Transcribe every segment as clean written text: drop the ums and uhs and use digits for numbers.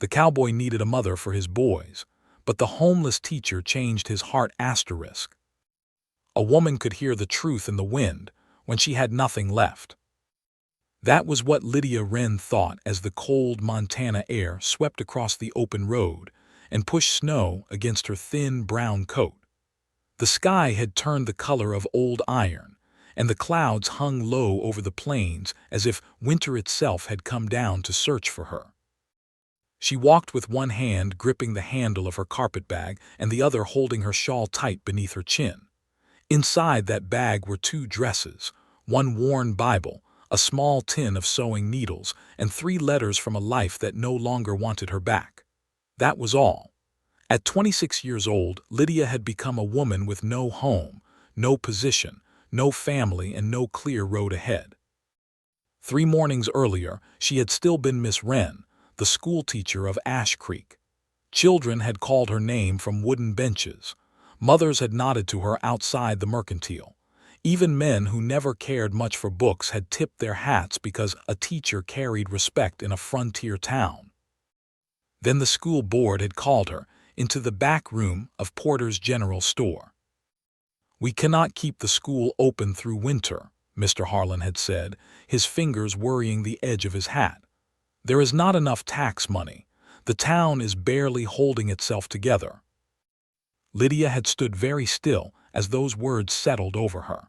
The cowboy needed a mother for his boys, but the homeless teacher changed his heart asterisk. A woman could hear the truth in the wind when she had nothing left. That was what Lydia Wren thought as the cold Montana air swept across the open road and pushed snow against her thin brown coat. The sky had turned the color of old iron, and the clouds hung low over the plains as if winter itself had come down to search for her. She walked with one hand gripping the handle of her carpetbag and the other holding her shawl tight beneath her chin. Inside that bag were 2 dresses, one worn Bible, a small tin of sewing needles, and 3 letters from a life that no longer wanted her back. That was all. At 26 years old, Lydia had become a woman with no home, no position, no family, and no clear road ahead. 3 mornings earlier, she had still been Miss Wren, the schoolteacher of Ash Creek. Children had called her name from wooden benches. Mothers had nodded to her outside the mercantile. Even men who never cared much for books had tipped their hats because a teacher carried respect in a frontier town. Then the school board had called her into the back room of Porter's General Store. "We cannot keep the school open through winter," Mr. Harlan had said, his fingers worrying the edge of his hat. "There is not enough tax money. The town is barely holding itself together." Lydia had stood very still as those words settled over her.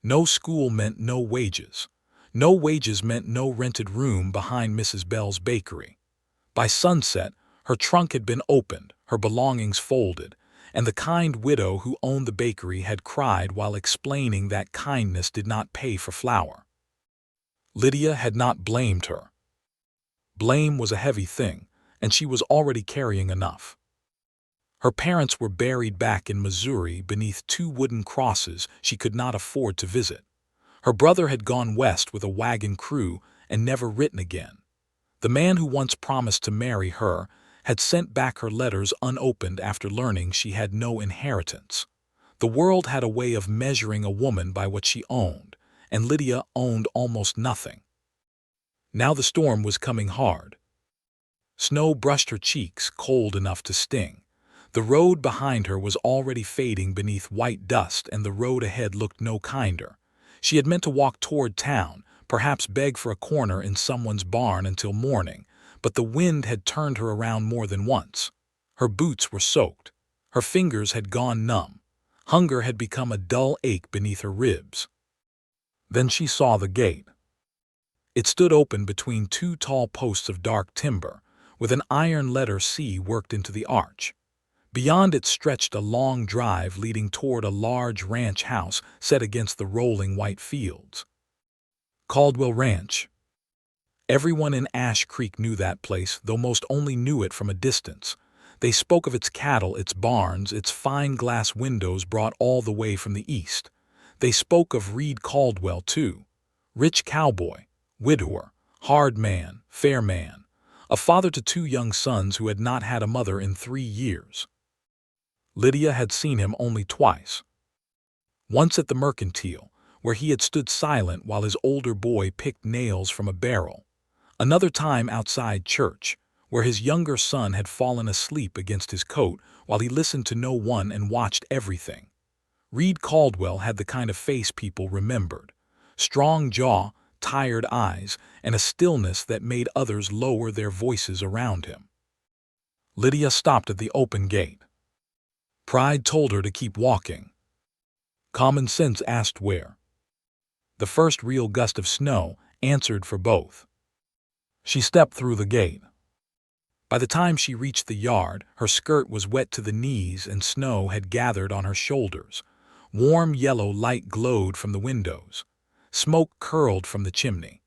No school meant no wages. No wages meant no rented room behind Mrs. Bell's bakery. By sunset, her trunk had been opened, her belongings folded, and the kind widow who owned the bakery had cried while explaining that kindness did not pay for flour. Lydia had not blamed her. Blame was a heavy thing, and she was already carrying enough. Her parents were buried back in Missouri beneath 2 wooden crosses she could not afford to visit. Her brother had gone west with a wagon crew and never written again. The man who once promised to marry her had sent back her letters unopened after learning she had no inheritance. The world had a way of measuring a woman by what she owned, and Lydia owned almost nothing. Now the storm was coming hard. Snow brushed her cheeks, cold enough to sting. The road behind her was already fading beneath white dust, and the road ahead looked no kinder. She had meant to walk toward town, perhaps beg for a corner in someone's barn until morning, but the wind had turned her around more than once. Her boots were soaked. Her fingers had gone numb. Hunger had become a dull ache beneath her ribs. Then she saw the gate. It stood open between 2 tall posts of dark timber, with an iron letter C worked into the arch. Beyond it stretched a long drive leading toward a large ranch house set against the rolling white fields. Caldwell Ranch. Everyone in Ash Creek knew that place, though most only knew it from a distance. They spoke of its cattle, its barns, its fine glass windows brought all the way from the east. They spoke of Reid Caldwell, too. Rich cowboy, widower, hard man, fair man, a father to 2 young sons who had not had a mother in 3 years. Lydia had seen him only twice. Once at the mercantile, where he had stood silent while his older boy picked nails from a barrel. Another time outside church, where his younger son had fallen asleep against his coat while he listened to no one and watched everything. Reid Caldwell had the kind of face people remembered. Strong jaw, tired eyes, and a stillness that made others lower their voices around him. Lydia stopped at the open gate. Pride told her to keep walking. Common sense asked where. The first real gust of snow answered for both. She stepped through the gate. By the time she reached the yard, her skirt was wet to the knees and snow had gathered on her shoulders. Warm yellow light glowed from the windows. Smoke curled from the chimney.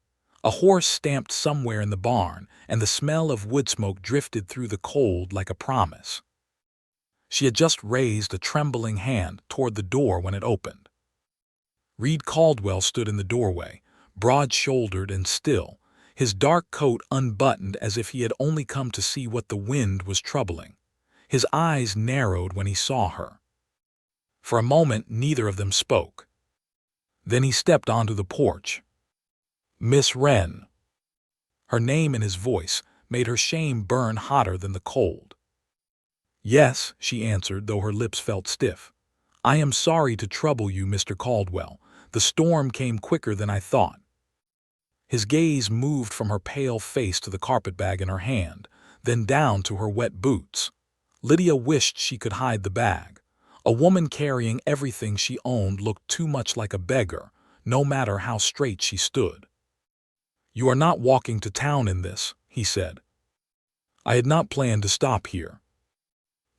A horse stamped somewhere in the barn, and the smell of wood smoke drifted through the cold like a promise. She had just raised a trembling hand toward the door when it opened. Reid Caldwell stood in the doorway, broad-shouldered and still, his dark coat unbuttoned as if he had only come to see what the wind was troubling. His eyes narrowed when he saw her. For a moment, neither of them spoke. Then he stepped onto the porch. "Miss Wren." Her name in his voice, made her shame burn hotter than the cold. "Yes," she answered, though her lips felt stiff. "I am sorry to trouble you, Mr. Caldwell. The storm came quicker than I thought." His gaze moved from her pale face to the carpetbag in her hand, then down to her wet boots. Lydia wished she could hide the bag. A woman carrying everything she owned looked too much like a beggar, no matter how straight she stood. "You are not walking to town in this," he said. "I had not planned to stop here."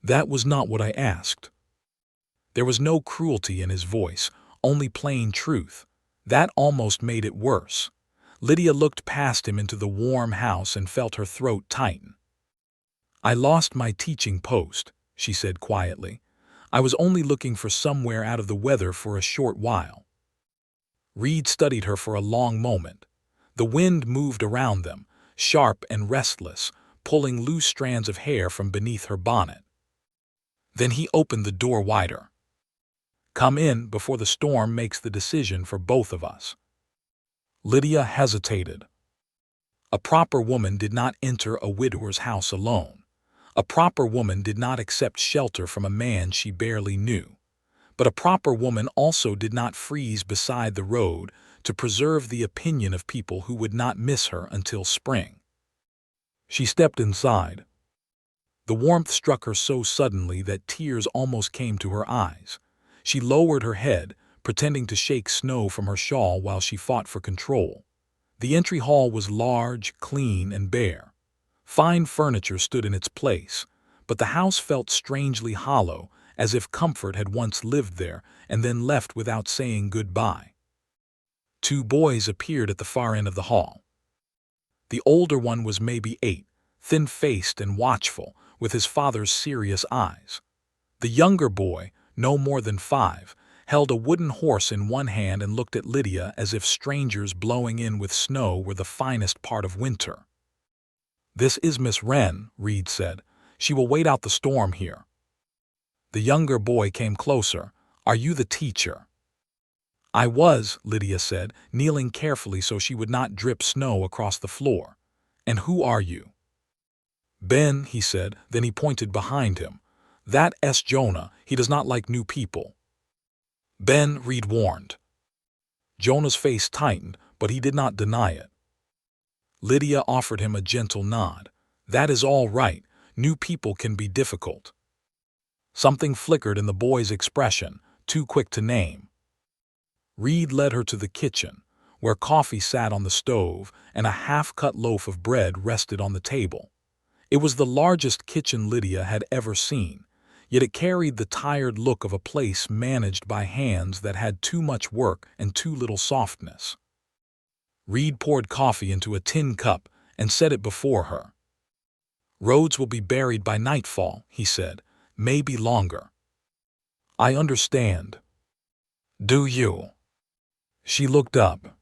"That was not what I asked." There was no cruelty in his voice, only plain truth. That almost made it worse. Lydia looked past him into the warm house and felt her throat tighten. "I lost my teaching post," she said quietly. "I was only looking for somewhere out of the weather for a short while." Reid studied her for a long moment. The wind moved around them, sharp and restless, pulling loose strands of hair from beneath her bonnet. Then he opened the door wider. "Come in before the storm makes the decision for both of us." Lydia hesitated. A proper woman did not enter a widower's house alone. A proper woman did not accept shelter from a man she barely knew. But a proper woman also did not freeze beside the road to preserve the opinion of people who would not miss her until spring. She stepped inside. The warmth struck her so suddenly that tears almost came to her eyes. She lowered her head, pretending to shake snow from her shawl while she fought for control. The entry hall was large, clean, and bare. Fine furniture stood in its place, but the house felt strangely hollow, as if comfort had once lived there and then left without saying goodbye. Two boys appeared at the far end of the hall. The older one was maybe 8, thin-faced and watchful, with his father's serious eyes. The younger boy, no more than 5, held a wooden horse in one hand and looked at Lydia as if strangers blowing in with snow were the finest part of winter. "This is Miss Wren," Reid said. "She will wait out the storm here." The younger boy came closer. "Are you the teacher?" "I was," Lydia said, kneeling carefully so she would not drip snow across the floor. "And who are you?" "Ben," he said, then he pointed behind him. "That's Jonah. He does not like new people." "Ben," Reid warned. Jonah's face tightened, but he did not deny it. Lydia offered him a gentle nod. "That is all right. New people can be difficult." Something flickered in the boy's expression, too quick to name. Reid led her to the kitchen, where coffee sat on the stove and a half-cut loaf of bread rested on the table. It was the largest kitchen Lydia had ever seen, yet it carried the tired look of a place managed by hands that had too much work and too little softness. Reid poured coffee into a tin cup and set it before her. "Roads will be buried by nightfall," he said, "maybe longer." "I understand." "Do you?" She looked up.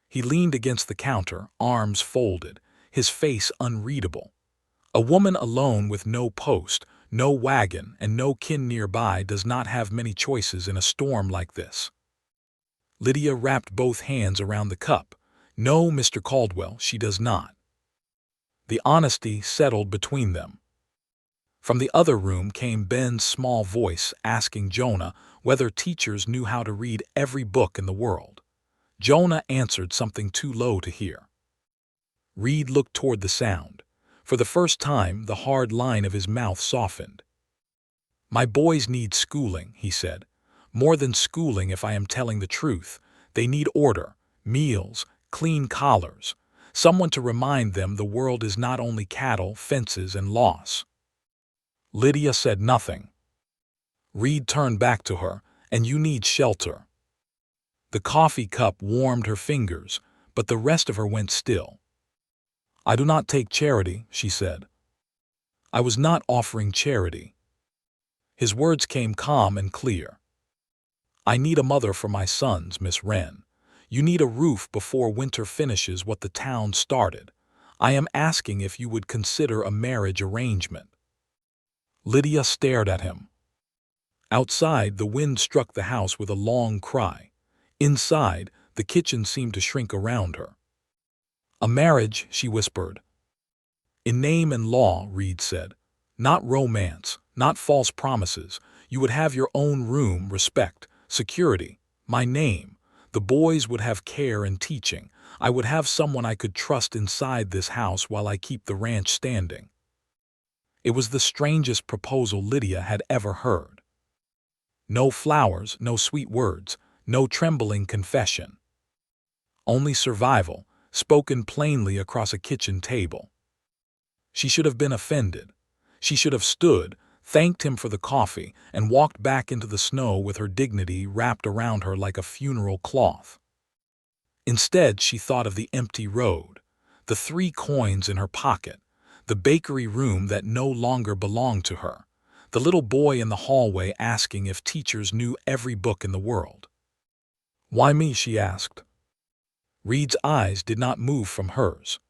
He leaned against the counter, arms folded, his face unreadable. A woman alone with no post, no wagon, and no kin nearby does not have many choices in a storm like this. Lydia wrapped both hands around the cup. "No, Mr. Caldwell, she does not." The honesty settled between them. From the other room came Ben's small voice asking Jonah whether teachers knew how to read every book in the world. Jonah answered something too low to hear. Reid looked toward the sound. For the first time, the hard line of his mouth softened. "My boys need schooling," he said. "More than schooling, if I am telling the truth. They need order, meals, clean collars, someone to remind them the world is not only cattle, fences, and loss." Lydia said nothing. Reid turned back to her. "And you need shelter." The coffee cup warmed her fingers, but the rest of her went still. "I do not take charity," she said. "I was not offering charity." His words came calm and clear. "I need a mother for my sons, Miss Wren. You need a roof before winter finishes what the town started. I am asking if you would consider a marriage arrangement." Lydia stared at him. Outside, the wind struck the house with a long cry. Inside, the kitchen seemed to shrink around her. "A marriage," she whispered. In name and law, Reid said. Not romance, not false promises. You would have your own room, respect, security, my name. The boys would have care and teaching. I would have someone I could trust inside this house while I keep the ranch standing. It was the strangest proposal Lydia had ever heard. No flowers, no sweet words, no trembling confession. Only survival, spoken plainly across a kitchen table. She should have been offended. She should have stood, thanked him for the coffee, and walked back into the snow with her dignity wrapped around her like a funeral cloth. Instead, she thought of the empty road, the 3 coins in her pocket, the bakery room that no longer belonged to her, the little boy in the hallway asking if teachers knew every book in the world. Why me? She asked. Reid's eyes did not move from hers.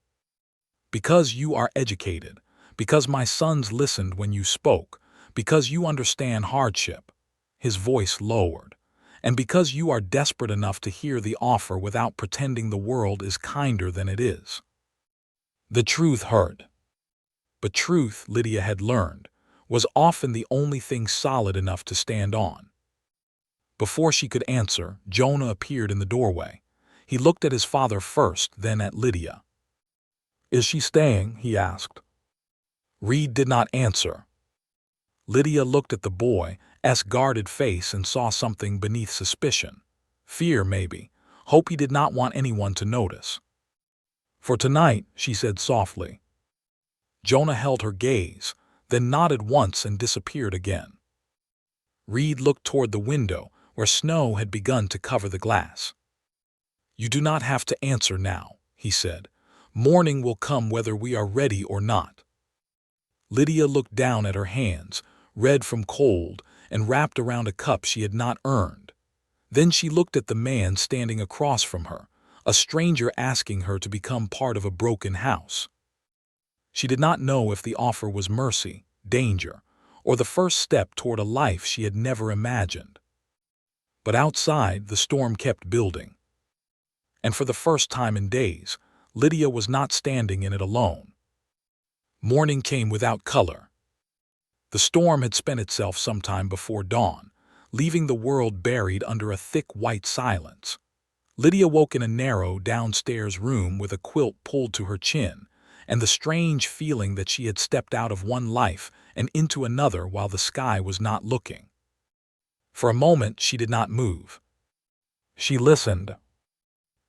Because you are educated, because my sons listened when you spoke, because you understand hardship. His voice lowered. And because you are desperate enough to hear the offer without pretending the world is kinder than it is. The truth hurt. But truth, Lydia had learned, was often the only thing solid enough to stand on. Before she could answer, Jonah appeared in the doorway. He looked at his father first, then at Lydia. Is she staying? He asked. Reid did not answer. Lydia looked at the boy's guarded face and saw something beneath suspicion. Fear, maybe. Hope he did not want anyone to notice. For tonight, she said softly. Jonah held her gaze, then nodded once and disappeared again. Reid looked toward the window, where snow had begun to cover the glass. You do not have to answer now, he said. Morning will come whether we are ready or not. Lydia looked down at her hands, red from cold, and wrapped around a cup she had not earned. Then she looked at the man standing across from her, a stranger asking her to become part of a broken house. She did not know if the offer was mercy, danger, or the first step toward a life she had never imagined. But outside, the storm kept building. And for the first time in days, Lydia was not standing in it alone. Morning came without color. The storm had spent itself sometime before dawn, leaving the world buried under a thick white silence. Lydia woke in a narrow downstairs room with a quilt pulled to her chin, and the strange feeling that she had stepped out of one life and into another while the sky was not looking. For a moment she did not move. She listened.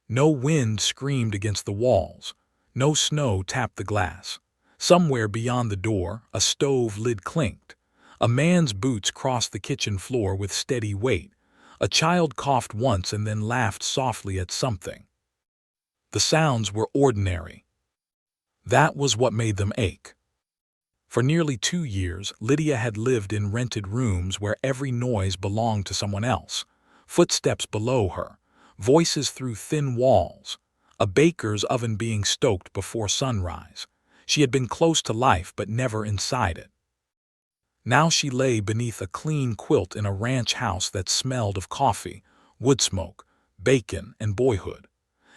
No wind screamed against the walls. No snow tapped the glass. Somewhere beyond the door, a stove lid clinked. A man's boots crossed the kitchen floor with steady weight. A child coughed once and then laughed softly at something. The sounds were ordinary. That was what made them ache. For nearly 2 years, Lydia had lived in rented rooms where every noise belonged to someone else. Footsteps below her, voices through thin walls, a baker's oven being stoked before sunrise. She had been close to life but never inside it. Now she lay beneath a clean quilt in a ranch house that smelled of coffee, wood smoke, bacon, and boyhood.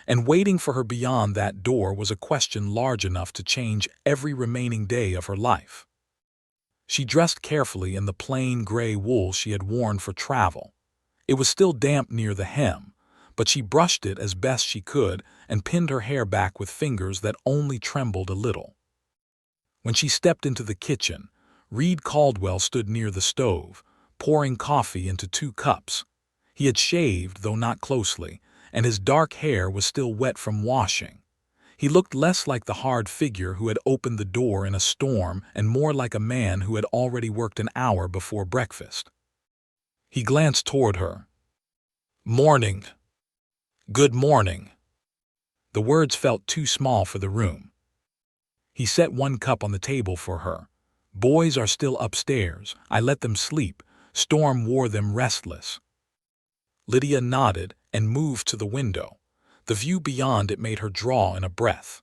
And waiting for her beyond that door was a question large enough to change every remaining day of her life. She dressed carefully in the plain gray wool she had worn for travel. It was still damp near the hem, but she brushed it as best she could and pinned her hair back with fingers that only trembled a little. When she stepped into the kitchen, Reid Caldwell stood near the stove, pouring coffee into 2 cups. He had shaved, though not closely, and his dark hair was still wet from washing. He looked less like the hard figure who had opened the door in a storm and more like a man who had already worked an hour before breakfast. He glanced toward her. Morning. Good morning. The words felt too small for the room. He set 1 cup on the table for her. Boys are still upstairs. I let them sleep. Storm wore them restless. Lydia nodded and moved to the window. The view beyond it made her draw in a breath.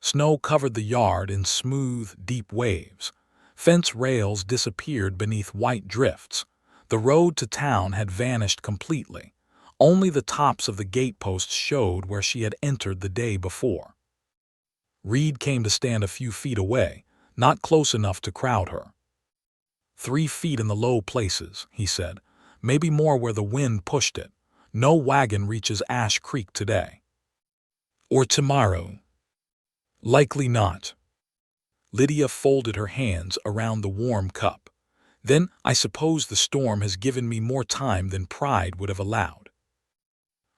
Snow covered the yard in smooth, deep waves. Fence rails disappeared beneath white drifts. The road to town had vanished completely. Only the tops of the gateposts showed where she had entered the day before. Reid came to stand a few feet away, not close enough to crowd her. 3 feet in the low places, he said, maybe more where the wind pushed it. No wagon reaches Ash Creek today. Or tomorrow. Likely not. Lydia folded her hands around the warm cup. Then I suppose the storm has given me more time than pride would have allowed.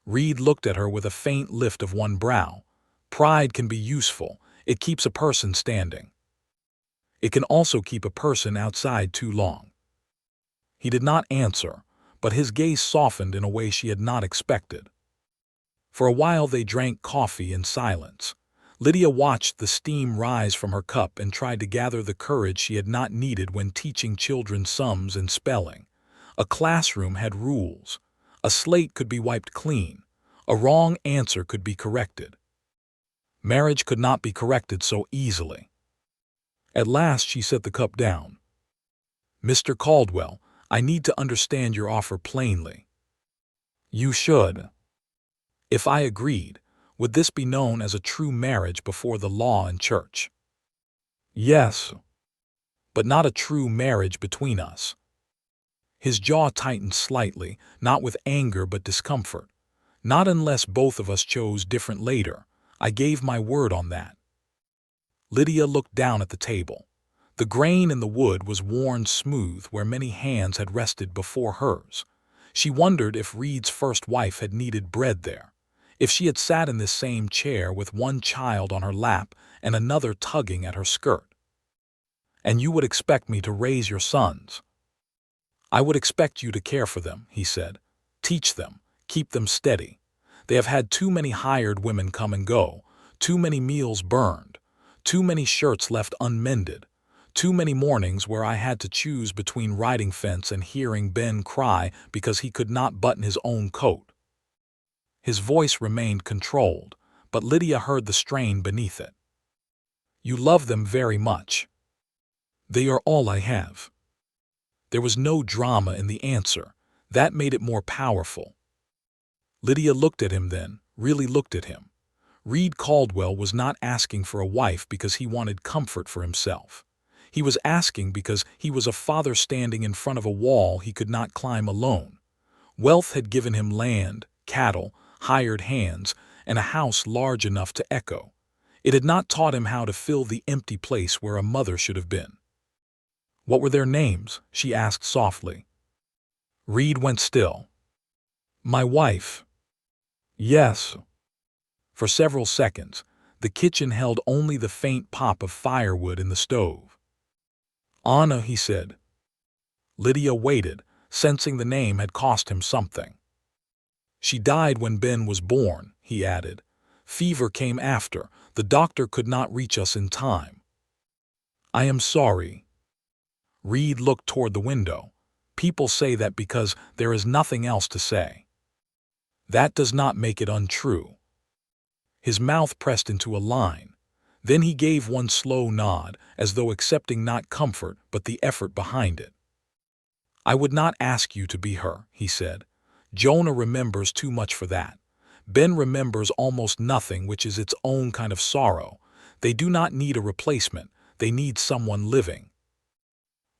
Reid looked at her with a faint lift of one brow. Pride can be useful. It keeps a person standing. It can also keep a person outside too long. He did not answer, but his gaze softened in a way she had not expected. For a while they drank coffee in silence. Lydia watched the steam rise from her cup and tried to gather the courage she had not needed when teaching children sums and spelling. A classroom had rules. A slate could be wiped clean. A wrong answer could be corrected. Marriage could not be corrected so easily. At last she set the cup down. "Mr. Caldwell, I need to understand your offer plainly." "You should." "If I agreed, would this be known as a true marriage before the law and church?" "Yes, but not a true marriage between us." His jaw tightened slightly, not with anger but discomfort. "Not unless both of us chose different later. I gave my word on that." Lydia looked down at the table. The grain in the wood was worn smooth where many hands had rested before hers. She wondered if Reid's first wife had kneaded bread there, if she had sat in this same chair with one child on her lap and another tugging at her skirt. "And you would expect me to raise your sons?" "I would expect you to care for them," he said. "Teach them, keep them steady. They have had too many hired women come and go, too many meals burned, too many shirts left unmended, too many mornings where I had to choose between riding fence and hearing Ben cry because he could not button his own coat." His voice remained controlled, but Lydia heard the strain beneath it. "You love them very much." "They are all I have." There was no drama in the answer. That made it more powerful. Lydia looked at him then, really looked at him. Reid Caldwell was not asking for a wife because he wanted comfort for himself. He was asking because he was a father standing in front of a wall he could not climb alone. Wealth had given him land, cattle, hired hands, and a house large enough to echo. It had not taught him how to fill the empty place where a mother should have been. "What were their names?" she asked softly. Reid went still. "My wife." "Yes." For several seconds, the kitchen held only the faint pop of firewood in the stove. "Anna," he said. Lydia waited, sensing the name had cost him something. "She died when Ben was born," he added. "Fever came after. The doctor could not reach us in time." "I am sorry." Reid looked toward the window. "People say that because there is nothing else to say. That does not make it untrue." His mouth pressed into a line. Then he gave one slow nod, as though accepting not comfort but the effort behind it. "I would not ask you to be her," he said. "Jonah remembers too much for that. Ben remembers almost nothing, which is its own kind of sorrow. They do not need a replacement. They need someone living."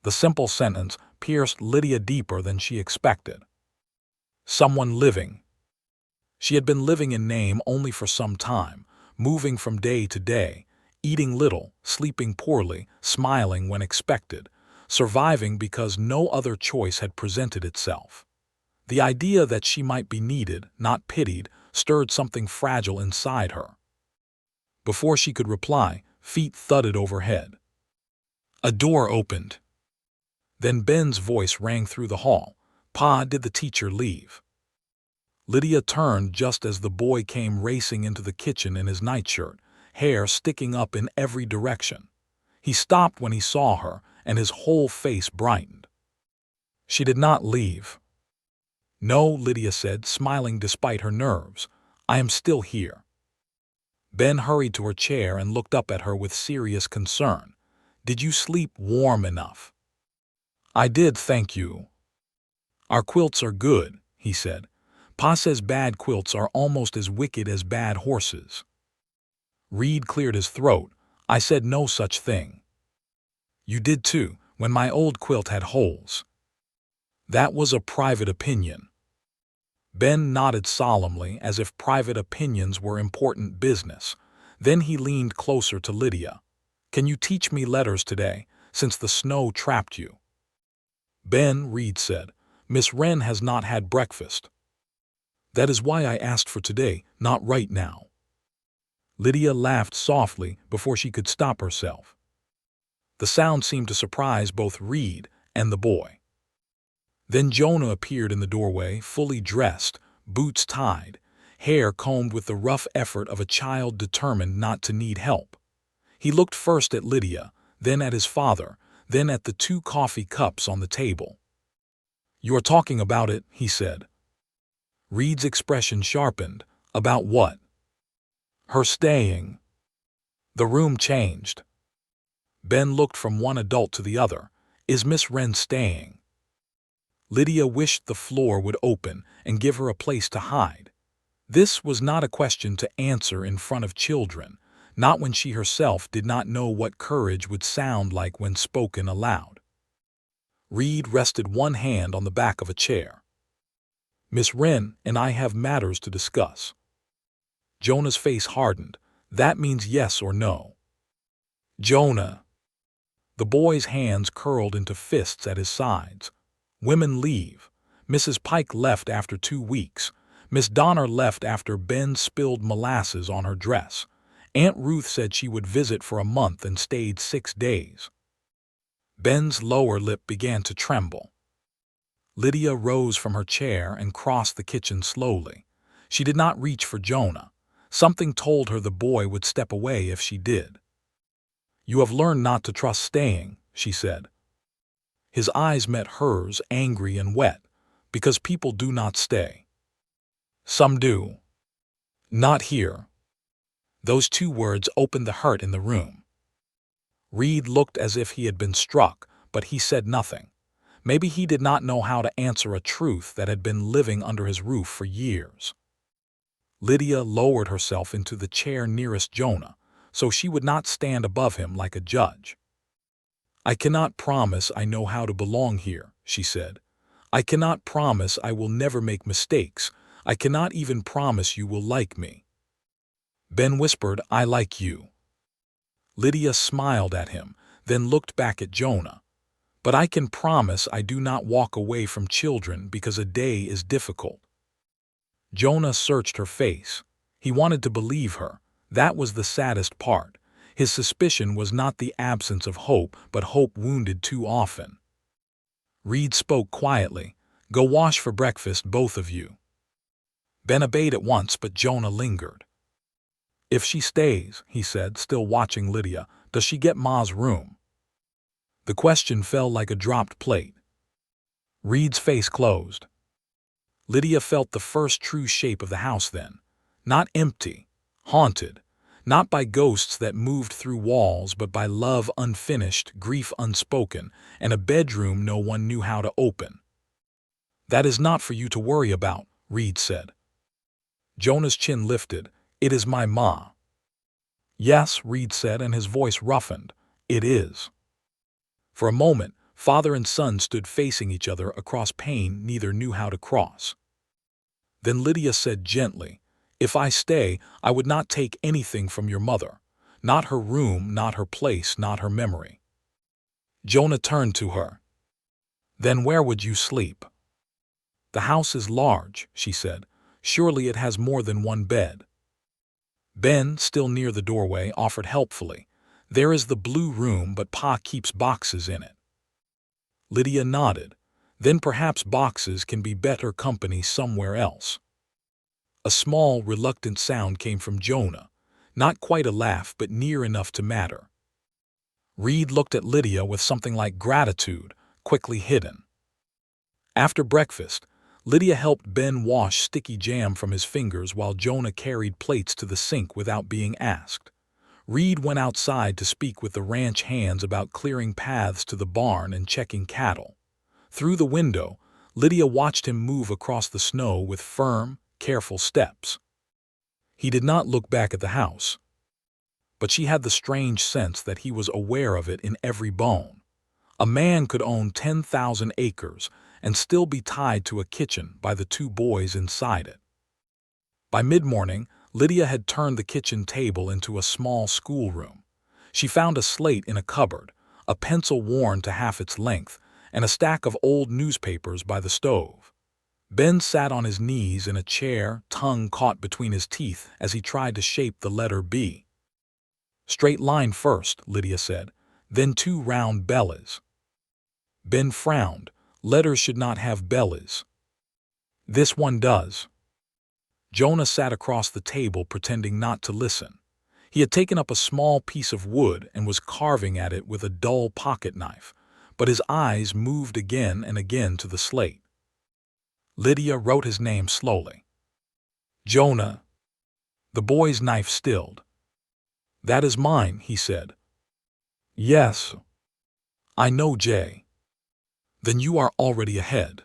The simple sentence pierced Lydia deeper than she expected. Someone living. She had been living in name only for some time, moving from day to day, eating little, sleeping poorly, smiling when expected, surviving because no other choice had presented itself. The idea that she might be needed, not pitied, stirred something fragile inside her. Before she could reply, feet thudded overhead. A door opened. Then Ben's voice rang through the hall. "Pa, did the teacher leave?" Lydia turned just as the boy came racing into the kitchen in his nightshirt, hair sticking up in every direction. He stopped when he saw her, and his whole face brightened. "She did not leave." "No," Lydia said, smiling despite her nerves. "I am still here." Ben hurried to her chair and looked up at her with serious concern. "Did you sleep warm enough?" "I did, thank you." "Our quilts are good," he said. "Pa says bad quilts are almost as wicked as bad horses." Reid cleared his throat. I said no such thing. You did too, when my old quilt had holes. That was a private opinion. Ben nodded solemnly as if private opinions were important business. Then he leaned closer to Lydia. Can you teach me letters today, since the snow trapped you? Ben, Reid said, Miss Wren has not had breakfast. That is why I asked for today, not right now. Lydia laughed softly before she could stop herself. The sound seemed to surprise both Reid and the boy. Then Jonah appeared in the doorway, fully dressed, boots tied, hair combed with the rough effort of a child determined not to need help. He looked first at Lydia, then at his father, then at the 2 coffee cups on the table. You are talking about it, he said. Reid's expression sharpened. About what? Her staying. The room changed. Ben looked from one adult to the other. Is Miss Wren staying? Lydia wished the floor would open and give her a place to hide. This was not a question to answer in front of children, not when she herself did not know what courage would sound like when spoken aloud. Reid rested one hand on the back of a chair. Miss Wren and I have matters to discuss. Jonah's face hardened. That means yes or no. Jonah. The boy's hands curled into fists at his sides. Women leave. Mrs. Pike left after 2 weeks. Miss Donner left after Ben spilled molasses on her dress. Aunt Ruth said she would visit for a month and stayed 6 days. Ben's lower lip began to tremble. Lydia rose from her chair and crossed the kitchen slowly. She did not reach for Jonah. Something told her the boy would step away if she did. You have learned not to trust staying, she said. His eyes met hers, angry and wet, because people do not stay. Some do. Not here. Those 2 words opened the hurt in the room. Reid looked as if he had been struck, but he said nothing. Maybe he did not know how to answer a truth that had been living under his roof for years. Lydia lowered herself into the chair nearest Jonah, so she would not stand above him like a judge. I cannot promise I know how to belong here, she said. I cannot promise I will never make mistakes. I cannot even promise you will like me. Ben whispered, I like you. Lydia smiled at him, then looked back at Jonah. But I can promise I do not walk away from children because a day is difficult. Jonah searched her face. He wanted to believe her. That was the saddest part. His suspicion was not the absence of hope, but hope wounded too often. Reid spoke quietly. Go wash for breakfast, both of you. Ben obeyed at once, but Jonah lingered. If she stays, he said, still watching Lydia, does she get Ma's room? The question fell like a dropped plate. Reid's face closed. Lydia felt the first true shape of the house then. Not empty, haunted. Not by ghosts that moved through walls, but by love unfinished, grief unspoken, and a bedroom no one knew how to open. That is not for you to worry about, Reid said. Jonah's chin lifted. It is my Ma. Yes, Reid said, and his voice roughened. It is. For a moment, father and son stood facing each other across pain neither knew how to cross. Then Lydia said gently, If I stay, I would not take anything from your mother. Not her room, not her place, not her memory. Jonah turned to her. Then where would you sleep? The house is large, she said. Surely it has more than one bed. Ben, still near the doorway, offered helpfully. There is the blue room, but Pa keeps boxes in it. Lydia nodded. Then perhaps boxes can be better company somewhere else. A small, reluctant sound came from Jonah. Not quite a laugh, but near enough to matter. Reid looked at Lydia with something like gratitude, quickly hidden. After breakfast, Lydia helped Ben wash sticky jam from his fingers while Jonah carried plates to the sink without being asked. Reid went outside to speak with the ranch hands about clearing paths to the barn and checking cattle. Through the window, Lydia watched him move across the snow with firm, careful steps. He did not look back at the house. but she had the strange sense that he was aware of it in every bone. A man could own 10,000 acres and still be tied to a kitchen by the two boys inside it. By mid-morning, Lydia had turned the kitchen table into a small schoolroom. She found a slate in a cupboard, a pencil worn to half its length, and a stack of old newspapers by the stove. Ben sat on his knees in a chair, tongue caught between his teeth as he tried to shape the letter B. "Straight line first," Lydia said, "then two round bellies." Ben frowned. "Letters should not have bellies." "This one does." Jonah sat across the table pretending not to listen. He had taken up a small piece of wood and was carving at it with a dull pocket knife, but his eyes moved again and again to the slate. Lydia wrote his name slowly. "Jonah." The boy's knife stilled. "That is mine," he said. "Yes. I know, Jay." "Then you are already ahead."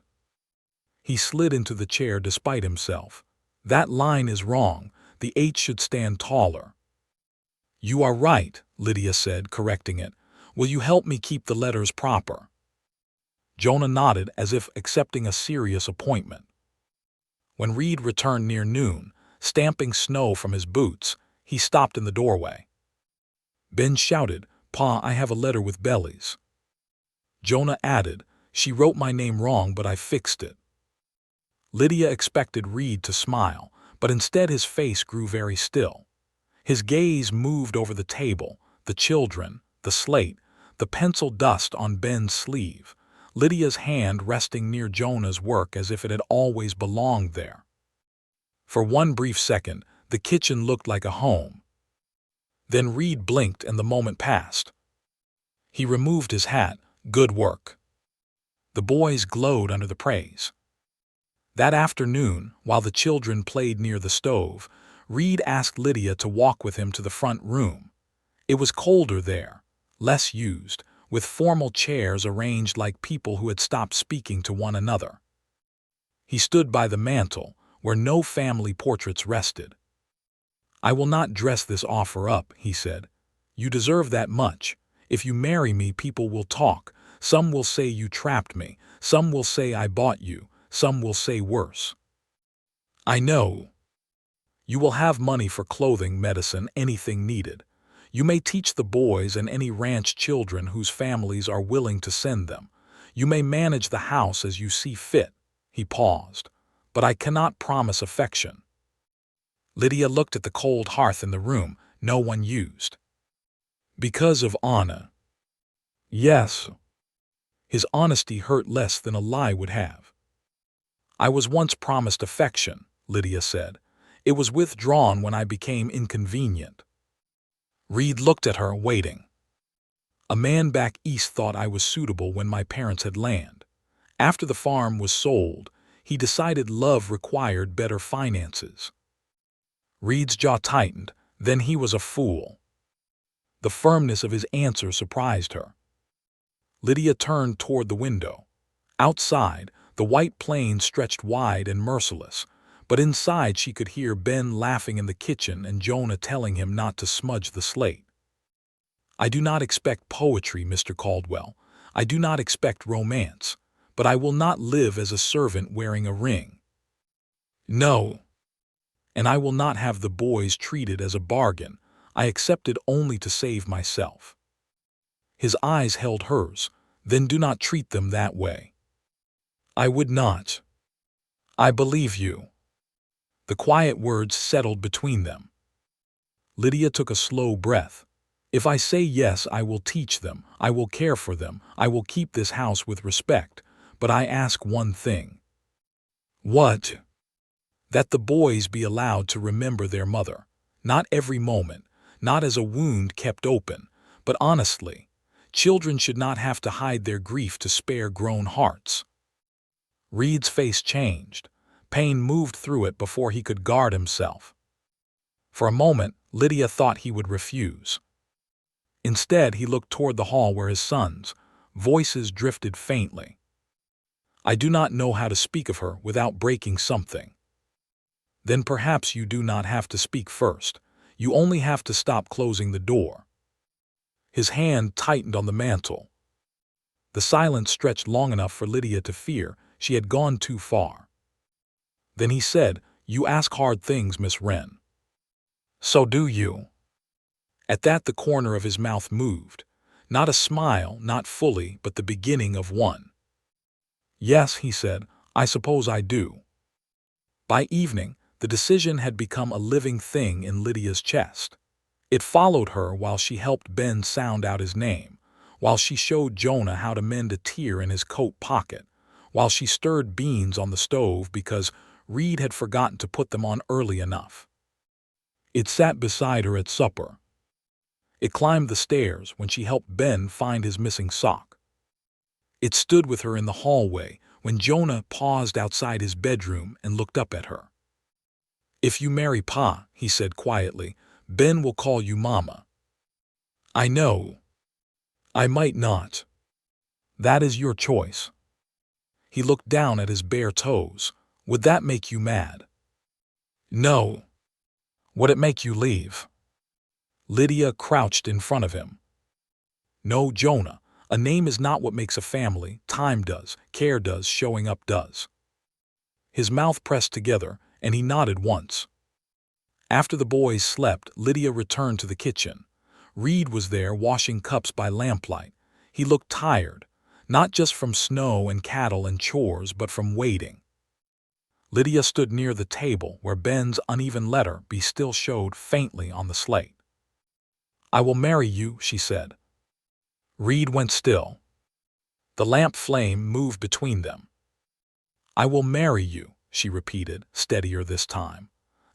He slid into the chair despite himself. "That line is wrong. The H should stand taller." "You are right," Lydia said, correcting it. "Will you help me keep the letters proper?" Jonah nodded as if accepting a serious appointment. When Reid returned near noon, stamping snow from his boots, he stopped in the doorway. Ben shouted, "Pa, I have a letter with bellies." Jonah added, "She wrote my name wrong, but I fixed it." Lydia expected Reid to smile, but instead his face grew very still. His gaze moved over the table, the children, the slate, the pencil dust on Ben's sleeve, Lydia's hand resting near Jonah's work as if it had always belonged there. For one brief second, the kitchen looked like a home. Then Reid blinked and the moment passed. He removed his hat. "Good work." The boys glowed under the praise. That afternoon, while the children played near the stove, Reid asked Lydia to walk with him to the front room. It was colder there, less used, with formal chairs arranged like people who had stopped speaking to one another. He stood by the mantel, where no family portraits rested. "I will not dress this offer up," he said. "You deserve that much. If you marry me, people will talk. Some will say you trapped me. Some will say I bought you. Some will say worse. I know. You will have money for clothing, medicine, anything needed. You may teach the boys and any ranch children whose families are willing to send them. You may manage the house as you see fit." He paused. "But I cannot promise affection." Lydia looked at the cold hearth in the room no one used. "Because of Anna." "Yes." His honesty hurt less than a lie would have. "I was once promised affection," Lydia said. "It was withdrawn when I became inconvenient." Reid looked at her, waiting. "A man back east thought I was suitable when my parents had land. After the farm was sold, he decided love required better finances." Reid's jaw tightened. Then he was a fool. The firmness of his answer surprised her. Lydia turned toward the window. Outside, the white plain stretched wide and merciless, but inside she could hear Ben laughing in the kitchen and Jonah telling him not to smudge the slate. "I do not expect poetry, Mr. Caldwell. I do not expect romance, but I will not live as a servant wearing a ring. No. And I will not have the boys treated as a bargain. I accepted only to save myself." His eyes held hers. "Then do not treat them that way." "I would not." "I believe you." The quiet words settled between them. Lydia took a slow breath. "If I say yes, I will teach them. I will care for them. I will keep this house with respect. But I ask one thing." "What?" "That the boys be allowed to remember their mother. Not every moment, not as a wound kept open, but honestly. Children should not have to hide their grief to spare grown hearts." Reid's face changed. Pain moved through it before he could guard himself. For a moment, Lydia thought he would refuse. Instead, he looked toward the hall where his sons' voices drifted faintly. "I do not know how to speak of her without breaking something." "Then perhaps you do not have to speak first. You only have to stop closing the door." His hand tightened on the mantel. The silence stretched long enough for Lydia to fear she had gone too far. Then he said, "You ask hard things, Miss Wren." "So do you." At that the corner of his mouth moved. Not a smile, not fully, but the beginning of one. "Yes," he said, "I suppose I do." By evening, the decision had become a living thing in Lydia's chest. It followed her while she helped Ben sound out his name, while she showed Jonah how to mend a tear in his coat pocket, while she stirred beans on the stove because Reid had forgotten to put them on early enough. It sat beside her at supper. It climbed the stairs when she helped Ben find his missing sock. It stood with her in the hallway when Jonah paused outside his bedroom and looked up at her. "If you marry Pa," he said quietly, "Ben will call you Mama." "I know. I might not. That is your choice." He looked down at his bare toes. "Would that make you mad?" "No." "Would it make you leave?" Lydia crouched in front of him. "No, Jonah. A name is not what makes a family. Time does, care does, showing up does." His mouth pressed together, and he nodded once. After the boys slept, Lydia returned to the kitchen. Reid was there washing cups by lamplight. He looked tired, not just from snow and cattle and chores, but from waiting. Lydia stood near the table where Ben's uneven letter B still showed faintly on the slate. "I will marry you," she said. Reid went still. The lamp flame moved between them. "I will marry you," she repeated, steadier this time.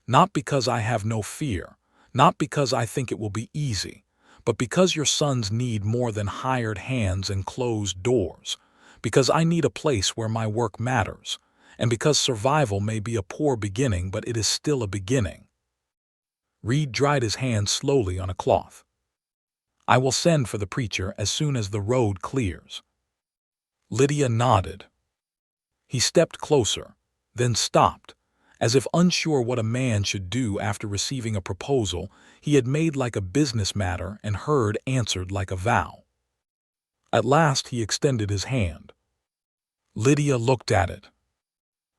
"Not because I have no fear, not because I think it will be easy, but because your sons need more than hired hands and closed doors, because I need a place where my work matters, and because survival may be a poor beginning, but it is still a beginning." Reid dried his hand slowly on a cloth. "I will send for the preacher as soon as the road clears." Lydia nodded. He stepped closer, then stopped, as if unsure what a man should do after receiving a proposal he had made like a business matter and heard answered like a vow. At last he extended his hand. Lydia looked at it.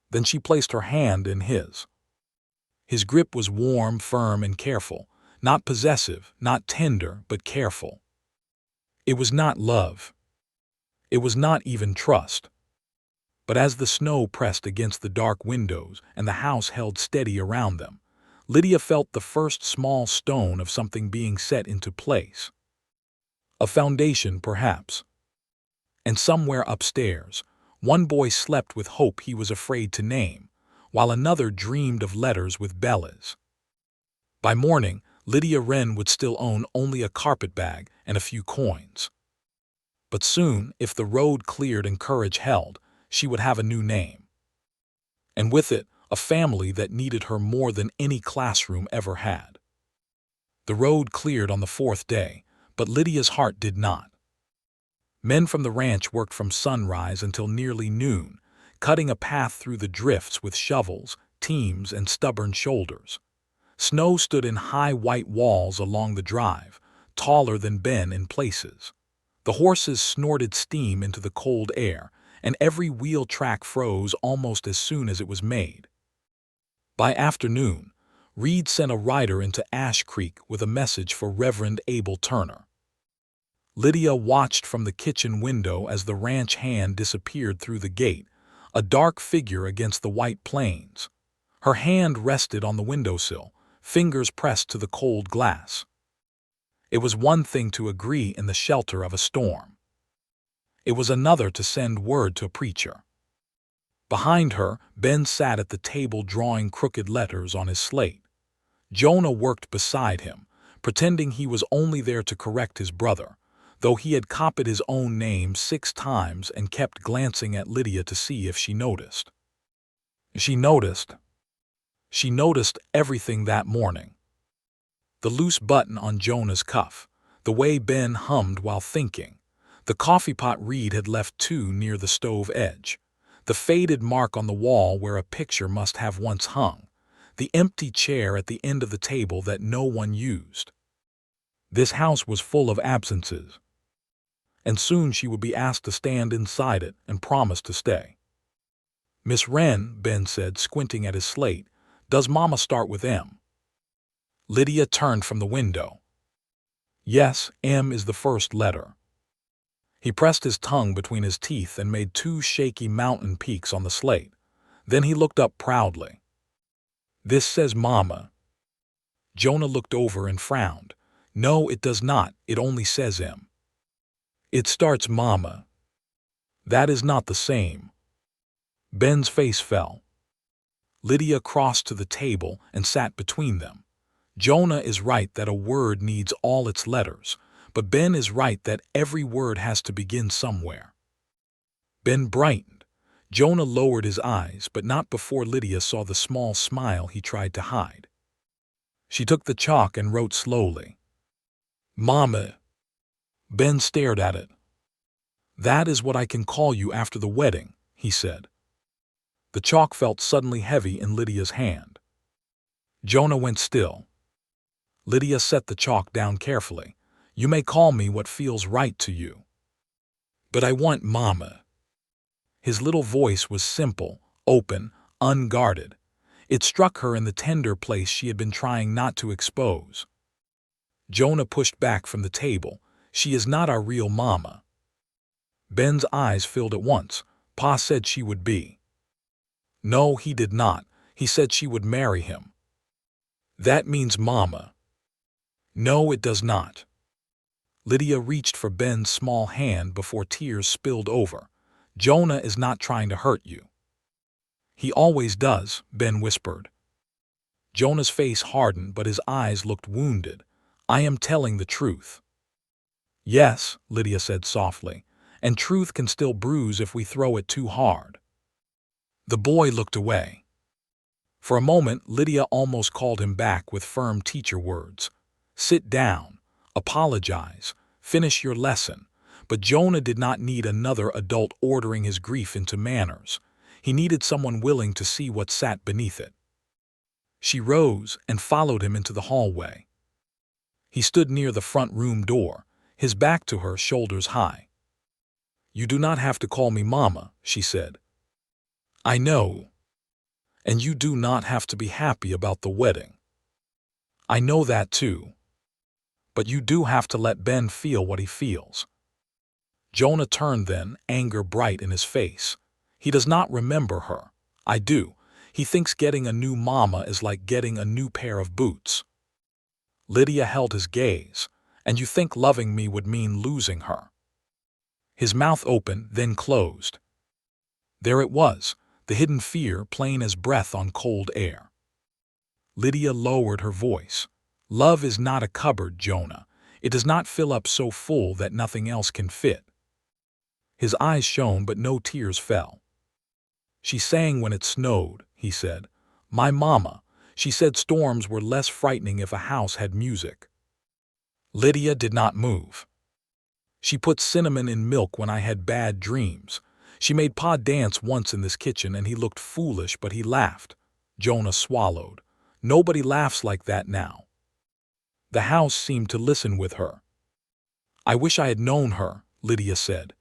Then she placed her hand in his. His grip was warm, firm, and careful, not possessive, not tender, but careful. It was not love. It was not even trust. But as the snow pressed against the dark windows and the house held steady around them, Lydia felt the first small stone of something being set into place. A foundation, perhaps. And somewhere upstairs, one boy slept with hope he was afraid to name, while another dreamed of letters with bellas. By morning, Lydia Wren would still own only a carpetbag and a few coins. But soon, if the road cleared and courage held, she would have a new name. And with it, a family that needed her more than any classroom ever had. The road cleared on the fourth day, but Lydia's heart did not. Men from the ranch worked from sunrise until nearly noon, cutting a path through the drifts with shovels, teams, and stubborn shoulders. Snow stood in high white walls along the drive, taller than Ben in places. The horses snorted steam into the cold air, and every wheel track froze almost as soon as it was made. By afternoon, Reid sent a rider into Ash Creek with a message for Reverend Abel Turner. Lydia watched from the kitchen window as the ranch hand disappeared through the gate, a dark figure against the white plains. Her hand rested on the windowsill, fingers pressed to the cold glass. It was one thing to agree in the shelter of a storm. It was another to send word to a preacher. Behind her, Ben sat at the table drawing crooked letters on his slate. Jonah worked beside him, pretending he was only there to correct his brother, though he had copied his own name 6 times and kept glancing at Lydia to see if she noticed. She noticed. She noticed everything that morning. The loose button on Jonah's cuff, the way Ben hummed while thinking, the coffee pot Reid had left too near the stove edge, the faded mark on the wall where a picture must have once hung, the empty chair at the end of the table that no one used. This house was full of absences, and soon she would be asked to stand inside it and promise to stay. "Miss Wren," Ben said, squinting at his slate, "does Mama start with M?" Lydia turned from the window. "Yes, M is the first letter." He pressed his tongue between his teeth and made two shaky mountain peaks on the slate. Then he looked up proudly. "This says Mama." Jonah looked over and frowned. "No, it does not. It only says M. It starts Mama." "That is not the same." Ben's face fell. Lydia crossed to the table and sat between them. Jonah is right that a word needs all its letters, but Ben is right that every word has to begin somewhere. Ben brightened. Jonah lowered his eyes, but not before Lydia saw the small smile he tried to hide. She took the chalk and wrote slowly. "Mama." Ben stared at it. "That is what I can call you after the wedding," he said. The chalk felt suddenly heavy in Lydia's hand. Jonah went still. Lydia set the chalk down carefully. "You may call me what feels right to you. But I want Mama." His little voice was simple, open, unguarded. It struck her in the tender place she had been trying not to expose. Jonah pushed back from the table. "She is not our real Mama." Ben's eyes filled at once. "Pa said she would be." "No, he did not. He said she would marry him." "That means Mama." "No, it does not." Lydia reached for Ben's small hand before tears spilled over. "Jonah is not trying to hurt you." "He always does," Ben whispered. Jonah's face hardened, but his eyes looked wounded. "I am telling the truth." "Yes," Lydia said softly, "and truth can still bruise if we throw it too hard." The boy looked away. For a moment, Lydia almost called him back with firm teacher words. "Sit down, apologize, finish your lesson." But Jonah did not need another adult ordering his grief into manners. He needed someone willing to see what sat beneath it. She rose and followed him into the hallway. He stood near the front room door, his back to her, shoulders high. "You do not have to call me Mama," she said. "I know. And you do not have to be happy about the wedding. I know that too. But you do have to let Ben feel what he feels." Jonah turned then, anger bright in his face. "He does not remember her. I do. He thinks getting a new Mama is like getting a new pair of boots." Lydia held his gaze. "And you think loving me would mean losing her?" His mouth opened, then closed. There it was, the hidden fear plain as breath on cold air. Lydia lowered her voice. "Love is not a cupboard, Jonah. It does not fill up so full that nothing else can fit." His eyes shone, but no tears fell. "She sang when it snowed," he said. "My Mama, she said storms were less frightening if a house had music." Lydia did not move. "She put cinnamon in milk when I had bad dreams. She made Pa dance once in this kitchen and he looked foolish, but he laughed." Jonah swallowed. "Nobody laughs like that now." The house seemed to listen with her. "I wish I had known her," Lydia said.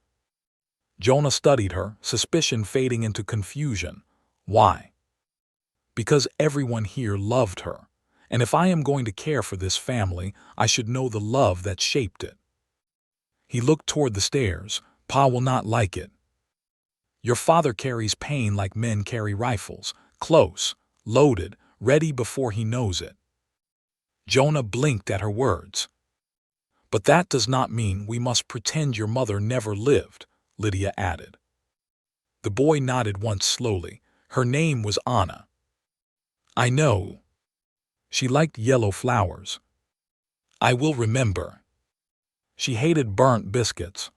Jonah studied her, suspicion fading into confusion. "Why?" "Because everyone here loved her. And if I am going to care for this family, I should know the love that shaped it." He looked toward the stairs. "Pa will not like it. Your father carries pain like men carry rifles, close, loaded, ready before he knows it." Jonah blinked at her words. "But that does not mean we must pretend your mother never lived," Lydia added. The boy nodded once slowly. "Her name was Anna." "I know. She liked yellow flowers." "I will remember." "She hated burnt biscuits."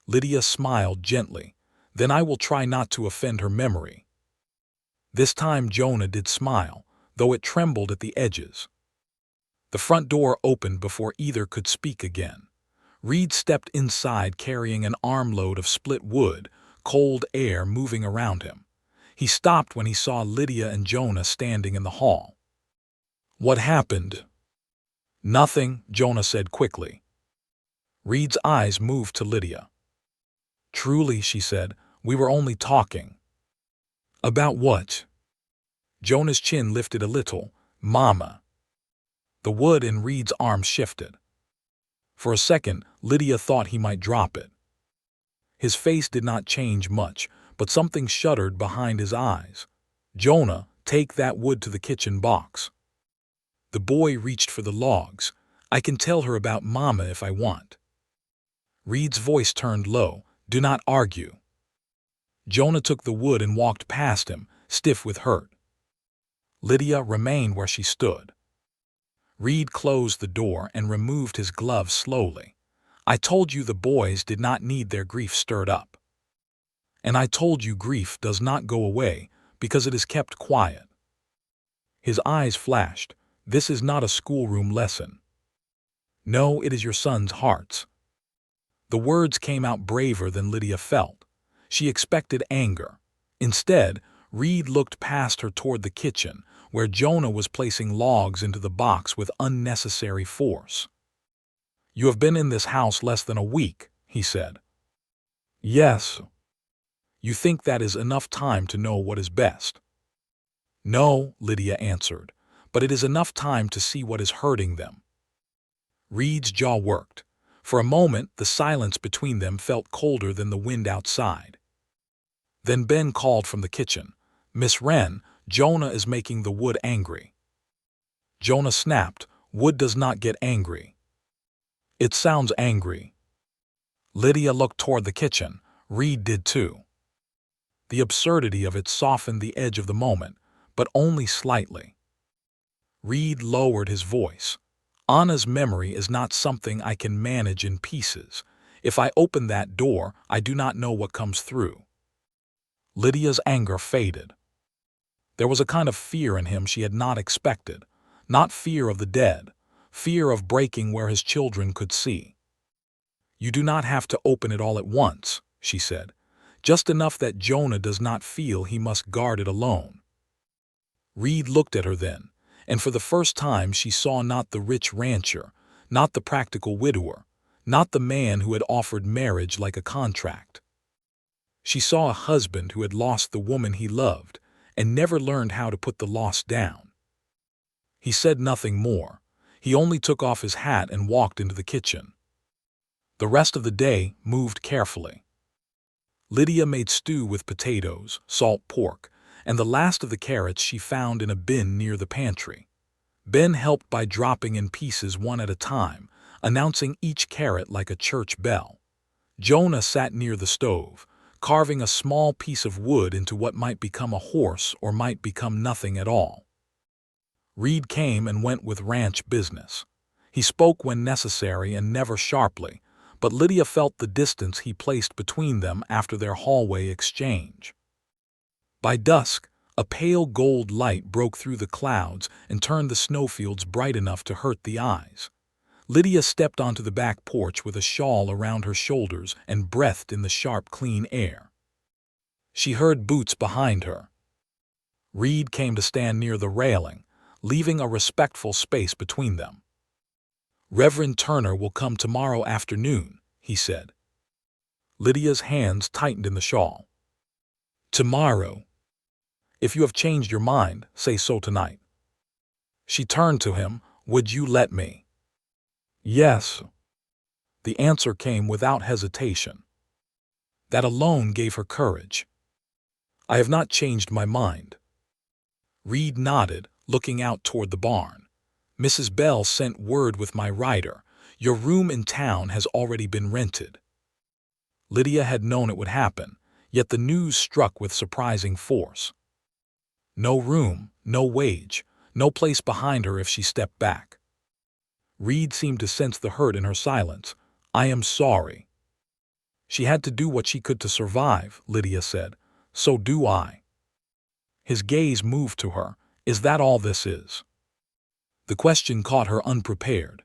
Lydia smiled gently. "Then I will try not to offend her memory." This time Jonah did smile, though it trembled at the edges. The front door opened before either could speak again. Reid stepped inside carrying an armload of split wood, cold air moving around him. He stopped when he saw Lydia and Jonah standing in the hall. "What happened?" "Nothing," Jonah said quickly. Reid's eyes moved to Lydia. "Truly," she said, "we were only talking." "About what?" Jonah's chin lifted a little. "Mama." The wood in Reid's arm shifted. For a second, Lydia thought he might drop it. His face did not change much, but something shuddered behind his eyes. "Jonah, take that wood to the kitchen box." The boy reached for the logs. "I can tell her about Mama if I want." Reid's voice turned low. "Do not argue." Jonah took the wood and walked past him, stiff with hurt. Lydia remained where she stood. Reid closed the door and removed his gloves slowly. "I told you the boys did not need their grief stirred up. And I told you grief does not go away because it is kept quiet." His eyes flashed. "This is not a schoolroom lesson. No, it is your son's heart's." The words came out braver than Lydia felt. She expected anger. Instead, Reid looked past her toward the kitchen, where Jonah was placing logs into the box with unnecessary force. "You have been in this house less than a week," he said. "Yes." "You think that is enough time to know what is best?" "No," Lydia answered, "but it is enough time to see what is hurting them." Reid's jaw worked. For a moment, the silence between them felt colder than the wind outside. Then Ben called from the kitchen. "Miss Wren, Jonah is making the wood angry." Jonah snapped. "Wood does not get angry." "It sounds angry." Lydia looked toward the kitchen. Reid did too. The absurdity of it softened the edge of the moment, but only slightly. Reid lowered his voice. "Anna's memory is not something I can manage in pieces. If I open that door, I do not know what comes through." Lydia's anger faded. There was a kind of fear in him she had not expected. Not fear of the dead, fear of breaking where his children could see. "You do not have to open it all at once," she said. "Just enough that Jonah does not feel he must guard it alone." Reid looked at her then, and for the first time she saw not the rich rancher, not the practical widower, not the man who had offered marriage like a contract. She saw a husband who had lost the woman he loved and never learned how to put the loss down. He said nothing more. He only took off his hat and walked into the kitchen. The rest of the day moved carefully. Lydia made stew with potatoes, salt pork, and the last of the carrots she found in a bin near the pantry. Ben helped by dropping in pieces one at a time, announcing each carrot like a church bell. Jonah sat near the stove, carving a small piece of wood into what might become a horse or might become nothing at all. Reid came and went with ranch business. He spoke when necessary and never sharply, but Lydia felt the distance he placed between them after their hallway exchange. By dusk, a pale gold light broke through the clouds and turned the snowfields bright enough to hurt the eyes. Lydia stepped onto the back porch with a shawl around her shoulders and breathed in the sharp, clean air. She heard boots behind her. Reid came to stand near the railing, leaving a respectful space between them. "Reverend Turner will come tomorrow afternoon," he said. Lydia's hands tightened in the shawl. "Tomorrow. If you have changed your mind, say so tonight." She turned to him. "Would you let me?" "Yes." The answer came without hesitation. That alone gave her courage. "I have not changed my mind." Reid nodded, looking out toward the barn. "Mrs. Bell sent word with my rider. Your room in town has already been rented." Lydia had known it would happen, yet the news struck with surprising force. No room, no wage, no place behind her if she stepped back. Reid seemed to sense the hurt in her silence. "I am sorry." "She had to do what she could to survive," Lydia said. "So do I." His gaze moved to her. "Is that all this is?" The question caught her unprepared.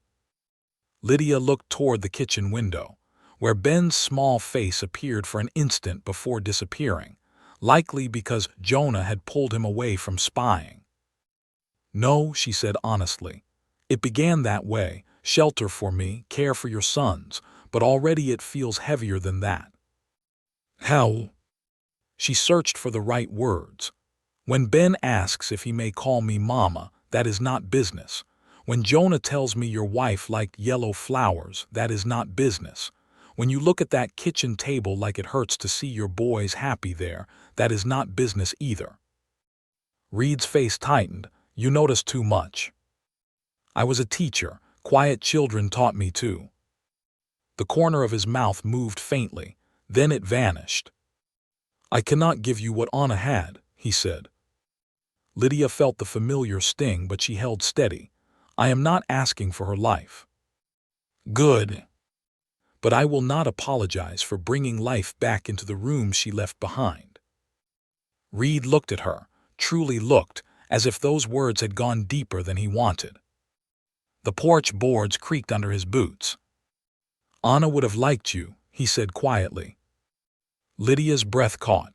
Lydia looked toward the kitchen window, where Ben's small face appeared for an instant before disappearing, likely because Jonah had pulled him away from spying. No, she said honestly. It began that way, shelter for me, care for your sons, but already it feels heavier than that. How? She searched for the right words. When Ben asks if he may call me Mama, that is not business. When Jonah tells me your wife liked yellow flowers, that is not business. When you look at that kitchen table like it hurts to see your boys happy there, that is not business either. Reid's face tightened. You notice too much. I was a teacher. Quiet children taught me too. The corner of his mouth moved faintly. Then it vanished. I cannot give you what Anna had, he said. Lydia felt the familiar sting, but she held steady. I am not asking for her life. Good. But I will not apologize for bringing life back into the room she left behind. Reid looked at her, truly looked, as if those words had gone deeper than he wanted. The porch boards creaked under his boots. Anna would have liked you, he said quietly. Lydia's breath caught.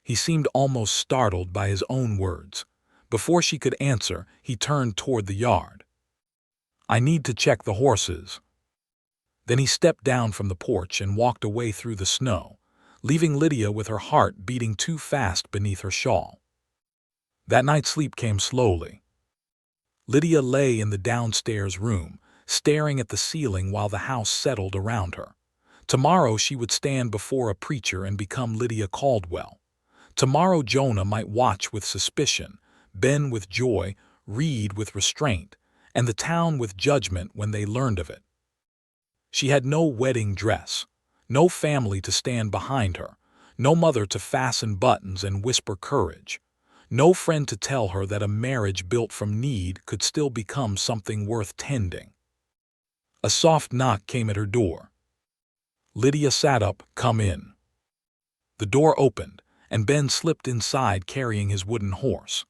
He seemed almost startled by his own words. Before she could answer, he turned toward the yard. I need to check the horses. Then he stepped down from the porch and walked away through the snow, leaving Lydia with her heart beating too fast beneath her shawl. That night's sleep came slowly. Lydia lay in the downstairs room, staring at the ceiling while the house settled around her. Tomorrow she would stand before a preacher and become Lydia Caldwell. Tomorrow Jonah might watch with suspicion, Ben with joy, Reid with restraint, and the town with judgment when they learned of it. She had no wedding dress, no family to stand behind her, no mother to fasten buttons and whisper courage, no friend to tell her that a marriage built from need could still become something worth tending. A soft knock came at her door. Lydia sat up. Come in. The door opened, and Ben slipped inside carrying his wooden horse.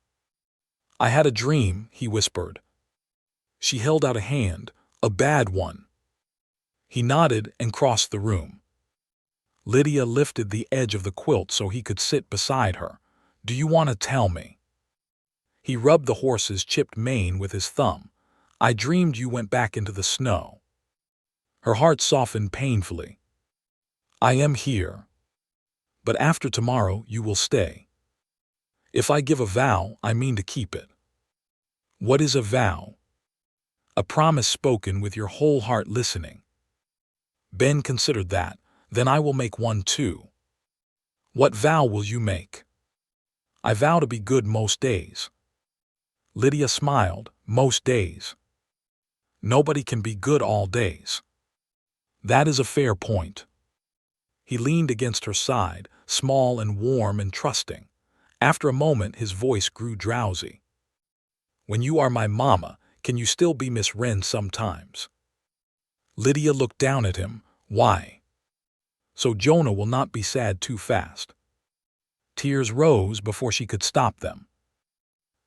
I had a dream, he whispered. She held out a hand, a bad one. He nodded and crossed the room. Lydia lifted the edge of the quilt so he could sit beside her. Do you want to tell me? He rubbed the horse's chipped mane with his thumb. I dreamed you went back into the snow. Her heart softened painfully. I am here. But after tomorrow you will stay. If I give a vow, I mean to keep it. What is a vow? A promise spoken with your whole heart listening. Ben considered that. Then I will make one too. What vow will you make? I vow to be good most days. Lydia smiled. Most days. Nobody can be good all days. That is a fair point. He leaned against her side, small and warm and trusting. After a moment his voice grew drowsy. When you are my mama, can you still be Miss Wren sometimes? Lydia looked down at him. Why? So Jonah will not be sad too fast. Tears rose before she could stop them.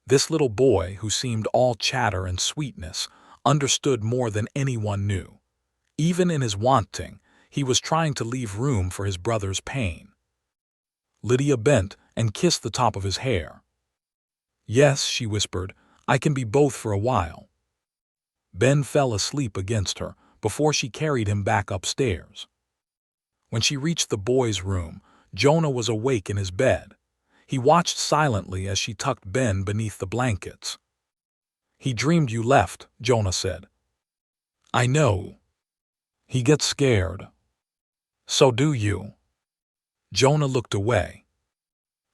This little boy, who seemed all chatter and sweetness, understood more than anyone knew. Even in his wanting, he was trying to leave room for his brother's pain. Lydia bent and kissed the top of his hair. Yes, she whispered, I can be both for a while. Ben fell asleep against her before she carried him back upstairs. When she reached the boys' room, Jonah was awake in his bed. He watched silently as she tucked Ben beneath the blankets. He dreamed you left, Jonah said. I know. He gets scared. So do you. Jonah looked away.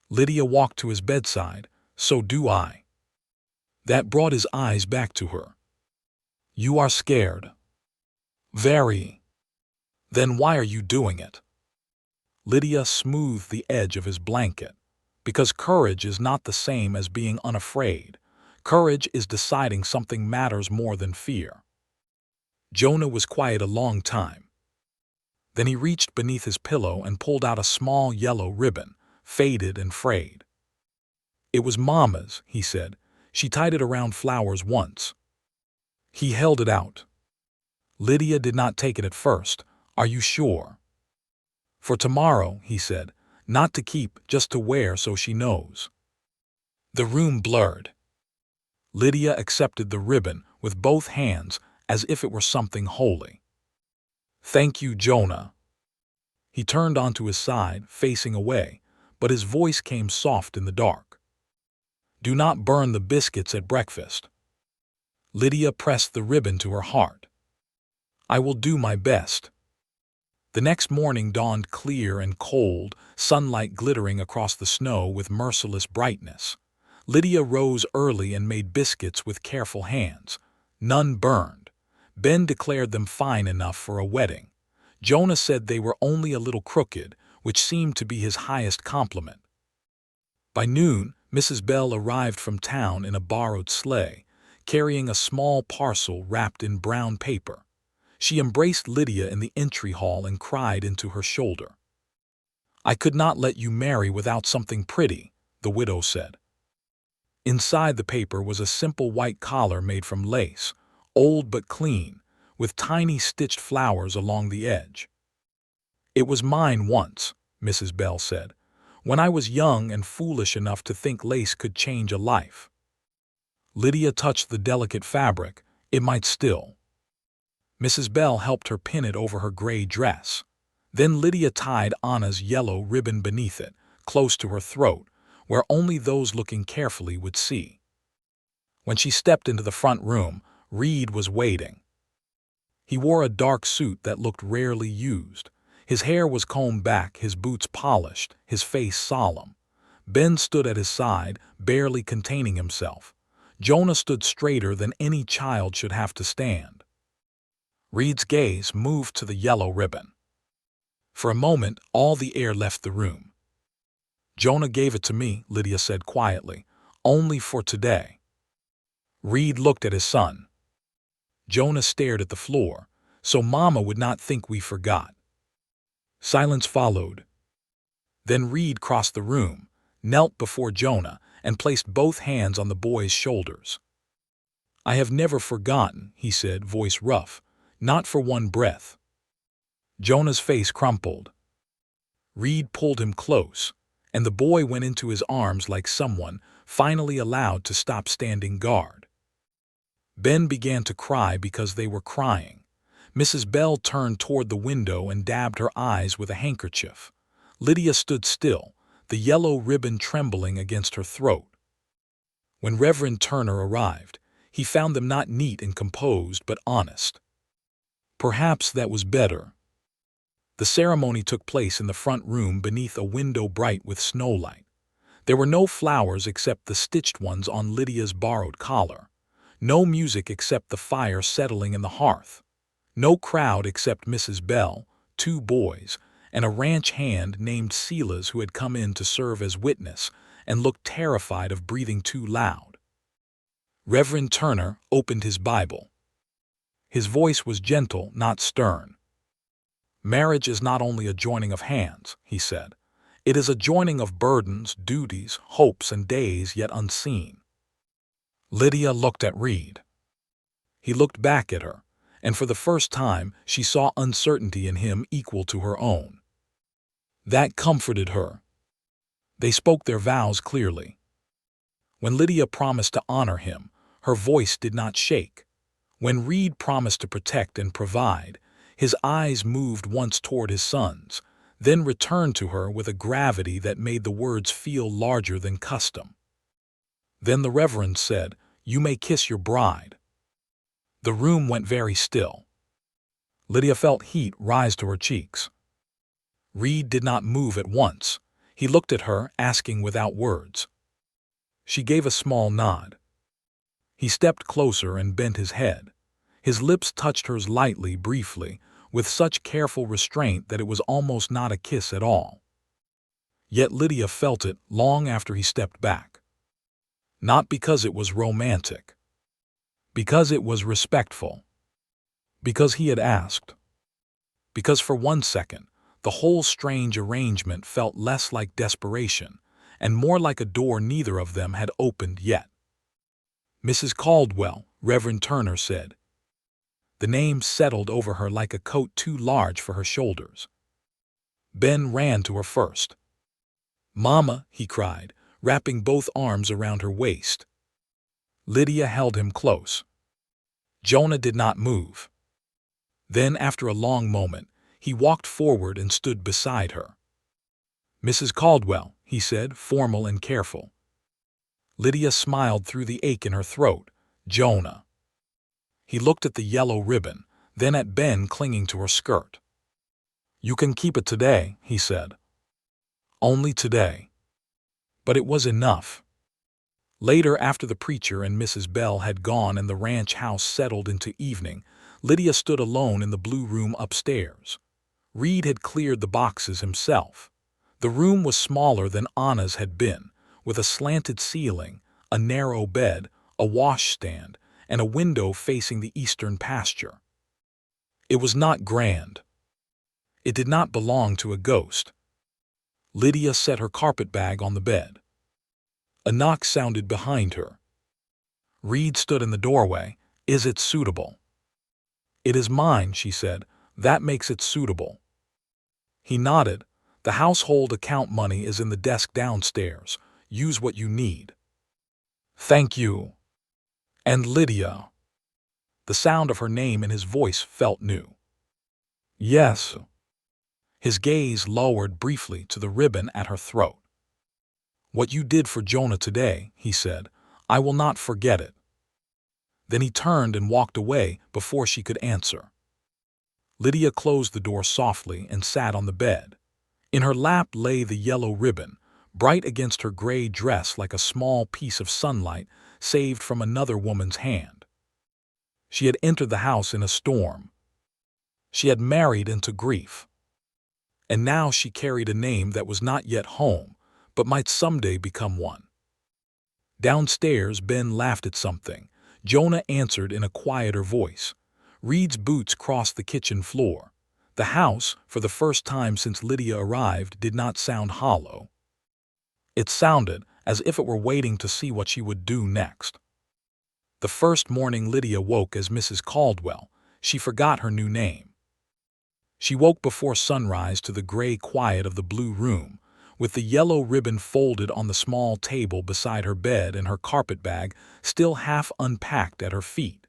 Lydia walked to his bedside. So do I. That brought his eyes back to her. You are scared. Very. Then why are you doing it? Lydia smoothed the edge of his blanket. Because courage is not the same as being unafraid. Courage is deciding something matters more than fear. Jonah was quiet a long time. Then he reached beneath his pillow and pulled out a small yellow ribbon, faded and frayed. It was Mama's, he said. She tied it around flowers once. He held it out. Lydia did not take it at first. Are you sure? For tomorrow, he said. Not to keep, just to wear so she knows. The room blurred. Lydia accepted the ribbon with both hands as if it were something holy. "Thank you, Jonah." He turned onto his side, facing away, but his voice came soft in the dark. "Do not burn the biscuits at breakfast." Lydia pressed the ribbon to her heart. "I will do my best." The next morning dawned clear and cold, sunlight glittering across the snow with merciless brightness. Lydia rose early and made biscuits with careful hands. None burned. Ben declared them fine enough for a wedding. Jonah said they were only a little crooked, which seemed to be his highest compliment. By noon, Mrs. Bell arrived from town in a borrowed sleigh, carrying a small parcel wrapped in brown paper. She embraced Lydia in the entry hall and cried into her shoulder. "I could not let you marry without something pretty," the widow said. Inside the paper was a simple white collar made from lace, old but clean, with tiny stitched flowers along the edge. "It was mine once," Mrs. Bell said, "when I was young and foolish enough to think lace could change a life." Lydia touched the delicate fabric. It might still. Mrs. Bell helped her pin it over her gray dress. Then Lydia tied Anna's yellow ribbon beneath it, close to her throat, where only those looking carefully would see. When she stepped into the front room, Reid was waiting. He wore a dark suit that looked rarely used. His hair was combed back, his boots polished, his face solemn. Ben stood at his side, barely containing himself. Jonah stood straighter than any child should have to stand. Reid's gaze moved to the yellow ribbon. For a moment, all the air left the room. "Jonah gave it to me," Lydia said quietly, "only for today." Reid looked at his son. Jonah stared at the floor, "So Mama would not think we forgot." Silence followed. Then Reid crossed the room, knelt before Jonah, and placed both hands on the boy's shoulders. "I have never forgotten," he said, voice rough, "not for one breath." Jonah's face crumpled. Reid pulled him close, and the boy went into his arms like someone finally allowed to stop standing guard. Ben began to cry because they were crying. Mrs. Bell turned toward the window and dabbed her eyes with a handkerchief. Lydia stood still, the yellow ribbon trembling against her throat. When Reverend Turner arrived, he found them not neat and composed but honest. Perhaps that was better. The ceremony took place in the front room beneath a window bright with snowlight. There were no flowers except the stitched ones on Lydia's borrowed collar. No music except the fire settling in the hearth. No crowd except Mrs. Bell, 2 boys, and a ranch hand named Silas who had come in to serve as witness and looked terrified of breathing too loud. Reverend Turner opened his Bible. His voice was gentle, not stern. "Marriage is not only a joining of hands," he said. "It is a joining of burdens, duties, hopes, and days yet unseen." Lydia looked at Reid. He looked back at her, and for the first time she saw uncertainty in him equal to her own. That comforted her. They spoke their vows clearly. When Lydia promised to honor him, her voice did not shake. When Reid promised to protect and provide, his eyes moved once toward his son's, then returned to her with a gravity that made the words feel larger than custom. Then the Reverend said, "You may kiss your bride." The room went very still. Lydia felt heat rise to her cheeks. Reid did not move at once. He looked at her, asking without words. She gave a small nod. He stepped closer and bent his head. His lips touched hers lightly, briefly, with such careful restraint that it was almost not a kiss at all. Yet Lydia felt it long after he stepped back. Not because it was romantic. Because it was respectful. Because he had asked. Because for one second, the whole strange arrangement felt less like desperation and more like a door neither of them had opened yet. "Mrs. Caldwell," Reverend Turner said. The name settled over her like a coat too large for her shoulders. Ben ran to her first. "Mama," he cried, wrapping both arms around her waist. Lydia held him close. Jonah did not move. Then, after a long moment, he walked forward and stood beside her. "Mrs. Caldwell," he said, formal and careful. Lydia smiled through the ache in her throat. "Jonah." He looked at the yellow ribbon, then at Ben clinging to her skirt. "You can keep it today," he said. "Only today." But it was enough. Later, after the preacher and Mrs. Bell had gone and the ranch house settled into evening, Lydia stood alone in the blue room upstairs. Reid had cleared the boxes himself. The room was smaller than Anna's had been, with a slanted ceiling, a narrow bed, a washstand, and a window facing the eastern pasture. It was not grand. It did not belong to a ghost. Lydia set her carpetbag on the bed. A knock sounded behind her. Reid stood in the doorway. "Is it suitable?" "It is mine," she said. "That makes it suitable." He nodded. "The household account money is in the desk downstairs. Use what you need." "Thank you." "And Lydia." The sound of her name in his voice felt new. "Yes." His gaze lowered briefly to the ribbon at her throat. "What you did for Jonah today," he said, "I will not forget it." Then he turned and walked away before she could answer. Lydia closed the door softly and sat on the bed. In her lap lay the yellow ribbon, bright against her gray dress like a small piece of sunlight saved from another woman's hand. She had entered the house in a storm. She had married into grief. And now she carried a name that was not yet home, but might someday become one. Downstairs, Ben laughed at something. Jonah answered in a quieter voice. Reid's boots crossed the kitchen floor. The house, for the first time since Lydia arrived, did not sound hollow. It sounded as if it were waiting to see what she would do next. The first morning Lydia woke as Mrs. Caldwell, she forgot her new name. She woke before sunrise to the gray quiet of the blue room, with the yellow ribbon folded on the small table beside her bed and her carpetbag still half unpacked at her feet.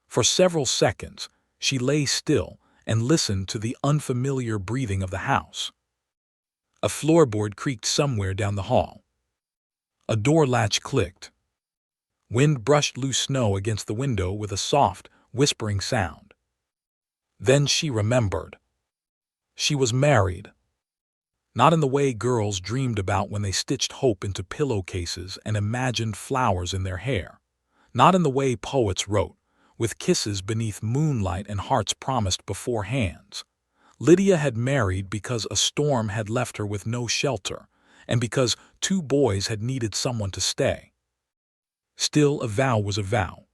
For several seconds, she lay still and listened to the unfamiliar breathing of the house. A floorboard creaked somewhere down the hall. A door latch clicked. Wind brushed loose snow against the window with a soft, whispering sound. Then she remembered. She was married. Not in the way girls dreamed about when they stitched hope into pillowcases and imagined flowers in their hair. Not in the way poets wrote, with kisses beneath moonlight and hearts promised before hands. Lydia had married because a storm had left her with no shelter, and because 2 boys had needed someone to stay. Still, a vow was a vow.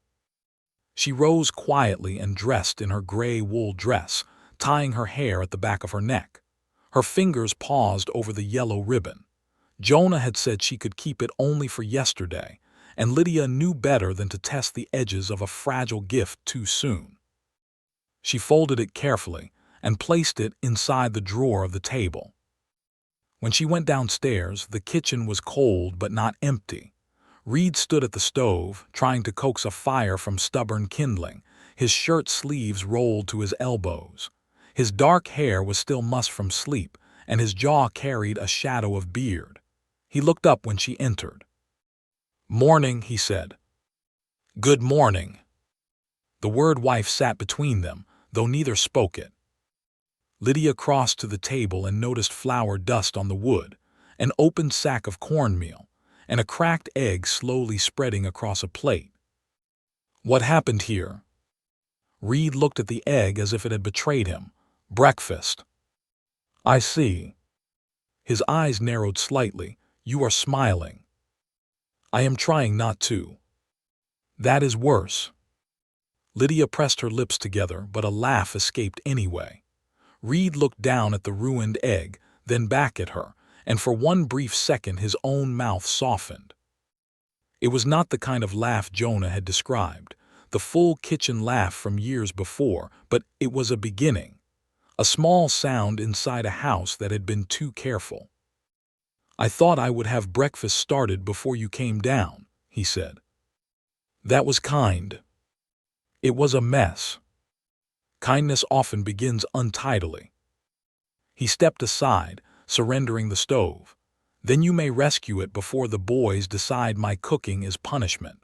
She rose quietly and dressed in her gray wool dress, tying her hair at the back of her neck. Her fingers paused over the yellow ribbon. Jonah had said she could keep it only for yesterday, and Lydia knew better than to test the edges of a fragile gift too soon. She folded it carefully and placed it inside the drawer of the table. When she went downstairs, the kitchen was cold but not empty. Reid stood at the stove, trying to coax a fire from stubborn kindling, his shirt sleeves rolled to his elbows. His dark hair was still mussed from sleep, and his jaw carried a shadow of beard. He looked up when she entered. "Morning," he said. "Good morning." The word wife sat between them, though neither spoke it. Lydia crossed to the table and noticed flour dust on the wood, an opened sack of cornmeal, and a cracked egg slowly spreading across a plate. "What happened here?" Reid looked at the egg as if it had betrayed him. "Breakfast." "I see." His eyes narrowed slightly. "You are smiling." "I am trying not to." "That is worse." Lydia pressed her lips together, but a laugh escaped anyway. Reid looked down at the ruined egg, then back at her, and for one brief second his own mouth softened. It was not the kind of laugh Jonah had described, the full kitchen laugh from years before, but it was a beginning. A small sound inside a house that had been too careful. "I thought I would have breakfast started before you came down," he said. "That was kind." "It was a mess." Kindness often begins untidily. He stepped aside, surrendering the stove. "Then you may rescue it before the boys decide my cooking is punishment."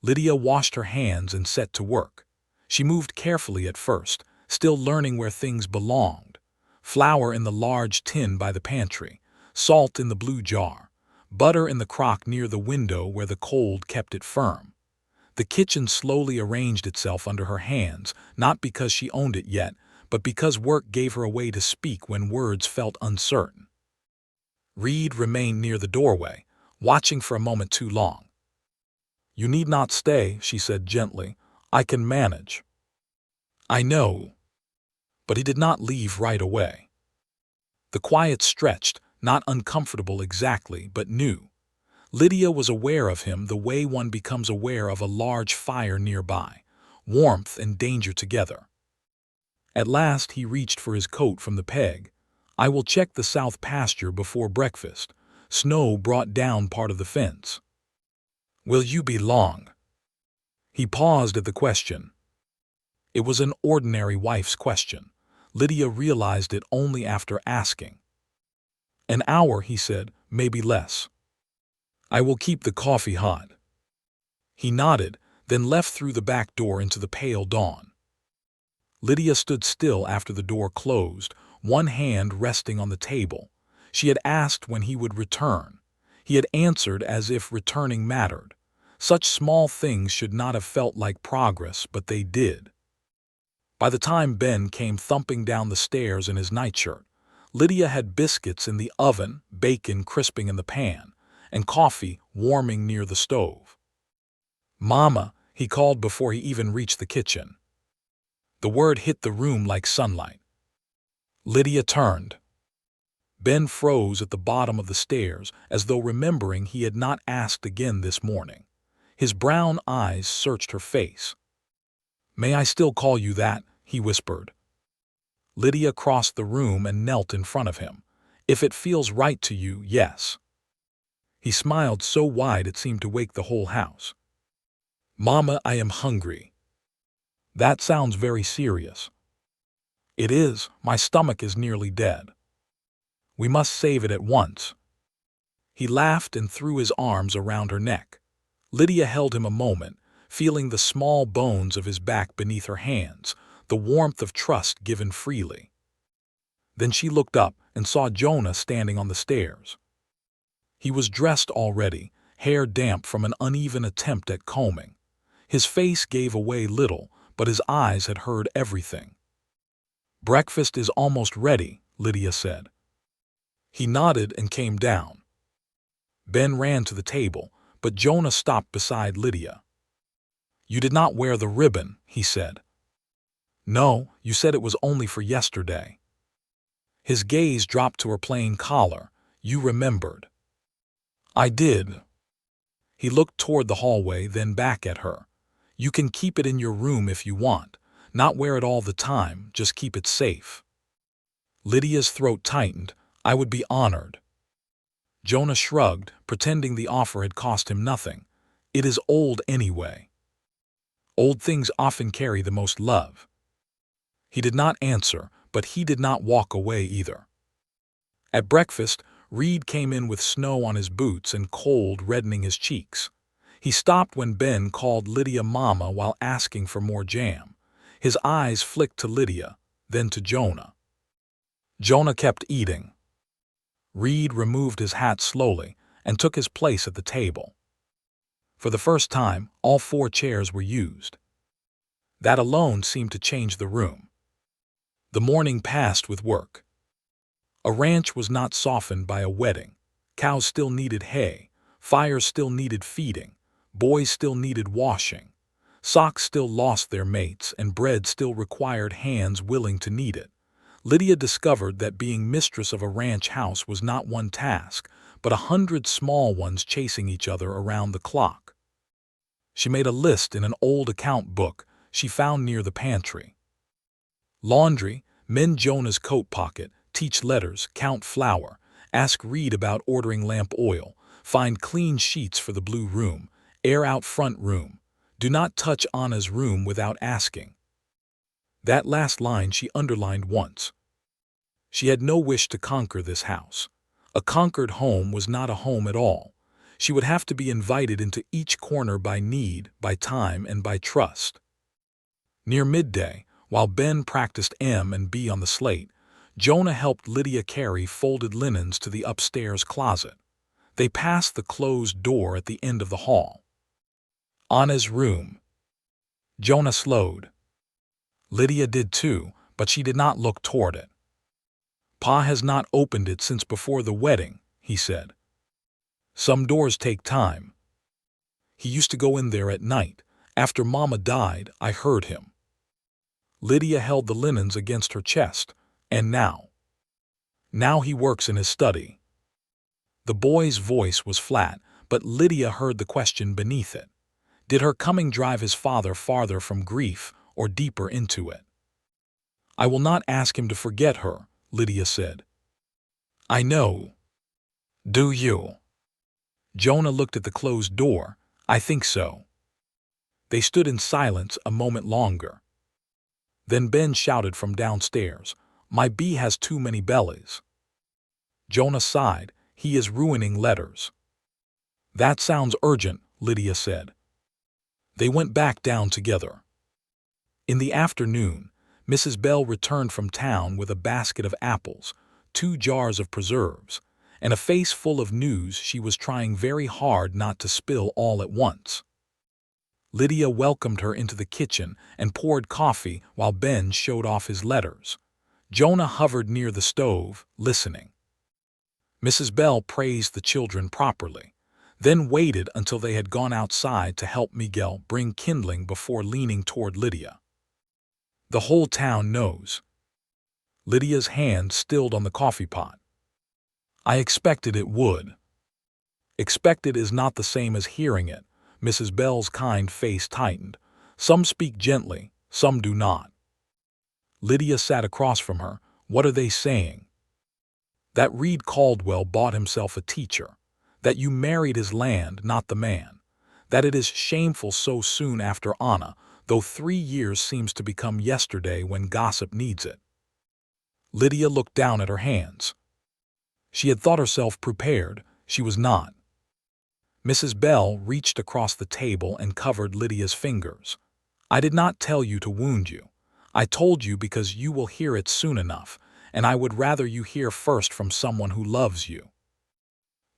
Lydia washed her hands and set to work. She moved carefully at first, still learning where things belonged. Flour in the large tin by the pantry, salt in the blue jar, butter in the crock near the window where the cold kept it firm. The kitchen slowly arranged itself under her hands, not because she owned it yet, but because work gave her a way to speak when words felt uncertain. Reid remained near the doorway, watching for a moment too long. "You need not stay," she said gently. "I can manage." "I know." But he did not leave right away. The quiet stretched, not uncomfortable exactly, but new. Lydia was aware of him the way one becomes aware of a large fire nearby, warmth and danger together. At last he reached for his coat from the peg. "I will check the south pasture before breakfast. Snow brought down part of the fence." "Will you be long?" He paused at the question. It was an ordinary wife's question. Lydia realized it only after asking. "An hour," he said, "maybe less." "I will keep the coffee hot." He nodded, then left through the back door into the pale dawn. Lydia stood still after the door closed, one hand resting on the table. She had asked when he would return. He had answered as if returning mattered. Such small things should not have felt like progress, but they did. By the time Ben came thumping down the stairs in his nightshirt, Lydia had biscuits in the oven, bacon crisping in the pan, and coffee warming near the stove. "Mama," he called before he even reached the kitchen. The word hit the room like sunlight. Lydia turned. Ben froze at the bottom of the stairs, as though remembering he had not asked again this morning. His brown eyes searched her face. "May I still call you that?" he whispered. Lydia crossed the room and knelt in front of him. "If it feels right to you, yes." He smiled so wide it seemed to wake the whole house. "Mama, I am hungry." "That sounds very serious." "It is. My stomach is nearly dead." "We must save it at once." He laughed and threw his arms around her neck. Lydia held him a moment, feeling the small bones of his back beneath her hands, the warmth of trust given freely. Then she looked up and saw Jonah standing on the stairs. He was dressed already, hair damp from an uneven attempt at combing. His face gave away little, but his eyes had heard everything. "Breakfast is almost ready," Lydia said. He nodded and came down. Ben ran to the table, but Jonah stopped beside Lydia. "You did not wear the ribbon," he said. "No, you said it was only for yesterday." His gaze dropped to her plain collar. "You remembered." "I did." He looked toward the hallway, then back at her. "You can keep it in your room if you want. Not wear it all the time, just keep it safe." Lydia's throat tightened. "I would be honored." Jonah shrugged, pretending the offer had cost him nothing. "It is old anyway." Old things often carry the most love. He did not answer, but he did not walk away either. At breakfast, Reid came in with snow on his boots and cold reddening his cheeks. He stopped when Ben called Lydia Mama while asking for more jam. His eyes flicked to Lydia, then to Jonah. Jonah kept eating. Reid removed his hat slowly and took his place at the table. For the first time, all 4 chairs were used. That alone seemed to change the room. The morning passed with work. A ranch was not softened by a wedding. Cows still needed hay, fires still needed feeding, boys still needed washing, socks still lost their mates, and bread still required hands willing to knead it. Lydia discovered that being mistress of a ranch house was not one task, but 100 small ones chasing each other around the clock. She made a list in an old account book she found near the pantry. Laundry, mend Jonah's coat pocket, teach letters, count flour, Ask Reid about ordering lamp oil. Find clean sheets for the blue room. Air out front room. Do not touch Anna's room without asking. That last line she underlined once. She had no wish to conquer this house. A conquered home was not a home at all. She would have to be invited into each corner by need, by time, and by trust. Near midday, while Ben practiced M and B on the slate, Jonah helped Lydia carry folded linens to the upstairs closet. They passed the closed door at the end of the hall. Anna's room. Jonah slowed. Lydia did too, but she did not look toward it. Pa has not opened it since before the wedding, he said. Some doors take time. He used to go in there at night. After Mama died, I heard him. Lydia held the linens against her chest. And now? Now he works in his study. The boy's voice was flat, but Lydia heard the question beneath it. Did her coming drive his father farther from grief or deeper into it? I will not ask him to forget her, Lydia said. I know. Do you? Jonah looked at the closed door. I think so. They stood in silence a moment longer. Then Ben shouted from downstairs, My bee has too many bellies. Jonah sighed. He is ruining letters. That sounds urgent, Lydia said. They went back down together. In the afternoon, Mrs. Bell returned from town with a basket of apples, 2 jars of preserves, and a face full of news she was trying very hard not to spill all at once. Lydia welcomed her into the kitchen and poured coffee while Ben showed off his letters. Jonah hovered near the stove, listening. Mrs. Bell praised the children properly, then waited until they had gone outside to help Miguel bring kindling before leaning toward Lydia. The whole town knows. Lydia's hand stilled on the coffee pot. I expected it would. Expected is not the same as hearing it. Mrs. Bell's kind face tightened. Some speak gently, some do not. Lydia sat across from her. What are they saying? That Reid Caldwell bought himself a teacher. That you married his land, not the man. That it is shameful so soon after Anna, though 3 years seems to become yesterday when gossip needs it. Lydia looked down at her hands. She had thought herself prepared. She was not. Mrs. Bell reached across the table and covered Lydia's fingers. I did not tell you to wound you. I told you because you will hear it soon enough, and I would rather you hear first from someone who loves you.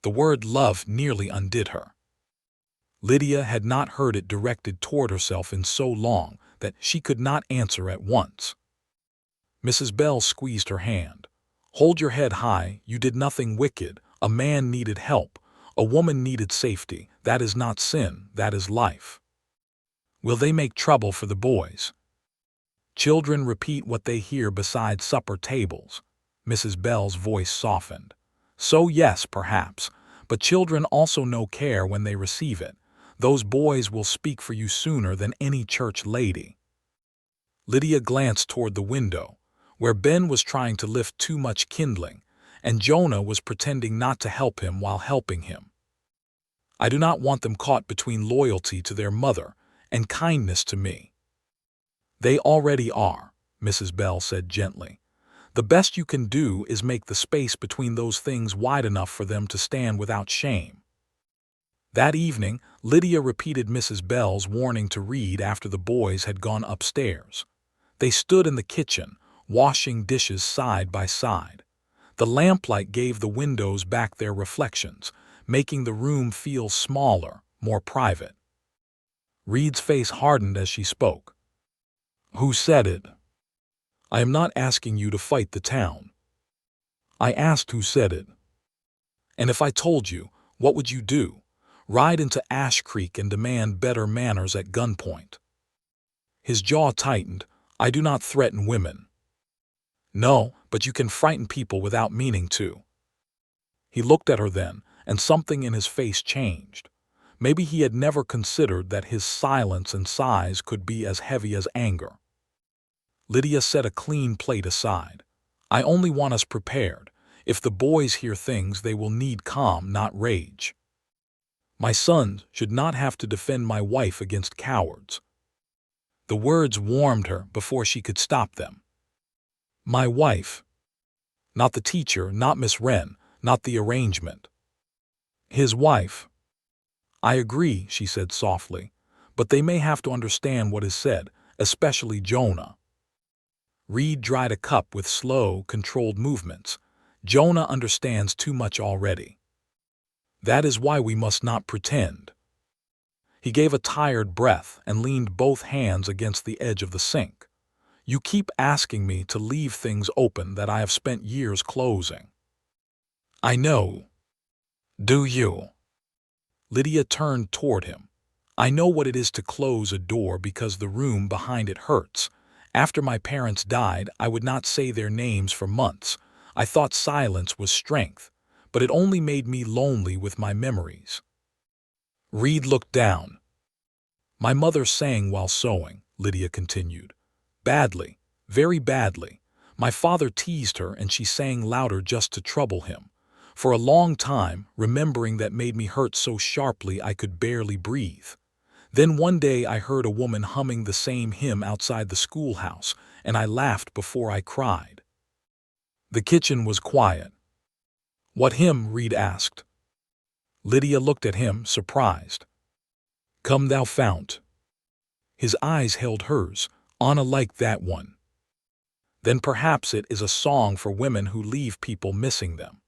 The word love nearly undid her. Lydia had not heard it directed toward herself in so long that she could not answer at once. Mrs. Bell squeezed her hand. Hold your head high, you did nothing wicked. A man needed help. A woman needed safety. That is not sin, that is life. Will they make trouble for the boys? Children repeat what they hear beside supper tables. Mrs. Bell's voice softened. So yes, perhaps, but children also know care when they receive it. Those boys will speak for you sooner than any church lady. Lydia glanced toward the window, where Ben was trying to lift too much kindling, and Jonah was pretending not to help him while helping him. I do not want them caught between loyalty to their mother and kindness to me. They already are, Mrs. Bell said gently. The best you can do is make the space between those things wide enough for them to stand without shame. That evening, Lydia repeated Mrs. Bell's warning to Reid after the boys had gone upstairs. They stood in the kitchen, washing dishes side by side. The lamplight gave the windows back their reflections, making the room feel smaller, more private. Reid's face hardened as she spoke. Who said it? I am not asking you to fight the town. I asked who said it. And if I told you, what would you do? Ride into Ash Creek and demand better manners at gunpoint? His jaw tightened. I do not threaten women. No, but you can frighten people without meaning to. He looked at her then, and something in his face changed. Maybe he had never considered that his silence and sighs could be as heavy as anger. Lydia set a clean plate aside. I only want us prepared. If the boys hear things, they will need calm, not rage. My sons should not have to defend my wife against cowards. The words warmed her before she could stop them. My wife. Not the teacher, not Miss Wren, not the arrangement. His wife. I agree, she said softly, but they may have to understand what is said, especially Jonah. Reid dried a cup with slow, controlled movements. Jonah understands too much already. That is why we must not pretend. He gave a tired breath and leaned both hands against the edge of the sink. You keep asking me to leave things open that I have spent years closing. I know. Do you? Lydia turned toward him. I know what it is to close a door because the room behind it hurts. After my parents died, I would not say their names for months. I thought silence was strength, but it only made me lonely with my memories. Reid looked down. My mother sang while sewing, Lydia continued. Badly, very badly. My father teased her and she sang louder just to trouble him. For a long time, remembering that made me hurt so sharply I could barely breathe. Then one day I heard a woman humming the same hymn outside the schoolhouse, and I laughed before I cried. The kitchen was quiet. What hymn? Reid asked. Lydia looked at him, surprised. Come thou fount. His eyes held hers, Anna like that one. Then perhaps it is a song for women who leave people missing them.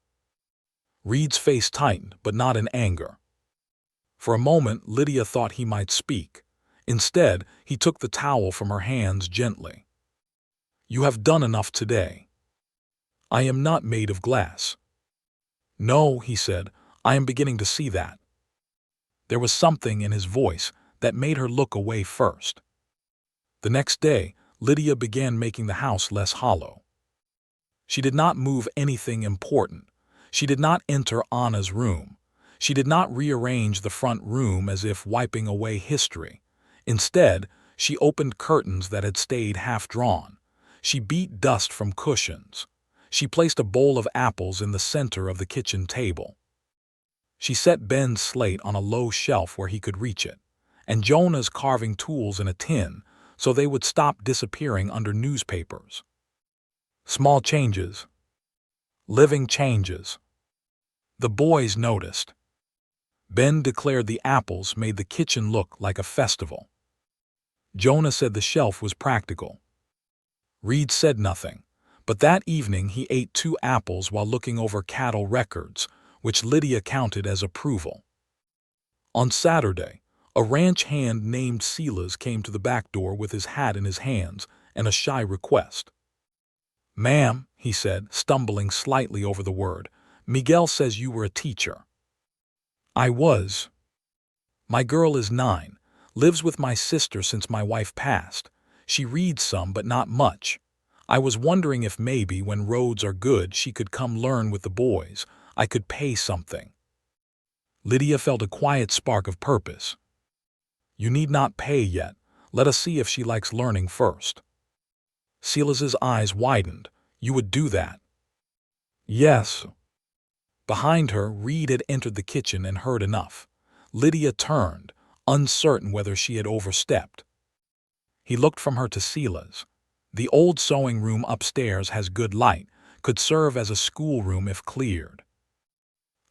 Reid's face tightened, but not in anger. For a moment, Lydia thought he might speak. Instead, he took the towel from her hands gently. You have done enough today. I am not made of glass. No, he said, I am beginning to see that. There was something in his voice that made her look away first. The next day, Lydia began making the house less hollow. She did not move anything important. She did not enter Anna's room. She did not rearrange the front room as if wiping away history. Instead, she opened curtains that had stayed half-drawn. She beat dust from cushions. She placed a bowl of apples in the center of the kitchen table. She set Ben's slate on a low shelf where he could reach it, and Jonah's carving tools in a tin so they would stop disappearing under newspapers. Small changes. Living changes. The boys noticed. Ben declared the apples made the kitchen look like a festival. Jonah said the shelf was practical. Reid said nothing, but that evening he ate 2 apples while looking over cattle records, which Lydia counted as approval. On Saturday, a ranch hand named Silas came to the back door with his hat in his hands and a shy request. Ma'am, he said, stumbling slightly over the word, Miguel says you were a teacher. I was. My girl is 9, lives with my sister since my wife passed. She reads some, but not much. I was wondering if maybe when roads are good she could come learn with the boys. I could pay something. Lydia felt a quiet spark of purpose. You need not pay yet. Let us see if she likes learning first. Silas's eyes widened. You would do that? Yes. Behind her, Reid had entered the kitchen and heard enough. Lydia turned, uncertain whether she had overstepped. He looked from her to Silas. The old sewing room upstairs has good light, could serve as a schoolroom if cleared.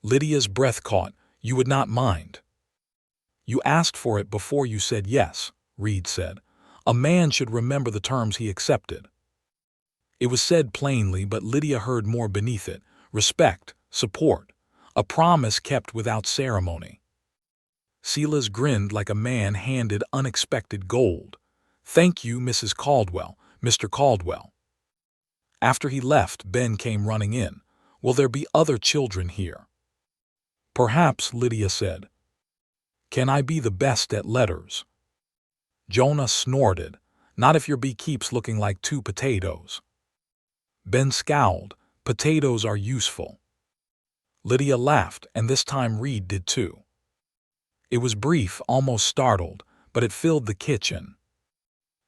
Lydia's breath caught. You would not mind. You asked for it before you said yes, Reid said. A man should remember the terms he accepted. It was said plainly, but Lydia heard more beneath it. Respect, support, a promise kept without ceremony. Silas grinned like a man handed unexpected gold. Thank you, Mrs. Caldwell, Mr. Caldwell. After he left, Ben came running in. Will there be other children here? Perhaps, Lydia said. Can I be the best at letters? Jonah snorted. Not if your bee keeps looking like 2 potatoes. Ben scowled. Potatoes are useful. Lydia laughed, and this time Reid did too. It was brief, almost startled, but it filled the kitchen.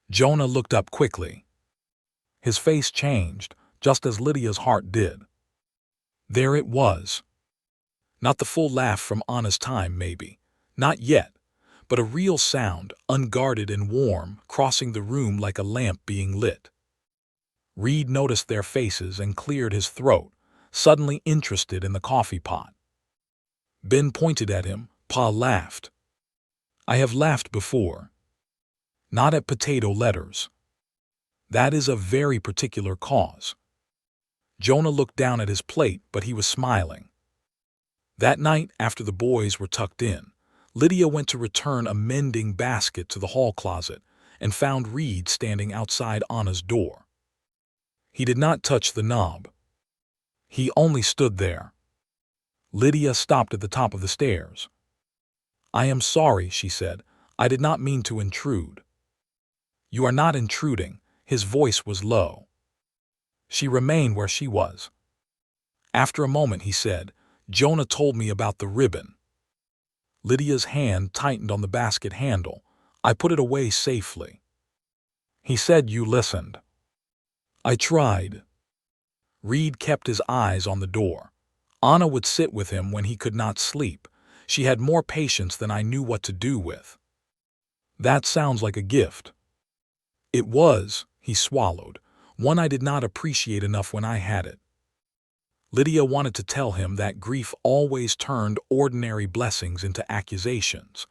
Jonah looked up quickly. His face changed, just as Lydia's heart did. There it was. Not the full laugh from Anna's time, maybe. Not yet. But a real sound, unguarded and warm, crossing the room like a lamp being lit. Reid noticed their faces and cleared his throat, suddenly interested in the coffee pot. Ben pointed at him. Pa laughed. I have laughed before. Not at potato letters. That is a very particular cause. Jonah looked down at his plate, but he was smiling. That night, after the boys were tucked in, Lydia went to return a mending basket to the hall closet and found Reid standing outside Anna's door. He did not touch the knob. He only stood there. Lydia stopped at the top of the stairs. I am sorry, she said. I did not mean to intrude. You are not intruding. His voice was low. She remained where she was. After a moment, he said, Jonah told me about the ribbon. Lydia's hand tightened on the basket handle. I put it away safely. He said you listened. I tried. Reid kept his eyes on the door. Anna would sit with him when he could not sleep. She had more patience than I knew what to do with. That sounds like a gift. It was, he swallowed, one I did not appreciate enough when I had it. Lydia wanted to tell him that grief always turned ordinary blessings into accusations,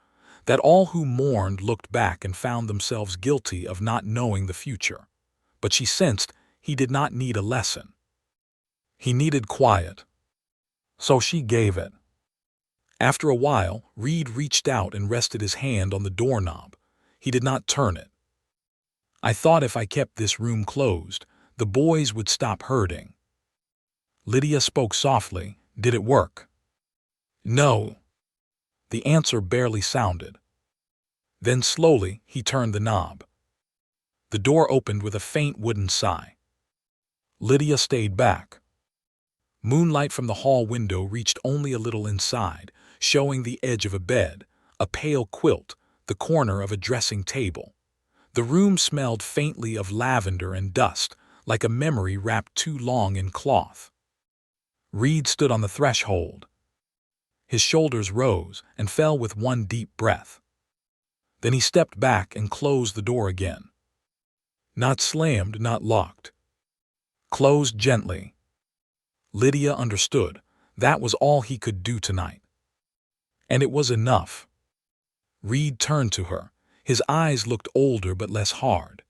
that all who mourned looked back and found themselves guilty of not knowing the future. But she sensed he did not need a lesson. He needed quiet. So she gave it. After a while, Reid reached out and rested his hand on the doorknob. He did not turn it. I thought if I kept this room closed, the boys would stop hurting. Lydia spoke softly. Did it work? No. The answer barely sounded. Then slowly, he turned the knob. The door opened with a faint wooden sigh. Lydia stayed back. Moonlight from the hall window reached only a little inside, showing the edge of a bed, a pale quilt, the corner of a dressing table. The room smelled faintly of lavender and dust, like a memory wrapped too long in cloth. Reid stood on the threshold. His shoulders rose and fell with one deep breath. Then he stepped back and closed the door again. Not slammed, not locked. Closed gently. Lydia understood. That was all he could do tonight. And it was enough. Reid turned to her. His eyes looked older but less hard.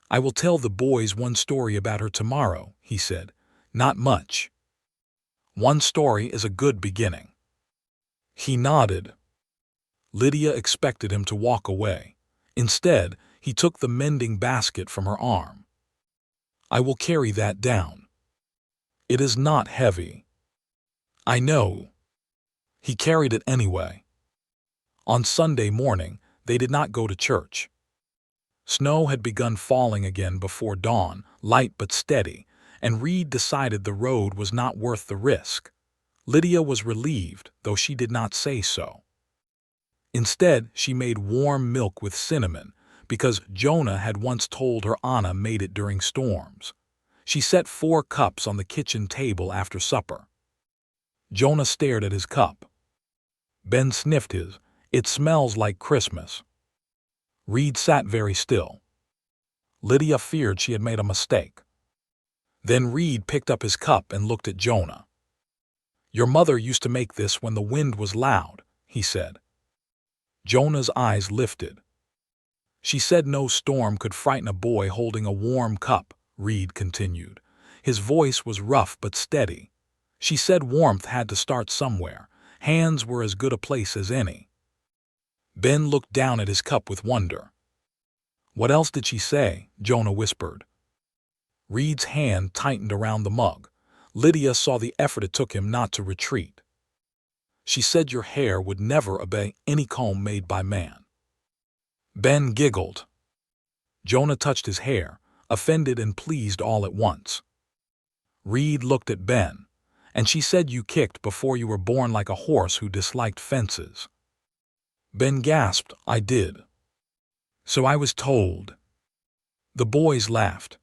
I will tell the boys one story about her tomorrow, he said. Not much. One story is a good beginning. He nodded. Lydia expected him to walk away. Instead, he took the mending basket from her arm. I will carry that down. It is not heavy. I know. He carried it anyway. On Sunday morning, they did not go to church. Snow had begun falling again before dawn, light but steady, and Reid decided the road was not worth the risk. Lydia was relieved, though she did not say so. Instead, she made warm milk with cinnamon, because Jonah had once told her Anna made it during storms. She set 4 cups on the kitchen table after supper. Jonah stared at his cup. Ben sniffed his. It smells like Christmas. Reid sat very still. Lydia feared she had made a mistake. Then Reid picked up his cup and looked at Jonah. Your mother used to make this when the wind was loud, he said. Jonah's eyes lifted. She said no storm could frighten a boy holding a warm cup, Reid continued. His voice was rough but steady. She said warmth had to start somewhere. Hands were as good a place as any. Ben looked down at his cup with wonder. What else did she say? Jonah whispered. Reid's hand tightened around the mug. Lydia saw the effort it took him not to retreat. She said your hair would never obey any comb made by man. Ben giggled. Jonah touched his hair, offended and pleased all at once. Reid looked at Ben, and she said you kicked before you were born like a horse who disliked fences. Ben gasped, I did. So I was told. The boys laughed.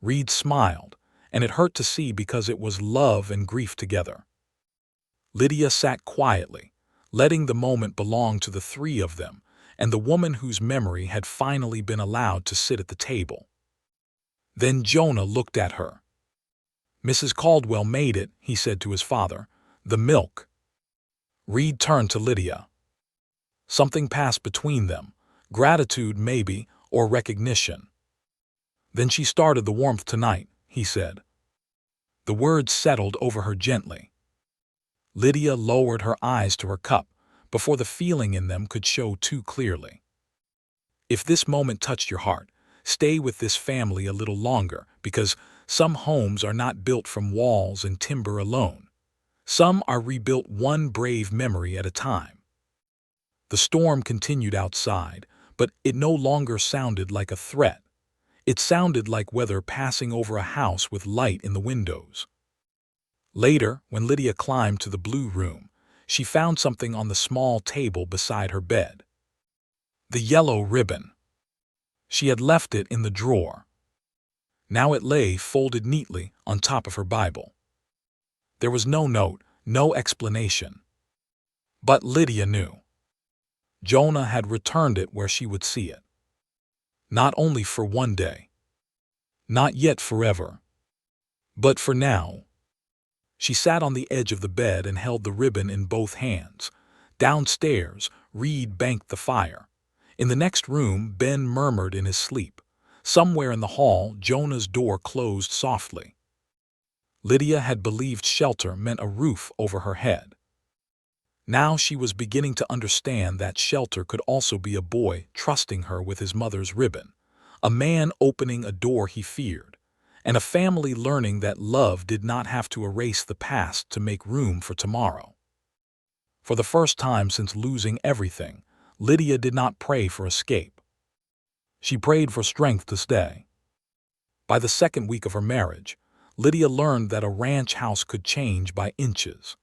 Reid smiled, and it hurt to see because it was love and grief together. Lydia sat quietly, letting the moment belong to the three of them and the woman whose memory had finally been allowed to sit at the table. Then Jonah looked at her. "Mrs. Caldwell made it," he said to his father. "The milk." Reid turned to Lydia. Something passed between them, gratitude maybe, or recognition. "Then she started the warmth tonight," he said. The words settled over her gently. Lydia lowered her eyes to her cup before the feeling in them could show too clearly. If this moment touched your heart, stay with this family a little longer, because some homes are not built from walls and timber alone. Some are rebuilt one brave memory at a time. The storm continued outside, but it no longer sounded like a threat. It sounded like weather passing over a house with light in the windows. Later, when Lydia climbed to the blue room, she found something on the small table beside her bed. The yellow ribbon. She had left it in the drawer. Now it lay folded neatly on top of her Bible. There was no note, no explanation. But Lydia knew. Jonah had returned it where she would see it. Not only for one day. Not yet forever. But for now. She sat on the edge of the bed and held the ribbon in both hands. Downstairs, Reid banked the fire. In the next room, Ben murmured in his sleep. Somewhere in the hall, Jonah's door closed softly. Lydia had believed shelter meant a roof over her head. Now she was beginning to understand that shelter could also be a boy trusting her with his mother's ribbon, a man opening a door he feared, and a family learning that love did not have to erase the past to make room for tomorrow. For the first time since losing everything, Lydia did not pray for escape. She prayed for strength to stay. By the second week of her marriage, Lydia learned that a ranch house could change by inches.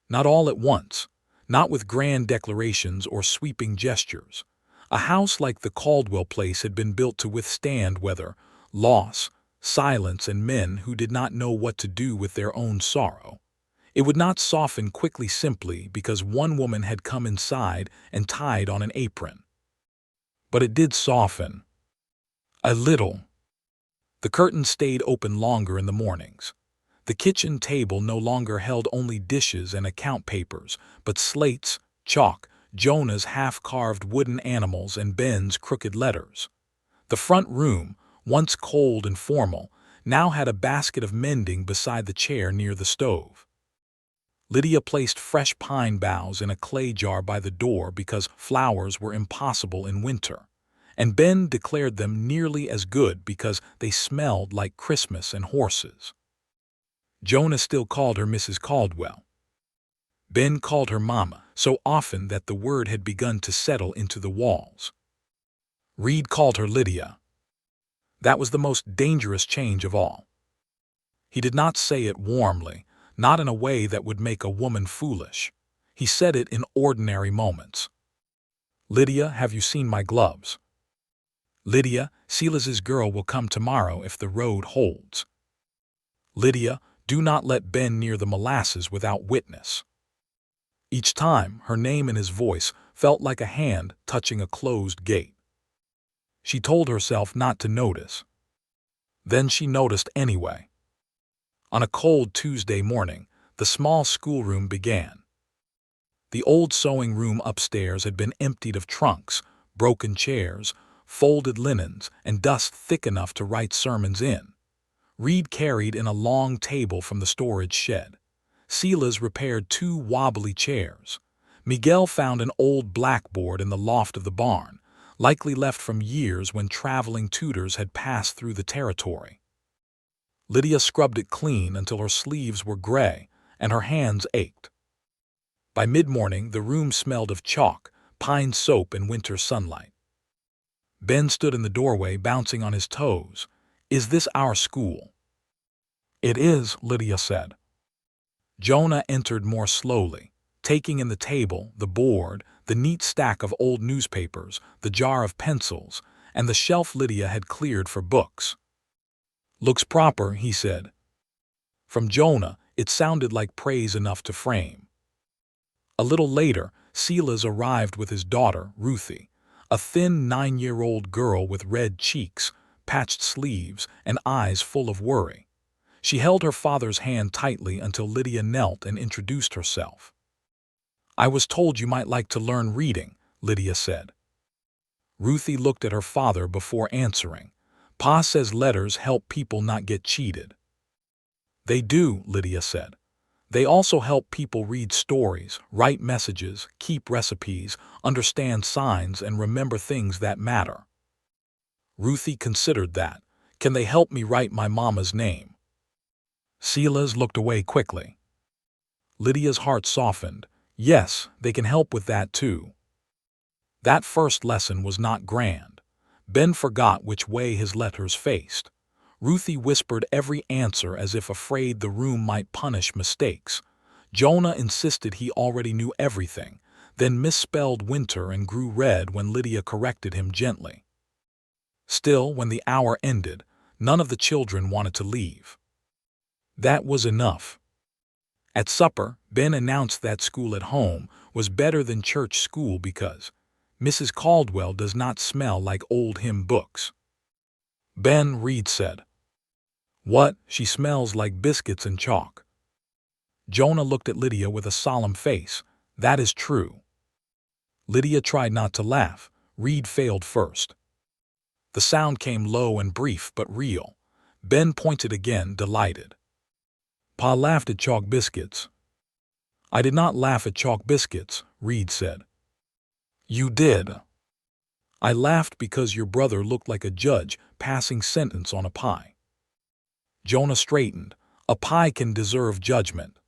Not all at once, not with grand declarations or sweeping gestures. A house like the Caldwell place had been built to withstand weather, loss, silence, and men who did not know what to do with their own sorrow. It would not soften quickly simply because one woman had come inside and tied on an apron. But it did soften. A little. The curtains stayed open longer in the mornings. The kitchen table no longer held only dishes and account papers, but slates, chalk, Jonah's half-carved wooden animals, and Ben's crooked letters. The front room, once cold and formal, now had a basket of mending beside the chair near the stove. Lydia placed fresh pine boughs in a clay jar by the door because flowers were impossible in winter, and Ben declared them nearly as good because they smelled like Christmas and horses. Jonah still called her Mrs. Caldwell. Ben called her Mama so often that the word had begun to settle into the walls. Reid called her Lydia. That was the most dangerous change of all. He did not say it warmly, not in a way that would make a woman foolish. He said it in ordinary moments. "Lydia, have you seen my gloves?" "Lydia, Silas's girl will come tomorrow if the road holds." "Lydia, do not let Ben near the molasses without witness." Each time, her name and his voice felt like a hand touching a closed gate. She told herself not to notice. Then she noticed anyway. On a cold Tuesday morning, the small schoolroom began. The old sewing room upstairs had been emptied of trunks, broken chairs, folded linens, and dust thick enough to write sermons in. Reid carried in a long table from the storage shed. Silas repaired 2 wobbly chairs. Miguel found an old blackboard in the loft of the barn, likely left from years when traveling tutors had passed through the territory. Lydia scrubbed it clean until her sleeves were gray and her hands ached. By mid-morning, the room smelled of chalk, pine soap, and winter sunlight. Ben stood in the doorway, bouncing on his toes. "Is this our school?" "It is," Lydia said. Jonah entered more slowly, taking in the table, the board, the neat stack of old newspapers, the jar of pencils, and the shelf Lydia had cleared for books. Looks proper, he said. From Jonah, it sounded like praise enough to frame. A little later, Silas arrived with his daughter, Ruthie, a thin 9-year-old girl with red cheeks, patched sleeves, and eyes full of worry. She held her father's hand tightly until Lydia knelt and introduced herself. "I was told you might like to learn reading," Lydia said. Ruthie looked at her father before answering. "Pa says letters help people not get cheated." "They do," Lydia said. "They also help people read stories, write messages, keep recipes, understand signs, and remember things that matter." Ruthie considered that. "Can they help me write my mama's name?" Silas looked away quickly. Lydia's heart softened. Yes, they can help with that too. That first lesson was not grand. Ben forgot which way his letters faced. Ruthie whispered every answer as if afraid the room might punish mistakes. Jonah insisted he already knew everything, then misspelled winter and grew red when Lydia corrected him gently. Still, when the hour ended, none of the children wanted to leave. That was enough. At supper, Ben announced that school at home was better than church school because Mrs. Caldwell does not smell like old hymn books. "Ben," Reid said. "What? She smells like biscuits and chalk." Jonah looked at Lydia with a solemn face. "That is true." Lydia tried not to laugh. Reid failed first. The sound came low and brief but real. Ben pointed again, delighted. "Pa laughed at chalk biscuits." "I did not laugh at chalk biscuits," Reid said. "You did." "I laughed because your brother looked like a judge passing sentence on a pie." Jonah straightened. "A pie can deserve judgment."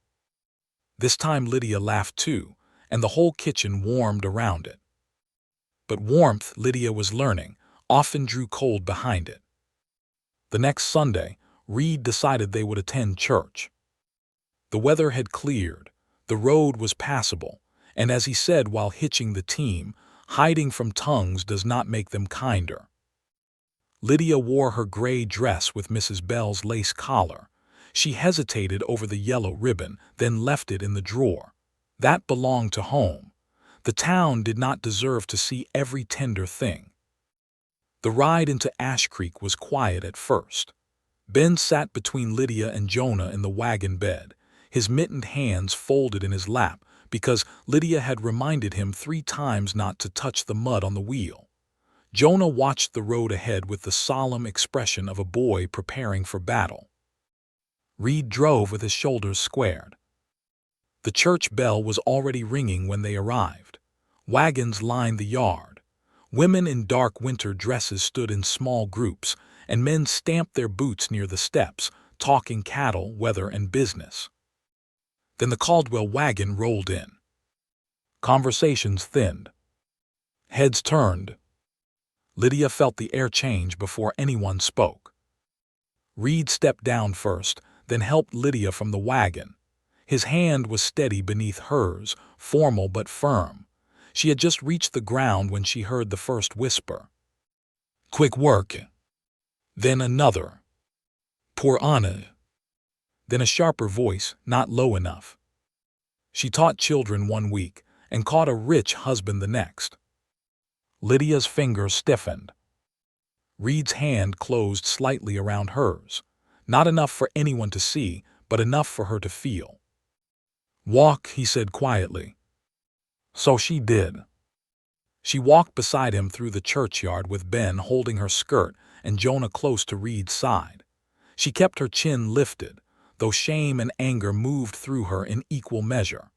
This time Lydia laughed too, and the whole kitchen warmed around it. But warmth, Lydia was learning, often drew cold behind it. The next Sunday, Reid decided they would attend church. The weather had cleared, the road was passable, and as he said while hitching the team, hiding from tongues does not make them kinder. Lydia wore her gray dress with Mrs. Bell's lace collar. She hesitated over the yellow ribbon, then left it in the drawer. That belonged to home. The town did not deserve to see every tender thing. The ride into Ash Creek was quiet at first. Ben sat between Lydia and Jonah in the wagon bed, his mittened hands folded in his lap because Lydia had reminded him 3 times not to touch the mud on the wheel. Jonah watched the road ahead with the solemn expression of a boy preparing for battle. Reid drove with his shoulders squared. The church bell was already ringing when they arrived. Wagons lined the yard. Women in dark winter dresses stood in small groups, and men stamped their boots near the steps, talking cattle, weather, and business. Then the Caldwell wagon rolled in. Conversations thinned. Heads turned. Lydia felt the air change before anyone spoke. Reid stepped down first, then helped Lydia from the wagon. His hand was steady beneath hers, formal but firm. She had just reached the ground when she heard the first whisper. "Quick work." Then another. "Poor Anna." Then a sharper voice, not low enough. "She taught children 1 week, and caught a rich husband the next." Lydia's fingers stiffened. Reid's hand closed slightly around hers. Not enough for anyone to see, but enough for her to feel. "Walk," he said quietly. So she did. She walked beside him through the churchyard with Ben holding her skirt and Jonah close to Reid's side. She kept her chin lifted, though shame and anger moved through her in equal measure.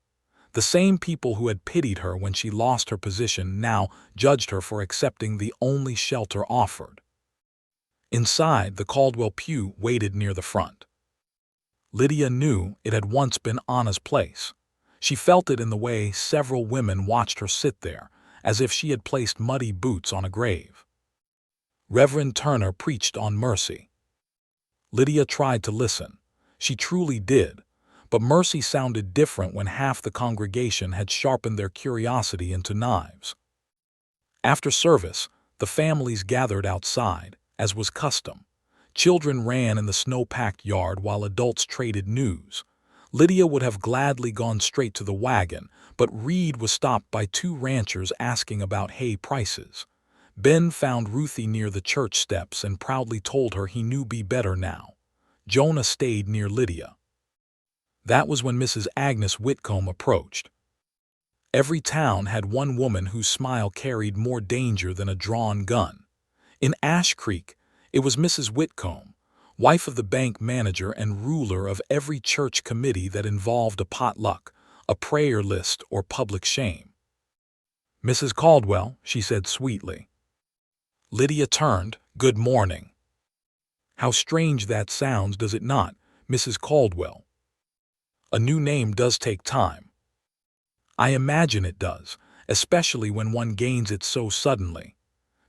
The same people who had pitied her when she lost her position now judged her for accepting the only shelter offered. Inside, the Caldwell pew waited near the front. Lydia knew it had once been Anna's place. She felt it in the way several women watched her sit there, as if she had placed muddy boots on a grave. Reverend Turner preached on mercy. Lydia tried to listen. She truly did, but mercy sounded different when half the congregation had sharpened their curiosity into knives. After service, the families gathered outside, as was custom. Children ran in the snow-packed yard while adults traded news. Lydia would have gladly gone straight to the wagon, but Reid was stopped by two ranchers asking about hay prices. Ben found Ruthie near the church steps and proudly told her he knew better now. Jonah stayed near Lydia. That was when Mrs. Agnes Whitcomb approached. Every town had one woman whose smile carried more danger than a drawn gun. In Ash Creek, it was Mrs. Whitcomb, wife of the bank manager and ruler of every church committee that involved a potluck, a prayer list, or public shame. "Mrs. Caldwell," she said sweetly. Lydia turned. "Good morning." "How strange that sounds, does it not, Mrs. Caldwell? A new name does take time." "I imagine it does, especially when one gains it so suddenly."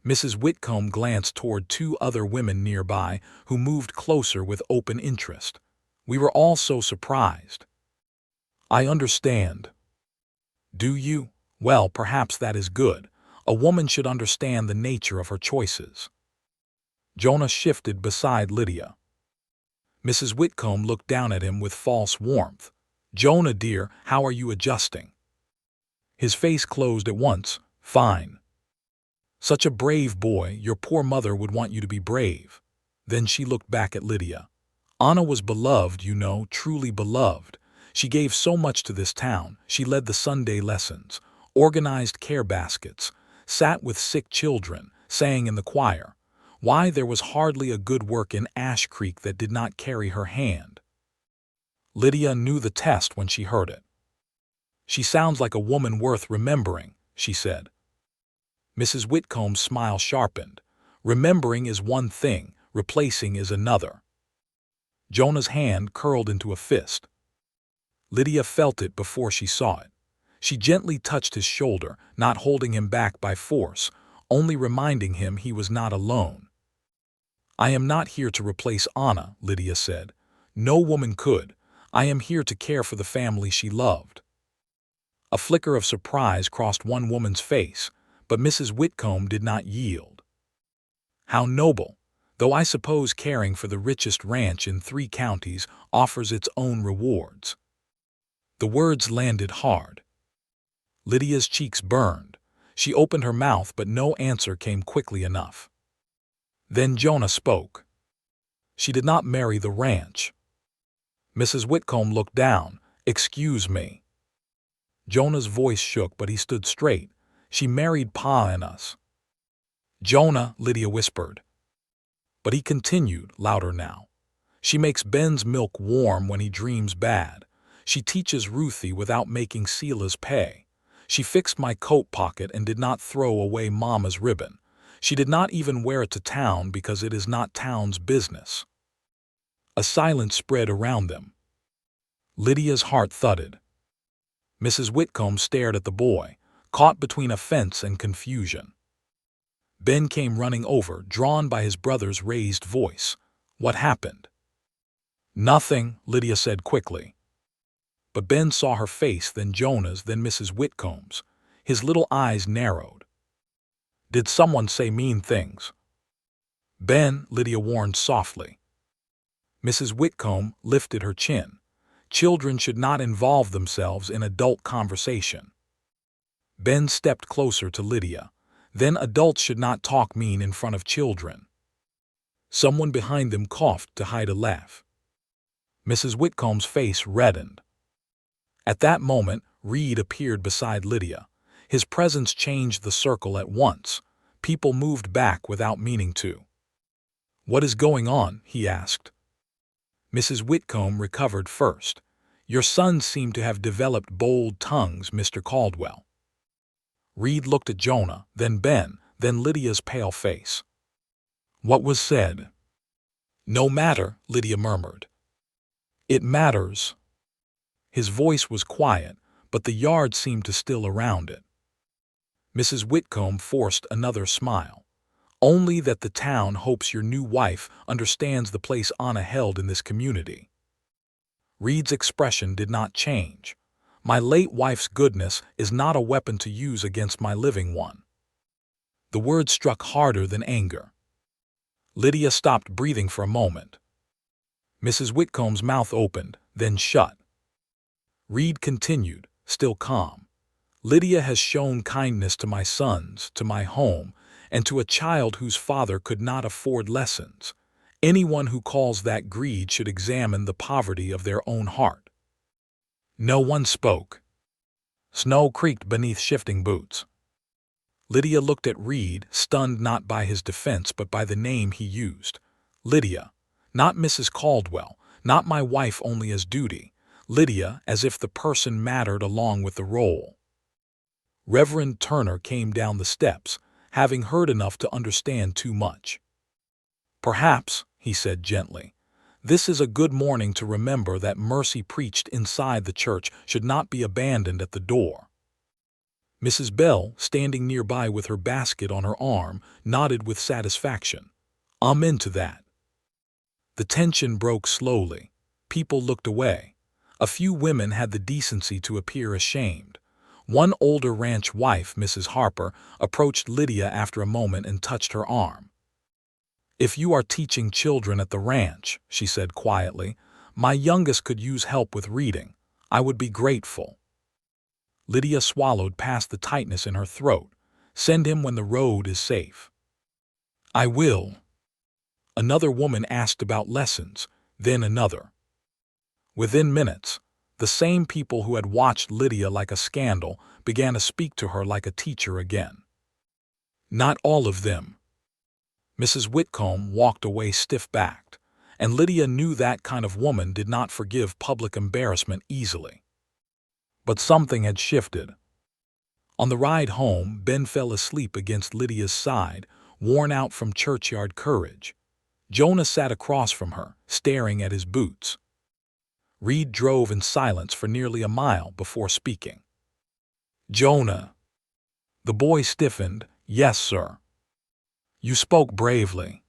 Mrs. Whitcomb glanced toward two other women nearby who moved closer with open interest. "We were all so surprised." "I understand." "Do you? Well, perhaps that is good. A woman should understand the nature of her choices." Jonah shifted beside Lydia. Mrs. Whitcomb looked down at him with false warmth. "Jonah, dear, how are you adjusting?" His face closed at once. "Fine." "Such a brave boy. Your poor mother would want you to be brave." Then she looked back at Lydia. "Anna was beloved, you know, truly beloved. She gave so much to this town. She led the Sunday lessons, organized care baskets, sat with sick children, sang in the choir. Why, there was hardly a good work in Ash Creek that did not carry her hand." Lydia knew the test when she heard it. "She sounds like a woman worth remembering," she said. Mrs. Whitcomb's smile sharpened. "Remembering is one thing, replacing is another." Jonah's hand curled into a fist. Lydia felt it before she saw it. She gently touched his shoulder, not holding him back by force, only reminding him he was not alone. "I am not here to replace Anna," Lydia said. "No woman could. I am here to care for the family she loved." A flicker of surprise crossed one woman's face, but Mrs. Whitcomb did not yield. "How noble! Though I suppose caring for the richest ranch in 3 counties offers its own rewards." The words landed hard. Lydia's cheeks burned. She opened her mouth, but no answer came quickly enough. Then Jonah spoke. "She did not marry the ranch." Mrs. Whitcomb looked down. "Excuse me." Jonah's voice shook, but he stood straight. "She married Pa and us." "Jonah," Lydia whispered. But he continued, louder now. "She makes Ben's milk warm when he dreams bad. She teaches Ruthie without making Sela's pay. She fixed my coat pocket and did not throw away Mama's ribbon. She did not even wear it to town because it is not town's business." A silence spread around them. Lydia's heart thudded. Mrs. Whitcomb stared at the boy, caught between offense and confusion. Ben came running over, drawn by his brother's raised voice. "What happened?" "Nothing," Lydia said quickly. But Ben saw her face, then Jonah's, then Mrs. Whitcomb's. His little eyes narrowed. "Did someone say mean things?" "Ben," Lydia warned softly. Mrs. Whitcomb lifted her chin. Children should not involve themselves in adult conversation. Ben stepped closer to Lydia. "Then adults should not talk mean in front of children." Someone behind them coughed to hide a laugh. Mrs. Whitcomb's face reddened. At that moment, Reid appeared beside Lydia. His presence changed the circle at once. People moved back without meaning to. "What is going on?" he asked. Mrs. Whitcomb recovered first. "Your sons seem to have developed bold tongues, Mr. Caldwell." Reid looked at Jonah, then Ben, then Lydia's pale face. "What was said?" "No matter," Lydia murmured. "It matters." His voice was quiet, but the yard seemed to still around it. Mrs. Whitcomb forced another smile. "Only that the town hopes your new wife understands the place Anna held in this community." Reid's expression did not change. "My late wife's goodness is not a weapon to use against my living one." The word struck harder than anger. Lydia stopped breathing for a moment. Mrs. Whitcomb's mouth opened, then shut. Reid continued, still calm. Lydia has shown kindness to my sons, to my home, and to a child whose father could not afford lessons. Anyone who calls that greed should examine the poverty of their own heart. No one spoke. Snow creaked beneath shifting boots. Lydia looked at Reid, stunned not by his defense but by the name he used. Lydia, not Mrs. Caldwell, not my wife only as duty. Lydia, as if the person mattered along with the role. Reverend Turner came down the steps, having heard enough to understand too much. "Perhaps," he said gently, "this is a good morning to remember that mercy preached inside the church should not be abandoned at the door." Mrs. Bell, standing nearby with her basket on her arm, nodded with satisfaction. "I'm into that." The tension broke slowly. People looked away. A few women had the decency to appear ashamed. One older ranch wife, Mrs. Harper, approached Lydia after a moment and touched her arm. "If you are teaching children at the ranch," she said quietly, "my youngest could use help with reading. I would be grateful." Lydia swallowed past the tightness in her throat. "Send him when the road is safe." "I will." Another woman asked about lessons, then another. Within minutes, the same people who had watched Lydia like a scandal began to speak to her like a teacher again. Not all of them. Mrs. Whitcomb walked away stiff-backed, and Lydia knew that kind of woman did not forgive public embarrassment easily. But something had shifted. On the ride home, Ben fell asleep against Lydia's side, worn out from churchyard courage. Jonah sat across from her, staring at his boots. Reid drove in silence for nearly a mile before speaking. "Jonah." The boy stiffened. "Yes, sir." "You spoke bravely."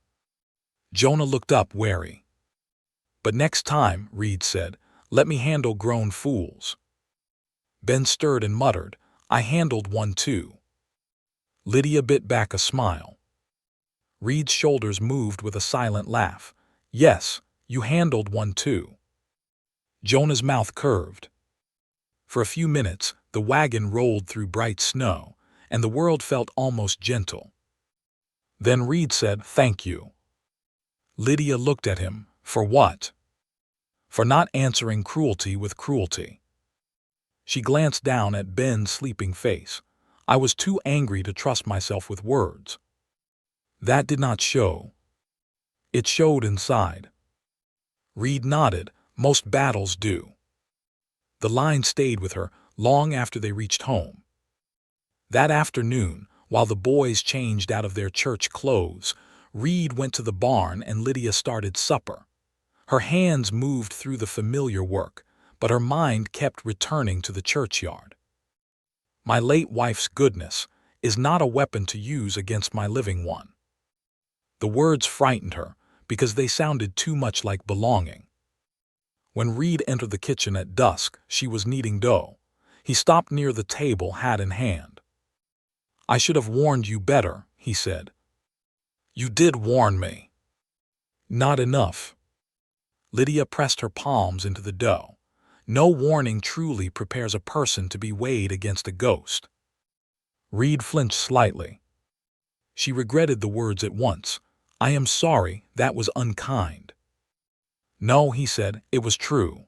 Jonah looked up wary. "But next time," Reid said, "let me handle grown fools." Ben stirred and muttered, "I handled one too." Lydia bit back a smile. Reid's shoulders moved with a silent laugh. "Yes, you handled one too." Jonah's mouth curved. For a few minutes, the wagon rolled through bright snow, and the world felt almost gentle. Then Reid said, "Thank you." Lydia looked at him. "For what?" "For not answering cruelty with cruelty." She glanced down at Ben's sleeping face. "I was too angry to trust myself with words." "That did not show." "It showed inside." Reid nodded. "Most battles do." The line stayed with her long after they reached home. That afternoon, while the boys changed out of their church clothes, Reid went to the barn and Lydia started supper. Her hands moved through the familiar work, but her mind kept returning to the churchyard. "My late wife's goodness is not a weapon to use against my living one." The words frightened her because they sounded too much like belonging. When Reid entered the kitchen at dusk, she was kneading dough. He stopped near the table, hat in hand. "I should have warned you better," he said. "You did warn me." "Not enough." Lydia pressed her palms into the dough. No warning truly prepares a person to be weighed against a ghost. Reid flinched slightly. She regretted the words at once. "I am sorry, that was unkind." "No," he said, "it was true."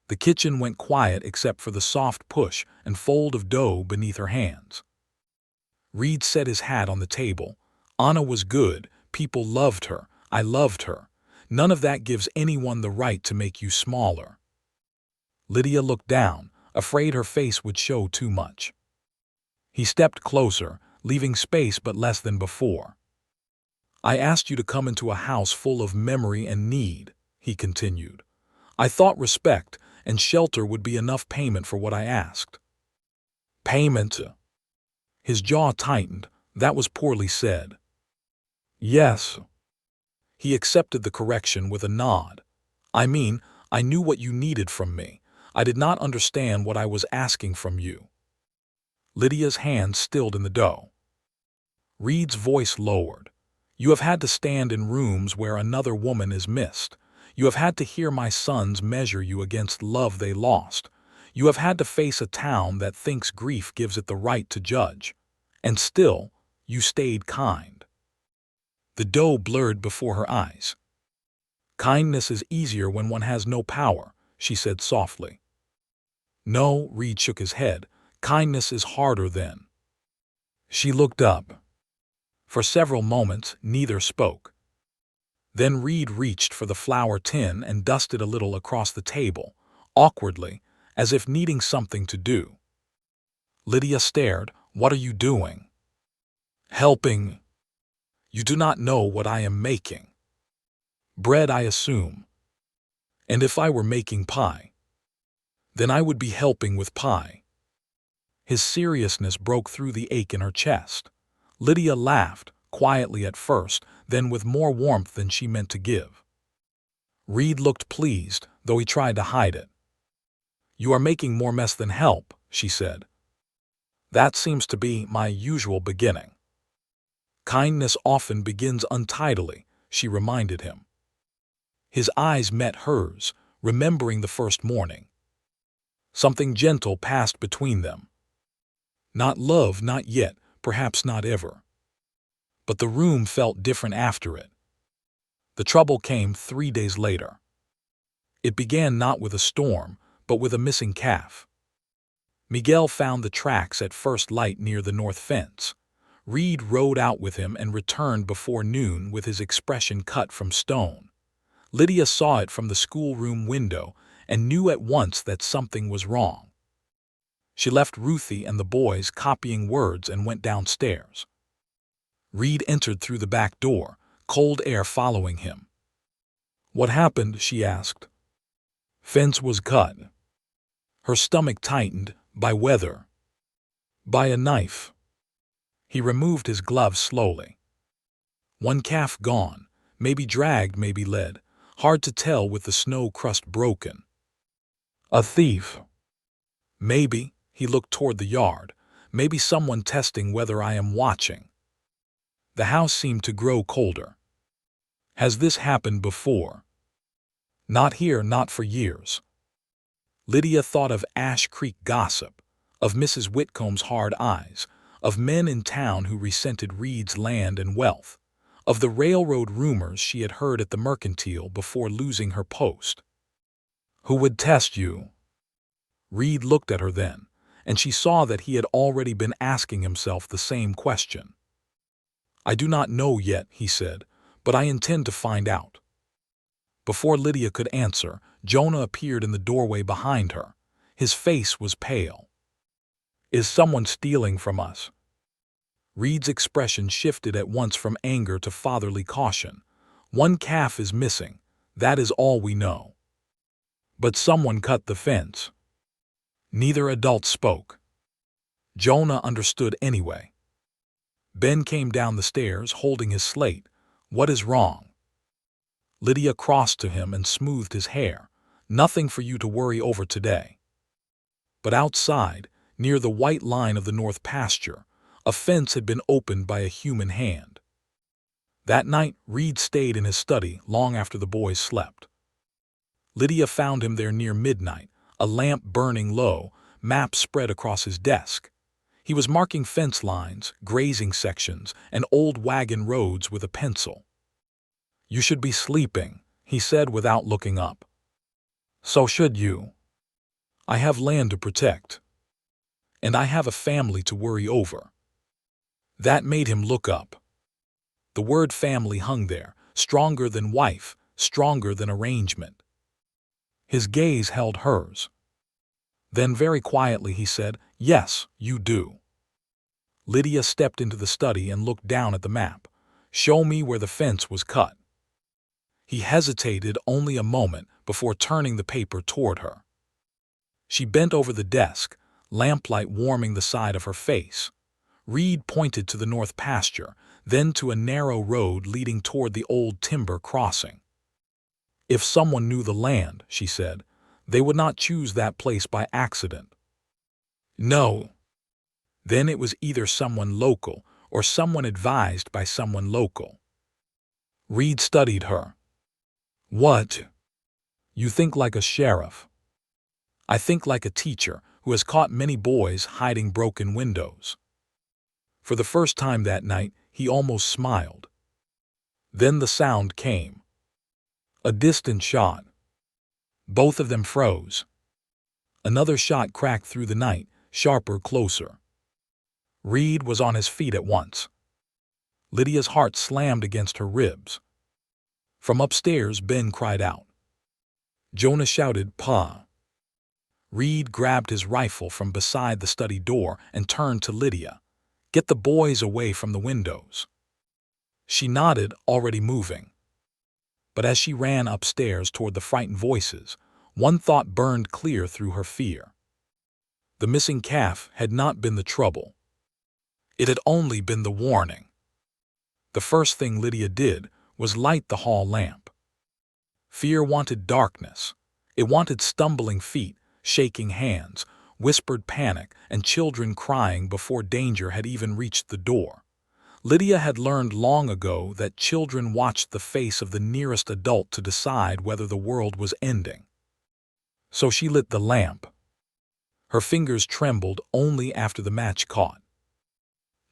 The kitchen went quiet except for the soft push and fold of dough beneath her hands. Reid set his hat on the table. "Anna was good, people loved her, I loved her. None of that gives anyone the right to make you smaller." Lydia looked down, afraid her face would show too much. He stepped closer, leaving space but less than before. "I asked you to come into a house full of memory and need," he continued. "I thought respect and shelter would be enough payment for what I asked." "Payment?" His jaw tightened. That was poorly said. "Yes." He accepted the correction with a nod. "I mean, I knew what you needed from me. I did not understand what I was asking from you." Lydia's hands stilled in the dough. Reid's voice lowered. You have had to stand in rooms where another woman is missed. You have had to hear my sons measure you against love they lost. You have had to face a town that thinks grief gives it the right to judge. And still, you stayed kind. The dough blurred before her eyes. Kindness is easier when one has no power, she said softly. No, Reid shook his head. Kindness is harder then. She looked up. For several moments, neither spoke. Then Reid reached for the flour tin and dusted a little across the table, awkwardly, as if needing something to do. Lydia stared. What are you doing? Helping. You do not know what I am making. Bread, I assume. And if I were making pie, then I would be helping with pie. His seriousness broke through the ache in her chest. Lydia laughed, quietly at first, then with more warmth than she meant to give. Reid looked pleased, though he tried to hide it. You are making more mess than help, she said. That seems to be my usual beginning. Kindness often begins untidily, she reminded him. His eyes met hers, remembering the first morning. Something gentle passed between them. Not love, not yet, perhaps not ever. But the room felt different after it. The trouble came 3 days later. It began not with a storm, but with a missing calf. Miguel found the tracks at first light near the north fence. Reid rode out with him and returned before noon with his expression cut from stone. Lydia saw it from the schoolroom window and knew at once that something was wrong. She left Ruthie and the boys copying words and went downstairs. Reid entered through the back door, cold air following him. What happened? She asked. Fence was cut. Her stomach tightened. By weather. By a knife. He removed his gloves slowly. One calf gone, maybe dragged, maybe led, hard to tell with the snow crust broken. A thief. Maybe, he looked toward the yard, maybe someone testing whether I am watching. The house seemed to grow colder. Has this happened before? Not here, not for years. Lydia thought of Ash Creek gossip, of Mrs. Whitcomb's hard eyes, of men in town who resented Reid's land and wealth, of the railroad rumors she had heard at the mercantile before losing her post. Who would test you? Reid looked at her then, and she saw that he had already been asking himself the same question. I do not know yet, he said, but I intend to find out. Before Lydia could answer, Jonah appeared in the doorway behind her. His face was pale. Is someone stealing from us? Reid's expression shifted at once from anger to fatherly caution. One calf is missing. That is all we know. But someone cut the fence. Neither adult spoke. Jonah understood anyway. Ben came down the stairs holding his slate. What is wrong? Lydia crossed to him and smoothed his hair. Nothing for you to worry over today. But outside, near the white line of the north pasture, a fence had been opened by a human hand. That night, Reid stayed in his study long after the boys slept. Lydia found him there near midnight, a lamp burning low, maps spread across his desk. He was marking fence lines, grazing sections, and old wagon roads with a pencil. You should be sleeping, he said without looking up. So should you. I have land to protect. And I have a family to worry over. That made him look up. The word family hung there, stronger than wife, stronger than arrangement. His gaze held hers. Then very quietly he said, Yes, you do. Lydia stepped into the study and looked down at the map. Show me where the fence was cut. He hesitated only a moment before turning the paper toward her. She bent over the desk, lamplight warming the side of her face. Reid pointed to the north pasture, then to a narrow road leading toward the old timber crossing. If someone knew the land, she said, they would not choose that place by accident. No. Then it was either someone local or someone advised by someone local. Reid studied her. What? You think like a sheriff. I think like a teacher who has caught many boys hiding broken windows. For the first time that night, he almost smiled. Then the sound came. A distant shot. Both of them froze. Another shot cracked through the night, sharper, closer. Reid was on his feet at once. Lydia's heart slammed against her ribs. From upstairs, Ben cried out. Jonah shouted, "Pa!" Reid grabbed his rifle from beside the study door and turned to Lydia. "Get the boys away from the windows." She nodded, already moving. But as she ran upstairs toward the frightened voices, one thought burned clear through her fear. The missing calf had not been the trouble. It had only been the warning. The first thing Lydia did was light the hall lamp. Fear wanted darkness. It wanted stumbling feet, shaking hands, whispered panic, and children crying before danger had even reached the door. Lydia had learned long ago that children watched the face of the nearest adult to decide whether the world was ending. So she lit the lamp. Her fingers trembled only after the match caught.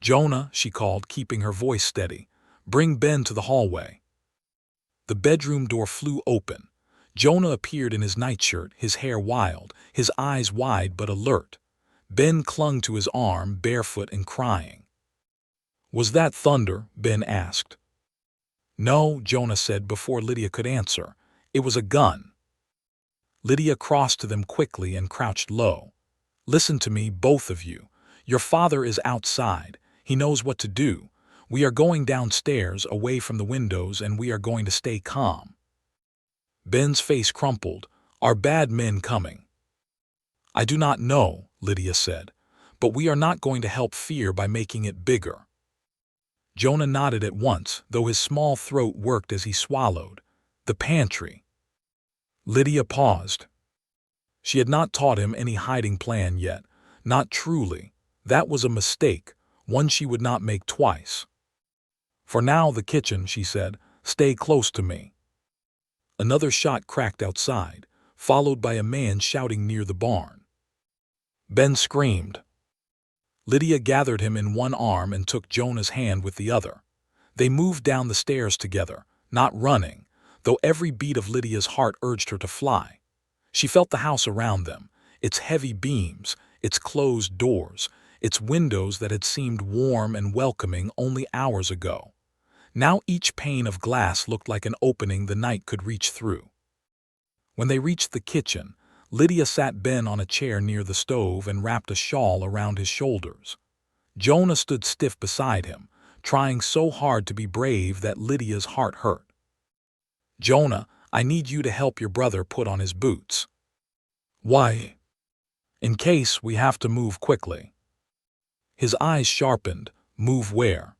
"Jonah," she called, keeping her voice steady, "bring Ben to the hallway." The bedroom door flew open. Jonah appeared in his nightshirt, his hair wild, his eyes wide but alert. Ben clung to his arm, barefoot and crying. "Was that thunder?" Ben asked. "No," Jonah said before Lydia could answer. "It was a gun." Lydia crossed to them quickly and crouched low. "Listen to me, both of you. Your father is outside. He knows what to do. We are going downstairs, away from the windows, and we are going to stay calm." Ben's face crumpled. "Are bad men coming?" "I do not know," Lydia said, "but we are not going to help fear by making it bigger." Jonah nodded at once, though his small throat worked as he swallowed. "The pantry." Lydia paused. She had not taught him any hiding plan yet. Not truly. That was a mistake, one she would not make twice. "For now, the kitchen," she said. "Stay close to me." Another shot cracked outside, followed by a man shouting near the barn. Ben screamed. Lydia gathered him in one arm and took Jonah's hand with the other. They moved down the stairs together, not running, though every beat of Lydia's heart urged her to fly. She felt the house around them, its heavy beams, its closed doors, its windows that had seemed warm and welcoming only hours ago. Now each pane of glass looked like an opening the night could reach through. When they reached the kitchen, Lydia sat Ben on a chair near the stove and wrapped a shawl around his shoulders. Jonah stood stiff beside him, trying so hard to be brave that Lydia's heart hurt. "Jonah, I need you to help your brother put on his boots." "Why?" "In case we have to move quickly." His eyes sharpened. "Move where?"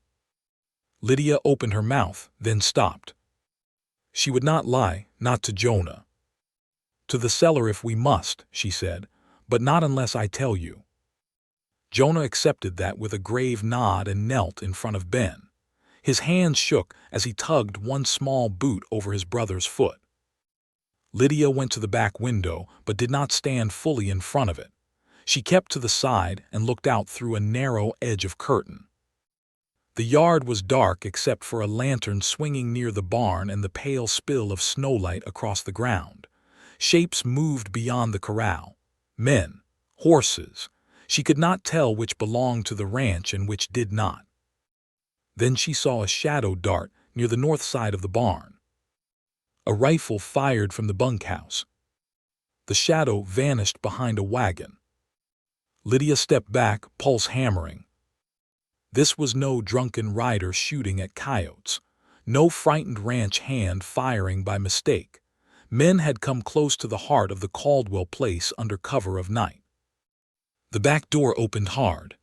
Lydia opened her mouth, then stopped. She would not lie, not to Jonah. "To the cellar if we must," she said, "but not unless I tell you." Jonah accepted that with a grave nod and knelt in front of Ben. His hands shook as he tugged one small boot over his brother's foot. Lydia went to the back window, but did not stand fully in front of it. She kept to the side and looked out through a narrow edge of curtain. The yard was dark except for a lantern swinging near the barn and the pale spill of snowlight across the ground. Shapes moved beyond the corral. Men, horses. She could not tell which belonged to the ranch and which did not. Then she saw a shadow dart near the north side of the barn. A rifle fired from the bunkhouse. The shadow vanished behind a wagon. Lydia stepped back, pulse hammering. This was no drunken rider shooting at coyotes, no frightened ranch hand firing by mistake. Men had come close to the heart of the Caldwell place under cover of night. The back door opened hard.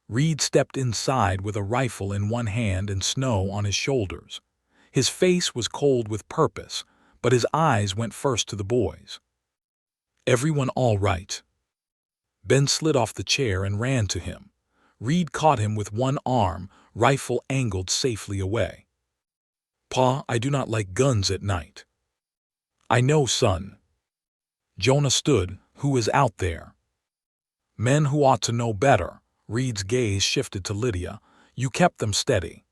Reid stepped inside with a rifle in one hand and snow on his shoulders. His face was cold with purpose, but his eyes went first to the boys. "Everyone all right?" Ben slid off the chair and ran to him. Reid caught him with one arm, rifle angled safely away. Pa, I do not like guns at night. I know, son. Jonah stood. Who is out there? Men who ought to know better. Reid's gaze shifted to Lydia. You kept them steady.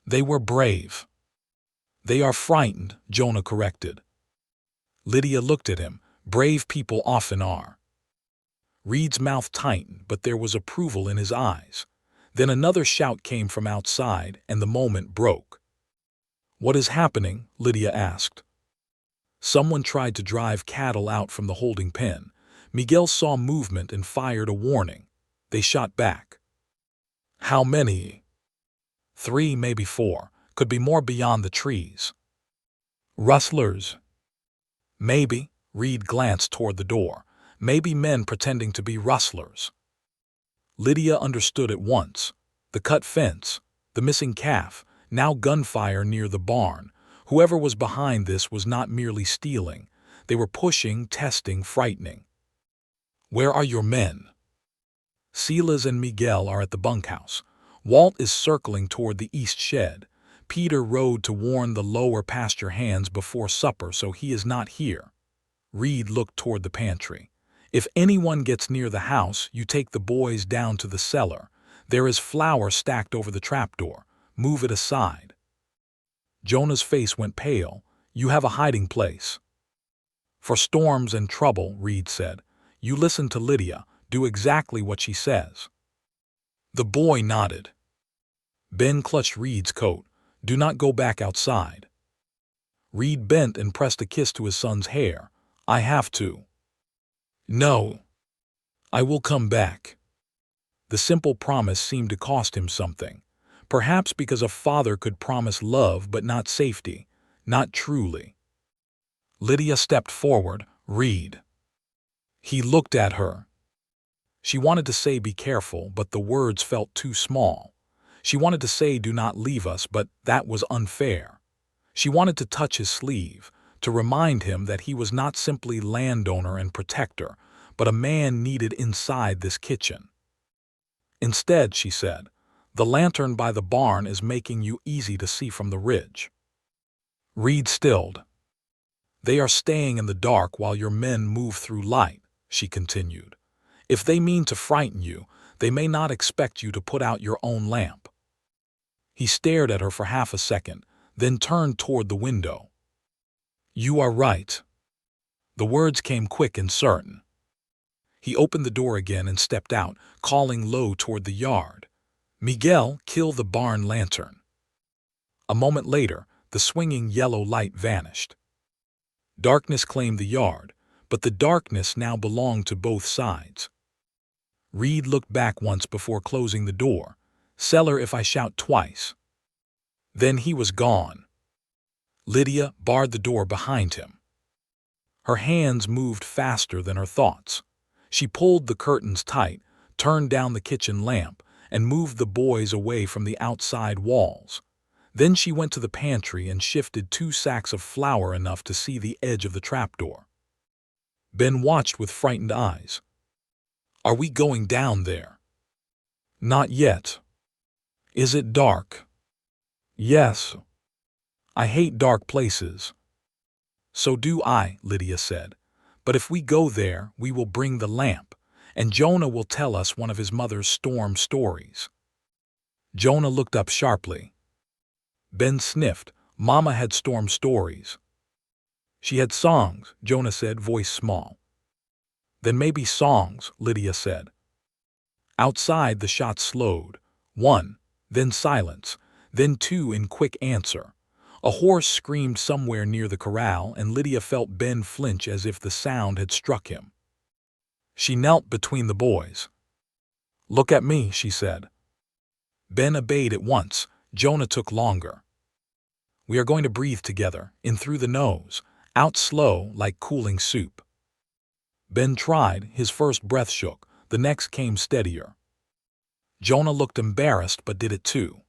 They were brave. They are frightened, Jonah corrected. Lydia looked at him. Brave people often are. Reid's mouth tightened, but there was approval in his eyes. Then another shout came from outside, and the moment broke. What is happening? Lydia asked. Someone tried to drive cattle out from the holding pen. Miguel saw movement and fired a warning. They shot back. How many? 3, maybe 4. Could be more beyond the trees. Rustlers? Maybe. Reid glanced toward the door. Maybe men pretending to be rustlers. Lydia understood at once. The cut fence, the missing calf, now gunfire near the barn. Whoever was behind this was not merely stealing. They were pushing, testing, frightening. Where are your men? Silas and Miguel are at the bunkhouse. Walt is circling toward the east shed. Peter rode to warn the lower pasture hands before supper, so he is not here. Reid looked toward the pantry. If anyone gets near the house, you take the boys down to the cellar. There is flour stacked over the trapdoor. Move it aside. Jonah's face went pale. You have a hiding place. For storms and trouble, Reid said. You listen to Lydia. Do exactly what she says. The boy nodded. Ben clutched Reid's coat. Do not go back outside. Reid bent and pressed a kiss to his son's hair. I have to. No. I will come back. The simple promise seemed to cost him something. Perhaps because a father could promise love but not safety, not truly. Lydia stepped forward. Reid. He looked at her. She wanted to say be careful, but the words felt too small. She wanted to say do not leave us, but that was unfair. She wanted to touch his sleeve, to remind him that he was not simply landowner and protector, but a man needed inside this kitchen. Instead, she said, the lantern by the barn is making you easy to see from the ridge. Reid stilled. They are staying in the dark while your men move through light, she continued. If they mean to frighten you, they may not expect you to put out your own lamp. He stared at her for half a second, then turned toward the window. You are right. The words came quick and certain. He opened the door again and stepped out, calling low toward the yard. Miguel, kill the barn lantern. A moment later, the swinging yellow light vanished. Darkness claimed the yard, but the darkness now belonged to both sides. Reid looked back once before closing the door. Cellar if I shout twice. Then he was gone. Lydia barred the door behind him. Her hands moved faster than her thoughts. She pulled the curtains tight, turned down the kitchen lamp, and moved the boys away from the outside walls. Then she went to the pantry and shifted 2 sacks of flour enough to see the edge of the trapdoor. Ben watched with frightened eyes. Are we going down there? Not yet. Is it dark? Yes. I hate dark places. So do I, Lydia said. But if we go there, we will bring the lamp, and Jonah will tell us one of his mother's storm stories. Jonah looked up sharply. Ben sniffed. Mama had storm stories. She had songs, Jonah said, voice small. Then maybe songs, Lydia said. Outside the shots slowed. 1, then silence, then 2 in quick answer. A horse screamed somewhere near the corral, and Lydia felt Ben flinch as if the sound had struck him. She knelt between the boys. Look at me, she said. Ben obeyed at once. Jonah took longer. We are going to breathe together, in through the nose, out slow like cooling soup. Ben tried. His first breath shook. The next came steadier. Jonah looked embarrassed, but did it too.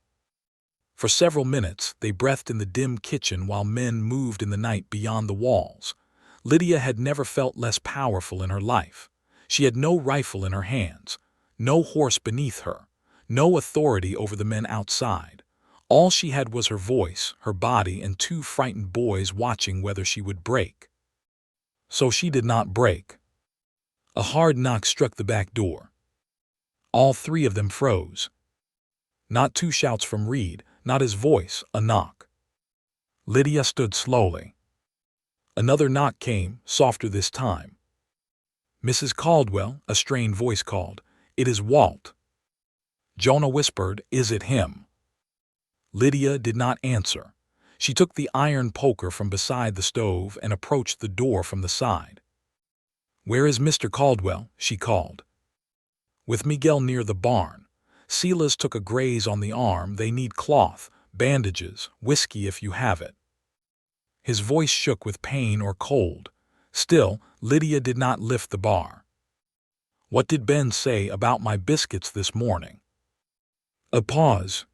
For several minutes, they breathed in the dim kitchen while men moved in the night beyond the walls. Lydia had never felt less powerful in her life. She had no rifle in her hands, no horse beneath her, no authority over the men outside. All she had was her voice, her body, and two frightened boys watching whether she would break. So she did not break. A hard knock struck the back door. All three of them froze. Not two shouts from Reid, not his voice, a knock. Lydia stood slowly. Another knock came, softer this time. "Mrs. Caldwell," a strained voice called. "It is Walt." Jonah whispered, "Is it him?" Lydia did not answer. She took the iron poker from beside the stove and approached the door from the side. "Where is Mr. Caldwell?" she called. "With Miguel near the barn. Silas took a graze on the arm. They need cloth, bandages, whiskey if you have it." His voice shook with pain or cold. Still, Lydia did not lift the bar. "What did Ben say about my biscuits this morning?" A pause.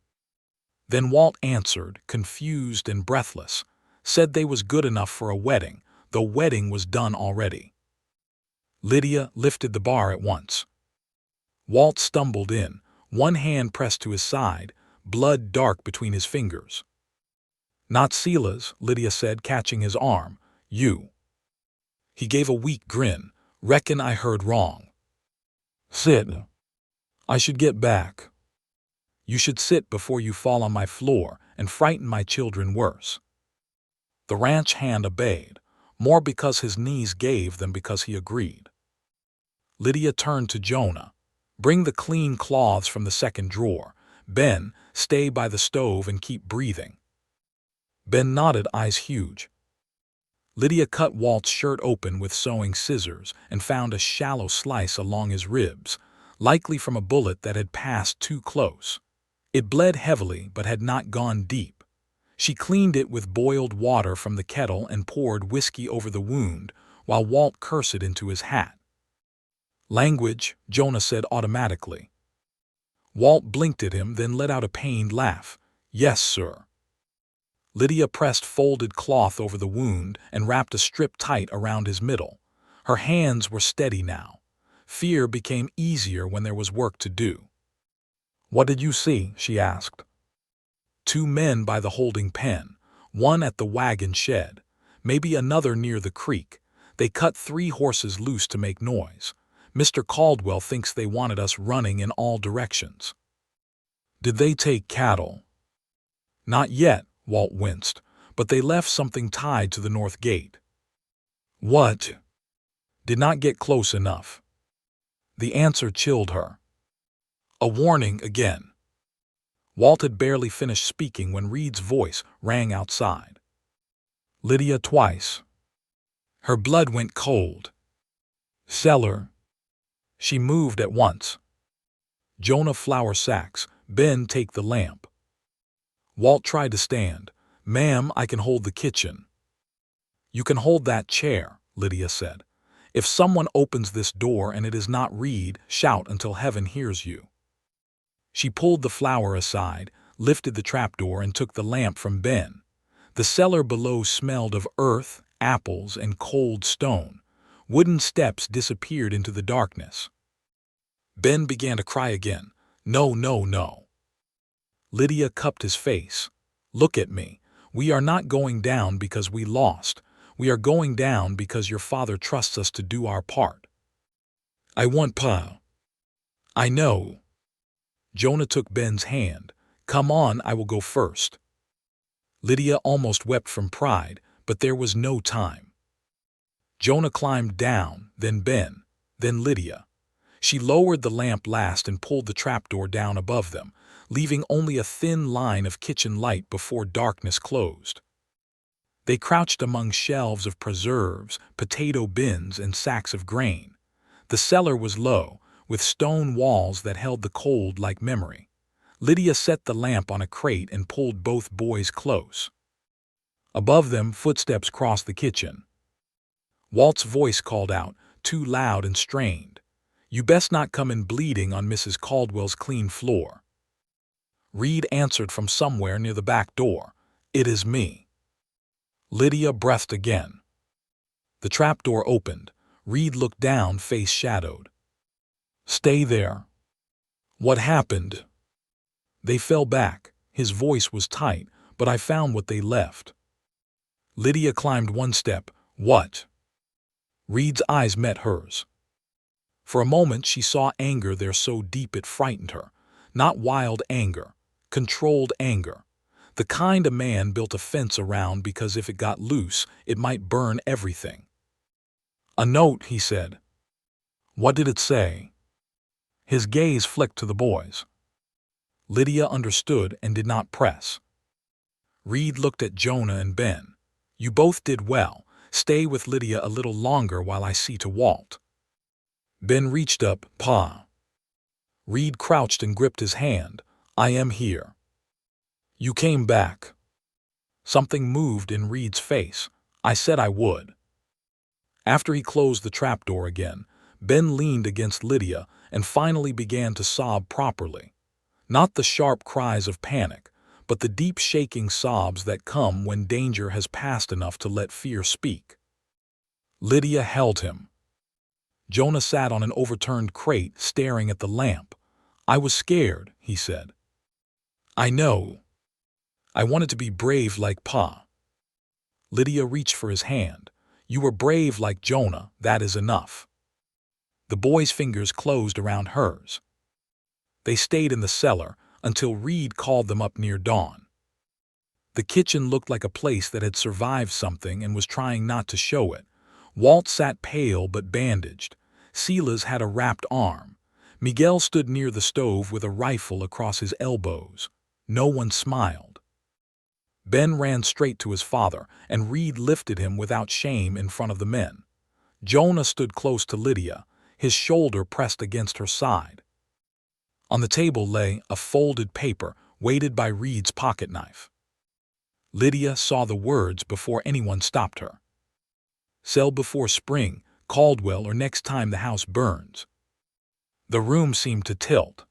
Then Walt answered, confused and breathless. "Said they was good enough for a wedding, though wedding was done already." Lydia lifted the bar at once. Walt stumbled in, one hand pressed to his side, blood dark between his fingers. "Not Silas," Lydia said, catching his arm. "You." He gave a weak grin. "Reckon I heard wrong." "Sit. I should get back." "You should sit before you fall on my floor and frighten my children worse." The ranch hand obeyed, more because his knees gave than because he agreed. Lydia turned to Jonah. "Bring the clean cloths from the second drawer. Ben, stay by the stove and keep breathing." Ben nodded, eyes huge. Lydia cut Walt's shirt open with sewing scissors and found a shallow slice along his ribs, likely from a bullet that had passed too close. It bled heavily but had not gone deep. She cleaned it with boiled water from the kettle and poured whiskey over the wound while Walt cursed into his hat. "Language," Jonah said automatically. Walt blinked at him, then let out a pained laugh. "Yes, sir." Lydia pressed folded cloth over the wound and wrapped a strip tight around his middle. Her hands were steady now. Fear became easier when there was work to do. "What did you see?" she asked. "Two men by the holding pen, one at the wagon shed, maybe another near the creek. They cut 3 horses loose to make noise. Mr. Caldwell thinks they wanted us running in all directions." "Did they take cattle?" "Not yet," Walt winced, "but they left something tied to the north gate." "What?" "Did not get close enough." The answer chilled her. A warning again. Walt had barely finished speaking when Reid's voice rang outside. "Lydia, twice." Her blood went cold. "Cellar." She moved at once. "Jonah, flour sacks. Ben, take the lamp." Walt tried to stand. "Ma'am, I can hold the kitchen." "You can hold that chair," Lydia said. "If someone opens this door and it is not Reid, shout until heaven hears you." She pulled the flour aside, lifted the trapdoor, and took the lamp from Ben. The cellar below smelled of earth, apples, and cold stone. Wooden steps disappeared into the darkness. Ben began to cry again. "No, no, no." Lydia cupped his face. "Look at me. We are not going down because we lost. We are going down because your father trusts us to do our part." "I want Pa." "I know." Jonah took Ben's hand. "Come on, I will go first." Lydia almost wept from pride, but there was no time. Jonah climbed down, then Ben, then Lydia. She lowered the lamp last and pulled the trapdoor down above them, leaving only a thin line of kitchen light before darkness closed. They crouched among shelves of preserves, potato bins, and sacks of grain. The cellar was low, with stone walls that held the cold like memory. Lydia set the lamp on a crate and pulled both boys close. Above them, footsteps crossed the kitchen. Walt's voice called out, too loud and strained. "You best not come in bleeding on Mrs. Caldwell's clean floor." Reid answered from somewhere near the back door. "It is me." Lydia breathed again. The trapdoor opened. Reid looked down, face shadowed. "Stay there." "What happened?" They fell back, His voice was tight, but I found what they left. Lydia climbed one step. What? Reid's eyes met hers. For a moment she saw anger there so deep it frightened her. Not wild anger, controlled anger. The kind a man built a fence around because if it got loose, it might burn everything. A note, he said. What did it say? His gaze flicked to the boys. Lydia understood and did not press. Reid looked at Jonah and Ben. You both did well. Stay with Lydia a little longer while I see to Walt. Ben reached up. Pa. Reid crouched and gripped his hand. I am here. You came back. Something moved in Reid's face. I said I would. After he closed the trapdoor again, Ben leaned against Lydia and finally began to sob properly. Not the sharp cries of panic, but the deep shaking sobs that come when danger has passed enough to let fear speak. Lydia held him. Jonah sat on an overturned crate staring at the lamp. I was scared, he said. I know. I wanted to be brave like Pa. Lydia reached for his hand. You were brave like Jonah, that is enough. The boy's fingers closed around hers. They stayed in the cellar until Reid called them up near dawn. The kitchen looked like a place that had survived something and was trying not to show it. Walt sat pale but bandaged. Silas had a wrapped arm. Miguel stood near the stove with a rifle across his elbows. No one smiled. Ben ran straight to his father, and Reid lifted him without shame in front of the men. Jonah stood close to Lydia, his shoulder pressed against her side. On the table lay a folded paper weighted by Reid's pocketknife. Lydia saw the words before anyone stopped her. Sell before spring, Caldwell, or next time the house burns. The room seemed to tilt.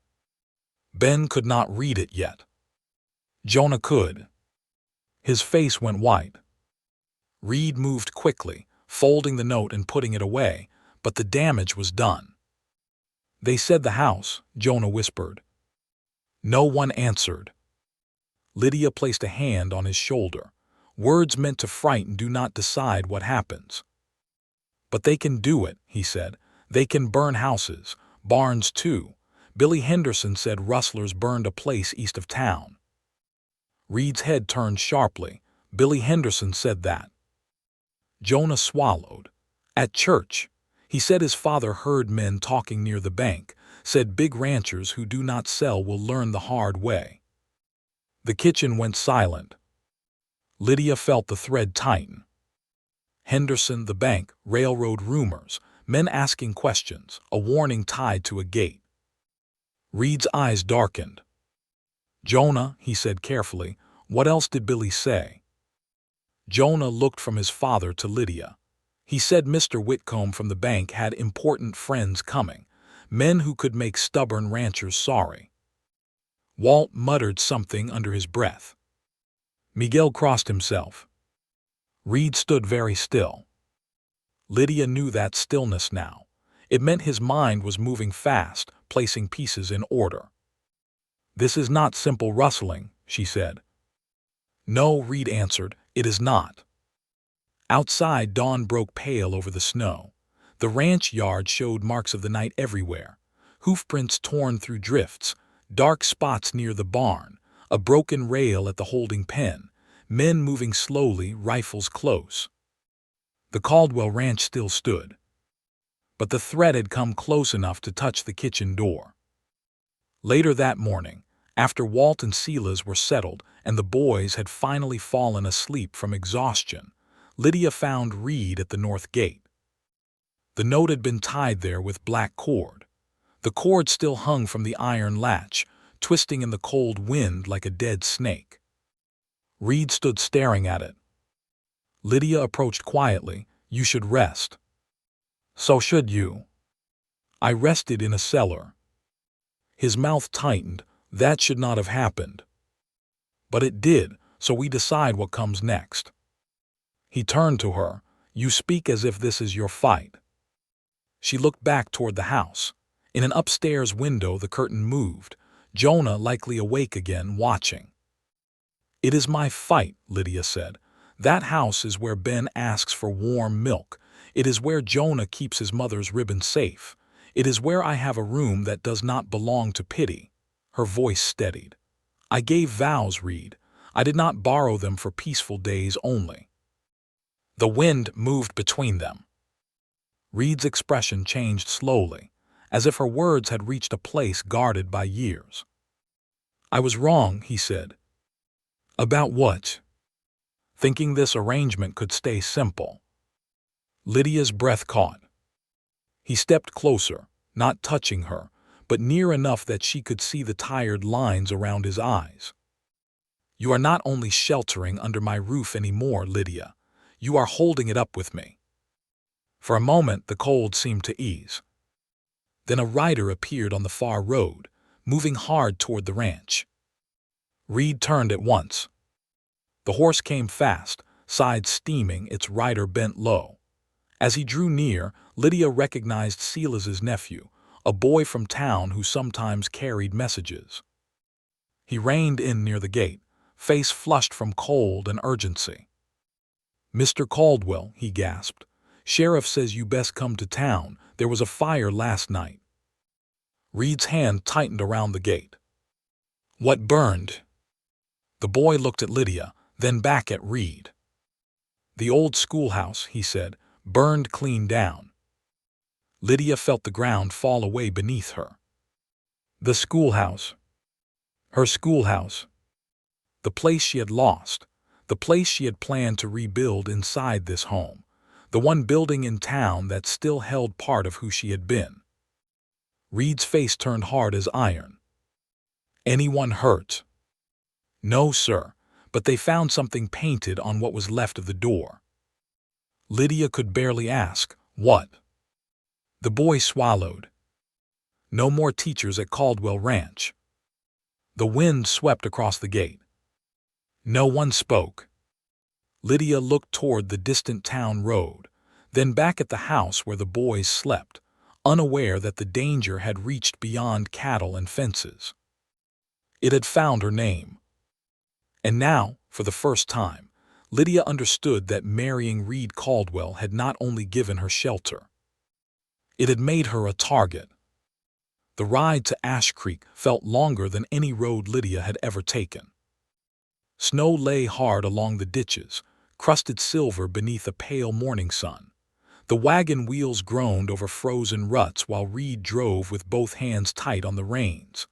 Ben could not read it yet. Jonah could. His face went white. Reid moved quickly, folding the note and putting it away, but the damage was done. They said the house, Jonah whispered. No one answered. Lydia placed a hand on his shoulder. Words meant to frighten do not decide what happens. But they can do it, he said. They can burn houses, barns too. Billy Henderson said rustlers burned a place east of town. Reid's head turned sharply. Billy Henderson said that. Jonah swallowed. At church. He said his father heard men talking near the bank, said big ranchers who do not sell will learn the hard way. The kitchen went silent. Lydia felt the thread tighten. Henderson, the bank, railroad rumors, men asking questions, a warning tied to a gate. Reid's eyes darkened. Jonah, he said carefully, what else did Billy say? Jonah looked from his father to Lydia. He said Mr. Whitcomb from the bank had important friends coming, men who could make stubborn ranchers sorry. Walt muttered something under his breath. Miguel crossed himself. Reid stood very still. Lydia knew that stillness now. It meant his mind was moving fast, placing pieces in order. This is not simple rustling, she said. No, Reid answered, it is not. Outside, dawn broke pale over the snow. The ranch yard showed marks of the night everywhere. Hoofprints torn through drifts, dark spots near the barn, a broken rail at the holding pen, men moving slowly, rifles close. The Caldwell ranch still stood. But the threat had come close enough to touch the kitchen door. Later that morning, after Walt and Silas were settled and the boys had finally fallen asleep from exhaustion, Lydia found Reid at the north gate. The note had been tied there with black cord. The cord still hung from the iron latch, twisting in the cold wind like a dead snake. Reid stood staring at it. Lydia approached quietly. You should rest. So should you. I rested in a cellar. His mouth tightened. That should not have happened. But it did, so we decide what comes next. He turned to her. You speak as if this is your fight. She looked back toward the house. In an upstairs window the curtain moved. Jonah, likely awake again, watching. "It is my fight," Lydia said. "That house is where Ben asks for warm milk. It is where Jonah keeps his mother's ribbon safe. It is where I have a room that does not belong to pity." Her voice steadied. "I gave vows, Reid. I did not borrow them for peaceful days only." The wind moved between them. Reid's expression changed slowly, as if her words had reached a place guarded by years. "I was wrong," he said. "About what?" "Thinking this arrangement could stay simple." Lydia's breath caught. He stepped closer, not touching her, but near enough that she could see the tired lines around his eyes. "You are not only sheltering under my roof anymore, Lydia. You are holding it up with me." For a moment the cold seemed to ease. Then a rider appeared on the far road, moving hard toward the ranch. Reid turned at once. The horse came fast, sides steaming, its rider bent low. As he drew near, Lydia recognized Silas's nephew, a boy from town who sometimes carried messages. He reined in near the gate, face flushed from cold and urgency. "Mr. Caldwell," he gasped, "Sheriff says you best come to town. There was a fire last night." Reid's hand tightened around the gate. "What burned?" The boy looked at Lydia, then back at Reid. "The old schoolhouse," he said, "burned clean down." Lydia felt the ground fall away beneath her. The schoolhouse. Her schoolhouse. The place she had lost. The place she had planned to rebuild inside this home. The one building in town that still held part of who she had been. Reid's face turned hard as iron. "Anyone hurt?" "No, sir, but they found something painted on what was left of the door." Lydia could barely ask, "What?" The boy swallowed. "No more teachers at Caldwell Ranch." The wind swept across the gate. No one spoke. Lydia looked toward the distant town road, then back at the house where the boys slept, unaware that the danger had reached beyond cattle and fences. It had found her name. And now, for the first time, Lydia understood that marrying Reid Caldwell had not only given her shelter. It had made her a target. The ride to Ash Creek felt longer than any road Lydia had ever taken. Snow lay hard along the ditches, crusted silver beneath a pale morning sun. The wagon wheels groaned over frozen ruts while Reid drove with both hands tight on the reins.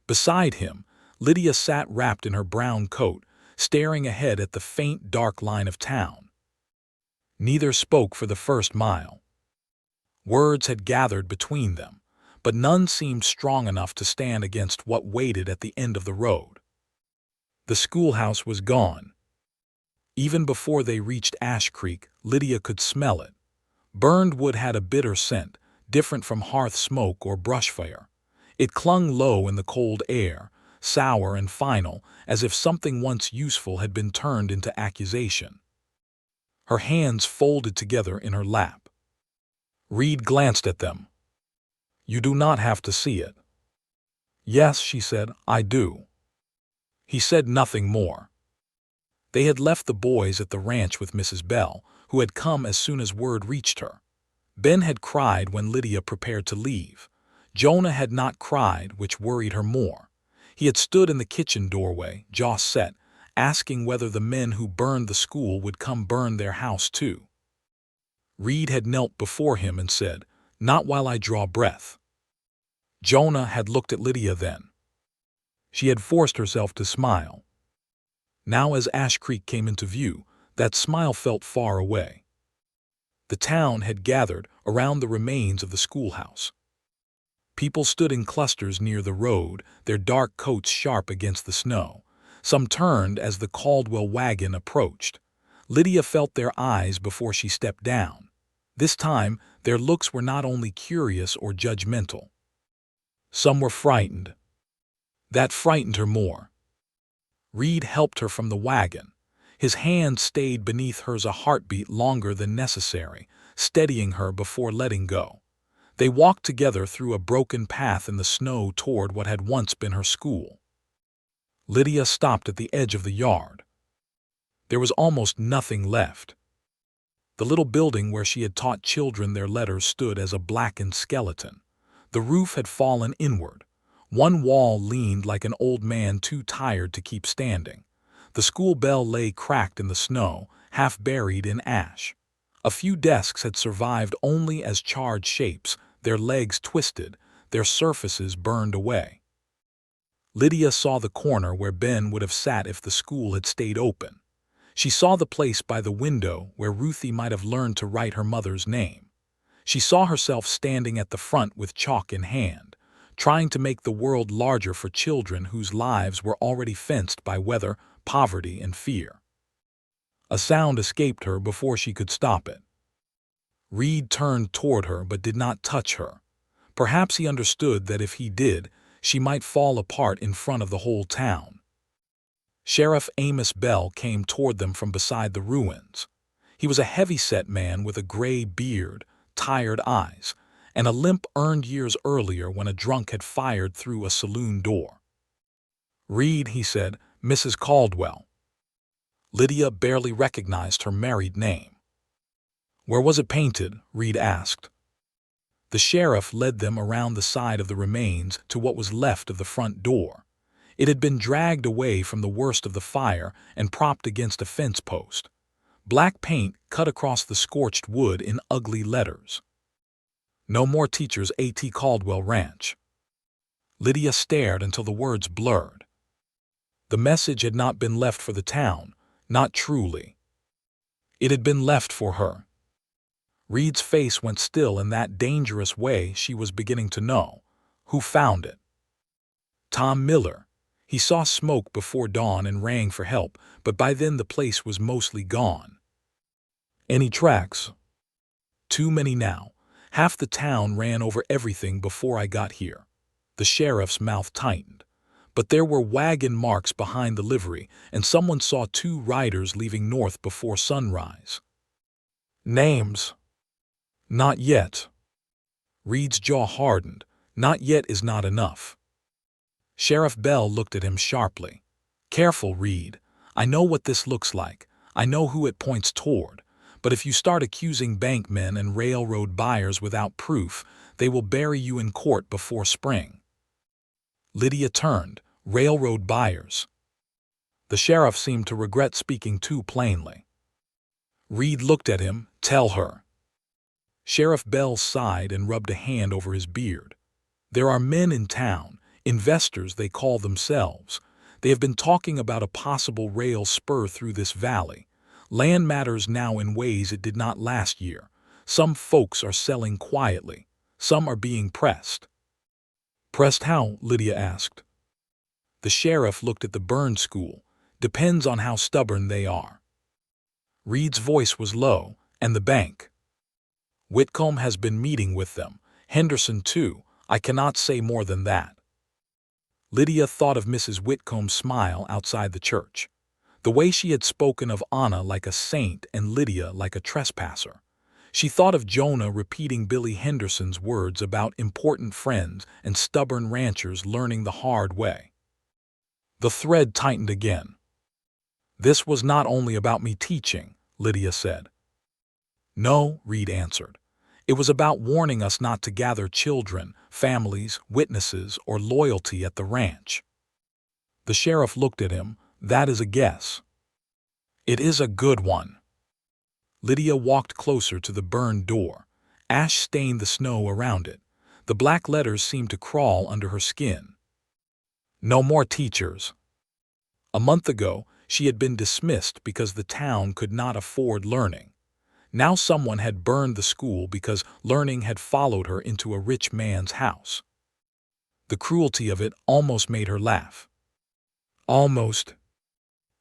Beside him, Lydia sat wrapped in her brown coat, staring ahead at the faint, dark line of town. Neither spoke for the first mile. Words had gathered between them, but none seemed strong enough to stand against what waited at the end of the road. The schoolhouse was gone. Even before they reached Ash Creek, Lydia could smell it. Burned wood had a bitter scent, different from hearth smoke or brush fire. It clung low in the cold air, sour and final, as if something once useful had been turned into accusation. Her hands folded together in her lap. Reid glanced at them. "You do not have to see it." "Yes," she said, "I do." He said nothing more. They had left the boys at the ranch with Mrs. Bell, who had come as soon as word reached her. Ben had cried when Lydia prepared to leave. Jonah had not cried, which worried her more. He had stood in the kitchen doorway, jaw set, asking whether the men who burned the school would come burn their house too. Reid had knelt before him and said, "Not while I draw breath." Jonah had looked at Lydia then. She had forced herself to smile. Now as Ash Creek came into view, that smile felt far away. The town had gathered around the remains of the schoolhouse. People stood in clusters near the road, their dark coats sharp against the snow. Some turned as the Caldwell wagon approached. Lydia felt their eyes before she stepped down. This time, their looks were not only curious or judgmental. Some were frightened. That frightened her more. Reid helped her from the wagon. His hand stayed beneath hers a heartbeat longer than necessary, steadying her before letting go. They walked together through a broken path in the snow toward what had once been her school. Lydia stopped at the edge of the yard. There was almost nothing left. The little building where she had taught children their letters stood as a blackened skeleton. The roof had fallen inward. One wall leaned like an old man too tired to keep standing. The school bell lay cracked in the snow, half buried in ash. A few desks had survived only as charred shapes, their legs twisted, their surfaces burned away. Lydia saw the corner where Ben would have sat if the school had stayed open. She saw the place by the window where Ruthie might have learned to write her mother's name. She saw herself standing at the front with chalk in hand, trying to make the world larger for children whose lives were already fenced by weather, poverty, and fear. A sound escaped her before she could stop it. Reid turned toward her but did not touch her. Perhaps he understood that if he did, she might fall apart in front of the whole town. Sheriff Amos Bell came toward them from beside the ruins. He was a heavy-set man with a gray beard, tired eyes, and a limp earned years earlier when a drunk had fired through a saloon door. "Reid," he said, "Mrs. Caldwell." Lydia barely recognized her married name. "Where was it painted?" Reid asked. The sheriff led them around the side of the remains to what was left of the front door. It had been dragged away from the worst of the fire and propped against a fence post. Black paint cut across the scorched wood in ugly letters. "No more teachers, A.T. Caldwell Ranch." Lydia stared until the words blurred. The message had not been left for the town, not truly. It had been left for her. Reid's face went still in that dangerous way she was beginning to know. Who found it? Tom Miller. He saw smoke before dawn and rang for help, but by then the place was mostly gone. "Any tracks?" "Too many now. Half the town ran over everything before I got here." The sheriff's mouth tightened. But there were wagon marks behind the livery, and someone saw 2 riders leaving north before sunrise. "Names?" "Not yet." Reid's jaw hardened. Not yet is not enough. Sheriff Bell looked at him sharply. "Careful, Reid. I know what this looks like. I know who it points toward. But if you start accusing bankmen and railroad buyers without proof, they will bury you in court before spring." Lydia turned. "Railroad buyers." The sheriff seemed to regret speaking too plainly. Reid looked at him. "Tell her." Sheriff Bell sighed and rubbed a hand over his beard. "There are men in town, investors they call themselves. They have been talking about a possible rail spur through this valley. Land matters now in ways it did not last year. Some folks are selling quietly. Some are being pressed." "Pressed how?" Lydia asked. The sheriff looked at the Burn School. "Depends on how stubborn they are." Reid's voice was low. "And the bank?" "Whitcomb has been meeting with them. Henderson too. I cannot say more than that." Lydia thought of Mrs. Whitcomb's smile outside the church. The way she had spoken of Anna like a saint and Lydia like a trespasser. She thought of Jonah repeating Billy Henderson's words about important friends and stubborn ranchers learning the hard way. The thread tightened again. "This was not only about me teaching," Lydia said. "No," Reid answered. "It was about warning us not to gather children, families, witnesses, or loyalty at the ranch." The sheriff looked at him. "That is a guess." "It is a good one." Lydia walked closer to the burned door. Ash stained the snow around it. The black letters seemed to crawl under her skin. "No more teachers." A month ago, she had been dismissed because the town could not afford learning. Now someone had burned the school because learning had followed her into a rich man's house. The cruelty of it almost made her laugh. "Almost."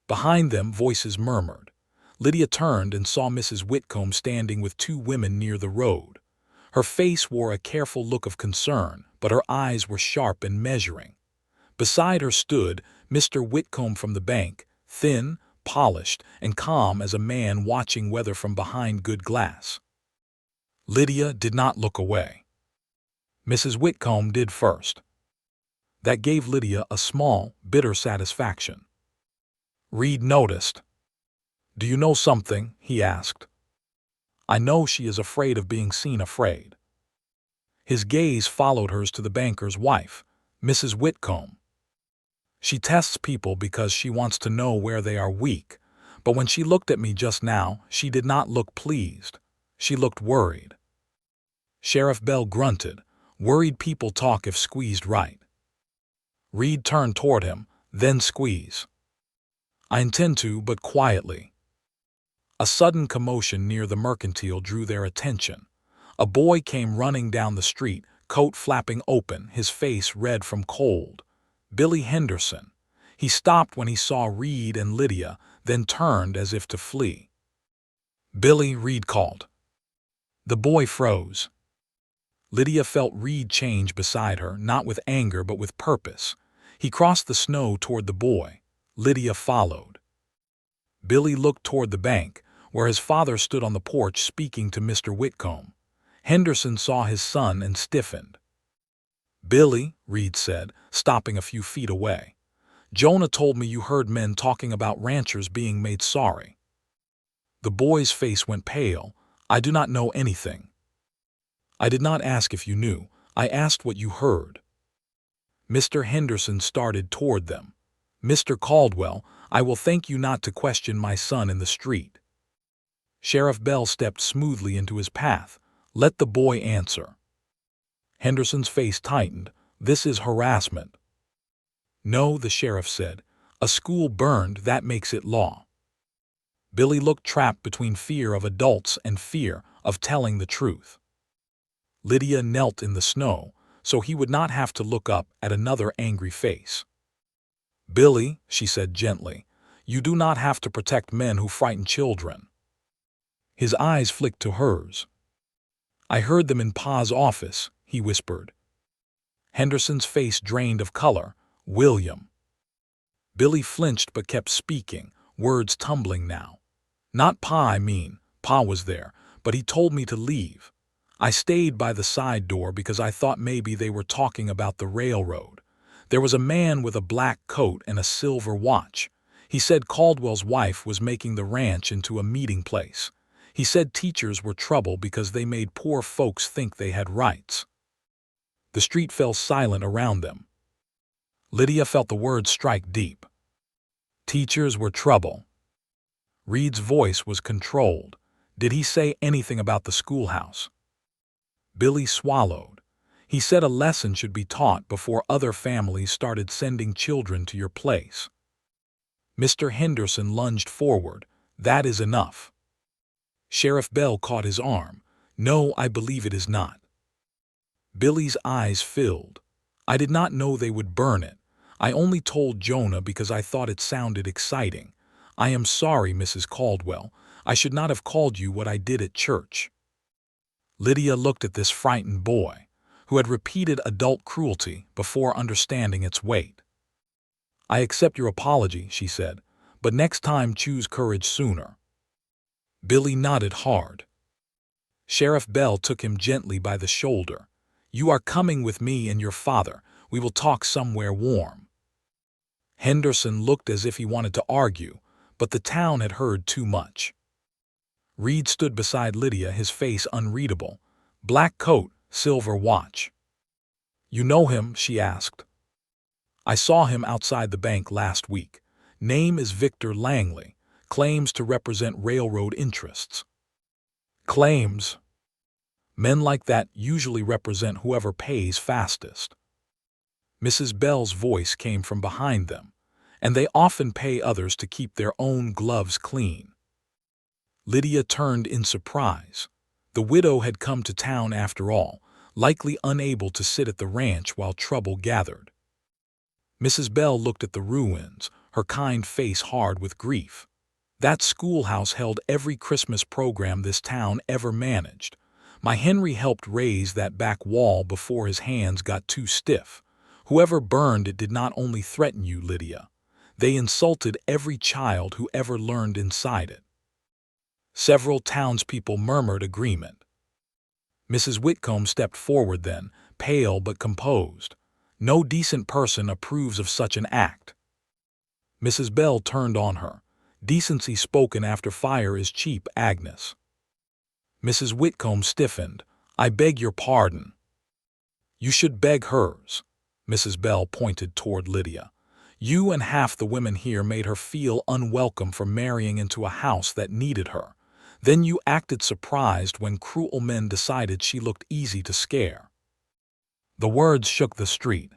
Behind them, voices murmured. Lydia turned and saw Mrs. Whitcomb standing with 2 women near the road. Her face wore a careful look of concern, but her eyes were sharp and measuring. Beside her stood Mr. Whitcomb from the bank, thin, polished, and calm as a man watching weather from behind good glass. Lydia did not look away. Mrs. Whitcomb did first. That gave Lydia a small, bitter satisfaction. Reid noticed. "Do you know something?" he asked. "I know she is afraid of being seen afraid." His gaze followed hers to the banker's wife, Mrs. Whitcomb. "She tests people because she wants to know where they are weak, but when she looked at me just now, she did not look pleased. She looked worried." Sheriff Bell grunted. "Worried people talk if squeezed right." Reid turned toward him. "Then squeeze." "I intend to, but quietly." A sudden commotion near the mercantile drew their attention. A boy came running down the street, coat flapping open, his face red from cold. Billy Henderson. He stopped when he saw Reid and Lydia, then turned as if to flee. "Billy," Reid called. The boy froze. Lydia felt Reid change beside her, not with anger but with purpose. He crossed the snow toward the boy. Lydia followed. Billy looked toward the bank, where his father stood on the porch speaking to Mr. Whitcomb. Henderson saw his son and stiffened. "Billy," Reid said, stopping a few feet away, "Jonah told me you heard men talking about ranchers being made sorry." The boy's face went pale. "I do not know anything." "I did not ask if you knew. I asked what you heard." Mr. Henderson started toward them. "Mr. Caldwell, I will thank you not to question my son in the street." Sheriff Bell stepped smoothly into his path. "Let the boy answer." Henderson's face tightened. "This is harassment." "No," the sheriff said. "A school burned, that makes it law." Billy looked trapped between fear of adults and fear of telling the truth. Lydia knelt in the snow, so he would not have to look up at another angry face. "Billy," she said gently, "you do not have to protect men who frighten children." His eyes flicked to hers. "I heard them in Pa's office," he whispered. Henderson's face drained of color. "William." Billy flinched but kept speaking, words tumbling now. "Not Pa, I mean. Pa was there, but he told me to leave. I stayed by the side door because I thought maybe they were talking about the railroad. There was a man with a black coat and a silver watch. He said Caldwell's wife was making the ranch into a meeting place. He said teachers were trouble because they made poor folks think they had rights." The street fell silent around them. Lydia felt the words strike deep. Teachers were trouble. Reid's voice was controlled. "Did he say anything about the schoolhouse?" Billy swallowed. "He said a lesson should be taught before other families started sending children to your place." Mr. Henderson lunged forward. "That is enough." Sheriff Bell caught his arm. "No, I believe it is not." Billy's eyes filled. "I did not know they would burn it. I only told Jonah because I thought it sounded exciting. I am sorry, Mrs. Caldwell. I should not have called you what I did at church." Lydia looked at this frightened boy, who had repeated adult cruelty before understanding its weight. "I accept your apology," she said, "but next time choose courage sooner." Billy nodded hard. Sheriff Bell took him gently by the shoulder. "You are coming with me and your father. We will talk somewhere warm." Henderson looked as if he wanted to argue, but the town had heard too much. Reid stood beside Lydia, his face unreadable. Black coat, silver watch. "You know him?" she asked. "I saw him outside the bank last week. Name is Victor Langley. Claims to represent railroad interests." "Claims?" "Men like that usually represent whoever pays fastest." Mrs. Bell's voice came from behind them. "And they often pay others to keep their own gloves clean." Lydia turned in surprise. The widow had come to town after all, likely unable to sit at the ranch while trouble gathered. Mrs. Bell looked at the ruins, her kind face hard with grief. "That schoolhouse held every Christmas program this town ever managed. My Henry helped raise that back wall before his hands got too stiff. Whoever burned it did not only threaten you, Lydia. They insulted every child who ever learned inside it." Several townspeople murmured agreement. Mrs. Whitcomb stepped forward then, pale but composed. No decent person approves of such an act. Mrs. Bell turned on her. Decency spoken after fire is cheap, Agnes. Mrs. Whitcomb stiffened. I beg your pardon. You should beg hers. Mrs. Bell pointed toward Lydia. You and half the women here made her feel unwelcome for marrying into a house that needed her. Then you acted surprised when cruel men decided she looked easy to scare. The words shook the street.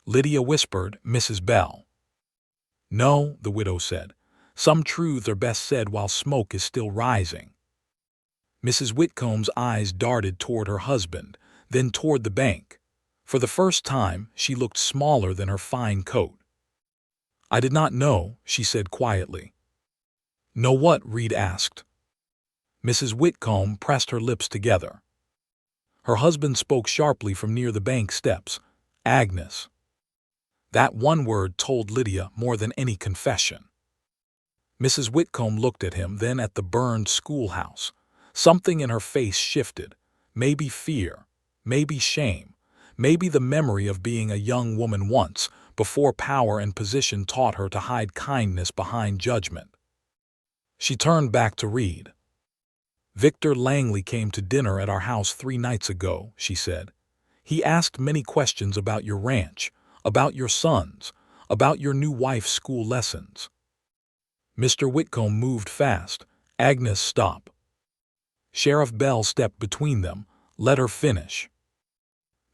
Lydia whispered, Mrs. Bell. No, the widow said. Some truths are best said while smoke is still rising. Mrs. Whitcomb's eyes darted toward her husband, then toward the bank. For the first time, she looked smaller than her fine coat. I did not know, she said quietly. Know what? Reid asked. Mrs. Whitcomb pressed her lips together. Her husband spoke sharply from near the bank steps. Agnes. That one word told Lydia more than any confession. Mrs. Whitcomb looked at him, then at the burned schoolhouse. Something in her face shifted. Maybe fear, maybe shame, maybe the memory of being a young woman once, before power and position taught her to hide kindness behind judgment. She turned back to Reid. Victor Langley came to dinner at our house 3 nights ago, she said. He asked many questions about your ranch, about your sons, about your new wife's school lessons. Mr. Whitcomb moved fast. Agnes, stop. Sheriff Bell stepped between them. Let her finish.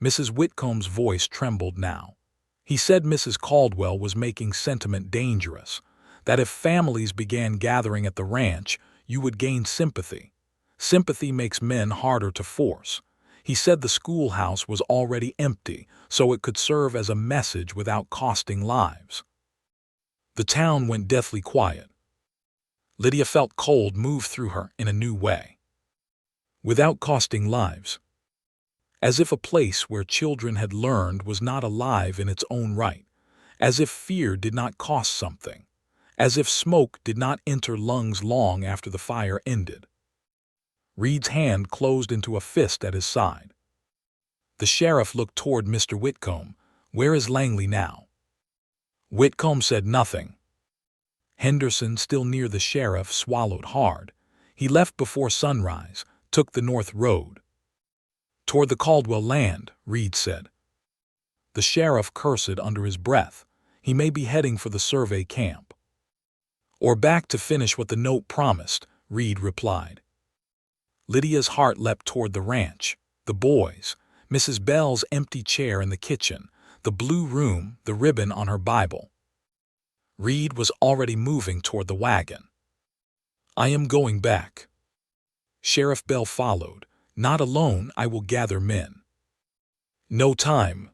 Mrs. Whitcomb's voice trembled now. He said Mrs. Caldwell was making sentiment dangerous, that if families began gathering at the ranch, you would gain sympathy. Sympathy makes men harder to force. He said the schoolhouse was already empty, so it could serve as a message without costing lives. The town went deathly quiet. Lydia felt cold move through her in a new way. Without costing lives. As if a place where children had learned was not alive in its own right. As if fear did not cost something. As if smoke did not enter lungs long after the fire ended. Reid's hand closed into a fist at his side. The sheriff looked toward Mr. Whitcomb. Where is Langley now? Whitcomb said nothing. Henderson, still near the sheriff, swallowed hard. He left before sunrise, took the north road. Toward the Caldwell land, Reid said. The sheriff cursed under his breath. He may be heading for the survey camp. Or back to finish what the note promised, Reid replied. Lydia's heart leapt toward the ranch, the boys, Mrs. Bell's empty chair in the kitchen, the blue room, the ribbon on her Bible. Reid was already moving toward the wagon. I am going back. Sheriff Bell followed. Not alone, I will gather men. No time.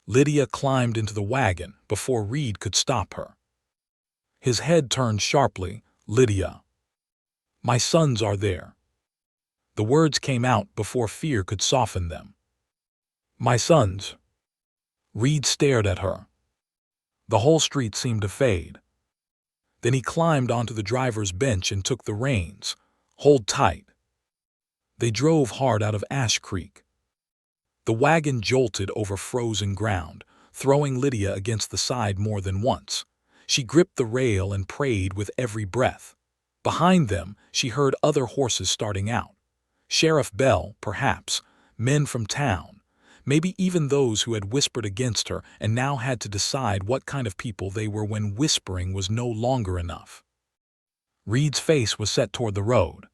Lydia climbed into the wagon before Reid could stop her. His head turned sharply. Lydia. My sons are there. The words came out before fear could soften them. My sons. Reid stared at her. The whole street seemed to fade. Then he climbed onto the driver's bench and took the reins. Hold tight. They drove hard out of Ash Creek. The wagon jolted over frozen ground, throwing Lydia against the side more than once. She gripped the rail and prayed with every breath. Behind them, she heard other horses starting out. Sheriff Bell, perhaps, men from town, maybe even those who had whispered against her and now had to decide what kind of people they were when whispering was no longer enough. Reid's face was set toward the road.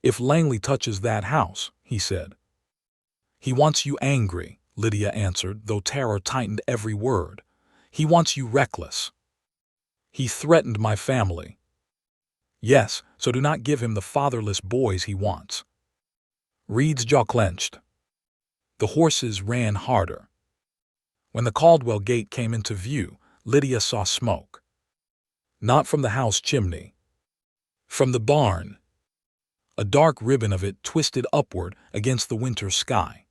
If Langley touches that house, he said. He wants you angry, Lydia answered, though terror tightened every word. He wants you reckless. He threatened my family. Yes, so do not give him the fatherless boys he wants. Reid's jaw clenched. The horses ran harder. When the Caldwell gate came into view, Lydia saw smoke. Not from the house chimney. From the barn. A dark ribbon of it twisted upward against the winter sky.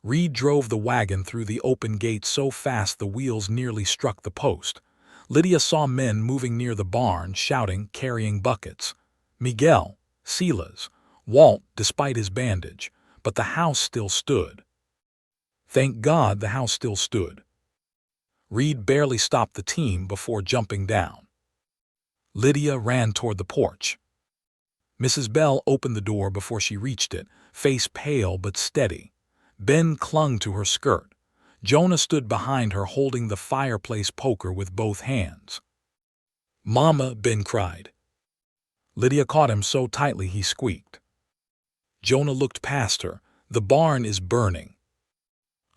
Reid drove the wagon through the open gate so fast the wheels nearly struck the post. Lydia saw men moving near the barn, shouting, carrying buckets. Miguel, Silas, Walt, despite his bandage, but the house still stood. Thank God the house still stood. Reid barely stopped the team before jumping down. Lydia ran toward the porch. Mrs. Bell opened the door before she reached it, face pale but steady. Ben clung to her skirt. Jonah stood behind her holding the fireplace poker with both hands. "Mama," Ben cried. Lydia caught him so tightly he squeaked. Jonah looked past her. "The barn is burning."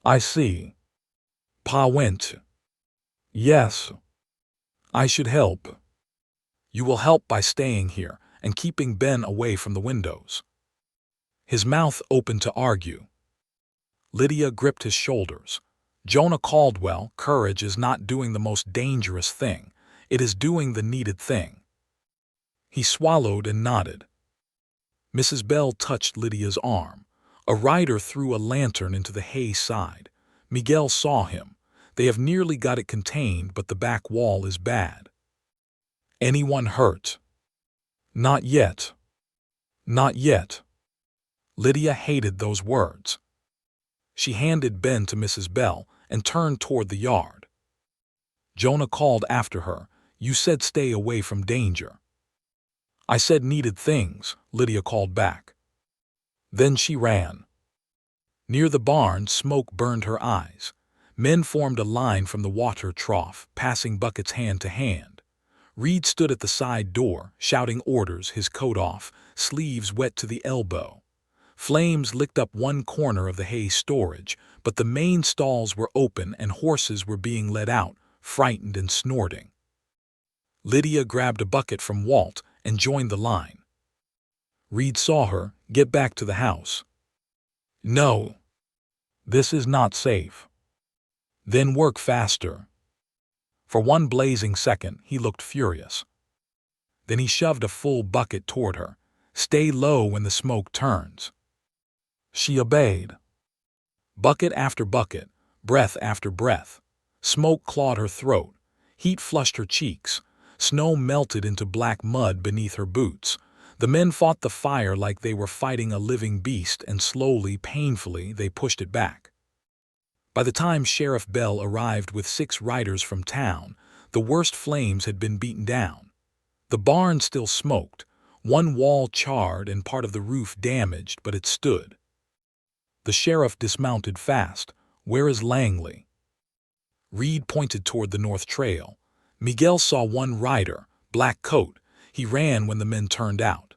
"I see." Pa went. "Yes. I should help." "You will help by staying here and keeping Ben away from the windows." His mouth opened to argue. Lydia gripped his shoulders. "Jonah Caldwell, courage is not doing the most dangerous thing. It is doing the needed thing." He swallowed and nodded. Mrs. Bell touched Lydia's arm. A rider threw a lantern into the hay side. Miguel saw him. "They have nearly got it contained, but the back wall is bad." "Anyone hurt?" "Not yet. Not yet." Lydia hated those words. She handed Ben to Mrs. Bell and turned toward the yard. Jonah called after her, "You said stay away from danger." "I said needed things," Lydia called back. Then she ran. Near the barn, smoke burned her eyes. Men formed a line from the water trough, passing buckets hand to hand. Reid stood at the side door, shouting orders, his coat off, sleeves wet to the elbow. Flames licked up one corner of the hay storage, but the main stalls were open and horses were being let out, frightened and snorting. Lydia grabbed a bucket from Walt and joined the line. Reid saw her. "Get back to the house." "No. This is not safe." "Then work faster." For one blazing second, he looked furious. Then he shoved a full bucket toward her. "Stay low when the smoke turns." She obeyed. Bucket after bucket, breath after breath. Smoke clawed her throat. Heat flushed her cheeks. Snow melted into black mud beneath her boots. The men fought the fire like they were fighting a living beast, and slowly, painfully, they pushed it back. By the time Sheriff Bell arrived with 6 riders from town, the worst flames had been beaten down. The barn still smoked, one wall charred and part of the roof damaged, but it stood. The sheriff dismounted fast. "Where is Langley?" Reid pointed toward the north trail. Miguel saw one rider, black coat. He ran when the men turned out.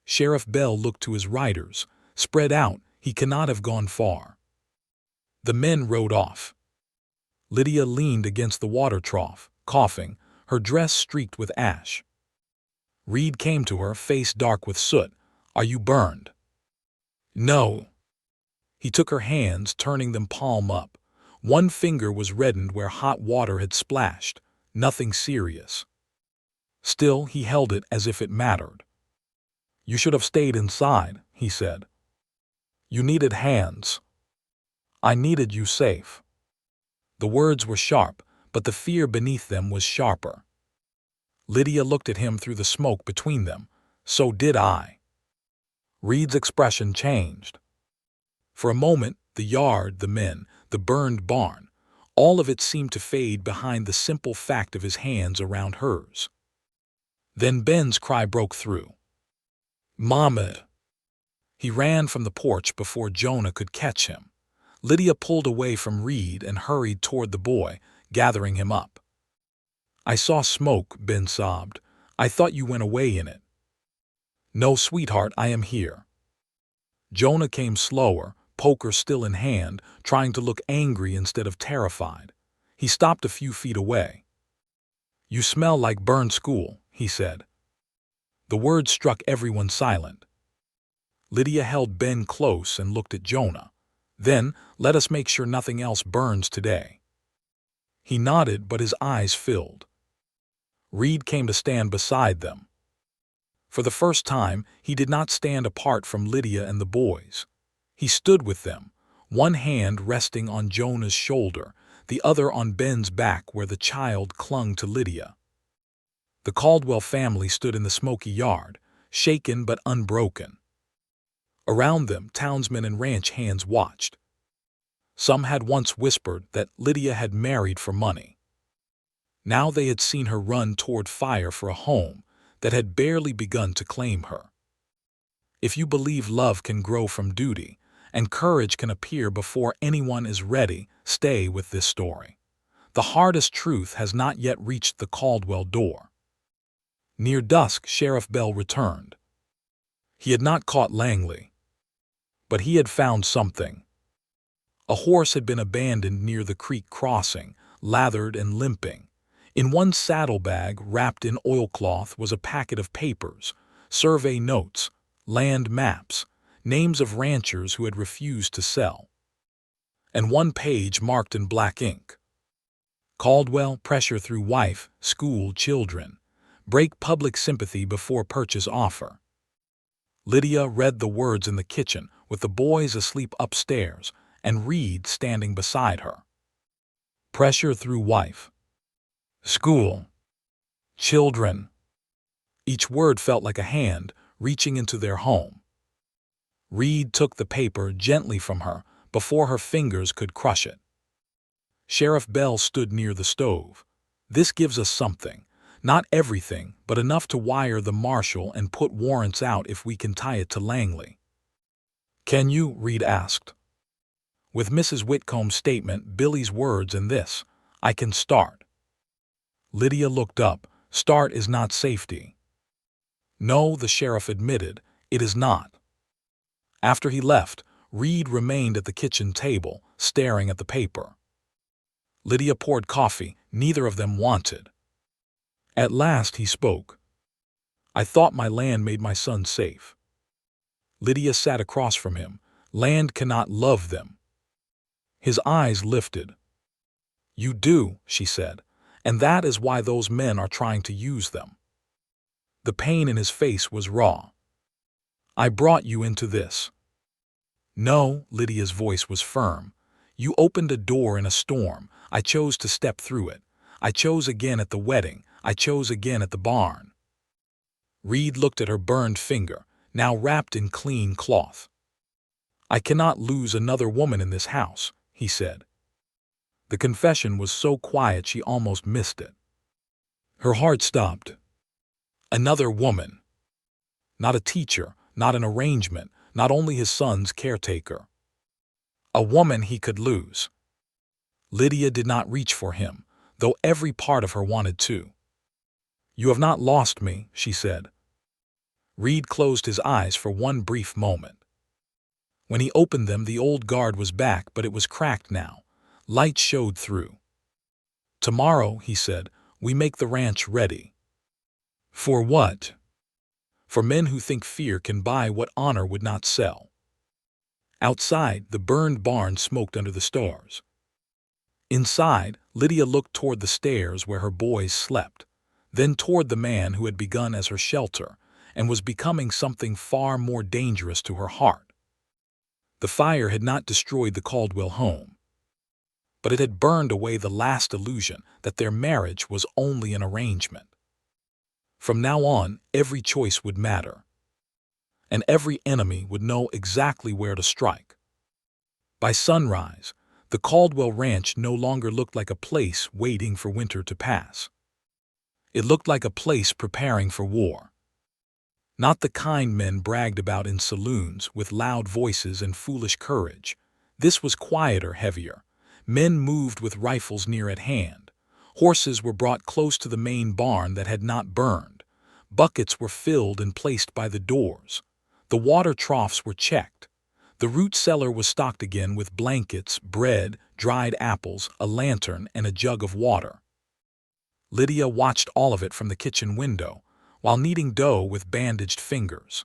Sheriff Bell looked to his riders. "Spread out, he cannot have gone far." The men rode off. Lydia leaned against the water trough, coughing, her dress streaked with ash. Reid came to her, face dark with soot. "Are you burned?" "No." He took her hands, turning them palm up. One finger was reddened where hot water had splashed. Nothing serious. Still, he held it as if it mattered. "You should have stayed inside," he said. "You needed hands." "I needed you safe." The words were sharp, but the fear beneath them was sharper. Lydia looked at him through the smoke between them. "So did I." Reid's expression changed. For a moment, the yard, the men, the burned barn, all of it seemed to fade behind the simple fact of his hands around hers. Then Ben's cry broke through. "Mama!" He ran from the porch before Jonah could catch him. Lydia pulled away from Reid and hurried toward the boy, gathering him up. "I saw smoke," Ben sobbed. "I thought you went away in it." "No, sweetheart, I am here." Jonah came slower, poker still in hand, trying to look angry instead of terrified. He stopped a few feet away. "You smell like burned school," he said. The words struck everyone silent. Lydia held Ben close and looked at Jonah. "Then, let us make sure nothing else burns today." He nodded, but his eyes filled. Reid came to stand beside them. For the first time, he did not stand apart from Lydia and the boys. He stood with them, one hand resting on Jonah's shoulder, the other on Ben's back where the child clung to Lydia. The Caldwell family stood in the smoky yard, shaken but unbroken. Around them, townsmen and ranch hands watched. Some had once whispered that Lydia had married for money. Now they had seen her run toward fire for a home that had barely begun to claim her. If you believe love can grow from duty and courage can appear before anyone is ready, stay with this story. The hardest truth has not yet reached the Caldwell door. Near dusk, Sheriff Bell returned. He had not caught Langley, but he had found something. A horse had been abandoned near the creek crossing, lathered and limping. In one saddlebag, wrapped in oilcloth, was a packet of papers, survey notes, land maps, names of ranchers who had refused to sell, and one page marked in black ink. Caldwell, pressure through wife, school, children. Break public sympathy before purchase offer. Lydia read the words in the kitchen, with the boys asleep upstairs and Reid standing beside her. Pressure through wife, school, children. Each word felt like a hand reaching into their home. Reid took the paper gently from her before her fingers could crush it. Sheriff Bell stood near the stove. This gives us something. Not everything, but enough to wire the marshal and put warrants out if we can tie it to Langley. Can you? Reid asked. With Mrs. Whitcomb's statement, Billy's words, and this, I can start. Lydia looked up. Start is not safety. No, the sheriff admitted, it is not. After he left, Reid remained at the kitchen table, staring at the paper. Lydia poured coffee. Neither of them wanted. At last he spoke. I thought my land made my son safe. Lydia sat across from him. Land cannot love them. His eyes lifted. You do, she said, and that is why those men are trying to use them. The pain in his face was raw. I brought you into this. No, Lydia's voice was firm. You opened a door in a storm. I chose to step through it. I chose again at the wedding. I chose again at the barn. Reid looked at her burned finger, now wrapped in clean cloth. I cannot lose another woman in this house, he said. The confession was so quiet she almost missed it. Her heart stopped. Another woman. Not a teacher, not an arrangement, not only his son's caretaker. A woman he could lose. Lydia did not reach for him, though every part of her wanted to. You have not lost me, she said. Reid closed his eyes for one brief moment. When he opened them, the old guard was back, but it was cracked now. Light showed through. Tomorrow, he said, we make the ranch ready. For what? For men who think fear can buy what honor would not sell. Outside, the burned barn smoked under the stars. Inside, Lydia looked toward the stairs where her boys slept, then toward the man who had begun as her shelter and was becoming something far more dangerous to her heart. The fire had not destroyed the Caldwell home, but it had burned away the last illusion that their marriage was only an arrangement. From now on, every choice would matter, and every enemy would know exactly where to strike. By sunrise, the Caldwell ranch no longer looked like a place waiting for winter to pass. It looked like a place preparing for war. Not the kind men bragged about in saloons with loud voices and foolish courage. This was quieter, heavier. Men moved with rifles near at hand. Horses were brought close to the main barn that had not burned. Buckets were filled and placed by the doors. The water troughs were checked. The root cellar was stocked again with blankets, bread, dried apples, a lantern, and a jug of water. Lydia watched all of it from the kitchen window, while kneading dough with bandaged fingers.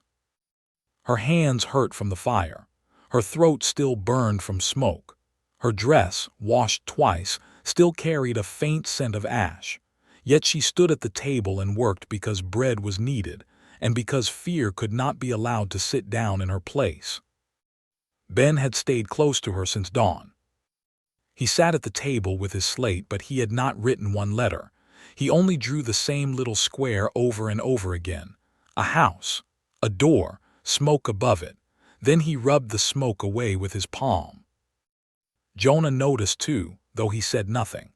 Her hands hurt from the fire. Her throat still burned from smoke. Her dress, washed twice, still carried a faint scent of ash. Yet she stood at the table and worked because bread was needed, and because fear could not be allowed to sit down in her place. Ben had stayed close to her since dawn. He sat at the table with his slate, but he had not written one letter. He only drew the same little square over and over again. A house, a door, smoke above it. Then he rubbed the smoke away with his palm. Jonah noticed too, though he said nothing.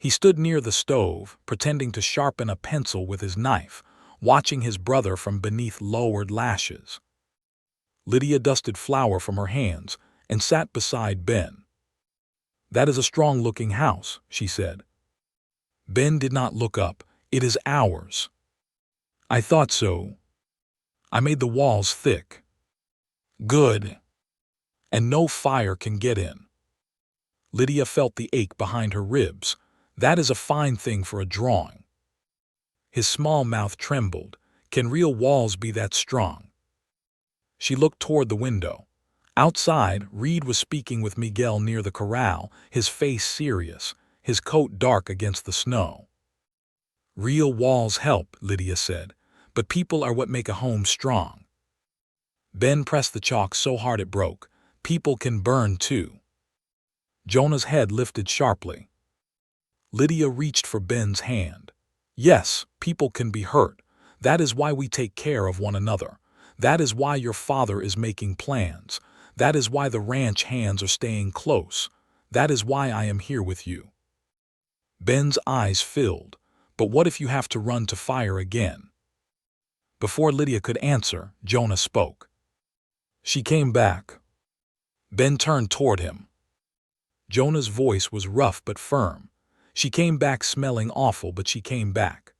He stood near the stove, pretending to sharpen a pencil with his knife, watching his brother from beneath lowered lashes. Lydia dusted flour from her hands and sat beside Ben. "That is a strong-looking house," she said. Ben did not look up. "It is ours." "I thought so. I made the walls thick." "Good. And no fire can get in." Lydia felt the ache behind her ribs. "That is a fine thing for a drawing." His small mouth trembled. "Can real walls be that strong?" She looked toward the window. Outside, Reid was speaking with Miguel near the corral, his face serious, his coat dark against the snow. "Real walls help," Lydia said, "but people are what make a home strong." Ben pressed the chalk so hard it broke. "People can burn too." Jonah's head lifted sharply. Lydia reached for Ben's hand. "Yes, people can be hurt. That is why we take care of one another. That is why your father is making plans. That is why the ranch hands are staying close. That is why I am here with you." Ben's eyes filled. "But what if you have to run to fire again?" Before Lydia could answer, Jonah spoke. "She came back." Ben turned toward him. Jonah's voice was rough but firm. "She came back smelling awful, but she came back."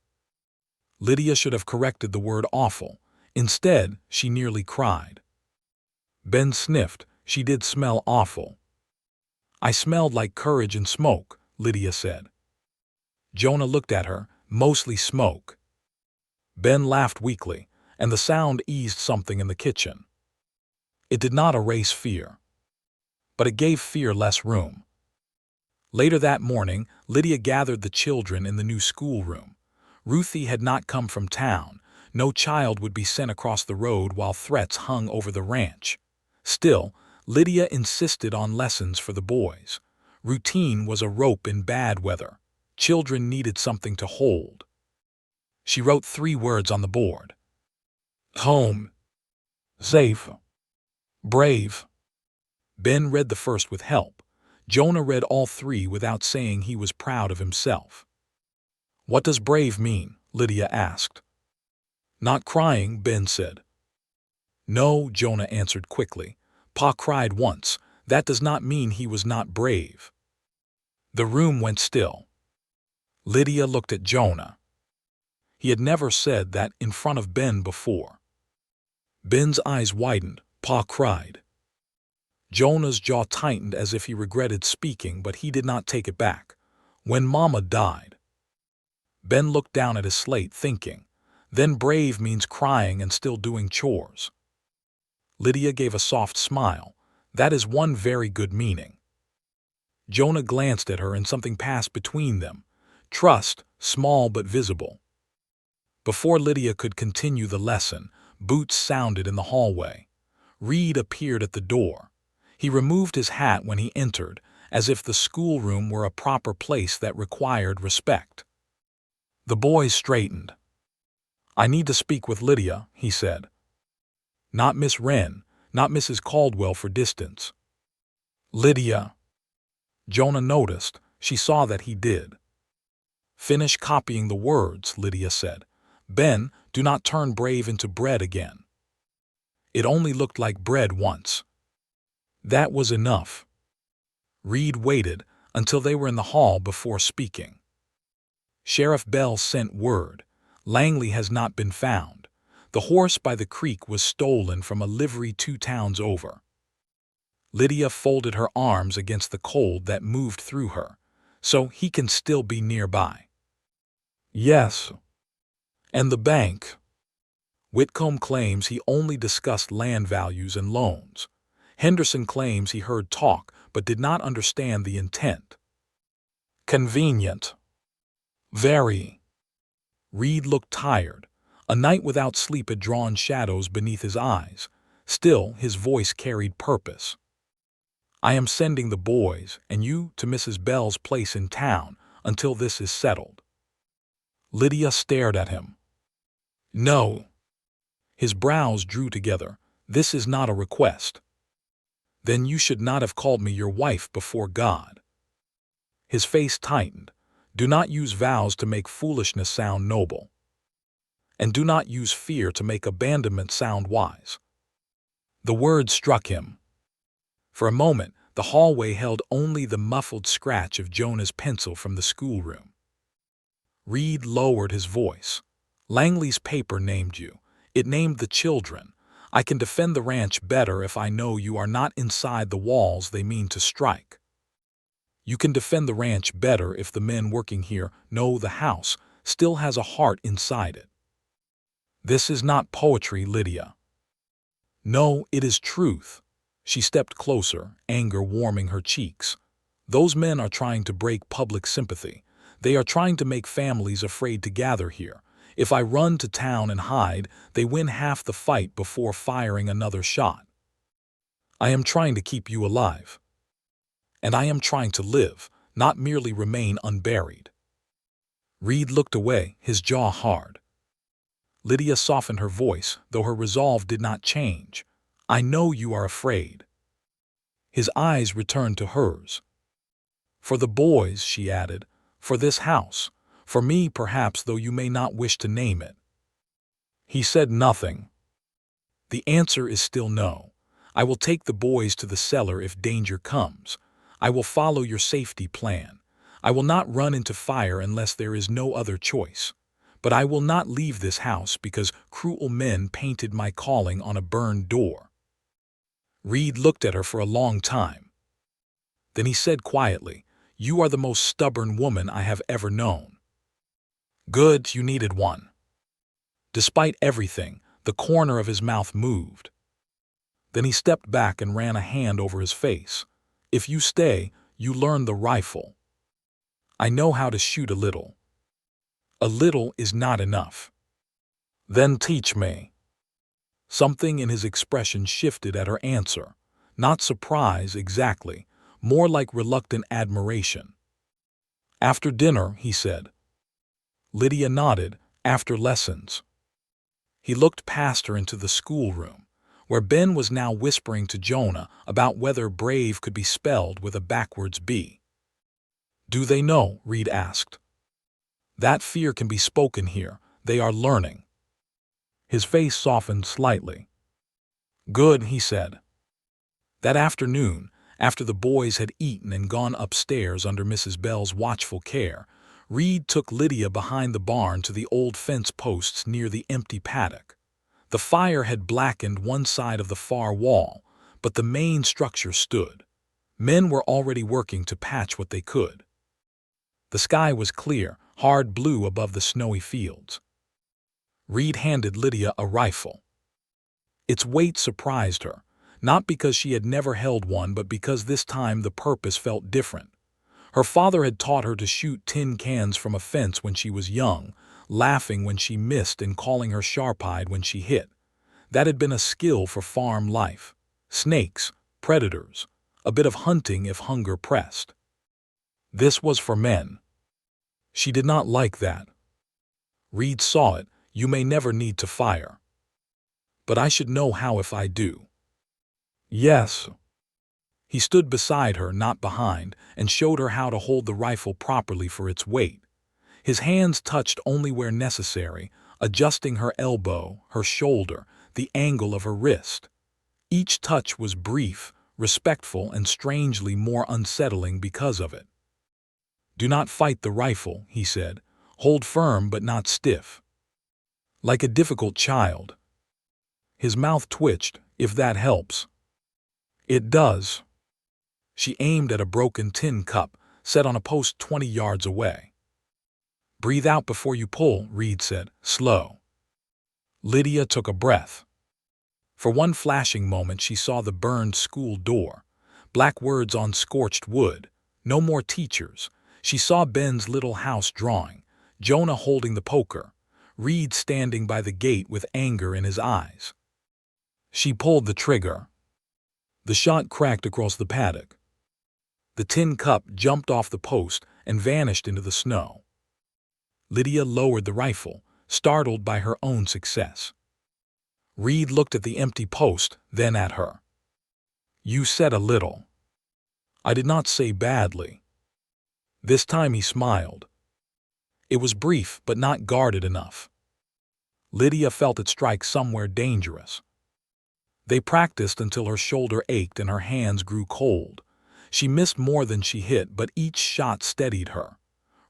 Lydia should have corrected the word awful. Instead, she nearly cried. Ben sniffed. "She did smell awful." "I smelled like courage and smoke," Lydia said. Jonah looked at her. "Mostly smoke." Ben laughed weakly, and the sound eased something in the kitchen. It did not erase fear, but it gave fear less room. Later that morning, Lydia gathered the children in the new schoolroom. Ruthie had not come from town. No child would be sent across the road while threats hung over the ranch. Still, Lydia insisted on lessons for the boys. Routine was a rope in bad weather. Children needed something to hold. She wrote 3 words on the board. Home. Safe. Brave. Ben read the first with help. Jonah read all 3 without saying he was proud of himself. "What does brave mean?" Lydia asked. "Not crying," Ben said. "No," Jonah answered quickly. "Pa cried once. That does not mean he was not brave." The room went still. Lydia looked at Jonah. He had never said that in front of Ben before. Ben's eyes widened. "Pa cried." Jonah's jaw tightened as if he regretted speaking, but he did not take it back. "When Mama died." Ben looked down at his slate, thinking. Then brave means crying and still doing chores. Lydia gave a soft smile. "That is one very good meaning." Jonah glanced at her and something passed between them. Trust, small but visible. Before Lydia could continue the lesson, boots sounded in the hallway. Reid appeared at the door. He removed his hat when he entered, as if the schoolroom were a proper place that required respect. The boys straightened. "I need to speak with Lydia," he said. "Not Miss Wren, not Mrs. Caldwell for distance." "Lydia." Jonah noticed. She saw that he did. "Finish copying the words," Lydia said. "Ben, do not turn brave into bread again." It only looked like bread once. That was enough. Reid waited until they were in the hall before speaking. "Sheriff Bell sent word. Langley has not been found. The horse by the creek was stolen from a livery 2 towns over." Lydia folded her arms against the cold that moved through her. "So he can still be nearby." "Yes." "And the bank?" Whitcomb claims he only discussed land values and loans. Henderson claims he heard talk but did not understand the intent. "Convenient." "Very." Reid looked tired. A night without sleep had drawn shadows beneath his eyes. Still, his voice carried purpose. "I am sending the boys and you to Mrs. Bell's place in town until this is settled." Lydia stared at him. "No." His brows drew together. "This is not a request." Then you should not have called me your wife before God. His face tightened. Do not use vows to make foolishness sound noble. And do not use fear to make abandonment sound wise. The words struck him. For a moment, the hallway held only the muffled scratch of Jonah's pencil from the schoolroom. Reid lowered his voice. Langley's paper named you. It named the children. I can defend the ranch better if I know you are not inside the walls they mean to strike. You can defend the ranch better if the men working here know the house still has a heart inside it. This is not poetry, Lydia. No, it is truth. She stepped closer, anger warming her cheeks. Those men are trying to break public sympathy. They are trying to make families afraid to gather here. If I run to town and hide, they win half the fight before firing another shot. I am trying to keep you alive. And I am trying to live, not merely remain unburied. Reid looked away, his jaw hard. Lydia softened her voice, though her resolve did not change. I know you are afraid. His eyes returned to hers. For the boys, she added, for this house, for me perhaps, though you may not wish to name it. He said nothing. The answer is still no. I will take the boys to the cellar if danger comes. I will follow your safety plan. I will not run into fire unless there is no other choice. But I will not leave this house because cruel men painted my calling on a burned door. Reid looked at her for a long time. Then he said quietly, you are the most stubborn woman I have ever known. Good, you needed one. Despite everything, the corner of his mouth moved. Then he stepped back and ran a hand over his face. If you stay, you learn the rifle. I know how to shoot a little. A little is not enough. Then teach me. Something in his expression shifted at her answer. Not surprise exactly, more like reluctant admiration. After dinner, he said. Lydia nodded, after lessons. He looked past her into the schoolroom, where Ben was now whispering to Jonah about whether brave could be spelled with a backwards B. Do they know? Reid asked. That fear can be spoken here. They are learning. His face softened slightly. Good, he said. That afternoon, after the boys had eaten and gone upstairs under Mrs. Bell's watchful care, Reid took Lydia behind the barn to the old fence posts near the empty paddock. The fire had blackened one side of the far wall, but the main structure stood. Men were already working to patch what they could. The sky was clear, hard blue above the snowy fields. Reid handed Lydia a rifle. Its weight surprised her, not because she had never held one, but because this time the purpose felt different. Her father had taught her to shoot tin cans from a fence when she was young, laughing when she missed and calling her sharp-eyed when she hit. That had been a skill for farm life. Snakes, predators, a bit of hunting if hunger pressed. This was for men. She did not like that. Reid saw it. You may never need to fire. But I should know how if I do. Yes. He stood beside her, not behind, and showed her how to hold the rifle properly for its weight. His hands touched only where necessary, adjusting her elbow, her shoulder, the angle of her wrist. Each touch was brief, respectful, and strangely more unsettling because of it. Do not fight the rifle, he said. Hold firm but not stiff. Like a difficult child. His mouth twitched, if that helps. It does. She aimed at a broken tin cup, set on a post 20 yards away. Breathe out before you pull, Reid said, slow. Lydia took a breath. For one flashing moment she saw the burned school door, black words on scorched wood, no more teachers. She saw Ben's little house drawing, Jonah holding the poker, Reid standing by the gate with anger in his eyes. She pulled the trigger. The shot cracked across the paddock. The tin cup jumped off the post and vanished into the snow. Lydia lowered the rifle, startled by her own success. Reid looked at the empty post, then at her. You said a little. I did not say badly. This time he smiled. It was brief but not guarded enough. Lydia felt it strike somewhere dangerous. They practiced until her shoulder ached and her hands grew cold. She missed more than she hit, but each shot steadied her.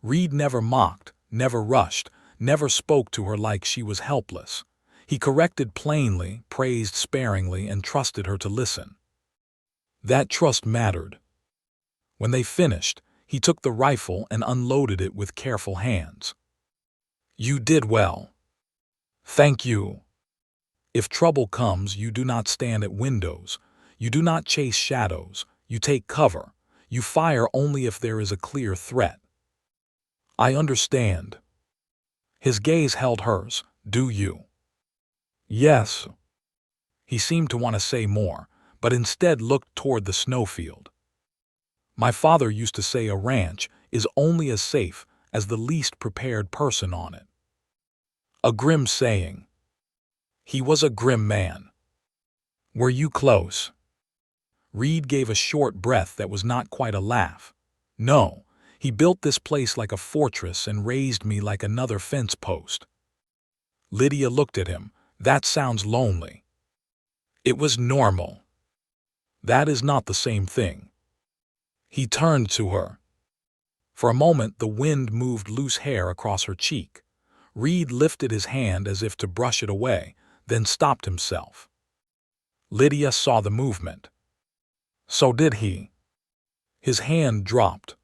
Reid never mocked, never rushed, never spoke to her like she was helpless. He corrected plainly, praised sparingly, and trusted her to listen. That trust mattered. When they finished, he took the rifle and unloaded it with careful hands. You did well. Thank you. If trouble comes, you do not stand at windows. You do not chase shadows. You take cover. You fire only if there is a clear threat. I understand. His gaze held hers. Do you? Yes. He seemed to want to say more, but instead looked toward the snowfield. My father used to say a ranch is only as safe as the least prepared person on it. A grim saying. He was a grim man. Were you close? Reid gave a short breath that was not quite a laugh. No, he built this place like a fortress and raised me like another fence post. Lydia looked at him. That sounds lonely. It was normal. That is not the same thing. He turned to her. For a moment, the wind moved loose hair across her cheek. Reid lifted his hand as if to brush it away, then stopped himself. Lydia saw the movement. So did he. His hand dropped.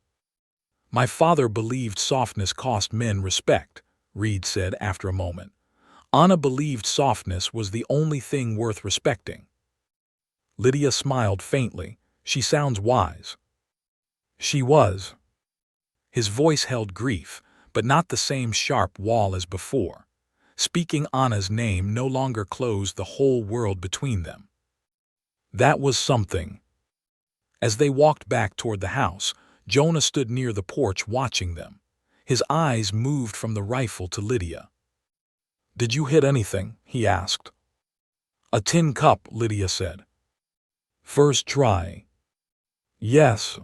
My father believed softness cost men respect, Reid said after a moment. Anna believed softness was the only thing worth respecting. Lydia smiled faintly. She sounds wise. She was. His voice held grief, but not the same sharp wall as before. Speaking Anna's name no longer closed the whole world between them. That was something. As they walked back toward the house, Jonah stood near the porch watching them. His eyes moved from the rifle to Lydia. Did you hit anything? He asked. A tin cup, Lydia said. First try. Yes.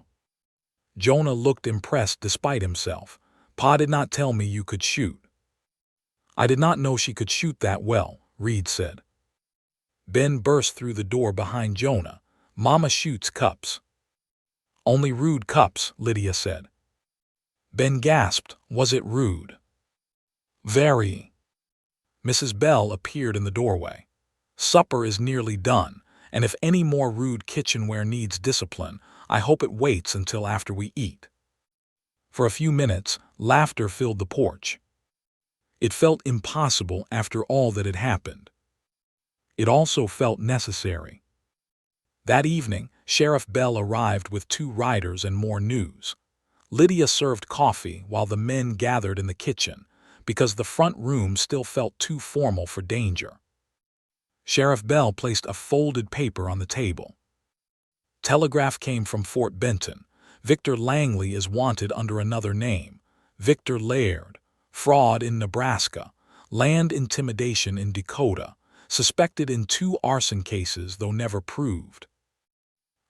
Jonah looked impressed despite himself. Pa did not tell me you could shoot. I did not know she could shoot that well, Reid said. Ben burst through the door behind Jonah. Mama shoots cups. Only rude cups, Lydia said. Ben gasped. Was it rude? Very. Mrs. Bell appeared in the doorway. Supper is nearly done, and if any more rude kitchenware needs discipline, I hope it waits until after we eat. For a few minutes, laughter filled the porch. It felt impossible after all that had happened. It also felt necessary. That evening, Sheriff Bell arrived with 2 riders and more news. Lydia served coffee while the men gathered in the kitchen, because the front room still felt too formal for danger. Sheriff Bell placed a folded paper on the table. Telegraph came from Fort Benton. Victor Langley is wanted under another name. Victor Laird. Fraud in Nebraska. Land intimidation in Dakota. Suspected in 2 arson cases, though never proved.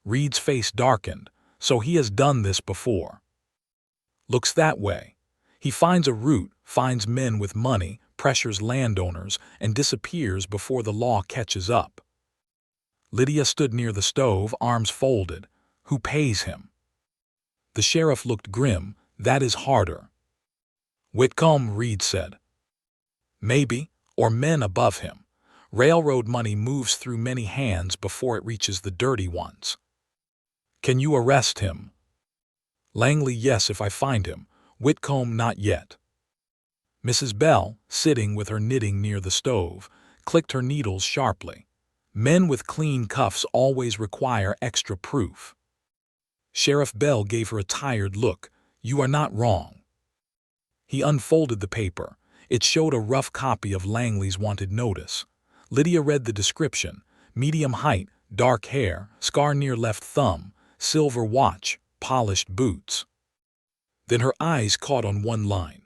Reid's face darkened. So he has done this before. Looks that way. He finds a route, finds men with money, pressures landowners, and disappears before the law catches up. Lydia stood near the stove, arms folded. Who pays him? The sheriff looked grim. That is harder. Whitcomb, Reid said. Maybe, or men above him. Railroad money moves through many hands before it reaches the dirty ones. Can you arrest him? Langley, yes, if I find him. Whitcomb, not yet. Mrs. Bell, sitting with her knitting near the stove, clicked her needles sharply. Men with clean cuffs always require extra proof. Sheriff Bell gave her a tired look. You are not wrong. He unfolded the paper. It showed a rough copy of Langley's wanted notice. Lydia read the description. Medium height, dark hair, scar near left thumb, silver watch, polished boots. Then her eyes caught on one line.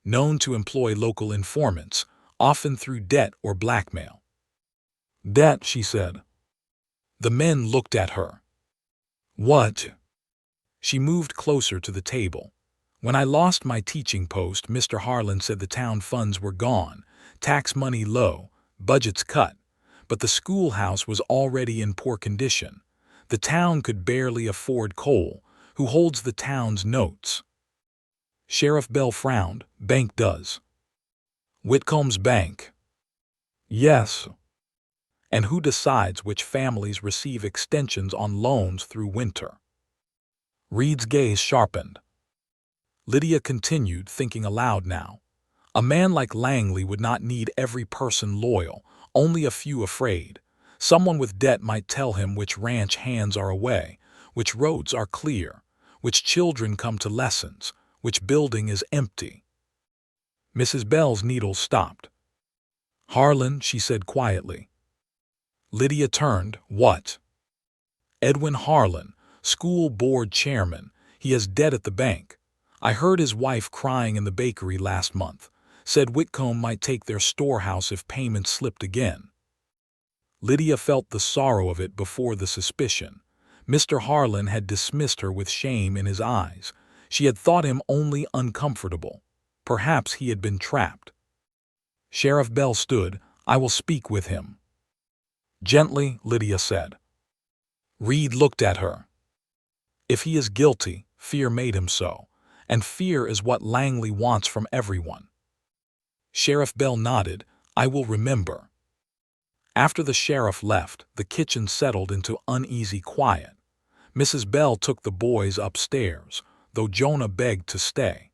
Known to employ local informants, often through debt or blackmail. Debt, she said. The men looked at her. What? She moved closer to the table. When I lost my teaching post, Mr. Harlan said the town funds were gone, tax money low, budgets cut, but the schoolhouse was already in poor condition. The town could barely afford coal. Who holds the town's notes? Sheriff Bell frowned. Bank does. Whitcomb's bank. Yes. And who decides which families receive extensions on loans through winter? Reid's gaze sharpened. Lydia continued, thinking aloud now. A man like Langley would not need every person loyal, only a few afraid. Someone with debt might tell him which ranch hands are away, which roads are clear, which children come to lessons, which building is empty. Mrs. Bell's needle stopped. Harlan, she said quietly. Lydia turned. What? Edwin Harlan, school board chairman. He has debt at the bank. I heard his wife crying in the bakery last month. Said Whitcomb might take their storehouse if payments slipped again. Lydia felt the sorrow of it before the suspicion. Mr. Harlan had dismissed her with shame in his eyes. She had thought him only uncomfortable. Perhaps he had been trapped. Sheriff Bell stood. I will speak with him. Gently, Lydia said. Reid looked at her. If he is guilty, fear made him so, and fear is what Langley wants from everyone. Sheriff Bell nodded. I will remember. After the sheriff left, the kitchen settled into uneasy quiet. Mrs. Bell took the boys upstairs, though Jonah begged to stay.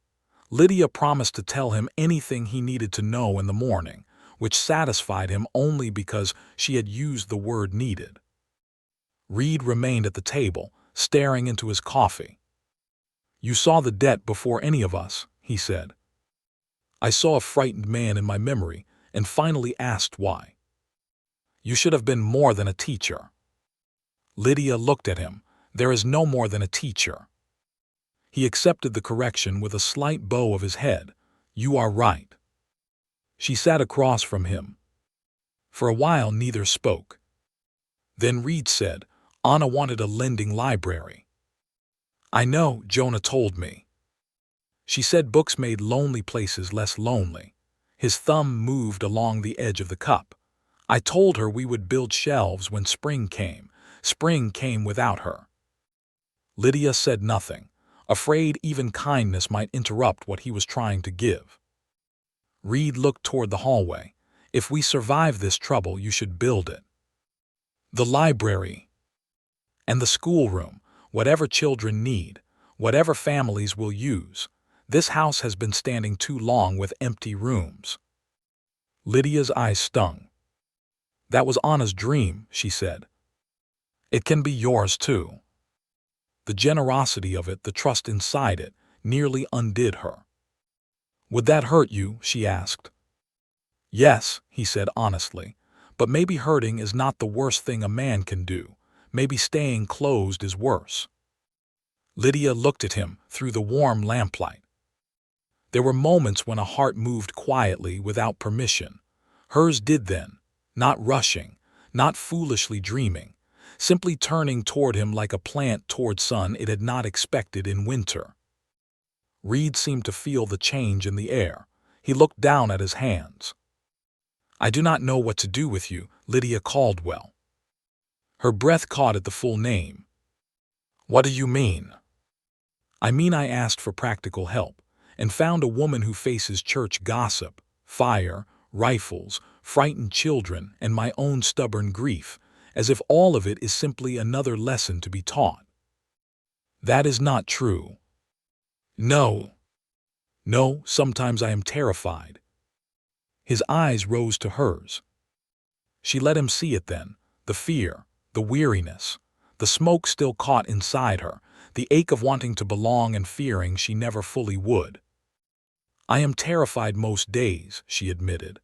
Lydia promised to tell him anything he needed to know in the morning, which satisfied him only because she had used the word needed. Reid remained at the table, staring into his coffee. You saw the debt before any of us, he said. I saw a frightened man in my memory and finally asked why. You should have been more than a teacher. Lydia looked at him. There is no more than a teacher. He accepted the correction with a slight bow of his head. You are right. She sat across from him. For a while neither spoke. Then Reid said, Anna wanted a lending library. I know, Jonah told me. She said books made lonely places less lonely. His thumb moved along the edge of the cup. I told her we would build shelves when spring came. Spring came without her. Lydia said nothing, afraid even kindness might interrupt what he was trying to give. Reid looked toward the hallway. If we survive this trouble, you should build it. The library. And the schoolroom, whatever children need, whatever families will use. This house has been standing too long with empty rooms. Lydia's eyes stung. That was Anna's dream, she said. It can be yours too. The generosity of it, the trust inside it, nearly undid her. Would that hurt you? She asked. Yes, he said honestly, but maybe hurting is not the worst thing a man can do. Maybe staying closed is worse. Lydia looked at him through the warm lamplight. There were moments when a heart moved quietly without permission. Hers did then, not rushing, not foolishly dreaming, simply turning toward him like a plant toward sun it had not expected in winter. Reid seemed to feel the change in the air. He looked down at his hands. I do not know what to do with you, Lydia Caldwell. Her breath caught at the full name. What do you mean? I mean I asked for practical help and found a woman who faces church gossip, fire, rifles, frightened children, and my own stubborn grief, as if all of it is simply another lesson to be taught. That is not true. No. No, sometimes I am terrified. His eyes rose to hers. She let him see it then, the fear, the weariness, the smoke still caught inside her, the ache of wanting to belong and fearing she never fully would. I am terrified most days, she admitted.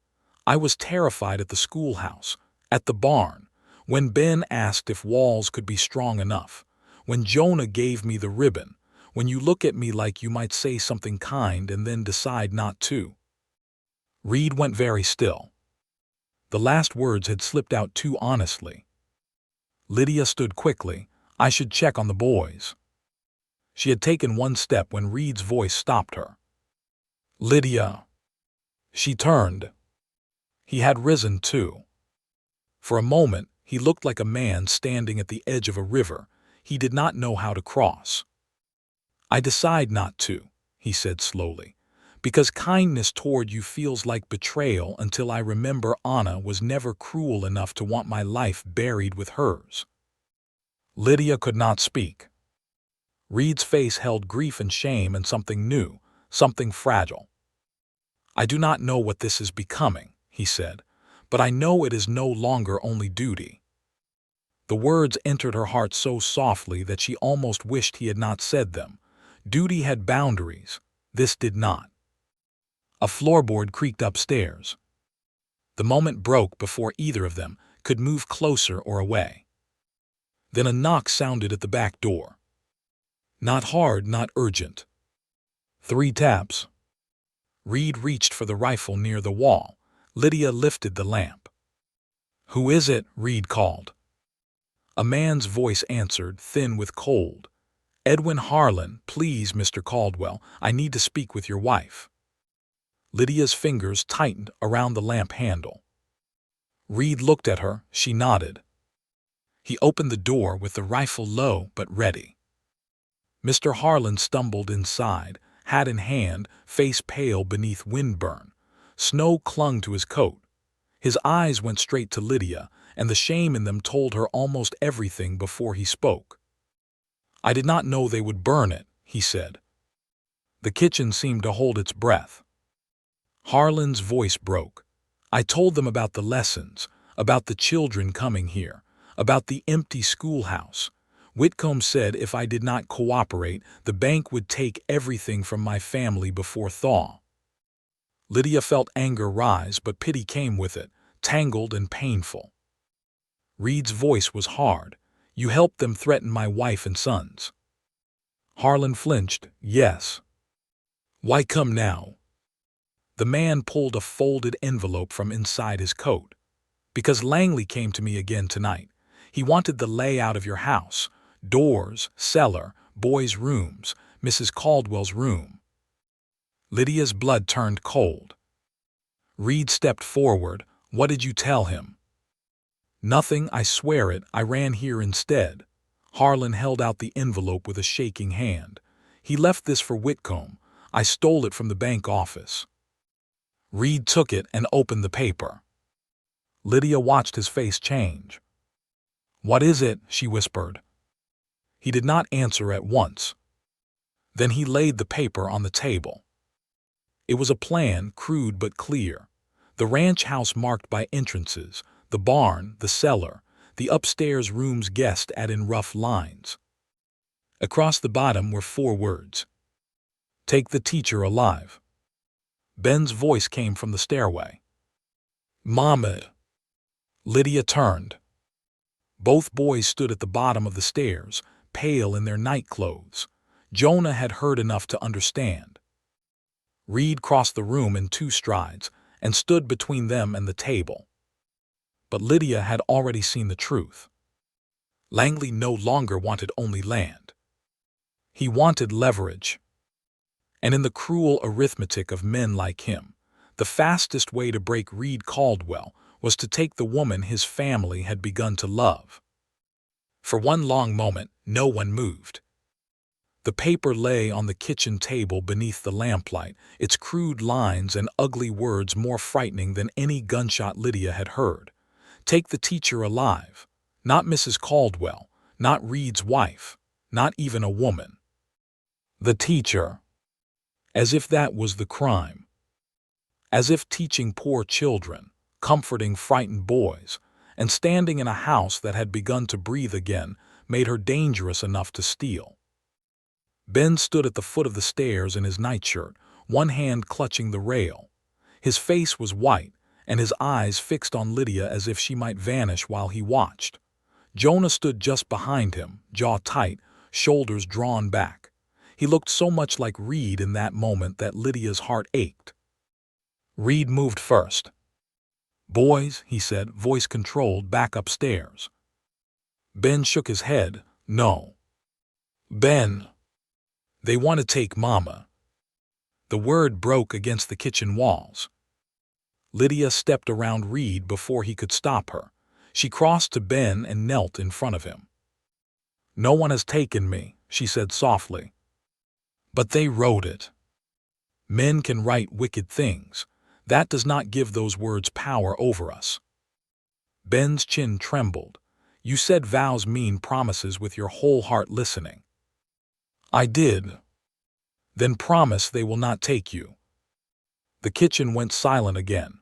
I was terrified at the schoolhouse, at the barn, when Ben asked if walls could be strong enough, when Jonah gave me the ribbon, when you look at me like you might say something kind and then decide not to. Reid went very still. The last words had slipped out too honestly. Lydia stood quickly. I should check on the boys. She had taken one step when Reid's voice stopped her. Lydia. She turned. He had risen too. For a moment, he looked like a man standing at the edge of a river he did not know how to cross. I decide not to, he said slowly, because kindness toward you feels like betrayal until I remember Anna was never cruel enough to want my life buried with hers. Lydia could not speak. Reid's face held grief and shame and something new, something fragile. I do not know what this is becoming, he said, but I know it is no longer only duty. The words entered her heart so softly that she almost wished he had not said them. Duty had boundaries. This did not. A floorboard creaked upstairs. The moment broke before either of them could move closer or away. Then a knock sounded at the back door. Not hard, not urgent. 3 taps. Reid reached for the rifle near the wall. Lydia lifted the lamp. Who is it? Reid called. A man's voice answered, thin with cold. Edwin Harlan, please, Mr. Caldwell, I need to speak with your wife. Lydia's fingers tightened around the lamp handle. Reid looked at her. She nodded. He opened the door with the rifle low but ready. Mr. Harlan stumbled inside, hat in hand, face pale beneath windburn. Snow clung to his coat. His eyes went straight to Lydia, and the shame in them told her almost everything before he spoke. I did not know they would burn it, he said. The kitchen seemed to hold its breath. Harlan's voice broke. I told them about the lessons, about the children coming here, about the empty schoolhouse. Whitcomb said if I did not cooperate, the bank would take everything from my family before thaw. Lydia felt anger rise, but pity came with it, tangled and painful. Reid's voice was hard. You helped them threaten my wife and sons. Harlan flinched. Yes. Why come now? The man pulled a folded envelope from inside his coat. Because Langley came to me again tonight. He wanted the layout of your house. Doors, cellar, boys' rooms, Mrs. Caldwell's room. Lydia's blood turned cold. Reid stepped forward. What did you tell him? Nothing, I swear it. I ran here instead. Harlan held out the envelope with a shaking hand. He left this for Whitcomb. I stole it from the bank office. Reid took it and opened the paper. Lydia watched his face change. What is it? She whispered. He did not answer at once. Then he laid the paper on the table. It was a plan, crude but clear. The ranch house marked by entrances, the barn, the cellar, the upstairs rooms guessed at in rough lines. Across the bottom were 4 words. Take the teacher alive. Ben's voice came from the stairway. Mama. Lydia turned. Both boys stood at the bottom of the stairs, pale in their night clothes. Jonah had heard enough to understand. Reid crossed the room in 2 strides and stood between them and the table. But Lydia had already seen the truth. Langley no longer wanted only land. He wanted leverage. And in the cruel arithmetic of men like him, the fastest way to break Reid Caldwell was to take the woman his family had begun to love. For one long moment, no one moved. The paper lay on the kitchen table beneath the lamplight, its crude lines and ugly words more frightening than any gunshot Lydia had heard. Take the teacher alive. Not Mrs. Caldwell, not Reid's wife, not even a woman. The teacher. As if that was the crime. As if teaching poor children, comforting frightened boys, and standing in a house that had begun to breathe again made her dangerous enough to steal. Ben stood at the foot of the stairs in his nightshirt, one hand clutching the rail. His face was white, and his eyes fixed on Lydia as if she might vanish while he watched. Jonah stood just behind him, jaw tight, shoulders drawn back. He looked so much like Reid in that moment that Lydia's heart ached. Reid moved first. Boys, he said, voice controlled, back upstairs. Ben shook his head. No. Ben. They want to take Mama. The word broke against the kitchen walls. Lydia stepped around Reid before he could stop her. She crossed to Ben and knelt in front of him. No one has taken me, she said softly. But they wrote it. Men can write wicked things. That does not give those words power over us. Ben's chin trembled. You said vows mean promises with your whole heart listening. I did. Then promise they will not take you. The kitchen went silent again.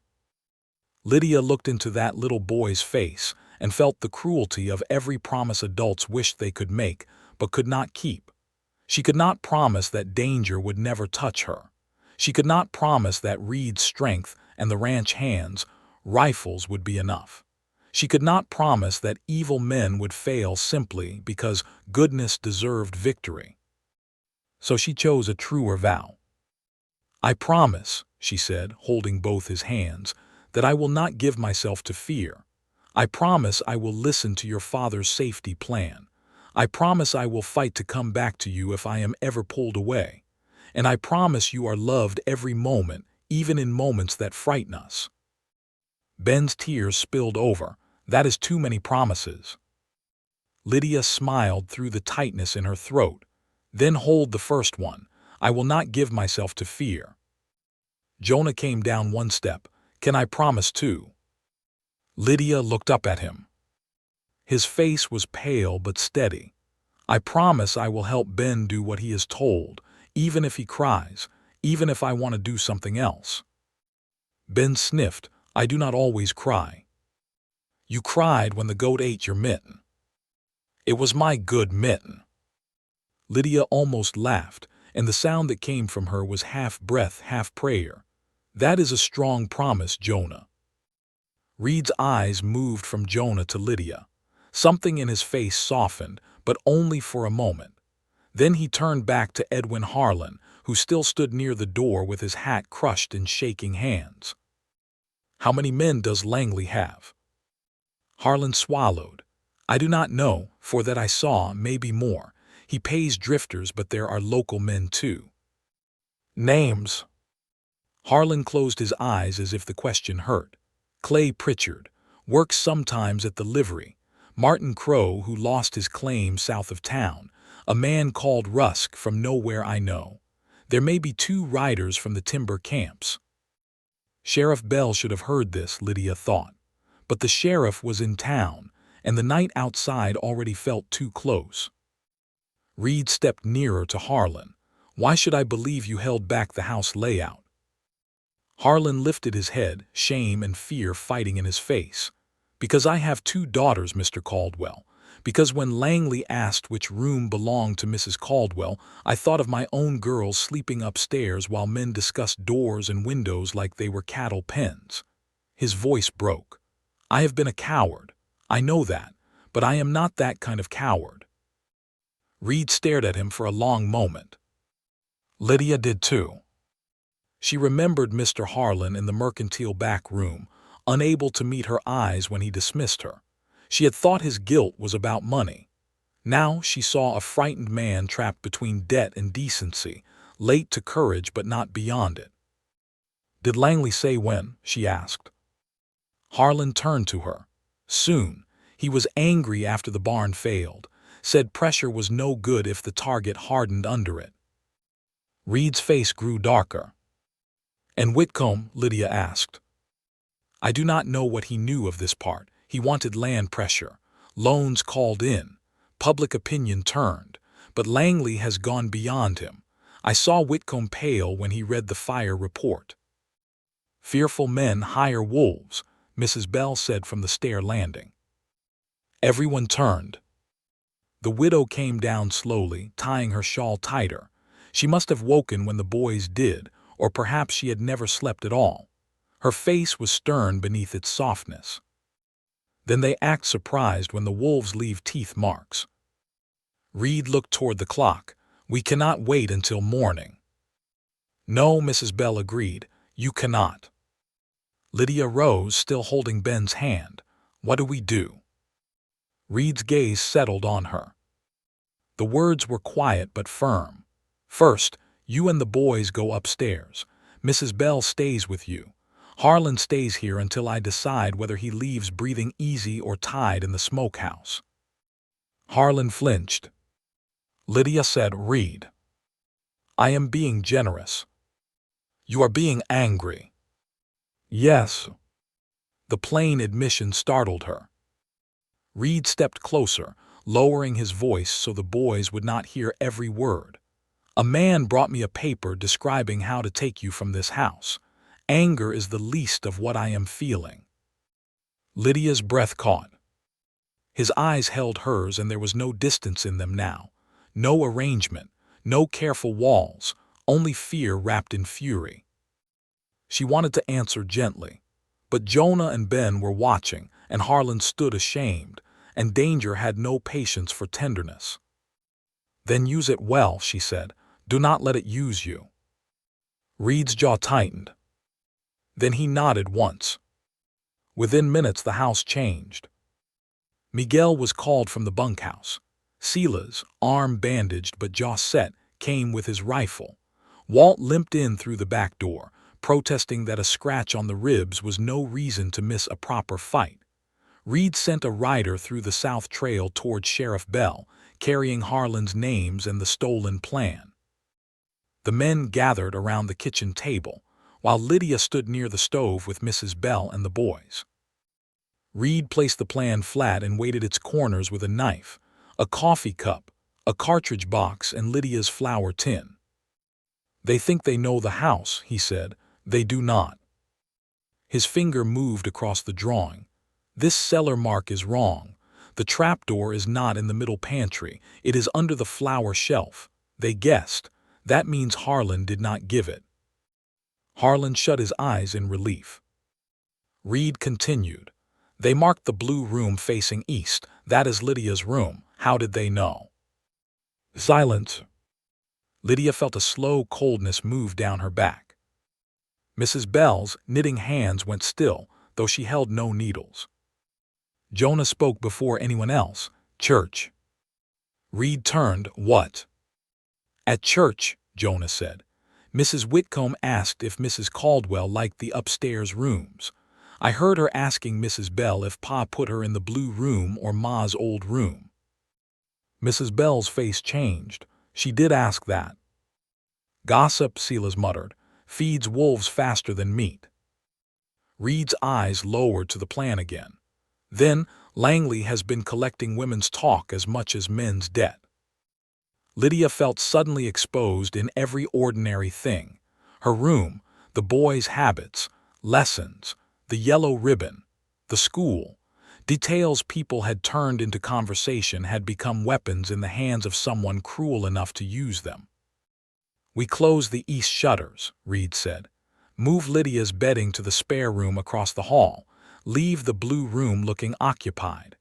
Lydia looked into that little boy's face and felt the cruelty of every promise adults wished they could make but could not keep. She could not promise that danger would never touch her. She could not promise that Reid's strength and the ranch hands, rifles, would be enough. She could not promise that evil men would fail simply because goodness deserved victory. So she chose a truer vow. I promise, she said, holding both his hands, that I will not give myself to fear. I promise I will listen to your father's safety plan. I promise I will fight to come back to you if I am ever pulled away. And I promise you are loved every moment, even in moments that frighten us. Ben's tears spilled over. That is too many promises. Lydia smiled through the tightness in her throat. Then hold the first one. I will not give myself to fear. Jonah came down one step. Can I promise too? Lydia looked up at him. His face was pale but steady. I promise I will help Ben do what he is told, even if he cries, even if I want to do something else. Ben sniffed. I do not always cry. You cried when the goat ate your mitten. It was my good mitten. Lydia almost laughed, and the sound that came from her was half breath, half prayer. That is a strong promise, Jonah. Reid's eyes moved from Jonah to Lydia. Something in his face softened, but only for a moment. Then he turned back to Edwin Harlan, who still stood near the door with his hat crushed in shaking hands. How many men does Langley have? Harlan swallowed. I do not know, for that I saw, maybe more. He pays drifters, but there are local men too. Names. Harlan closed his eyes as if the question hurt. Clay Pritchard, works sometimes at the livery. Martin Crow, who lost his claim south of town. A man called Rusk from nowhere I know. There may be 2 riders from the timber camps. Sheriff Bell should have heard this, Lydia thought. But the sheriff was in town, and the night outside already felt too close. Reid stepped nearer to Harlan. Why should I believe you held back the house layout? Harlan lifted his head, shame and fear fighting in his face. Because I have 2 daughters, Mr. Caldwell. Because when Langley asked which room belonged to Mrs. Caldwell, I thought of my own girls sleeping upstairs while men discussed doors and windows like they were cattle pens. His voice broke. I have been a coward. I know that, but I am not that kind of coward. Reid stared at him for a long moment. Lydia did too. She remembered Mr. Harlan in the mercantile back room, unable to meet her eyes when he dismissed her. She had thought his guilt was about money. Now she saw a frightened man trapped between debt and decency, late to courage but not beyond it. Did Langley say when? She asked. Harlan turned to her. Soon. He was angry after the barn failed, said pressure was no good if the target hardened under it. Reid's face grew darker. And Whitcomb? Lydia asked. I do not know what he knew of this part. He wanted land pressure. Loans called in. Public opinion turned. But Langley has gone beyond him. I saw Whitcomb pale when he read the fire report. Fearful men hire wolves, Mrs. Bell said from the stair landing. Everyone turned. The widow came down slowly, tying her shawl tighter. She must have woken when the boys did, or perhaps she had never slept at all. Her face was stern beneath its softness. Then they act surprised when the wolves leave teeth marks. Reid looked toward the clock. We cannot wait until morning. No, Mrs. Bell agreed. You cannot. Lydia rose, still holding Ben's hand. What do we do? Reid's gaze settled on her. The words were quiet but firm. "First, you and the boys go upstairs. Mrs. Bell stays with you. Harlan stays here until I decide whether he leaves breathing easy or tied in the smokehouse." Harlan flinched. Lydia said, "Reid, I am being generous." "You are being angry." "Yes." The plain admission startled her. Reid stepped closer, lowering his voice so the boys would not hear every word. "A man brought me a paper describing how to take you from this house. Anger is the least of what I am feeling." Lydia's breath caught. His eyes held hers, and there was no distance in them now. No arrangement, no careful walls, only fear wrapped in fury. She wanted to answer gently, but Jonah and Ben were watching, and Harlan stood ashamed, and danger had no patience for tenderness. "Then use it well," she said. "Do not let it use you." Reid's jaw tightened. Then he nodded once. Within minutes the house changed. Miguel was called from the bunkhouse. Silas, arm bandaged but jaw set, came with his rifle. Walt limped in through the back door, protesting that a scratch on the ribs was no reason to miss a proper fight. Reid sent a rider through the south trail toward Sheriff Bell, carrying Harlan's names and the stolen plan. The men gathered around the kitchen table, while Lydia stood near the stove with Mrs. Bell and the boys. Reid placed the plan flat and weighted its corners with a knife, a coffee cup, a cartridge box, and Lydia's flour tin. "They think they know the house," he said. "They do not." His finger moved across the drawing. "This cellar mark is wrong. The trapdoor is not in the middle pantry. It is under the flour shelf. They guessed. That means Harlan did not give it." Harlan shut his eyes in relief. Reid continued. "They marked the blue room facing east. That is Lydia's room. How did they know?" Silence. Lydia felt a slow coldness move down her back. Mrs. Bell's knitting hands went still, though she held no needles. Jonah spoke before anyone else. "Church." Reid turned. "What?" "At church," Jonah said. "Mrs. Whitcomb asked if Mrs. Caldwell liked the upstairs rooms. I heard her asking Mrs. Bell if Pa put her in the blue room or Ma's old room." Mrs. Bell's face changed. "She did ask that." "Gossip," Silas muttered, "feeds wolves faster than meat." Reid's eyes lowered to the plan again. "Then, Langley has been collecting women's talk as much as men's debt." Lydia felt suddenly exposed in every ordinary thing. Her room, the boys' habits, lessons, the yellow ribbon, the school. Details people had turned into conversation had become weapons in the hands of someone cruel enough to use them. "We close the east shutters," Reid said. "Move Lydia's bedding to the spare room across the hall. Leave the blue room looking occupied."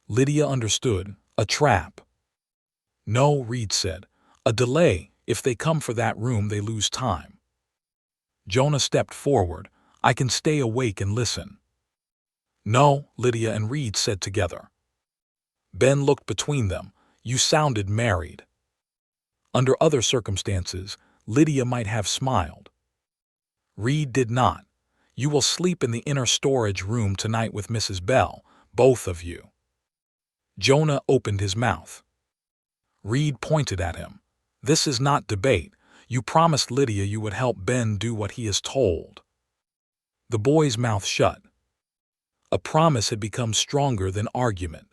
Lydia understood. "A trap." "No," Reid said. "A delay. If they come for that room, they lose time." Jonah stepped forward. "I can stay awake and listen." "No," Lydia and Reid said together. Ben looked between them. "You sounded married." Under other circumstances, Lydia might have smiled. Reid did not. "You will sleep in the inner storage room tonight with Mrs. Bell, both of you." Jonah opened his mouth. Reid pointed at him. "This is not debate. You promised Lydia you would help Ben do what he is told." The boy's mouth shut. A promise had become stronger than argument.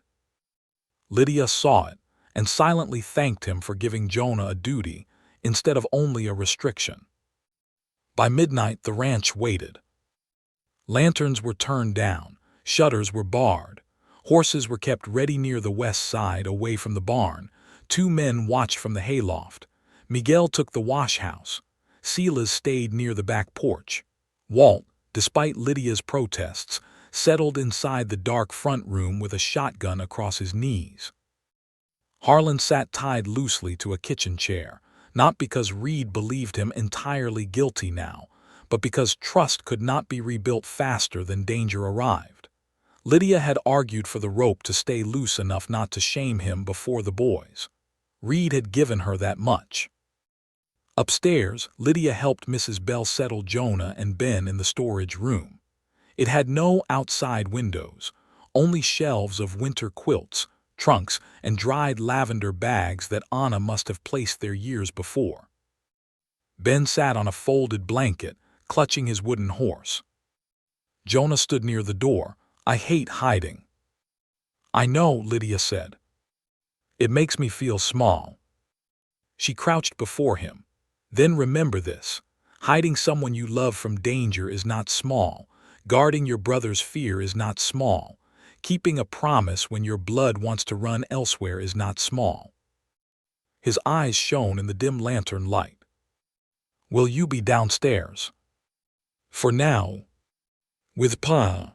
Lydia saw it, and silently thanked him for giving Jonah a duty instead of only a restriction. By midnight the ranch waited. Lanterns were turned down, shutters were barred, horses were kept ready near the west side away from the barn. 2 men watched from the hayloft. Miguel took the wash house. Silas stayed near the back porch. Walt, despite Lydia's protests, settled inside the dark front room with a shotgun across his knees. Harlan sat tied loosely to a kitchen chair, not because Reid believed him entirely guilty now, but because trust could not be rebuilt faster than danger arrived. Lydia had argued for the rope to stay loose enough not to shame him before the boys. Reid had given her that much. Upstairs, Lydia helped Mrs. Bell settle Jonah and Ben in the storage room. It had no outside windows, only shelves of winter quilts, trunks, and dried lavender bags that Anna must have placed there years before. Ben sat on a folded blanket, clutching his wooden horse. Jonah stood near the door. "I hate hiding." "I know," Lydia said. "It makes me feel small." She crouched before him. "Then remember this. Hiding someone you love from danger is not small. Guarding your brother's fear is not small. Keeping a promise when your blood wants to run elsewhere is not small." His eyes shone in the dim lantern light. "Will you be downstairs?" "For now." "With Pa?"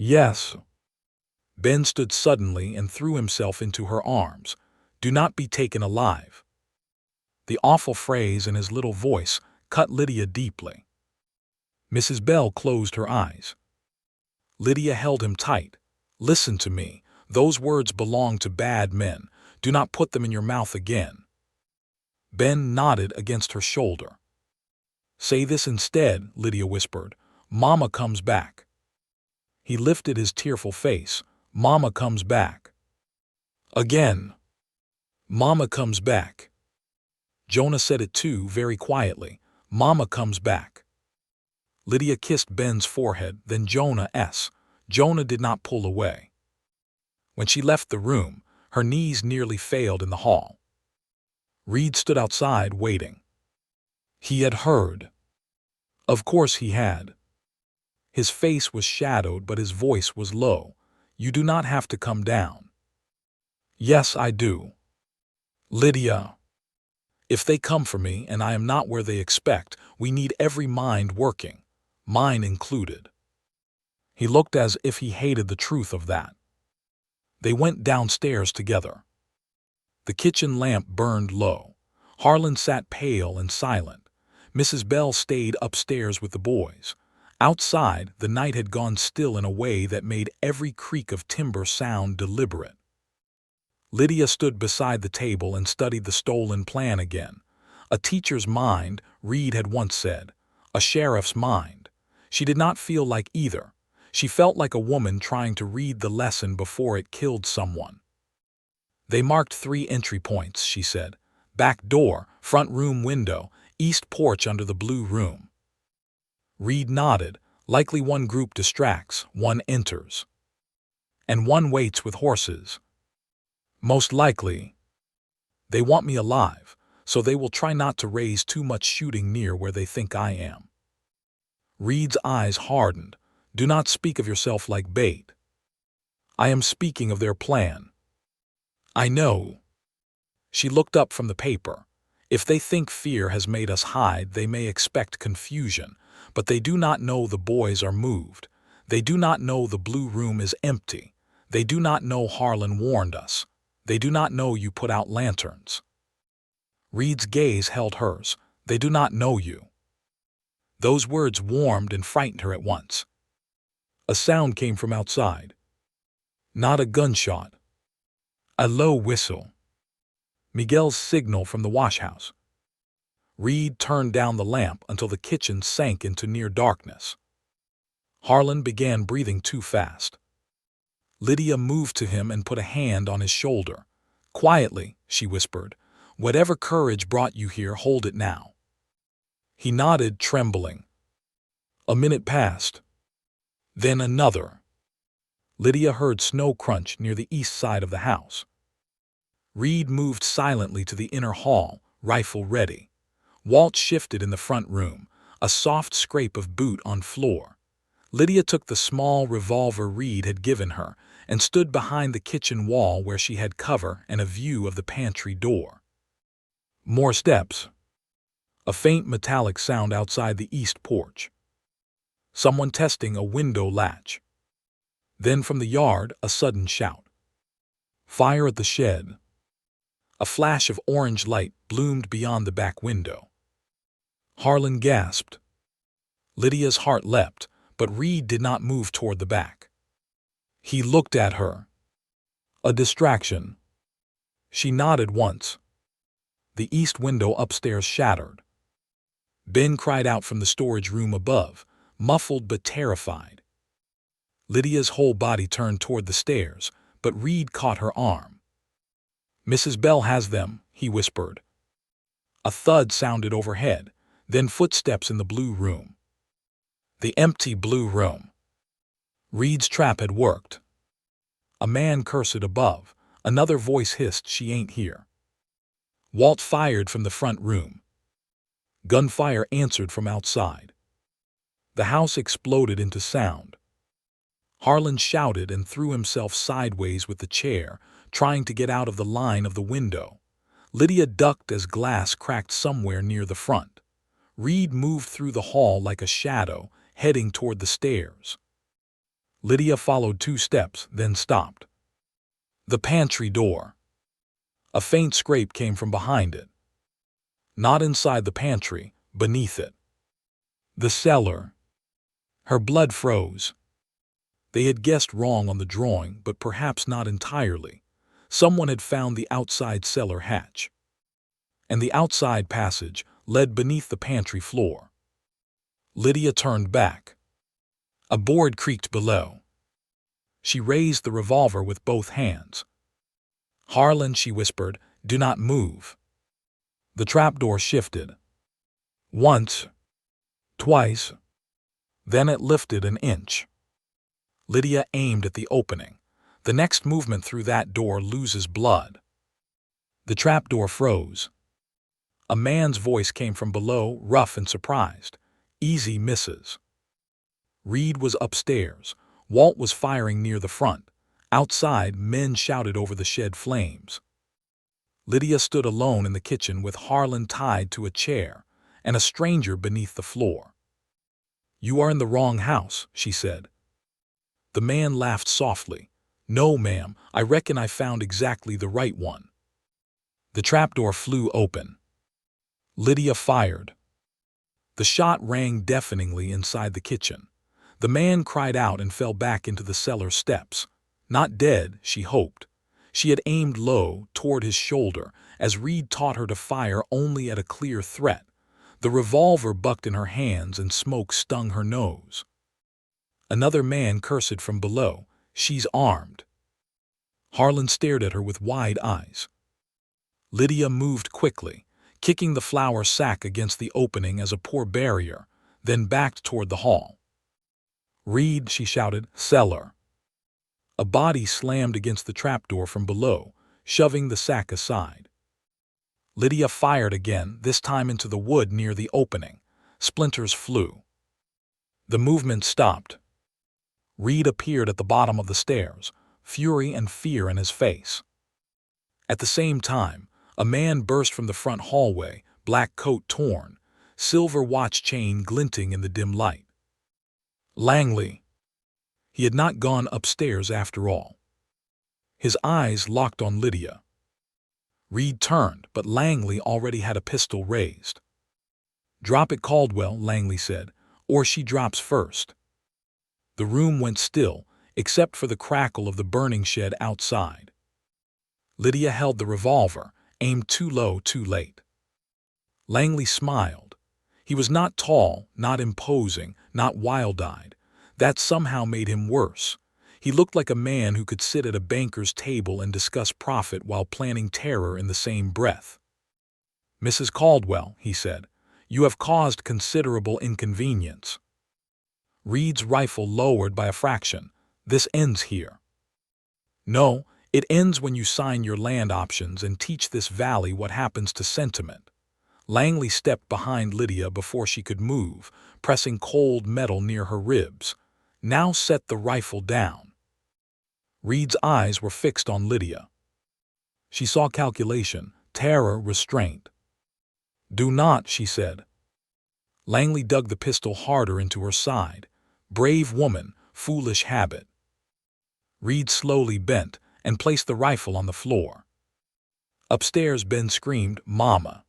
"Yes." Ben stood suddenly and threw himself into her arms. "Do not be taken alive." The awful phrase in his little voice cut Lydia deeply. Mrs. Bell closed her eyes. Lydia held him tight. "Listen to me. Those words belong to bad men. Do not put them in your mouth again." Ben nodded against her shoulder. "Say this instead," Lydia whispered. "Mama comes back." He lifted his tearful face. "Mama comes back." Again. "Mama comes back." Jonah said it too, very quietly. "Mama comes back." Lydia kissed Ben's forehead, then Jonah's. Jonah did not pull away. When she left the room, her knees nearly failed in the hall. Reid stood outside, waiting. He had heard. Of course he had. His face was shadowed, but his voice was low. "You do not have to come down." "Yes, I do." "Lydia, if they come for me and I am not where they expect, we need every mind working, mine included." He looked as if he hated the truth of that. They went downstairs together. The kitchen lamp burned low. Harlan sat pale and silent. Mrs. Bell stayed upstairs with the boys. Outside, the night had gone still in a way that made every creak of timber sound deliberate. Lydia stood beside the table and studied the stolen plan again. A teacher's mind, Reid had once said. A sheriff's mind. She did not feel like either. She felt like a woman trying to read the lesson before it killed someone. "They marked 3 entry points," she said. "Back door, front room window, east porch under the blue room." Reid nodded. "Likely one group distracts, one enters. And one waits with horses." "Most likely. They want me alive, so they will try not to raise too much shooting near where they think I am." Reid's eyes hardened. "Do not speak of yourself like bait." "I am speaking of their plan." "I know." She looked up from the paper. "If they think fear has made us hide, they may expect confusion. But they do not know the boys are moved. They do not know the blue room is empty. They do not know Harlan warned us. They do not know you put out lanterns." Reid's gaze held hers. "They do not know you." Those words warmed and frightened her at once. A sound came from outside. Not a gunshot. A low whistle. Miguel's signal from the washhouse. Reid turned down the lamp until the kitchen sank into near darkness. Harlan began breathing too fast. Lydia moved to him and put a hand on his shoulder. "Quietly," she whispered. "Whatever courage brought you here, hold it now." He nodded, trembling. A minute passed. Then another. Lydia heard snow crunch near the east side of the house. Reid moved silently to the inner hall, rifle ready. Walt shifted in the front room, a soft scrape of boot on floor. Lydia took the small revolver Reid had given her and stood behind the kitchen wall where she had cover and a view of the pantry door. More steps. A faint metallic sound outside the east porch. Someone testing a window latch. Then from the yard, a sudden shout. Fire at the shed. A flash of orange light bloomed beyond the back window. Harlan gasped. Lydia's heart leapt, but Reid did not move toward the back. He looked at her. A distraction. She nodded once. The east window upstairs shattered. Ben cried out from the storage room above, muffled but terrified. Lydia's whole body turned toward the stairs, but Reid caught her arm. "Mrs. Bell has them," he whispered. A thud sounded overhead, then footsteps in the blue room. The empty blue room. Reid's trap had worked. A man cursed above. Another voice hissed, "She ain't here." Walt fired from the front room. Gunfire answered from outside. The house exploded into sound. Harlan shouted and threw himself sideways with the chair, trying to get out of the line of the window. Lydia ducked as glass cracked somewhere near the front. Reid moved through the hall like a shadow, heading toward the stairs. Lydia followed 2 steps, then stopped. The pantry door. A faint scrape came from behind it. Not inside the pantry, beneath it. The cellar. Her blood froze. They had guessed wrong on the drawing, but perhaps not entirely. Someone had found the outside cellar hatch. And the outside passage led beneath the pantry floor. Lydia turned back. A board creaked below. She raised the revolver with both hands. "Harlan," she whispered, "do not move." The trapdoor shifted. Once. Twice. Then it lifted an inch. Lydia aimed at the opening. The next movement through that door loses blood. The trapdoor froze. A man's voice came from below, rough and surprised. "Easy misses." Reid was upstairs. Walt was firing near the front. Outside, men shouted over the shed flames. Lydia stood alone in the kitchen with Harlan tied to a chair and a stranger beneath the floor. "You are in the wrong house," she said. The man laughed softly. "No, ma'am, I reckon I found exactly the right one." The trapdoor flew open. Lydia fired. The shot rang deafeningly inside the kitchen. The man cried out and fell back into the cellar steps. Not dead, she hoped. She had aimed low, toward his shoulder, as Reid taught her to fire only at a clear threat. The revolver bucked in her hands and smoke stung her nose. Another man cursed from below. "She's armed." Harlan stared at her with wide eyes. Lydia moved quickly, kicking the flour sack against the opening as a poor barrier, then backed toward the hall. "Reid," she shouted, "cellar." A body slammed against the trapdoor from below, shoving the sack aside. Lydia fired again, this time into the wood near the opening. Splinters flew. The movement stopped. Reid appeared at the bottom of the stairs, fury and fear in his face. At the same time, a man burst from the front hallway, black coat torn, silver watch chain glinting in the dim light. Langley. He had not gone upstairs after all. His eyes locked on Lydia. Reid turned, but Langley already had a pistol raised. "Drop it, Caldwell," Langley said, "or she drops first." The room went still, except for the crackle of the burning shed outside. Lydia held the revolver, aimed too low too late. Langley smiled. He was not tall, not imposing, not wild-eyed. That somehow made him worse. He looked like a man who could sit at a banker's table and discuss profit while planning terror in the same breath. "Mrs. Caldwell," he said, "you have caused considerable inconvenience." Reid's rifle lowered by a fraction. "This ends here." "No, it ends when you sign your land options and teach this valley what happens to sentiment." Langley stepped behind Lydia before she could move, pressing cold metal near her ribs. "Now set the rifle down." Reid's eyes were fixed on Lydia. She saw calculation, terror, restraint. "Do not," she said. Langley dug the pistol harder into her side. "Brave woman, foolish habit." Reid slowly bent and placed the rifle on the floor. Upstairs, Ben screamed, "Mama."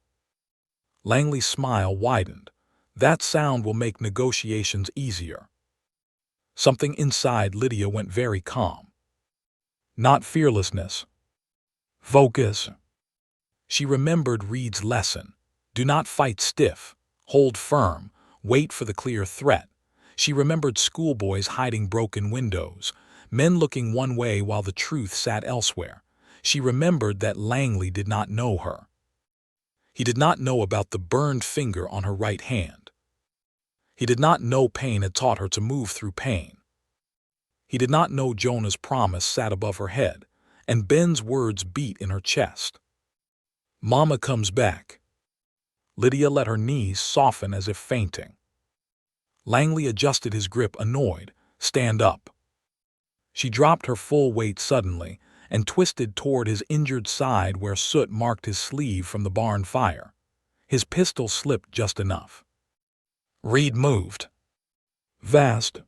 Langley's smile widened. "That sound will make negotiations easier." Something inside Lydia went very calm. Not fearlessness. Focus. She remembered Reid's lesson. Do not fight stiff. Hold firm. Wait for the clear threat. She remembered schoolboys hiding broken windows, men looking one way while the truth sat elsewhere. She remembered that Langley did not know her. He did not know about the burned finger on her right hand. He did not know pain had taught her to move through pain. He did not know Jonah's promise sat above her head, and Ben's words beat in her chest. Mama comes back. Lydia let her knees soften as if fainting. Langley adjusted his grip, annoyed. Stand up. She dropped her full weight suddenly and twisted toward his injured side where soot marked his sleeve from the barn fire. His pistol slipped just enough. Reid moved. Vast.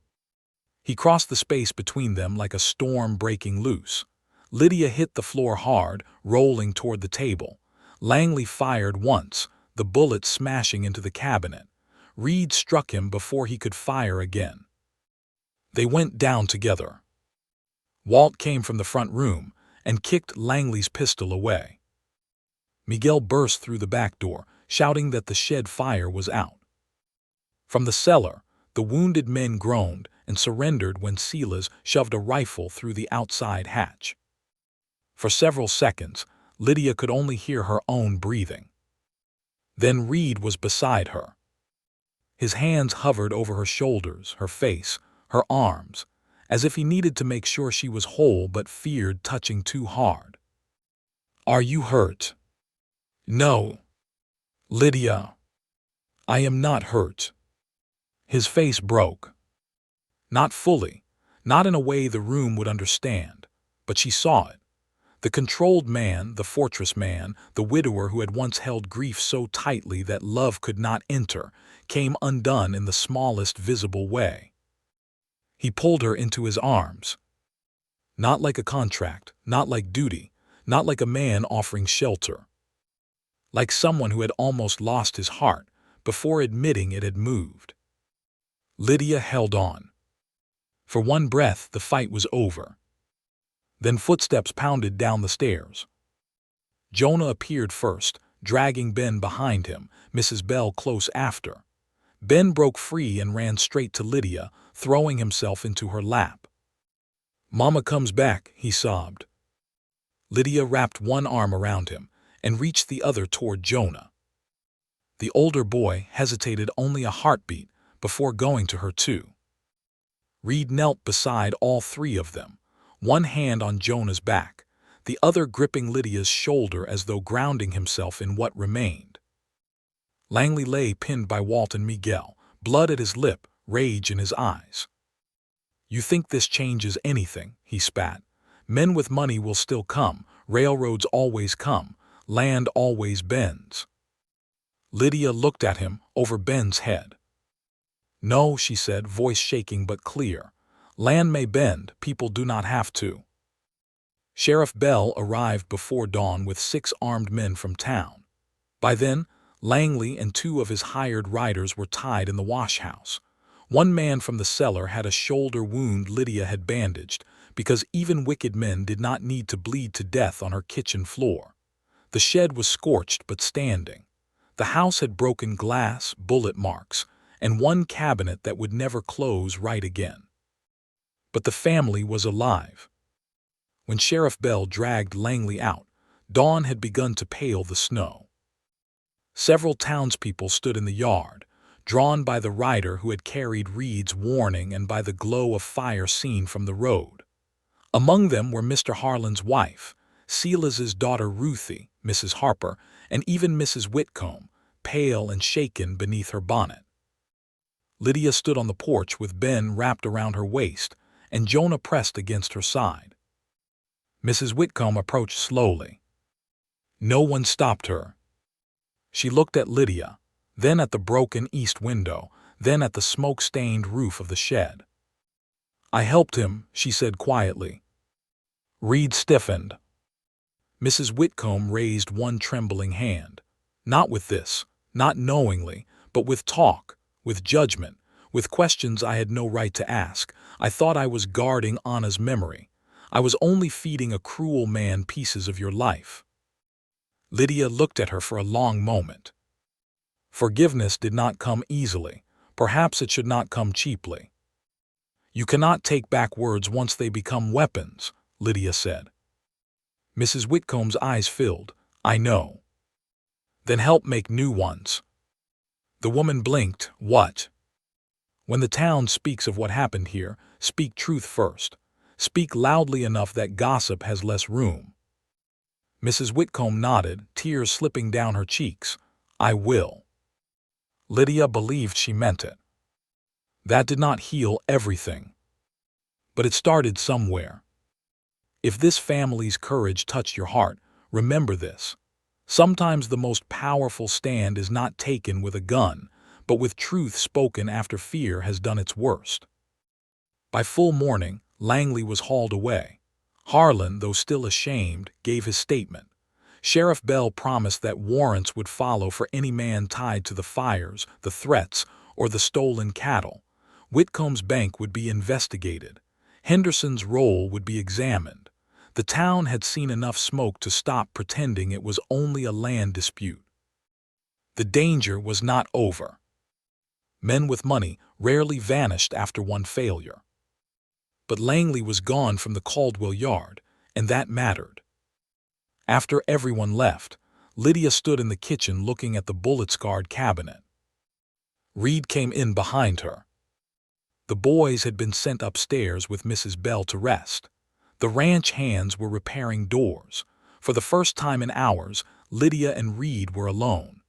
He crossed the space between them like a storm breaking loose. Lydia hit the floor hard, rolling toward the table. Langley fired once, the bullet smashing into the cabinet. Reid struck him before he could fire again. They went down together. Walt came from the front room and kicked Langley's pistol away. Miguel burst through the back door, shouting that the shed fire was out. From the cellar, the wounded men groaned and surrendered when Silas shoved a rifle through the outside hatch. For several seconds, Lydia could only hear her own breathing. Then Reid was beside her. His hands hovered over her shoulders, her face, her arms, as if he needed to make sure she was whole but feared touching too hard. Are you hurt? No. Lydia. I am not hurt. His face broke. Not fully, not in a way the room would understand, but she saw it. The controlled man, the fortress man, the widower who had once held grief so tightly that love could not enter, came undone in the smallest visible way. He pulled her into his arms. Not like a contract, not like duty, not like a man offering shelter. Like someone who had almost lost his heart before admitting it had moved. Lydia held on. For one breath, the fight was over. Then footsteps pounded down the stairs. Jonah appeared first, dragging Ben behind him, Mrs. Bell close after. Ben broke free and ran straight to Lydia, throwing himself into her lap. Mama comes back, he sobbed. Lydia wrapped one arm around him and reached the other toward Jonah. The older boy hesitated only a heartbeat before going to her too. Reid knelt beside all three of them, one hand on Jonah's back, the other gripping Lydia's shoulder as though grounding himself in what remained. Langley lay pinned by Walt and Miguel, blood at his lip, rage in his eyes. You think this changes anything, he spat. Men with money will still come, railroads always come, land always bends. Lydia looked at him over Ben's head. No, she said, voice shaking but clear. Land may bend, people do not have to. Sheriff Bell arrived before dawn with 6 armed men from town. By then, Langley and 2 of his hired riders were tied in the wash house. One man from the cellar had a shoulder wound Lydia had bandaged, because even wicked men did not need to bleed to death on her kitchen floor. The shed was scorched but standing. The house had broken glass, bullet marks, and one cabinet that would never close right again. But the family was alive. When Sheriff Bell dragged Langley out, dawn had begun to pale the snow. Several townspeople stood in the yard, drawn by the rider who had carried Reid's warning and by the glow of fire seen from the road. Among them were Mr. Harlan's wife, Silas's daughter Ruthie, Mrs. Harper, and even Mrs. Whitcomb, pale and shaken beneath her bonnet. Lydia stood on the porch with Ben wrapped around her waist, and Jonah pressed against her side. Mrs. Whitcomb approached slowly. No one stopped her. She looked at Lydia, then at the broken east window, then at the smoke-stained roof of the shed. I helped him, she said quietly. Reid stiffened. Mrs. Whitcomb raised one trembling hand. Not with this, not knowingly, but with talk, with judgment, with questions I had no right to ask. I thought I was guarding Anna's memory. I was only feeding a cruel man pieces of your life. Lydia looked at her for a long moment. Forgiveness did not come easily. Perhaps it should not come cheaply. You cannot take back words once they become weapons, Lydia said. Mrs. Whitcomb's eyes filled. I know. Then help make new ones. The woman blinked. What? When the town speaks of what happened here, speak truth first. Speak loudly enough that gossip has less room. Mrs. Whitcomb nodded, tears slipping down her cheeks. I will. Lydia believed she meant it. That did not heal everything. But it started somewhere. If this family's courage touched your heart, remember this. Sometimes the most powerful stand is not taken with a gun, but with truth spoken after fear has done its worst. By full morning, Langley was hauled away. Harlan, though still ashamed, gave his statement. Sheriff Bell promised that warrants would follow for any man tied to the fires, the threats, or the stolen cattle. Whitcomb's bank would be investigated. Henderson's role would be examined. The town had seen enough smoke to stop pretending it was only a land dispute. The danger was not over. Men with money rarely vanished after one failure. But Langley was gone from the Caldwell yard, and that mattered. After everyone left, Lydia stood in the kitchen looking at the bullet-scarred cabinet. Reid came in behind her. The boys had been sent upstairs with Mrs. Bell to rest. The ranch hands were repairing doors. For the first time in hours, Lydia and Reid were alone.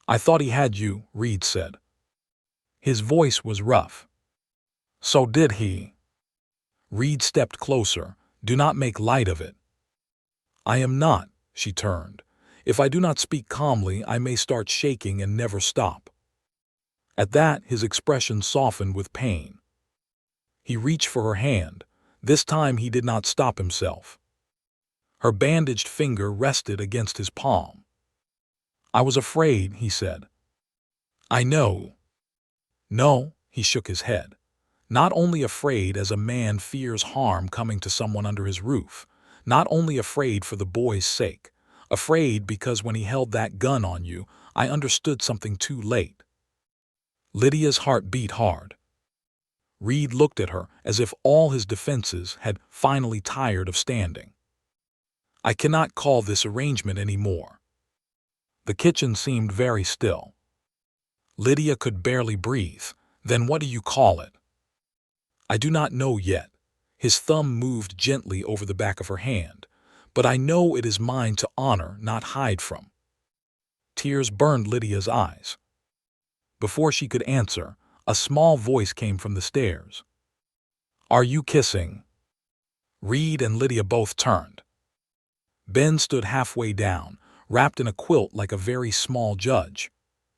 I thought he had you, Reid said. His voice was rough. So did he. Reid stepped closer. Do not make light of it. I am not, she turned. If I do not speak calmly, I may start shaking and never stop. At that, his expression softened with pain. He reached for her hand. This time he did not stop himself. Her bandaged finger rested against his palm. I was afraid, he said. I know. No, he shook his head. Not only afraid as a man fears harm coming to someone under his roof, not only afraid for the boy's sake, afraid because when he held that gun on you, I understood something too late. Lydia's heart beat hard. Reid looked at her as if all his defenses had finally tired of standing. I cannot call this arrangement any more. The kitchen seemed very still. Lydia could barely breathe. Then what do you call it? I do not know yet. His thumb moved gently over the back of her hand. But I know it is mine to honor, not hide from. Tears burned Lydia's eyes. Before she could answer, a small voice came from the stairs. Are you kissing? Reid and Lydia both turned. Ben stood halfway down, wrapped in a quilt like a very small judge.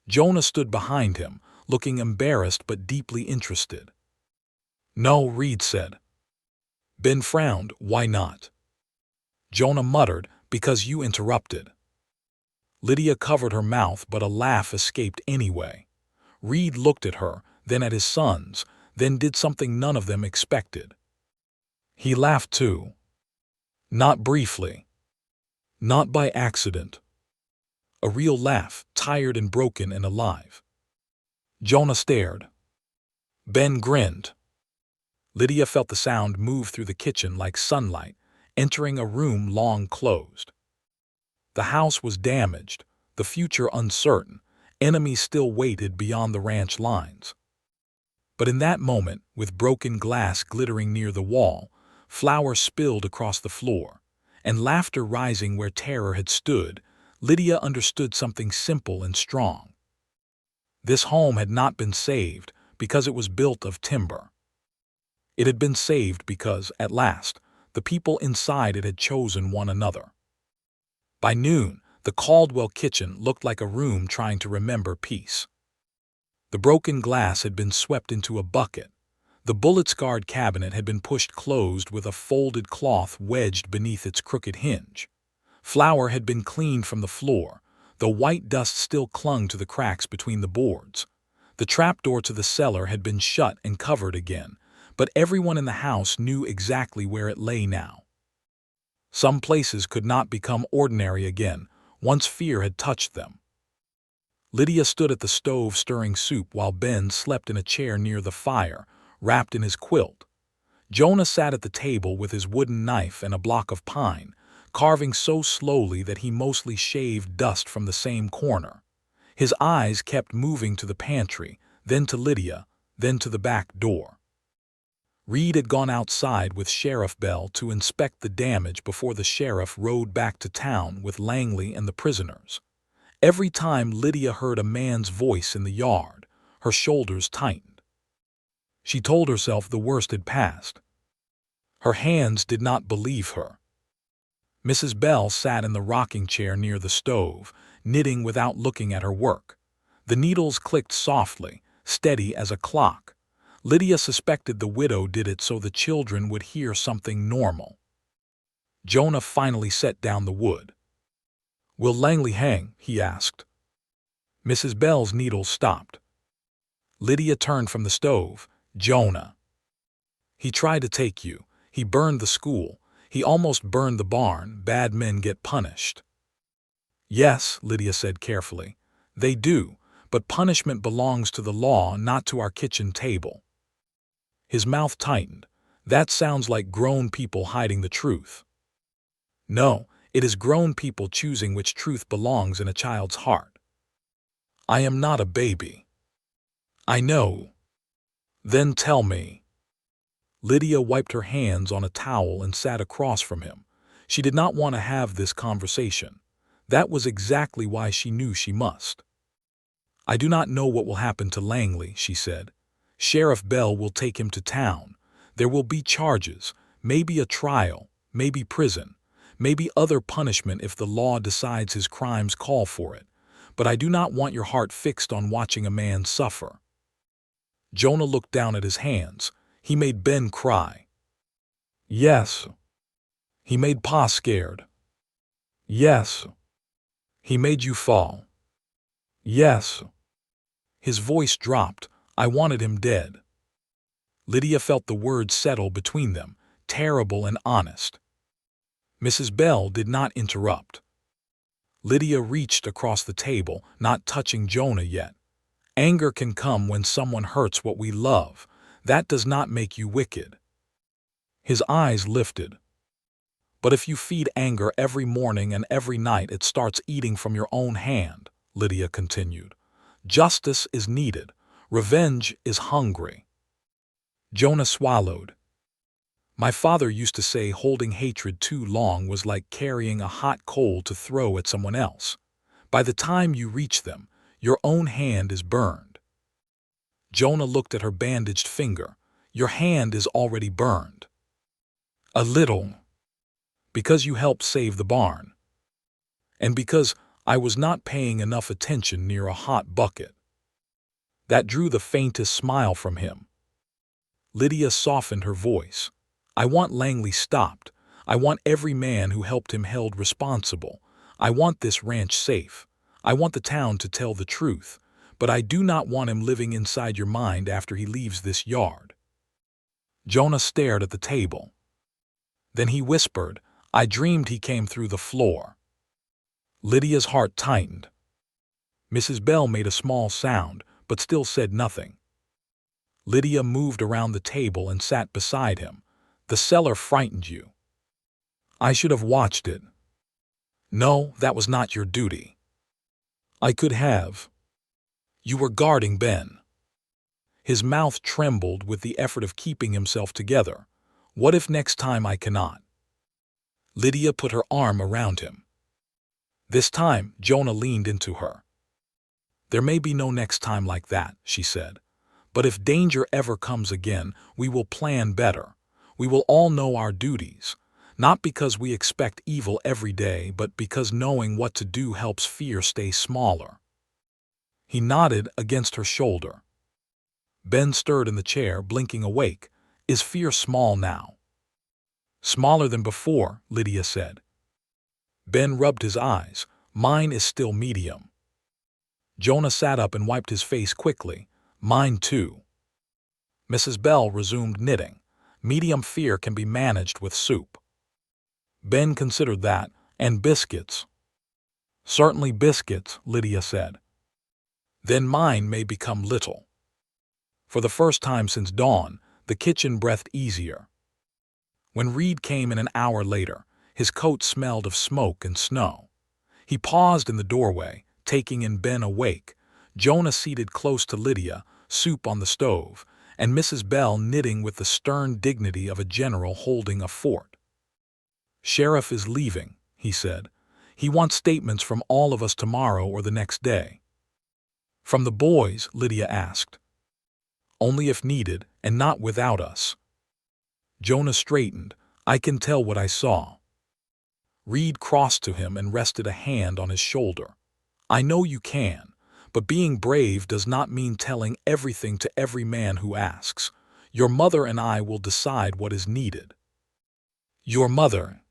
Jonah stood behind him, looking embarrassed but deeply interested. No, Reid said. Ben frowned. Why not? Jonah muttered, because you interrupted. Lydia covered her mouth, but a laugh escaped anyway. Reid looked at her, then at his sons, then did something none of them expected. He laughed too. Not briefly. Not by accident. A real laugh, tired and broken and alive. Jonah stared. Ben grinned. Lydia felt the sound move through the kitchen like sunlight, entering a room long closed. The house was damaged, the future uncertain, enemies still waited beyond the ranch lines. But in that moment, with broken glass glittering near the wall, flour spilled across the floor, and laughter rising where terror had stood, Lydia understood something simple and strong. This home had not been saved because it was built of timber. It had been saved because, at last, the people inside it had chosen one another. By noon, the Caldwell kitchen looked like a room trying to remember peace. The broken glass had been swept into a bucket. The bullet-scarred cabinet had been pushed closed with a folded cloth wedged beneath its crooked hinge. Flour had been cleaned from the floor, though white dust still clung to the cracks between the boards. The trapdoor to the cellar had been shut and covered again, but everyone in the house knew exactly where it lay now. Some places could not become ordinary again, once fear had touched them. Lydia stood at the stove stirring soup while Ben slept in a chair near the fire, wrapped in his quilt. Jonah sat at the table with his wooden knife and a block of pine, carving so slowly that he mostly shaved dust from the same corner. His eyes kept moving to the pantry, then to Lydia, then to the back door. Reid had gone outside with Sheriff Bell to inspect the damage before the sheriff rode back to town with Langley and the prisoners. Every time Lydia heard a man's voice in the yard, her shoulders tightened. She told herself the worst had passed. Her hands did not believe her. Mrs. Bell sat in the rocking chair near the stove, knitting without looking at her work. The needles clicked softly, steady as a clock. Lydia suspected the widow did it so the children would hear something normal. Jonah finally set down the wood. "Will Langley hang?" he asked. Mrs. Bell's needles stopped. Lydia turned from the stove. "Jonah. He tried to take you. He burned the school. He almost burned the barn. Bad men get punished." "Yes," Lydia said carefully. "They do, but punishment belongs to the law, not to our kitchen table." His mouth tightened. "That sounds like grown people hiding the truth." "No, it is grown people choosing which truth belongs in a child's heart." "I am not a baby." "I know." "Then tell me." Lydia wiped her hands on a towel and sat across from him. She did not want to have this conversation. That was exactly why she knew she must. "I do not know what will happen to Langley," she said. "Sheriff Bell will take him to town. There will be charges, maybe a trial, maybe prison, maybe other punishment if the law decides his crimes call for it. But I do not want your heart fixed on watching a man suffer." Jonah looked down at his hands. "He made Ben cry." "Yes." "He made Pa scared." "Yes." "He made you fall." "Yes." His voice dropped. "I wanted him dead." Lydia felt the words settle between them, terrible and honest. Mrs. Bell did not interrupt. Lydia reached across the table, not touching Jonah yet. "Anger can come when someone hurts what we love. That does not make you wicked." His eyes lifted. "But if you feed anger every morning and every night, it starts eating from your own hand," Lydia continued. "Justice is needed. Revenge is hungry." Jonah swallowed. "My father used to say holding hatred too long was like carrying a hot coal to throw at someone else. By the time you reach them, your own hand is burned." Jonah looked at her bandaged finger. "Your hand is already burned." "A little." "Because you helped save the barn." "And because I was not paying enough attention near a hot bucket." That drew the faintest smile from him. Lydia softened her voice. "I want Langley stopped. I want every man who helped him held responsible. I want this ranch safe. I want the town to tell the truth. But I do not want him living inside your mind after he leaves this yard." Jonah stared at the table. Then he whispered, "I dreamed he came through the floor." Lydia's heart tightened. Mrs. Bell made a small sound, but still said nothing. Lydia moved around the table and sat beside him. "The cellar frightened you." "I should have watched it." "No, that was not your duty." "I could have." "You were guarding Ben." His mouth trembled with the effort of keeping himself together. "What if next time I cannot?" Lydia put her arm around him. This time, Jonah leaned into her. "There may be no next time like that," she said. "But if danger ever comes again, we will plan better. We will all know our duties. Not because we expect evil every day, but because knowing what to do helps fear stay smaller." He nodded against her shoulder. Ben stirred in the chair, blinking awake. "Is fear small now?" "Smaller than before," Lydia said. Ben rubbed his eyes. "Mine is still medium." Jonah sat up and wiped his face quickly. Mine too. Mrs. Bell resumed knitting. Medium fear can be managed with soup. Ben considered that, and biscuits. Certainly biscuits, Lydia said. Then mine may become little. For the first time since dawn, the kitchen breathed easier. When Reid came in an hour later, his coat smelled of smoke and snow. He paused in the doorway, taking in Ben awake, Jonah seated close to Lydia, soup on the stove, and Mrs. Bell knitting with the stern dignity of a general holding a fort. "Sheriff is leaving," he said. "He wants statements from all of us tomorrow or the next day." "From the boys?" Lydia asked. "Only if needed, and not without us." Jonah straightened. "I can tell what I saw." Reid crossed to him and rested a hand on his shoulder. "I know you can, but being brave does not mean telling everything to every man who asks. Your mother and I will decide what is needed." "Your mother?"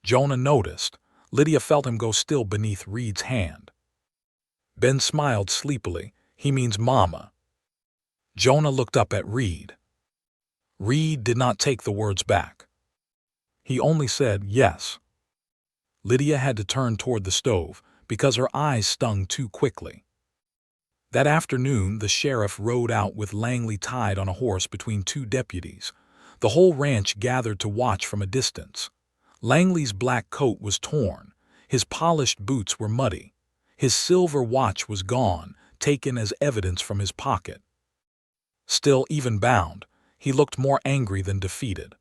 Jonah noticed. Lydia felt him go still beneath Reid's hand. Ben smiled sleepily. "He means Mama." Jonah looked up at Reid. Reid did not take the words back. He only said yes. Lydia had to turn toward the stove because her eyes stung too quickly. That afternoon, the sheriff rode out with Langley tied on a horse between two deputies. The whole ranch gathered to watch from a distance. Langley's black coat was torn. His polished boots were muddy. His silver watch was gone, taken as evidence from his pocket. Still, even bound, he looked more angry than defeated.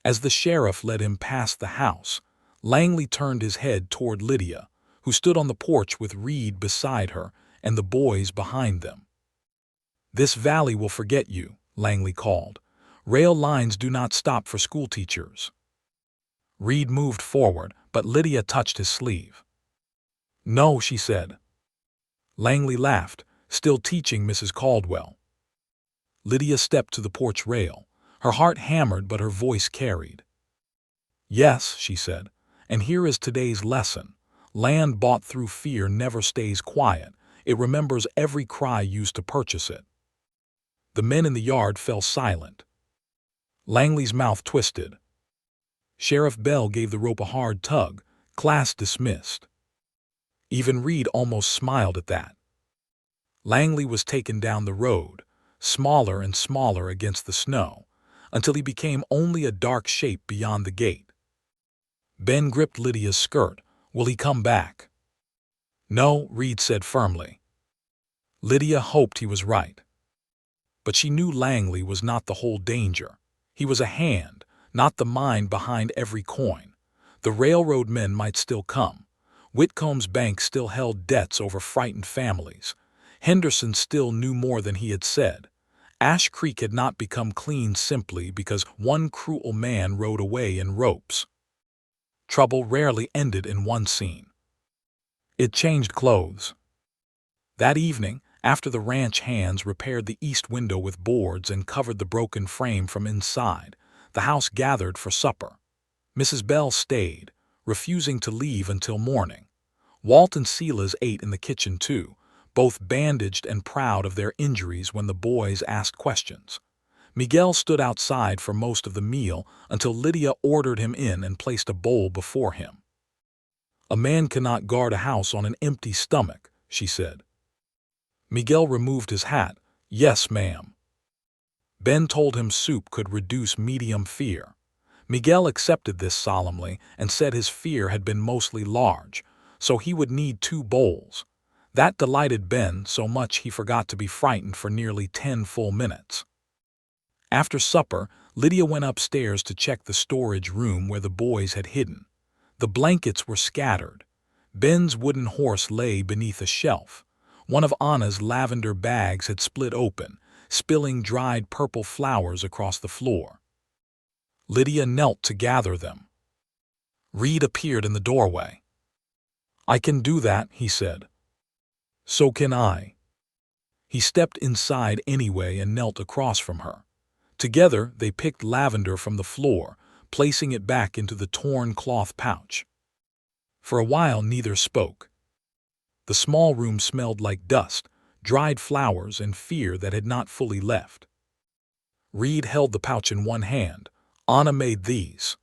As the sheriff led him past the house, Langley turned his head toward Lydia, who stood on the porch with Reid beside her and the boys behind them. "This valley will forget you," Langley called. "Rail lines do not stop for schoolteachers." Reid moved forward, but Lydia touched his sleeve. "No," she said. Langley laughed, "Still teaching Mrs. Caldwell." Lydia stepped to the porch rail. Her heart hammered, but her voice carried. "Yes," she said, "and here is today's lesson. Land bought through fear never stays quiet. It remembers every cry used to purchase it." The men in the yard fell silent. Langley's mouth twisted. Sheriff Bell gave the rope a hard tug. Class dismissed. Even Reid almost smiled at that. Langley was taken down the road, smaller and smaller against the snow, until he became only a dark shape beyond the gate. Ben gripped Lydia's skirt. "Will he come back?" "No," Reid said firmly. Lydia hoped he was right. But she knew Langley was not the whole danger. He was a hand, not the mind behind every coin. The railroad men might still come. Whitcomb's bank still held debts over frightened families. Henderson still knew more than he had said. Ash Creek had not become clean simply because one cruel man rode away in ropes. Trouble rarely ended in one scene. It changed clothes. That evening, after the ranch hands repaired the east window with boards and covered the broken frame from inside, the house gathered for supper. Mrs. Bell stayed, refusing to leave until morning. Walt and Silas ate in the kitchen too, both bandaged and proud of their injuries when the boys asked questions. Miguel stood outside for most of the meal until Lydia ordered him in and placed a bowl before him. "A man cannot guard a house on an empty stomach," she said. Miguel removed his hat. "Yes, ma'am." Ben told him soup could reduce medium fear. Miguel accepted this solemnly and said his fear had been mostly large, so he would need 2 bowls. That delighted Ben so much he forgot to be frightened for nearly 10 full minutes. After supper, Lydia went upstairs to check the storage room where the boys had hidden. The blankets were scattered. Ben's wooden horse lay beneath a shelf. One of Anna's lavender bags had split open, spilling dried purple flowers across the floor. Lydia knelt to gather them. Reid appeared in the doorway. "I can do that," he said. "So can I." He stepped inside anyway and knelt across from her. Together, they picked lavender from the floor, placing it back into the torn cloth pouch. For a while, neither spoke. The small room smelled like dust, dried flowers, and fear that had not fully left. Reid held the pouch in one hand. Anna made these.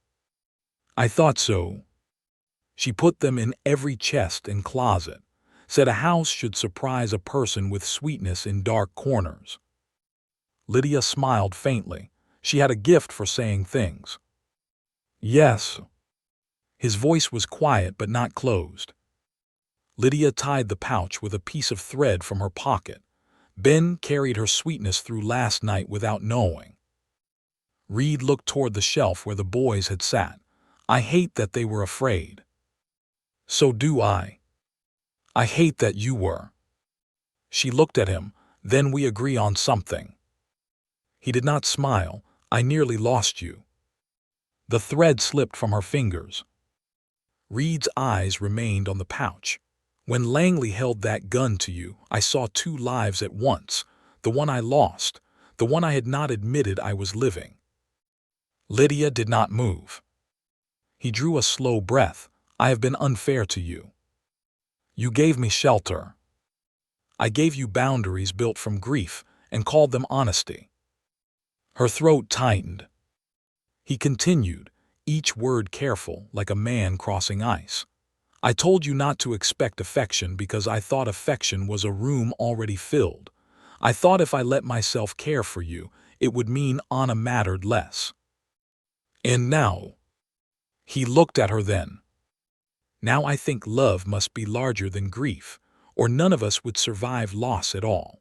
I thought so. She put them in every chest and closet, said a house should surprise a person with sweetness in dark corners. Lydia smiled faintly. She had a gift for saying things. Yes. His voice was quiet but not closed. Lydia tied the pouch with a piece of thread from her pocket. Ben carried her sweetness through last night without knowing. Reid looked toward the shelf where the boys had sat. I hate that they were afraid. So do I. I hate that you were. She looked at him. Then we agree on something. He did not smile. I nearly lost you. The thread slipped from her fingers. Reid's eyes remained on the pouch. When Langley held that gun to you, I saw two lives at once, the one I lost, the one I had not admitted I was living. Lydia did not move. He drew a slow breath. I have been unfair to you. You gave me shelter. I gave you boundaries built from grief and called them honesty. Her throat tightened. He continued, each word careful, like a man crossing ice. I told you not to expect affection because I thought affection was a room already filled. I thought if I let myself care for you, it would mean Anna mattered less. And now, he looked at her then. Now I think love must be larger than grief, or none of us would survive loss at all.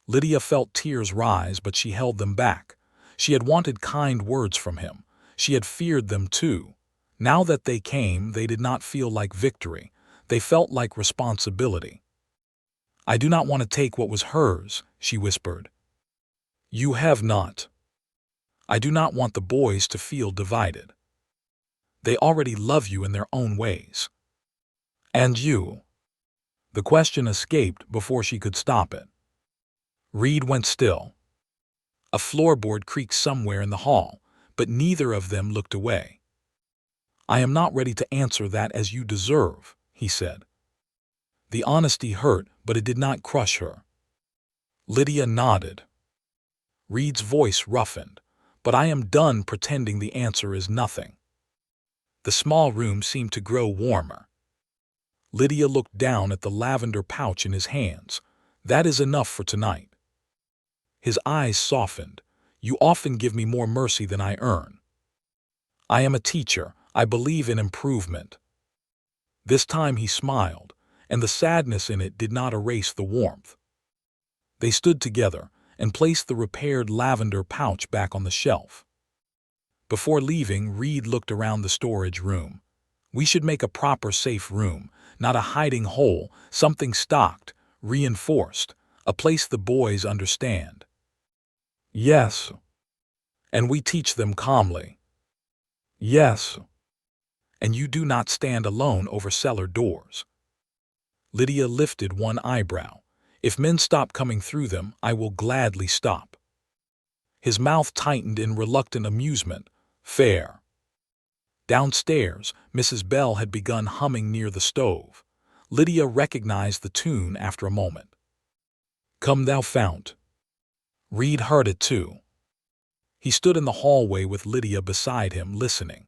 Lydia felt tears rise, but she held them back. She had wanted kind words from him. She had feared them too. Now that they came, they did not feel like victory. They felt like responsibility. I do not want to take what was hers, she whispered. You have not. I do not want the boys to feel divided. They already love you in their own ways. And you. The question escaped before she could stop it. Reid went still. A floorboard creaked somewhere in the hall, but neither of them looked away. I am not ready to answer that as you deserve, he said. The honesty hurt, but it did not crush her. Lydia nodded. Reid's voice roughened, but I am done pretending the answer is nothing. The small room seemed to grow warmer. Lydia looked down at the lavender pouch in his hands. That is enough for tonight. His eyes softened. You often give me more mercy than I earn. I am a teacher. I believe in improvement. This time he smiled, and the sadness in it did not erase the warmth. They stood together and placed the repaired lavender pouch back on the shelf. Before leaving, Reid looked around the storage room. We should make a proper safe room, not a hiding hole, something stocked, reinforced, a place the boys understand. Yes. And we teach them calmly. Yes. And you do not stand alone over cellar doors. Lydia lifted one eyebrow. If men stop coming through them, I will gladly stop. His mouth tightened in reluctant amusement. Fair. Downstairs, Mrs. Bell had begun humming near the stove. Lydia recognized the tune after a moment. Come thou fount. Reid heard it too. He stood in the hallway with Lydia beside him, listening.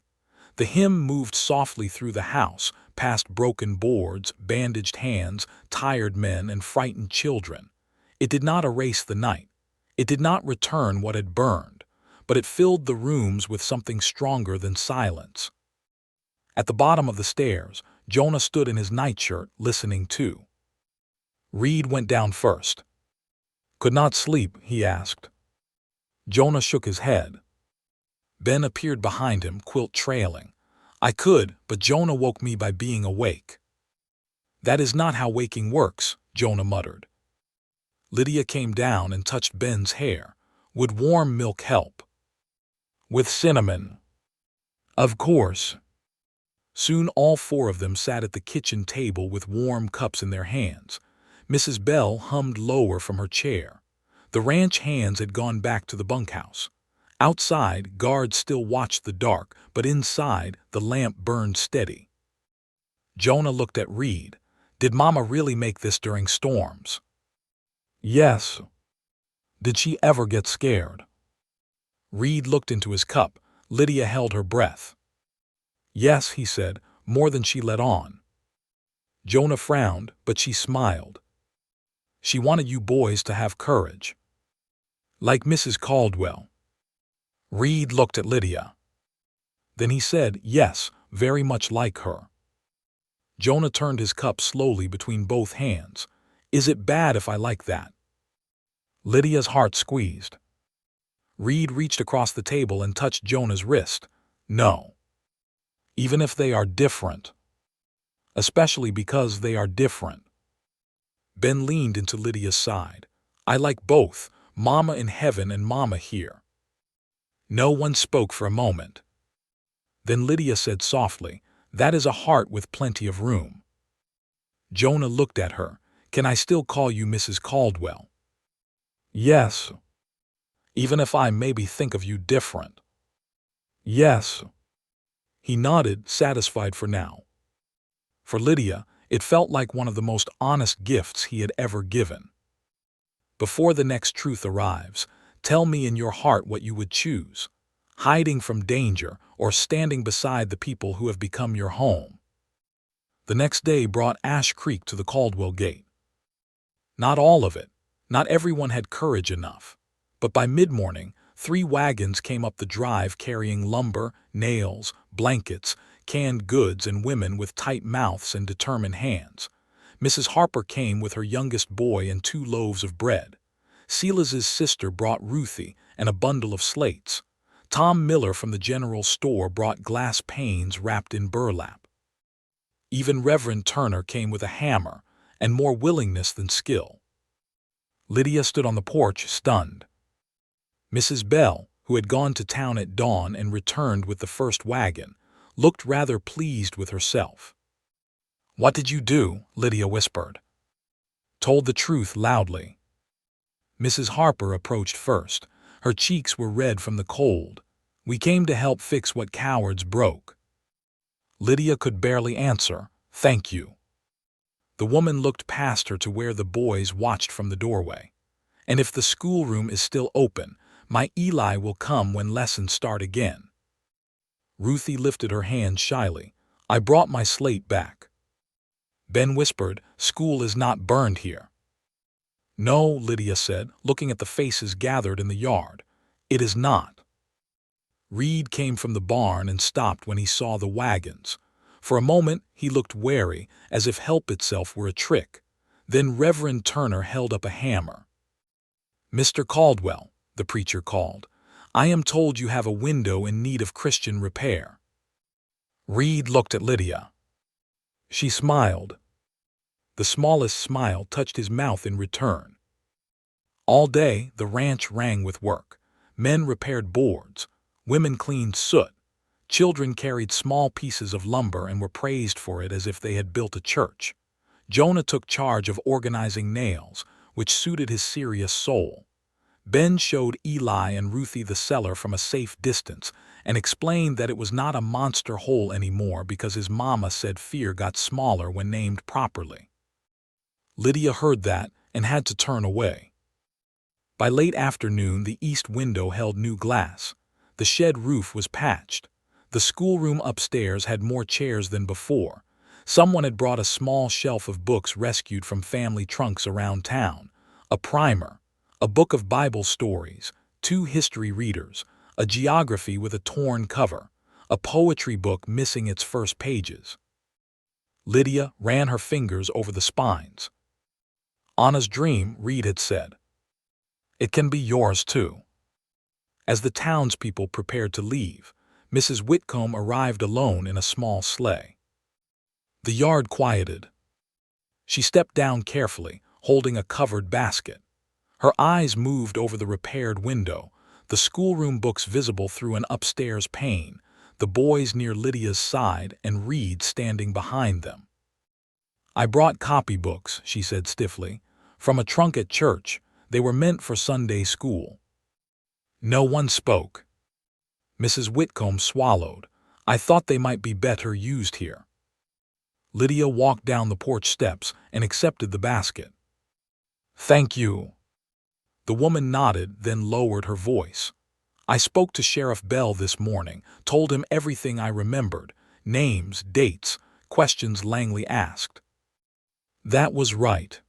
The hymn moved softly through the house, past broken boards, bandaged hands, tired men, and frightened children. It did not erase the night. It did not return what had burned, but it filled the rooms with something stronger than silence. At the bottom of the stairs, Jonah stood in his nightshirt, listening too. Reid went down first. Could not sleep, he asked. Jonah shook his head. Ben appeared behind him, quilt trailing. I could, but Jonah woke me by being awake. That is not how waking works, Jonah muttered. Lydia came down and touched Ben's hair. Would warm milk help? With cinnamon. Of course. Soon all four of them sat at the kitchen table with warm cups in their hands. Mrs. Bell hummed lower from her chair. The ranch hands had gone back to the bunkhouse. Outside, guards still watched the dark, but inside, the lamp burned steady. Jonah looked at Reid. Did Mama really make this during storms? Yes. Did she ever get scared? Reid looked into his cup. Lydia held her breath. Yes, he said, more than she let on. Jonah frowned, but she smiled. She wanted you boys to have courage. Like Mrs. Caldwell. Reid looked at Lydia. Then he said, yes, very much like her. Jonah turned his cup slowly between both hands. Is it bad if I like that? Lydia's heart squeezed. Reid reached across the table and touched Jonah's wrist. No. Even if they are different. Especially because they are different. Ben leaned into Lydia's side. I like both, Mama in heaven and Mama here. No one spoke for a moment. Then Lydia said softly, that is a heart with plenty of room. Jonah looked at her. Can I still call you Mrs. Caldwell? Yes. Even if I maybe think of you different. Yes. He nodded, satisfied for now. For Lydia, it felt like one of the most honest gifts he had ever given. Before the next truth arrives, tell me in your heart what you would choose, hiding from danger or standing beside the people who have become your home. The next day brought Ash Creek to the Caldwell gate. Not all of it. Not everyone had courage enough. But by mid-morning, 3 wagons came up the drive carrying lumber, nails, blankets, canned goods, and women with tight mouths and determined hands. Mrs. Harper came with her youngest boy and 2 loaves of bread. Silas's sister brought Ruthie and a bundle of slates. Tom Miller from the general store brought glass panes wrapped in burlap. Even Reverend Turner came with a hammer and more willingness than skill. Lydia stood on the porch, stunned. Mrs. Bell, who had gone to town at dawn and returned with the first wagon, looked rather pleased with herself. What did you do? Lydia whispered. Told the truth loudly. Mrs. Harper approached first. Her cheeks were red from the cold. We came to help fix what cowards broke. Lydia could barely answer, thank you. The woman looked past her to where the boys watched from the doorway. And if the schoolroom is still open, my Eli will come when lessons start again. Ruthie lifted her hand shyly. I brought my slate back. Ben whispered, school is not burned here. No, Lydia said, looking at the faces gathered in the yard. It is not. Reid came from the barn and stopped when he saw the wagons. For a moment he looked wary, as if help itself were a trick. Then Reverend Turner held up a hammer. Mr. Caldwell, the preacher called, I am told you have a window in need of Christian repair. Reid looked at Lydia. She smiled. The smallest smile touched his mouth in return. All day the ranch rang with work. Men repaired boards. Women cleaned soot. Children carried small pieces of lumber and were praised for it as if they had built a church. Jonah took charge of organizing nails, which suited his serious soul. Ben showed Eli and Ruthie the cellar from a safe distance and explained that it was not a monster hole anymore because his mama said fear got smaller when named properly. Lydia heard that and had to turn away. By late afternoon, the east window held new glass. The shed roof was patched. The schoolroom upstairs had more chairs than before. Someone had brought a small shelf of books rescued from family trunks around town, a primer, a book of Bible stories, 2 history readers, a geography with a torn cover, a poetry book missing its first pages. Lydia ran her fingers over the spines. Anna's dream, Reid had said. It can be yours too. As the townspeople prepared to leave, Mrs. Whitcomb arrived alone in a small sleigh. The yard quieted. She stepped down carefully, holding a covered basket. Her eyes moved over the repaired window, the schoolroom books visible through an upstairs pane, the boys near Lydia's side and Reid standing behind them. I brought copybooks, she said stiffly, from a trunk at church. They were meant for Sunday school. No one spoke. Mrs. Whitcomb swallowed. I thought they might be better used here. Lydia walked down the porch steps and accepted the basket. Thank you. The woman nodded, then lowered her voice. I spoke to Sheriff Bell this morning, told him everything I remembered, names, dates, questions Langley asked. That was right.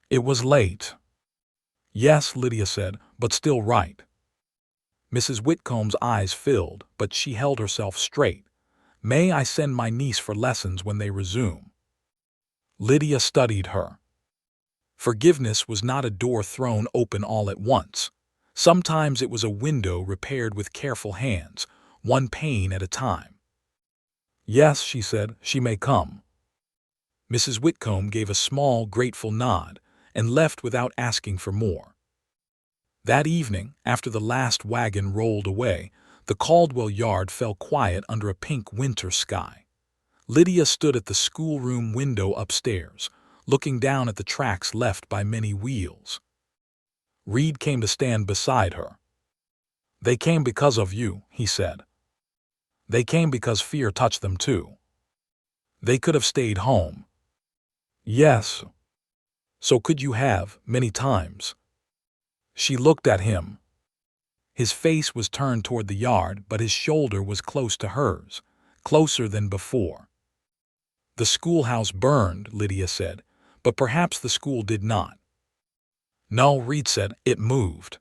It was late. Yes, Lydia said, but still right. Mrs. Whitcomb's eyes filled, but she held herself straight. May I send my niece for lessons when they resume? Lydia studied her. Forgiveness was not a door thrown open all at once. Sometimes it was a window repaired with careful hands, one pane at a time. Yes, she said, she may come. Mrs. Whitcomb gave a small, grateful nod and left without asking for more. That evening, after the last wagon rolled away, the Caldwell yard fell quiet under a pink winter sky. Lydia stood at the schoolroom window upstairs, looking down at the tracks left by many wheels. Reid came to stand beside her. They came because of you, he said. They came because fear touched them too. They could have stayed home. Yes. So could you have, many times. She looked at him. His face was turned toward the yard, but his shoulder was close to hers, closer than before. The schoolhouse burned, Lydia said, but perhaps the school did not. No, Reid said, it moved.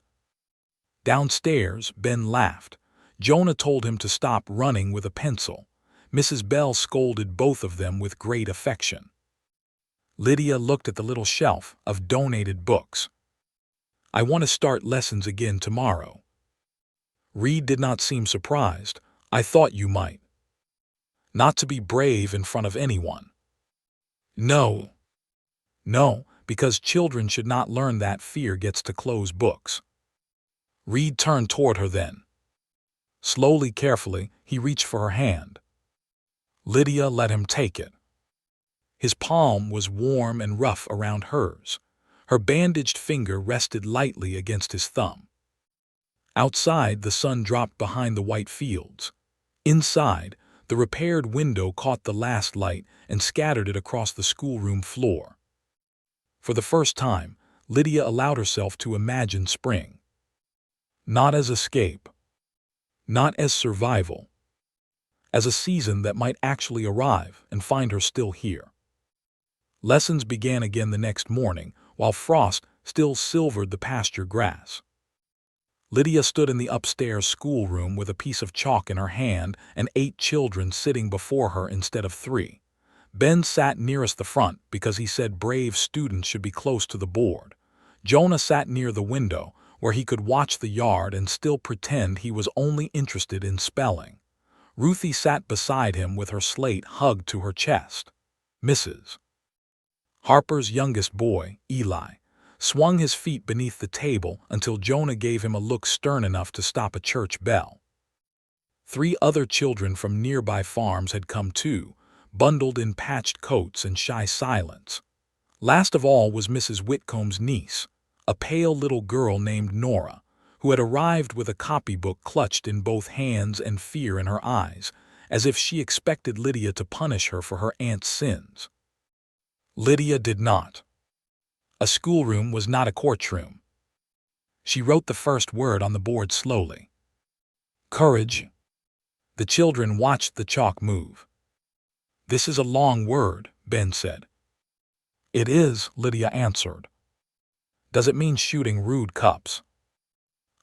Downstairs, Ben laughed. Jonah told him to stop running with a pencil. Mrs. Bell scolded both of them with great affection. Lydia looked at the little shelf of donated books. I want to start lessons again tomorrow. Reid did not seem surprised. I thought you might. Not to be brave in front of anyone. No. No, because children should not learn that fear gets to close books. Reid turned toward her then. Slowly, carefully, he reached for her hand. Lydia let him take it. His palm was warm and rough around hers. Her bandaged finger rested lightly against his thumb. Outside, the sun dropped behind the white fields. Inside, the repaired window caught the last light and scattered it across the schoolroom floor. For the first time, Lydia allowed herself to imagine spring. Not as escape. Not as survival. As a season that might actually arrive and find her still here. Lessons began again the next morning, while frost still silvered the pasture grass. Lydia stood in the upstairs schoolroom with a piece of chalk in her hand and 8 children sitting before her instead of 3. Ben sat nearest the front because he said brave students should be close to the board. Jonah sat near the window, where he could watch the yard and still pretend he was only interested in spelling. Ruthie sat beside him with her slate hugged to her chest. Mrs. Harper's youngest boy, Eli, swung his feet beneath the table until Jonah gave him a look stern enough to stop a church bell. 3 other children from nearby farms had come too, bundled in patched coats and shy silence. Last of all was Mrs. Whitcomb's niece, a pale little girl named Nora, who had arrived with a copybook clutched in both hands and fear in her eyes, as if she expected Lydia to punish her for her aunt's sins. Lydia did not. A schoolroom was not a courtroom. She wrote the first word on the board slowly. Courage. The children watched the chalk move. This is a long word, Ben said. It is, Lydia answered. Does it mean shooting rude cups?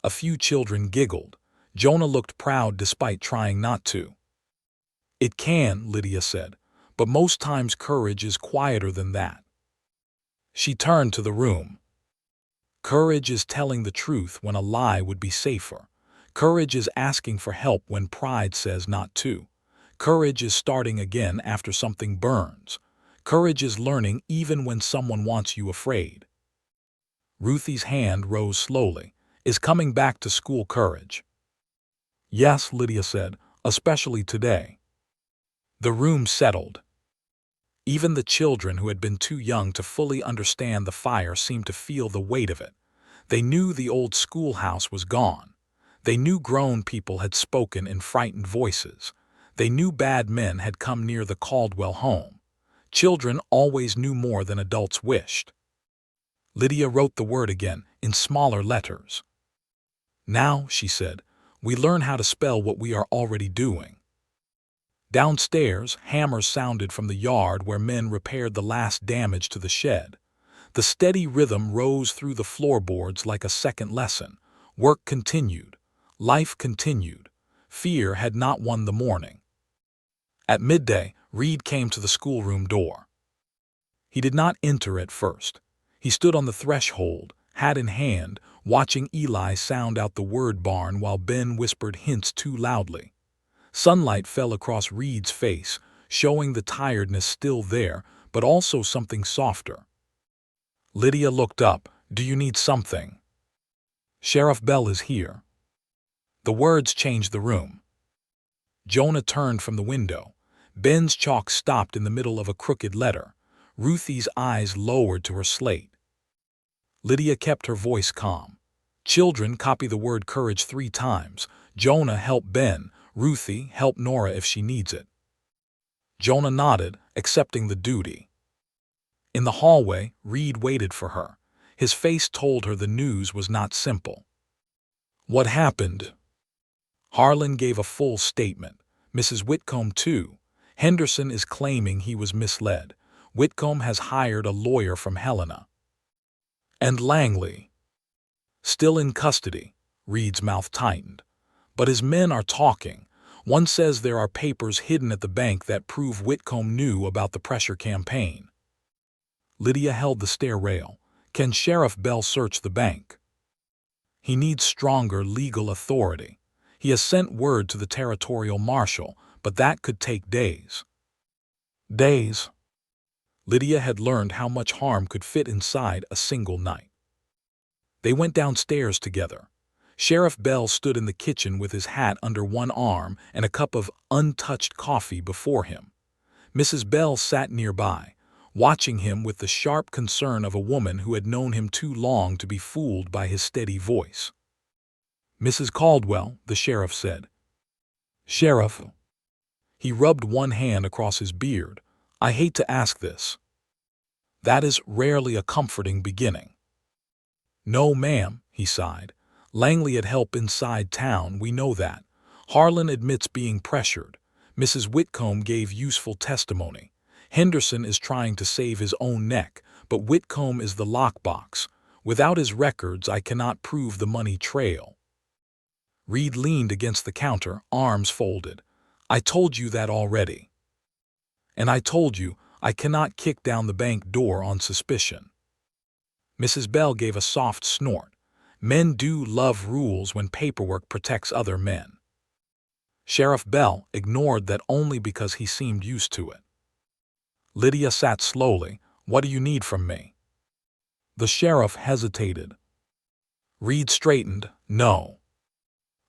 A few children giggled. Jonah looked proud despite trying not to. It can, Lydia said, but most times courage is quieter than that. She turned to the room. Courage is telling the truth when a lie would be safer. Courage is asking for help when pride says not to. Courage is starting again after something burns. Courage is learning even when someone wants you afraid. Ruthie's hand rose slowly. Is coming back to school courage? Yes, Lydia said, especially today. The room settled. Even the children who had been too young to fully understand the fire seemed to feel the weight of it. They knew the old schoolhouse was gone. They knew grown people had spoken in frightened voices. They knew bad men had come near the Caldwell home. Children always knew more than adults wished. Lydia wrote the word again, in smaller letters. Now, she said, we learn how to spell what we are already doing. Downstairs, hammers sounded from the yard where men repaired the last damage to the shed. The steady rhythm rose through the floorboards like a second lesson. Work continued. Life continued. Fear had not won the morning. At midday, Reid came to the schoolroom door. He did not enter at first. He stood on the threshold, hat in hand, watching Eli sound out the word barn while Ben whispered hints too loudly. Sunlight fell across Reid's face, showing the tiredness still there, but also something softer. Lydia looked up. Do you need something? Sheriff Bell is here. The words changed the room. Jonah turned from the window. Ben's chalk stopped in the middle of a crooked letter. Ruthie's eyes lowered to her slate. Lydia kept her voice calm. Children copy the word courage 3 times. Jonah, help Ben. Ruthie, help Nora if she needs it. Jonah nodded, accepting the duty. In the hallway, Reid waited for her. His face told her the news was not simple. What happened? Harlan gave a full statement. Mrs. Whitcomb, too. Henderson is claiming he was misled. Whitcomb has hired a lawyer from Helena. And Langley? Still in custody. Reid's mouth tightened. But his men are talking. One says there are papers hidden at the bank that prove Whitcomb knew about the pressure campaign. Lydia held the stair rail. Can Sheriff Bell search the bank? He needs stronger legal authority. He has sent word to the territorial marshal, but that could take days. Days? Lydia had learned how much harm could fit inside a single night. They went downstairs together. Sheriff Bell stood in the kitchen with his hat under one arm and a cup of untouched coffee before him. Mrs. Bell sat nearby, watching him with the sharp concern of a woman who had known him too long to be fooled by his steady voice. Mrs. Caldwell, the sheriff said. Sheriff. He rubbed one hand across his beard. I hate to ask this. That is rarely a comforting beginning. No, ma'am, he sighed. Langley had help inside town, we know that. Harlan admits being pressured. Mrs. Whitcomb gave useful testimony. Henderson is trying to save his own neck, but Whitcomb is the lockbox. Without his records, I cannot prove the money trail. Reid leaned against the counter, arms folded. I told you that already. And I told you I cannot kick down the bank door on suspicion. Mrs. Bell gave a soft snort. Men do love rules when paperwork protects other men. Sheriff Bell ignored that only because he seemed used to it. Lydia sat slowly. What do you need from me? The sheriff hesitated. Reid straightened. No.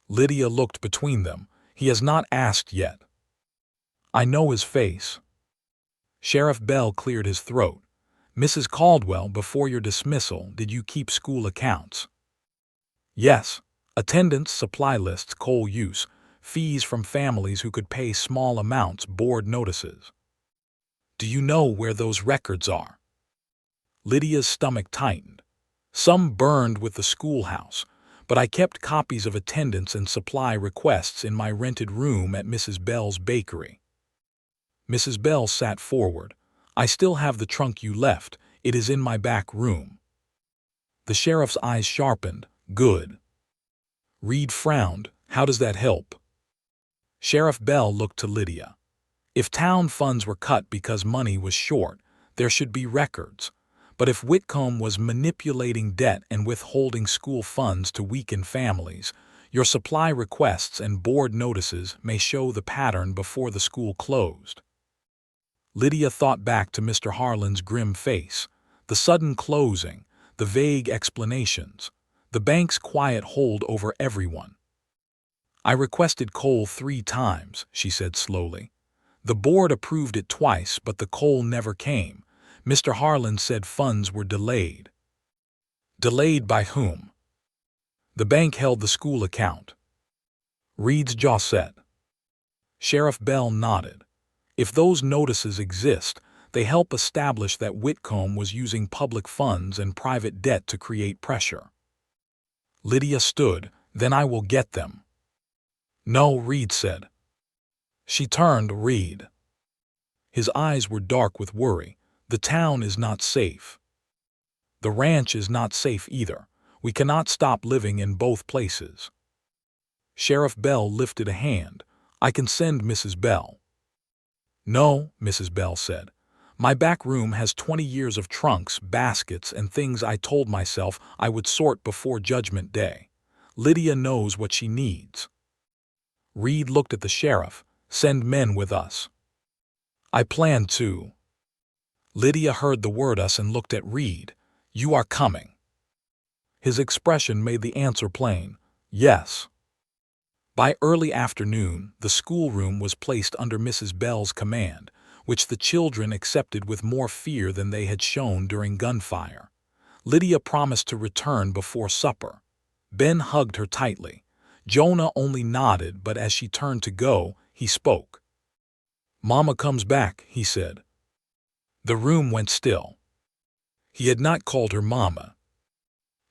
Lydia looked between them. He has not asked yet. I know his face. Sheriff Bell cleared his throat. Mrs. Caldwell, before your dismissal, did you keep school accounts? Yes. Attendance, supply lists, coal use, fees from families who could pay small amounts, board notices. Do you know where those records are? Lydia's stomach tightened. Some burned with the schoolhouse, but I kept copies of attendance and supply requests in my rented room at Mrs. Bell's bakery. Mrs. Bell sat forward. I still have the trunk you left. It is in my back room. The sheriff's eyes sharpened. Good. Reid frowned. How does that help? Sheriff Bell looked to Lydia. If town funds were cut because money was short, there should be records. But if Whitcomb was manipulating debt and withholding school funds to weaken families, your supply requests and board notices may show the pattern before the school closed. Lydia thought back to Mr. Harlan's grim face, the sudden closing, the vague explanations, the bank's quiet hold over everyone. I requested coal 3 times, she said slowly. The board approved it twice, but the coal never came. Mr. Harlan said funds were delayed. Delayed by whom? The bank held the school account. Reid's jaw set. Sheriff Bell nodded. If those notices exist, They help establish that Whitcomb was using public funds and private debt to create pressure. Lydia stood. Then I will get them. No, Reid said. She turned to Reid. His eyes were dark with worry. The town is not safe. The ranch is not safe either. We cannot stop living in both places. Sheriff Bell lifted a hand. I can send Mrs. Bell. No, Mrs. Bell said. My back room has 20 years of trunks, baskets, and things I told myself I would sort before Judgment Day. Lydia knows what she needs. Reid looked at the sheriff. Send men with us. I plan to. Lydia heard the word us and looked at Reid. You are coming. His expression made the answer plain. Yes. By early afternoon, the schoolroom was placed under Mrs. Bell's command, which the children accepted with more fear than they had shown during gunfire. Lydia promised to return before supper. Ben hugged her tightly. Jonah only nodded, but as she turned to go, he spoke. Mama comes back, he said. The room went still. He had not called her Mama.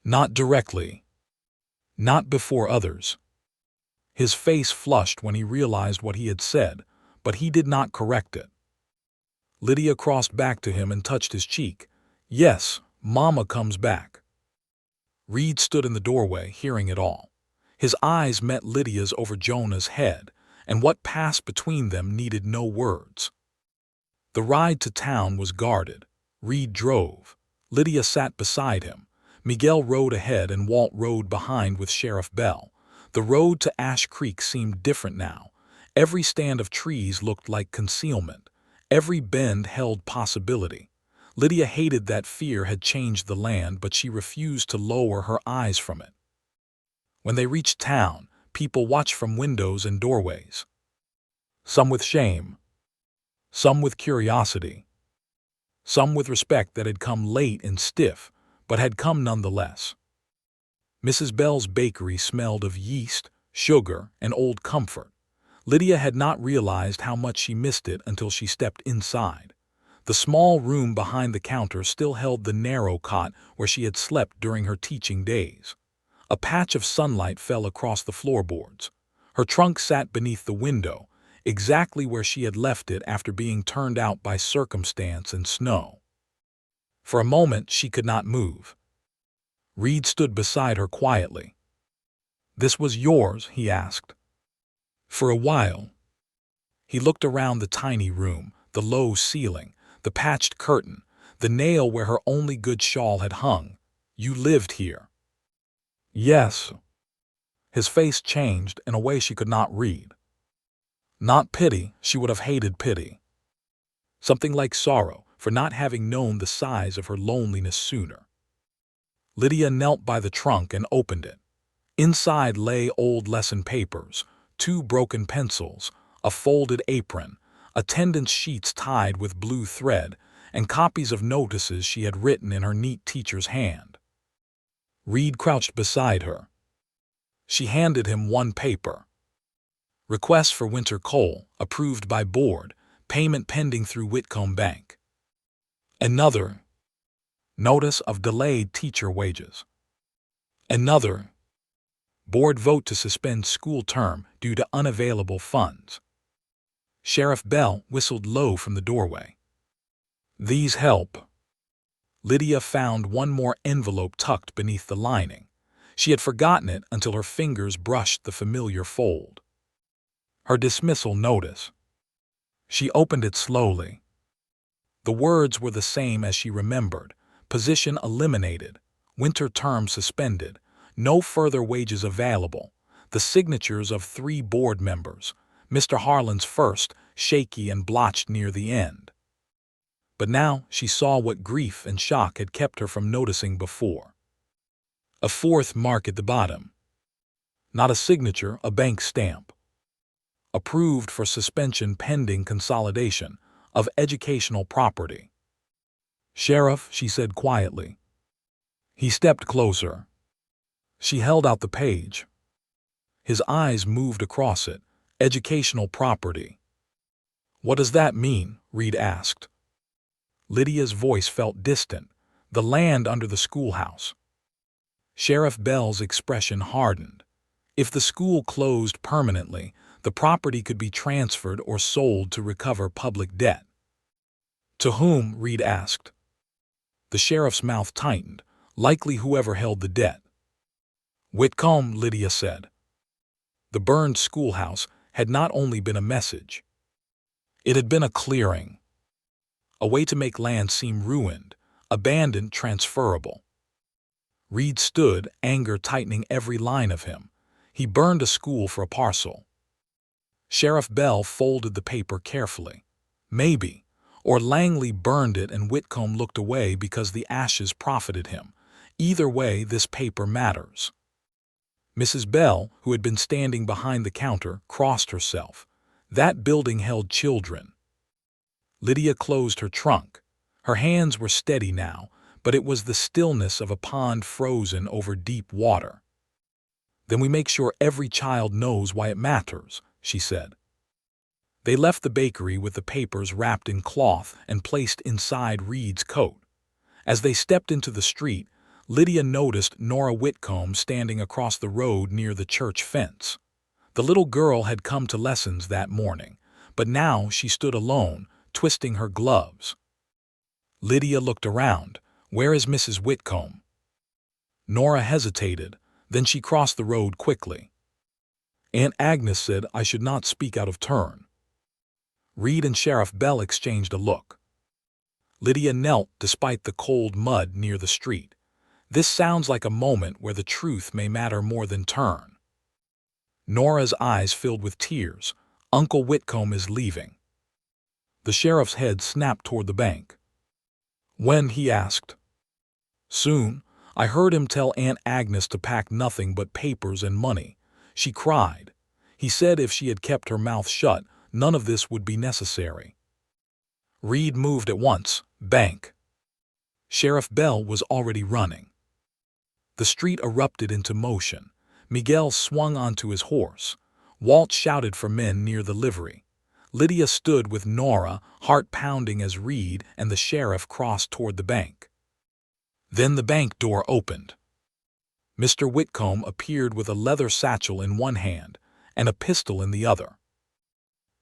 Not directly. Not before others. His face flushed when he realized what he had said, but he did not correct it. Lydia crossed back to him and touched his cheek. Yes, Mama comes back. Reid stood in the doorway, hearing it all. His eyes met Lydia's over Jonah's head, and what passed between them needed no words. The ride to town was guarded. Reid drove. Lydia sat beside him. Miguel rode ahead and Walt rode behind with Sheriff Bell. The road to Ash Creek seemed different now. Every stand of trees looked like concealment. Every bend held possibility. Lydia hated that fear had changed the land, but she refused to lower her eyes from it. When they reached town, people watched from windows and doorways. Some with shame. Some with curiosity. Some with respect that had come late and stiff, but had come nonetheless. Mrs. Bell's bakery smelled of yeast, sugar, and old comfort. Lydia had not realized how much she missed it until she stepped inside. The small room behind the counter still held the narrow cot where she had slept during her teaching days. A patch of sunlight fell across the floorboards. Her trunk sat beneath the window, exactly where she had left it after being turned out by circumstance and snow. For a moment she could not move. Reid stood beside her quietly. This was yours, he asked. For a while. He looked around the tiny room, the low ceiling, the patched curtain, the nail where her only good shawl had hung. You lived here. Yes. His face changed in a way she could not read. Not pity, she would have hated pity. Something like sorrow for not having known the size of her loneliness sooner. Lydia knelt by the trunk and opened it. Inside lay old lesson papers, 2 broken pencils, a folded apron, attendance sheets tied with blue thread, and copies of notices she had written in her neat teacher's hand. Reid crouched beside her. She handed him one paper. Request for winter coal, approved by board, payment pending through Whitcomb Bank. Another. Notice of delayed teacher wages. Another. Board vote to suspend school term due to unavailable funds. Sheriff Bell whistled low from the doorway. These help. Lydia found one more envelope tucked beneath the lining. She had forgotten it until her fingers brushed the familiar fold. Her dismissal notice. She opened it slowly. The words were the same as she remembered. Position eliminated. Winter term suspended. No further wages available. The signatures of 3 board members. Mr. Harlan's first, shaky and blotched near the end. But now she saw what grief and shock had kept her from noticing before. A 4th mark at the bottom. Not a signature, a bank stamp. Approved for suspension pending consolidation of educational property. Sheriff, she said quietly. He stepped closer. She held out the page. His eyes moved across it. Educational property. What does that mean? Reid asked. Lydia's voice felt distant. The land under the schoolhouse. Sheriff Bell's expression hardened. If the school closed permanently, the property could be transferred or sold to recover public debt. To whom? Reid asked. The sheriff's mouth tightened. Likely whoever held the debt. Whitcomb, Lydia said. The burned schoolhouse had not only been a message. It had been a clearing. A way to make land seem ruined, abandoned, transferable. Reid stood, anger tightening every line of him. He burned a school for a parcel. Sheriff Bell folded the paper carefully. Maybe. Or Langley burned it and Whitcomb looked away because the ashes profited him. Either way, this paper matters. Mrs. Bell, who had been standing behind the counter, crossed herself. That building held children. Lydia closed her trunk. Her hands were steady now, but it was the stillness of a pond frozen over deep water. Then we make sure every child knows why it matters, she said. They left the bakery with the papers wrapped in cloth and placed inside Reid's coat. As they stepped into the street, Lydia noticed Nora Whitcomb standing across the road near the church fence. The little girl had come to lessons that morning, but now she stood alone, twisting her gloves. Lydia looked around. Where is Mrs. Whitcomb? Nora hesitated, then she crossed the road quickly. Aunt Agnes said I should not speak out of turn. Reid and Sheriff Bell exchanged a look. Lydia knelt despite the cold mud near the street. This sounds like a moment where the truth may matter more than turn. Nora's eyes filled with tears. Uncle Whitcomb is leaving. The sheriff's head snapped toward the bank. When? He asked. Soon. I heard him tell Aunt Agnes to pack nothing but papers and money. She cried. He said if she had kept her mouth shut, none of this would be necessary. Reid moved at once. Bank. Sheriff Bell was already running. The street erupted into motion. Miguel swung onto his horse. Walt shouted for men near the livery. Lydia stood with Nora, heart pounding as Reid and the sheriff crossed toward the bank. Then the bank door opened. Mr. Whitcomb appeared with a leather satchel in one hand and a pistol in the other.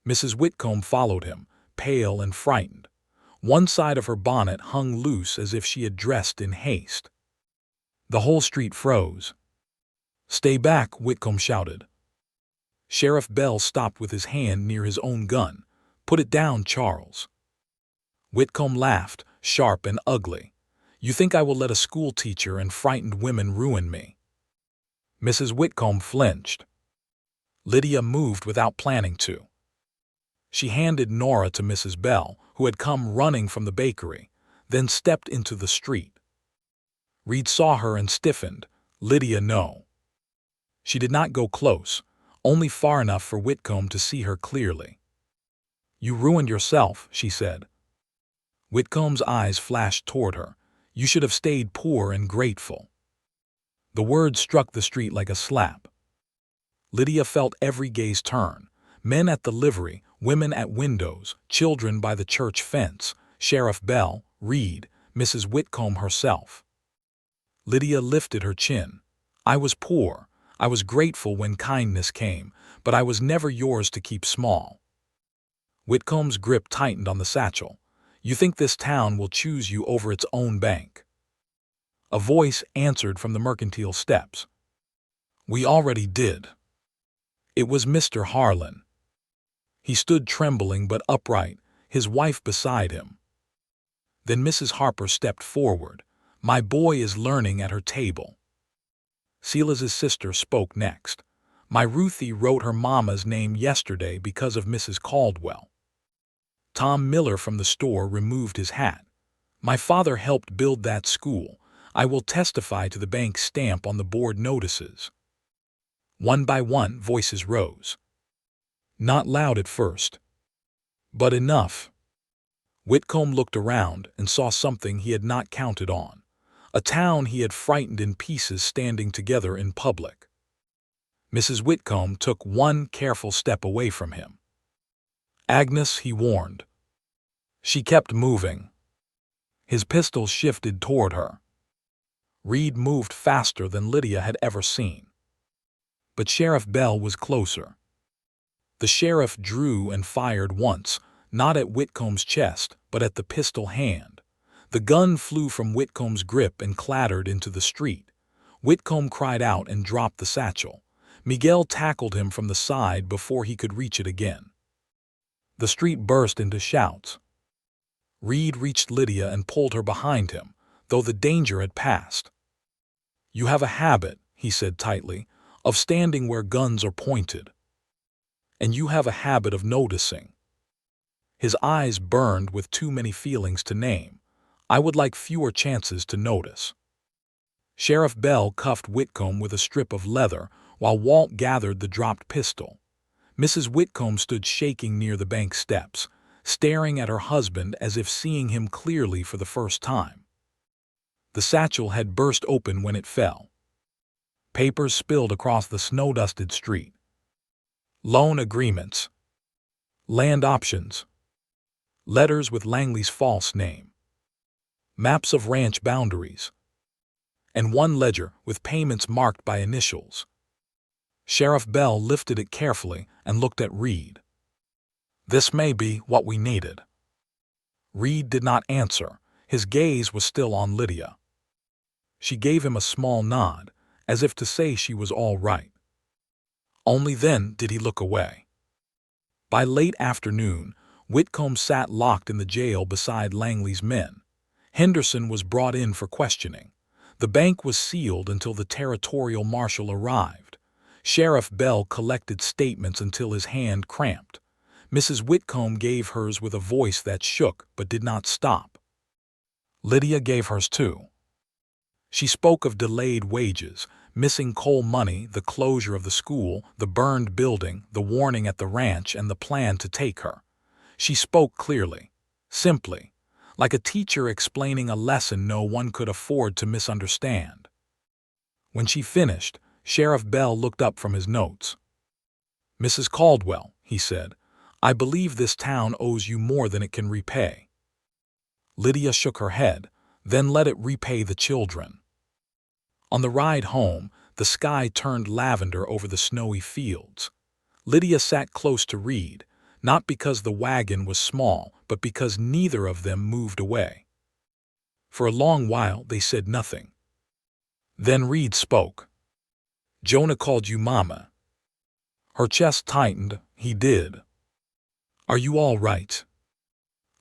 Mrs. Whitcomb followed him, pale and frightened. One side of her bonnet hung loose as if she had dressed in haste. The whole street froze. Stay back, Whitcomb shouted. Sheriff Bell stopped with his hand near his own gun. Put it down, Charles. Whitcomb laughed, sharp and ugly. You think I will let a schoolteacher and frightened women ruin me? Mrs. Whitcomb flinched. Lydia moved without planning to. She handed Nora to Mrs. Bell, who had come running from the bakery, then stepped into the street. Reid saw her and stiffened. Lydia, no. She did not go close, only far enough for Whitcomb to see her clearly. You ruined yourself, she said. Whitcomb's eyes flashed toward her. You should have stayed poor and grateful. The words struck the street like a slap. Lydia felt every gaze turn. Men at the livery, women at windows, children by the church fence, Sheriff Bell, Reid, Mrs. Whitcomb herself. Lydia lifted her chin. I was poor. I was grateful when kindness came, but I was never yours to keep small. Whitcomb's grip tightened on the satchel. You think this town will choose you over its own bank? A voice answered from the mercantile steps. We already did. It was Mr. Harlan. He stood trembling but upright, his wife beside him. Then Mrs. Harper stepped forward. My boy is learning at her table. Silas's sister spoke next. My Ruthie wrote her mama's name yesterday because of Mrs. Caldwell. Tom Miller from the store removed his hat. My father helped build that school. I will testify to the bank's stamp on the board notices. One by one, voices rose. Not loud at first, but enough. Whitcomb looked around and saw something he had not counted on. A town he had frightened in pieces standing together in public. Mrs. Whitcomb took one careful step away from him. Agnes, he warned. She kept moving. His pistol shifted toward her. Reid moved faster than Lydia had ever seen. But Sheriff Bell was closer. The sheriff drew and fired once, not at Whitcomb's chest, but at the pistol hand. The gun flew from Whitcomb's grip and clattered into the street. Whitcomb cried out and dropped the satchel. Miguel tackled him from the side before he could reach it again. The street burst into shouts. Reid reached Lydia and pulled her behind him, though the danger had passed. "You have a habit," he said tightly, "of standing where guns are pointed. And you have a habit of noticing." His eyes burned with too many feelings to name. "I would like fewer chances to notice." Sheriff Bell cuffed Whitcomb with a strip of leather while Walt gathered the dropped pistol. Mrs. Whitcomb stood shaking near the bank steps, staring at her husband as if seeing him clearly for the first time. The satchel had burst open when it fell. Papers spilled across the snow-dusted street. Loan agreements, land options, letters with Langley's false name, maps of ranch boundaries, and one ledger with payments marked by initials. Sheriff Bell lifted it carefully and looked at Reid. "This may be what we needed." Reid did not answer. His gaze was still on Lydia. She gave him a small nod, as if to say she was all right. Only then did he look away. By late afternoon, Whitcomb sat locked in the jail beside Langley's men. Henderson was brought in for questioning. The bank was sealed until the territorial marshal arrived. Sheriff Bell collected statements until his hand cramped. Mrs. Whitcomb gave hers with a voice that shook but did not stop. Lydia gave hers too. She spoke of delayed wages, missing coal money, the closure of the school, the burned building, the warning at the ranch, and the plan to take her. She spoke clearly, simply, like a teacher explaining a lesson no one could afford to misunderstand. When she finished, Sheriff Bell looked up from his notes. "Mrs. Caldwell," he said, "I believe this town owes you more than it can repay." Lydia shook her head, "Then let it repay the children." On the ride home, the sky turned lavender over the snowy fields. Lydia sat close to Reid, not because the wagon was small, but because neither of them moved away. For a long while they said nothing. Then Reid spoke. "Jonah called you Mama." Her chest tightened. "He did. Are you all right?"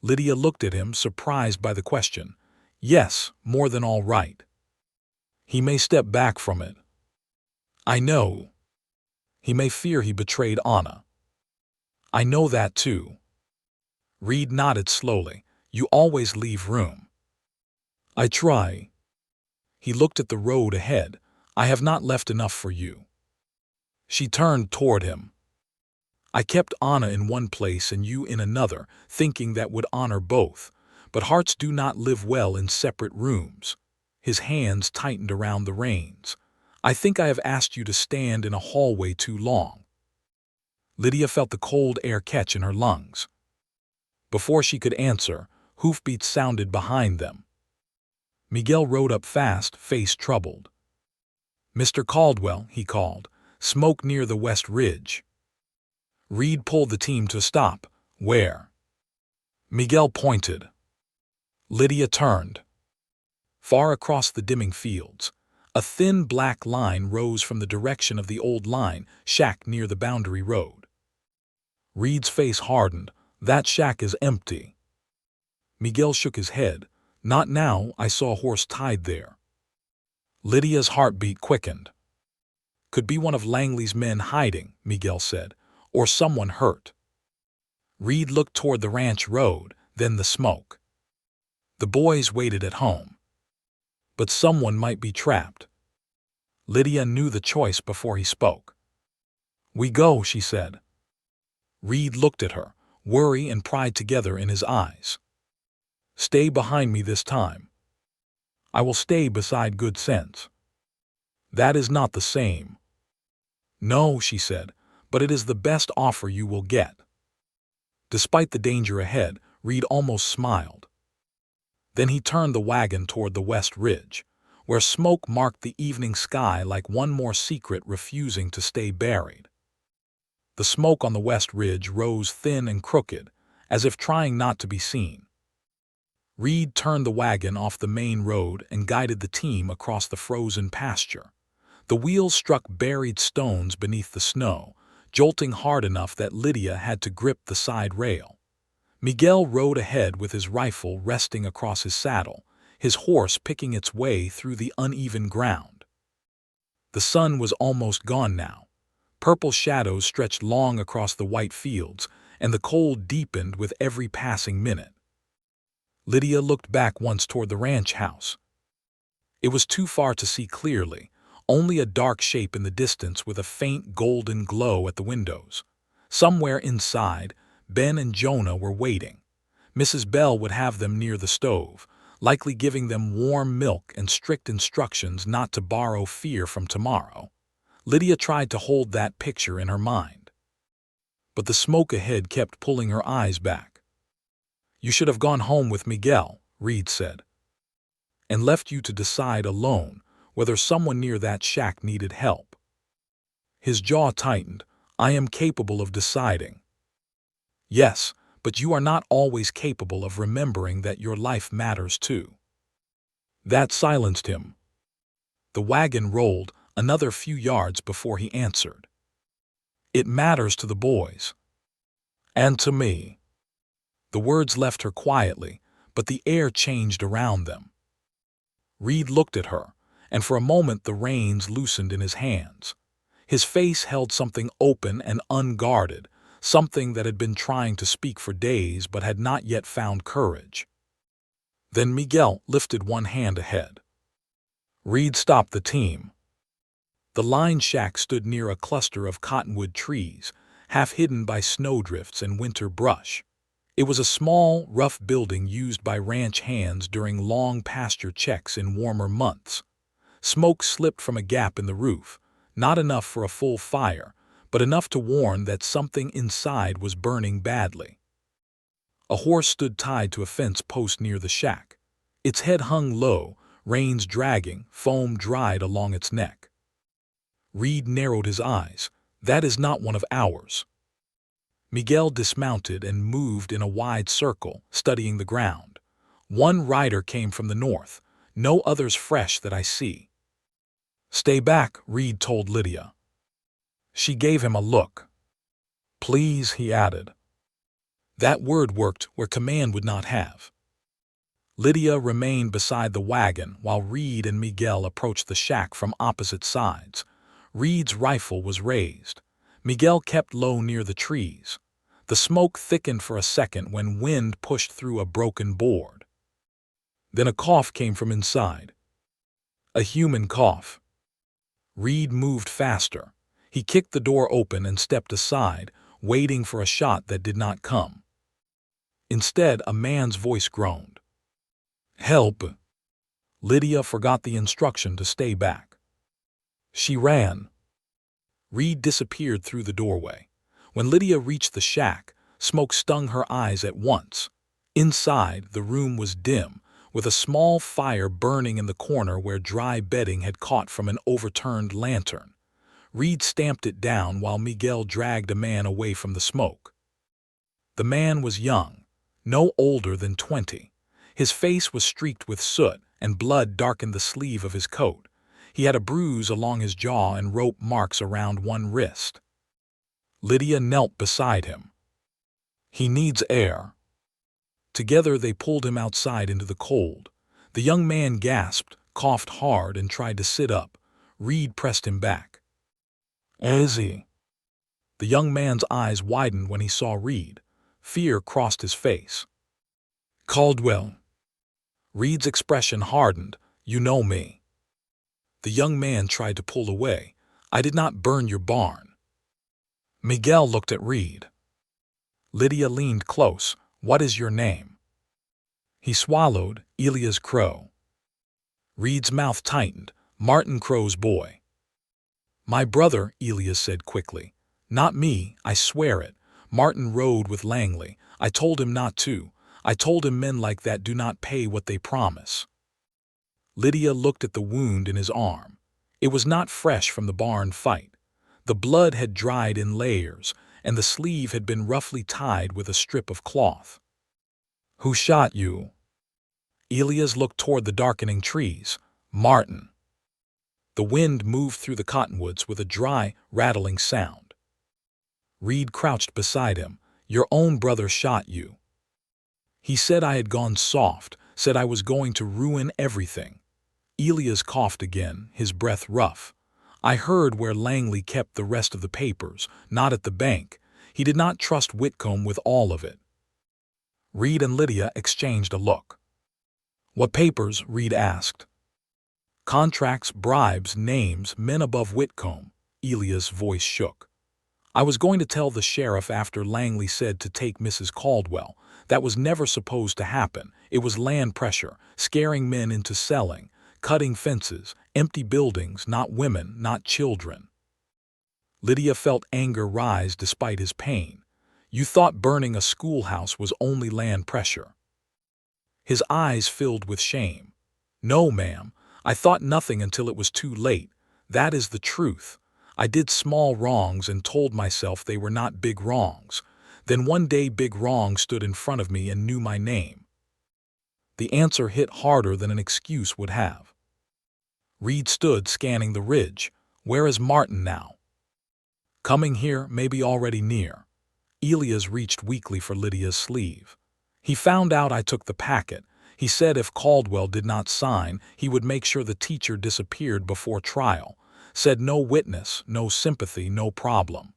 Lydia looked at him, surprised by the question. "Yes, more than all right. He may step back from it. I know. He may fear he betrayed Anna. I know that too." Reid nodded slowly. "You always leave room." "I try." He looked at the road ahead. "I have not left enough for you." She turned toward him. "I kept Anna in one place and you in another, thinking that would honor both. But hearts do not live well in separate rooms." His hands tightened around the reins. "I think I have asked you to stand in a hallway too long." Lydia felt the cold air catch in her lungs. Before she could answer, hoofbeats sounded behind them. Miguel rode up fast, face troubled. "Mr. Caldwell," he called, "smoke near the west ridge." Reid pulled the team to a stop. "Where?" Miguel pointed. Lydia turned. Far across the dimming fields, a thin black line rose from the direction of the old line shack near the boundary road. Reid's face hardened. "That shack is empty." Miguel shook his head. "Not now. I saw a horse tied there." Lydia's heartbeat quickened. "Could be one of Langley's men hiding," Miguel said, "or someone hurt." Reid looked toward the ranch road, then the smoke. The boys waited at home. But someone might be trapped. Lydia knew the choice before he spoke. "We go," she said. Reid looked at her, worry and pride together in his eyes. "Stay behind me this time." "I will stay beside good sense." "That is not the same." "No," she said, "but it is the best offer you will get." Despite the danger ahead, Reid almost smiled. Then he turned the wagon toward the west ridge, where smoke marked the evening sky like one more secret refusing to stay buried. The smoke on the west ridge rose thin and crooked, as if trying not to be seen. Reid turned the wagon off the main road and guided the team across the frozen pasture. The wheels struck buried stones beneath the snow, jolting hard enough that Lydia had to grip the side rail. Miguel rode ahead with his rifle resting across his saddle, his horse picking its way through the uneven ground. The sun was almost gone now. Purple shadows stretched long across the white fields, and the cold deepened with every passing minute. Lydia looked back once toward the ranch house. It was too far to see clearly, only a dark shape in the distance with a faint golden glow at the windows. Somewhere inside, Ben and Jonah were waiting. Mrs. Bell would have them near the stove, likely giving them warm milk and strict instructions not to borrow fear from tomorrow. Lydia tried to hold that picture in her mind. But the smoke ahead kept pulling her eyes back. "You should have gone home with Miguel," Reid said, "and left you to decide alone whether someone near that shack needed help." His jaw tightened. "I am capable of deciding." "Yes, but you are not always capable of remembering that your life matters too." That silenced him. The wagon rolled another few yards before he answered. "It matters to the boys. And to me." The words left her quietly, but the air changed around them. Reid looked at her, and for a moment the reins loosened in his hands. His face held something open and unguarded, something that had been trying to speak for days but had not yet found courage. Then Miguel lifted one hand ahead. Reid stopped the team. The line shack stood near a cluster of cottonwood trees, half hidden by snowdrifts and winter brush. It was a small, rough building used by ranch hands during long pasture checks in warmer months. Smoke slipped from a gap in the roof, not enough for a full fire, but enough to warn that something inside was burning badly. A horse stood tied to a fence post near the shack. Its head hung low, reins dragging, foam dried along its neck. Reid narrowed his eyes. "That is not one of ours." Miguel dismounted and moved in a wide circle, studying the ground. "One rider came from the north, no others fresh that I see." "Stay back," Reid told Lydia. She gave him a look. "Please," he added. That word worked where command would not have. Lydia remained beside the wagon while Reid and Miguel approached the shack from opposite sides. Reid's rifle was raised. Miguel kept low near the trees. The smoke thickened for a second when wind pushed through a broken board. Then a cough came from inside. A human cough. Reid moved faster. He kicked the door open and stepped aside, waiting for a shot that did not come. Instead, a man's voice groaned. "Help!" Lydia forgot the instruction to stay back. She ran. Reid disappeared through the doorway. When Lydia reached the shack, smoke stung her eyes at once. Inside, the room was dim, with a small fire burning in the corner where dry bedding had caught from an overturned lantern. Reid stamped it down while Miguel dragged a man away from the smoke. The man was young, no older than 20. His face was streaked with soot, and blood darkened the sleeve of his coat. He had a bruise along his jaw and rope marks around one wrist. Lydia knelt beside him. "He needs air." Together they pulled him outside into the cold. The young man gasped, coughed hard, and tried to sit up. Reid pressed him back. "Easy." The young man's eyes widened when he saw Reid. Fear crossed his face. "Caldwell." Reid's expression hardened. "You know me." The young man tried to pull away. "I did not burn your barn." Miguel looked at Reid. Lydia leaned close. "What is your name?" He swallowed. "Elias Crow." Reid's mouth tightened. "Martin Crow's boy." "My brother," Elias said quickly. "Not me, I swear it. Martin rode with Langley. I told him not to. I told him men like that do not pay what they promise. Lydia looked at the wound in his arm. It was not fresh from the barn fight. The blood had dried in layers, and the sleeve had been roughly tied with a strip of cloth. "Who shot you?" Elias looked toward the darkening trees. "Martin." The wind moved through the cottonwoods with a dry, rattling sound. Reid crouched beside him. "Your own brother shot you. He said I had gone soft, said I was going to ruin everything." Elias coughed again, his breath rough. "I heard where Langley kept the rest of the papers, not at the bank. He did not trust Whitcomb with all of it." Reid and Lydia exchanged a look. "What papers?" Reid asked. "Contracts, bribes, names, men above Whitcomb." Elias' voice shook. "I was going to tell the sheriff after Langley said to take Mrs. Caldwell. That was never supposed to happen. It was land pressure, scaring men into selling, cutting fences, empty buildings, not women, not children." Lydia felt anger rise despite his pain. "You thought burning a schoolhouse was only land pressure." His eyes filled with shame. "No, ma'am. I thought nothing until it was too late. That is the truth. I did small wrongs and told myself they were not big wrongs. Then one day big wrong stood in front of me and knew my name." The answer hit harder than an excuse would have. Reid stood scanning the ridge. "Where is Martin now?" "Coming here, maybe already near." Elias reached weakly for Lydia's sleeve. "He found out I took the packet. He said if Caldwell did not sign, he would make sure the teacher disappeared before trial. Said no witness, no sympathy, no problem."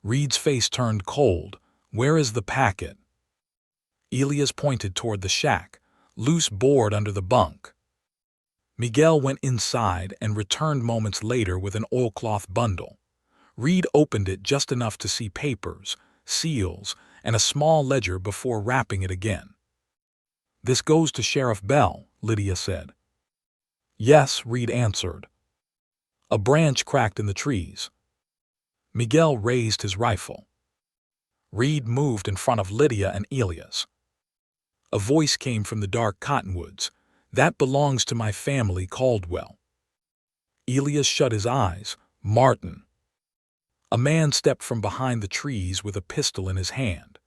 Reid's face turned cold. "Where is the packet?" Elias pointed toward the shack. "Loose board under the bunk." Miguel went inside and returned moments later with an oilcloth bundle. Reid opened it just enough to see papers, seals, and a small ledger before wrapping it again. "This goes to Sheriff Bell," Lydia said. "Yes," Reid answered. A branch cracked in the trees. Miguel raised his rifle. Reid moved in front of Lydia and Elias. A voice came from the dark cottonwoods. "That belongs to my family, Caldwell." Elias shut his eyes. "Martin." A man stepped from behind the trees with a pistol in his hand.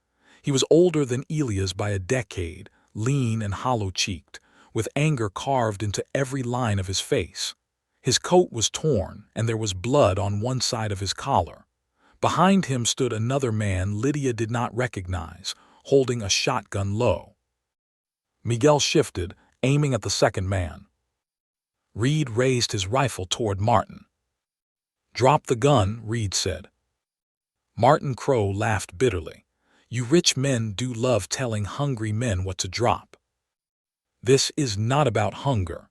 He was older than Elias by a decade, lean and hollow-cheeked, with anger carved into every line of his face. His coat was torn, and there was blood on one side of his collar. Behind him stood another man Lydia did not recognize, holding a shotgun low. Miguel shifted, aiming at the second man. Reid raised his rifle toward Martin. "Drop the gun," Reid said. Martin Crow laughed bitterly. "You rich men do love telling hungry men what to drop. This is not about hunger."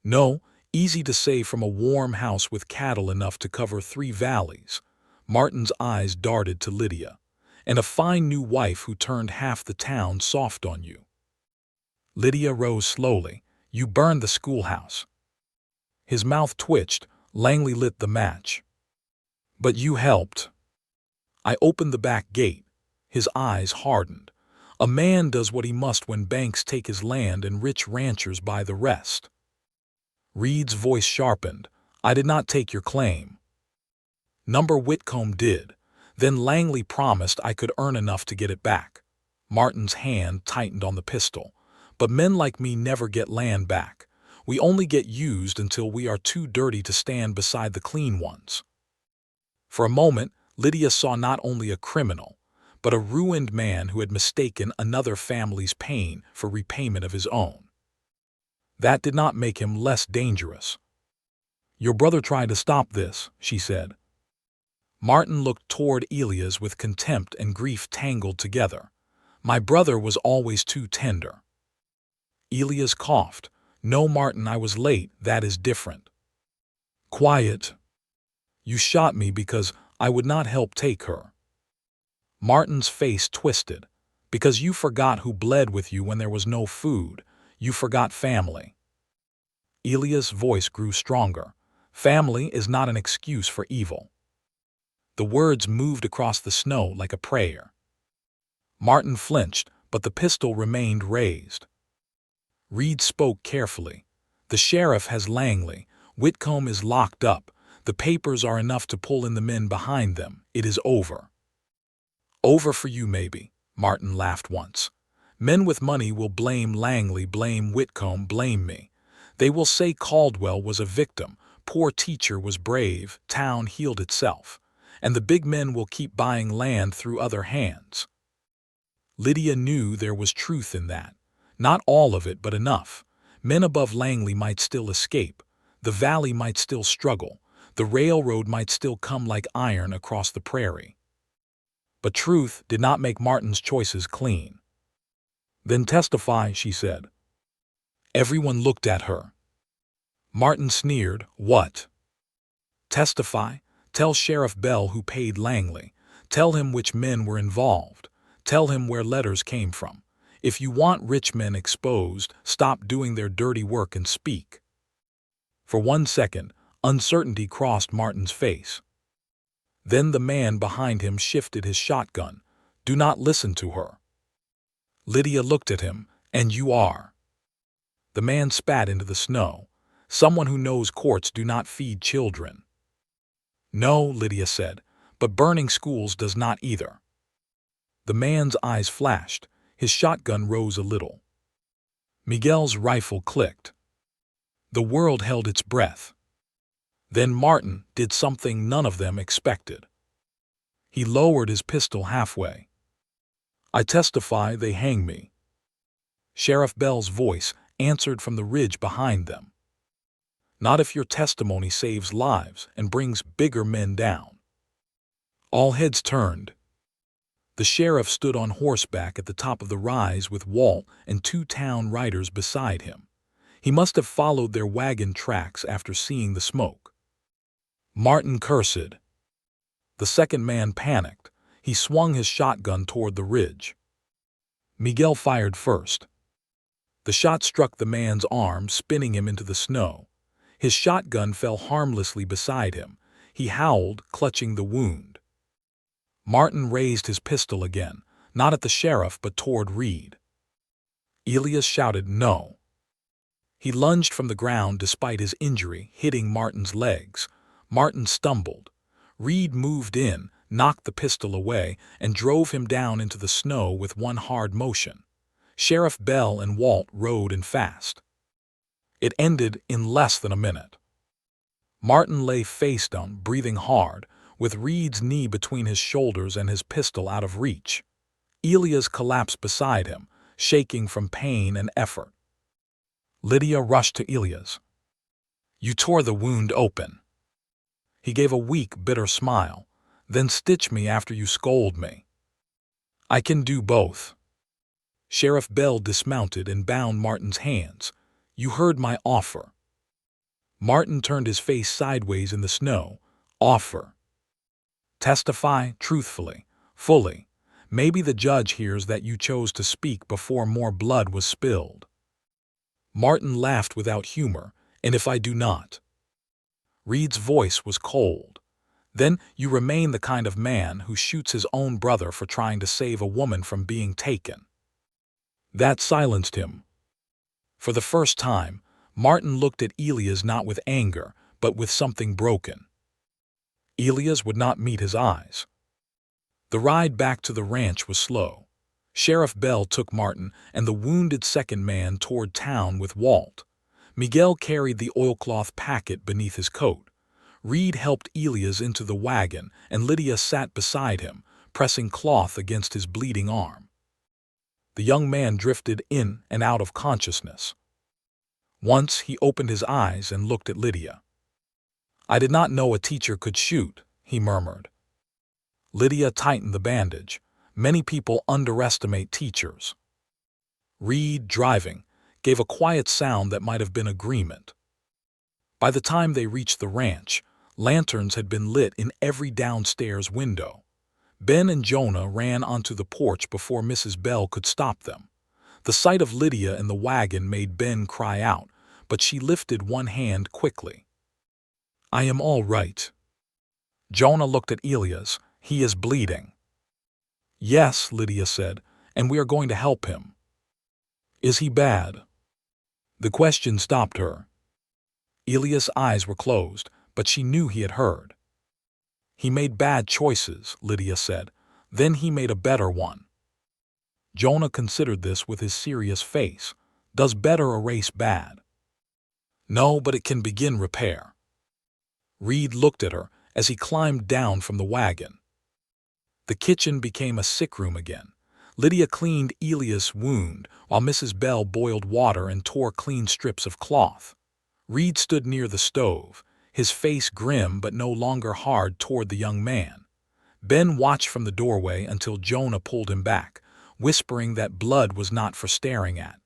"No, easy to say from a warm house with cattle enough to cover 3 valleys." Martin's eyes darted to Lydia. "And a fine new wife who turned half the town soft on you." Lydia rose slowly. "You burned the schoolhouse." His mouth twitched. Langley lit the match. "But you helped." "I opened the back gate." His eyes hardened. "A man does what he must when banks take his land and rich ranchers buy the rest." Reid's voice sharpened. "I did not take your claim. Number Whitcomb did. Then Langley promised I could earn enough to get it back." Martin's hand tightened on the pistol. "But men like me never get land back. We only get used until we are too dirty to stand beside the clean ones." For a moment, Lydia saw not only a criminal, but a ruined man who had mistaken another family's pain for repayment of his own. That did not make him less dangerous. "Your brother tried to stop this," she said. Martin looked toward Elias with contempt and grief tangled together. "My brother was always too tender." Elias coughed. "No, Martin, I was late. That is different." "Quiet. You shot me because I would not help take her." Martin's face twisted. "Because you forgot who bled with you when there was no food. You forgot family." Elias' voice grew stronger. "Family is not an excuse for evil." The words moved across the snow like a prayer. Martin flinched. but the pistol remained raised. Reid spoke carefully. "The sheriff has Langley. Whitcomb is locked up. The papers are enough to pull in the men behind them. It is over." "Over for you, maybe," Martin laughed once. "Men with money will blame Langley, blame Whitcomb, blame me. They will say Caldwell was a victim, poor teacher was brave, town healed itself. And the big men will keep buying land through other hands." Lydia knew there was truth in that. Not all of it, but enough. Men above Langley might still escape. The valley might still struggle. The railroad might still come like iron across the prairie. But truth did not make Martin's choices clean. "Then testify," she said. Everyone looked at her. Martin sneered. "What? Testify? Tell Sheriff Bell who paid Langley. Tell him which men were involved. Tell him where letters came from. If you want rich men exposed, stop doing their dirty work and speak." For 1 second, uncertainty crossed Martin's face. Then the man behind him shifted his shotgun. "Do not listen to her." Lydia looked at him. "And you are?" The man spat into the snow. "Someone who knows courts do not feed children." "No," Lydia said, "but burning schools does not either." The man's eyes flashed. His shotgun rose a little. Miguel's rifle clicked. The world held its breath. Then Martin did something none of them expected. He lowered his pistol halfway. "I testify they hang me." Sheriff Bell's voice answered from the ridge behind them. "Not if your testimony saves lives and brings bigger men down." All heads turned. The sheriff stood on horseback at the top of the rise with Walt and 2 town riders beside him. He must have followed their wagon tracks after seeing the smoke. Martin cursed. The second man panicked. He swung his shotgun toward the ridge. Miguel fired first. The shot struck the man's arm, spinning him into the snow. His shotgun fell harmlessly beside him. He howled, clutching the wound. Martin raised his pistol again, not at the sheriff but toward Reid. Elias shouted, "No." He lunged from the ground despite his injury, hitting Martin's legs. Martin stumbled. Reid moved in, knocked the pistol away, and drove him down into the snow with one hard motion. Sheriff Bell and Walt rode in fast. It ended in less than a minute. Martin lay face down, breathing hard, with Reid's knee between his shoulders and his pistol out of reach. Elias collapsed beside him, shaking from pain and effort. Lydia rushed to Elias. "You tore the wound open." He gave a weak, bitter smile. "Then stitch me after you scold me." "I can do both." Sheriff Bell dismounted and bound Martin's hands. "You heard my offer." Martin turned his face sideways in the snow. "Offer." "Testify truthfully, fully. Maybe the judge hears that you chose to speak before more blood was spilled." Martin laughed without humor. "And if I do not?" Reid's voice was cold. "Then you remain the kind of man who shoots his own brother for trying to save a woman from being taken." That silenced him. For the first time, Martin looked at Elias not with anger, but with something broken. Elias would not meet his eyes. The ride back to the ranch was slow. Sheriff Bell took Martin and the wounded second man toward town with Walt. Miguel carried the oilcloth packet beneath his coat. Reid helped Elias into the wagon, and Lydia sat beside him, pressing cloth against his bleeding arm. The young man drifted in and out of consciousness. Once he opened his eyes and looked at Lydia. "I did not know a teacher could shoot," he murmured. Lydia tightened the bandage. "Many people underestimate teachers." Reid, driving, gave a quiet sound that might have been agreement. By the time they reached the ranch, lanterns had been lit in every downstairs window. Ben and Jonah ran onto the porch before Mrs. Bell could stop them. The sight of Lydia in the wagon made Ben cry out, but she lifted one hand quickly. "I am all right." Jonah looked at Elias. "He is bleeding." "Yes," Lydia said, and we are going to help him." "Is he bad?" The question stopped her. Elias' eyes were closed, but she knew he had heard. "He made bad choices," Lydia said. "Then he made a better one." Jonah considered this with his serious face. Does better erase bad? No, but it can begin repair. Reid looked at her as he climbed down from the wagon. The kitchen became a sick room again. Lydia cleaned Elias' wound while Mrs. Bell boiled water and tore clean strips of cloth. Reid stood near the stove, his face grim but no longer hard toward the young man. Ben watched from the doorway until Jonah pulled him back, whispering that blood was not for staring at.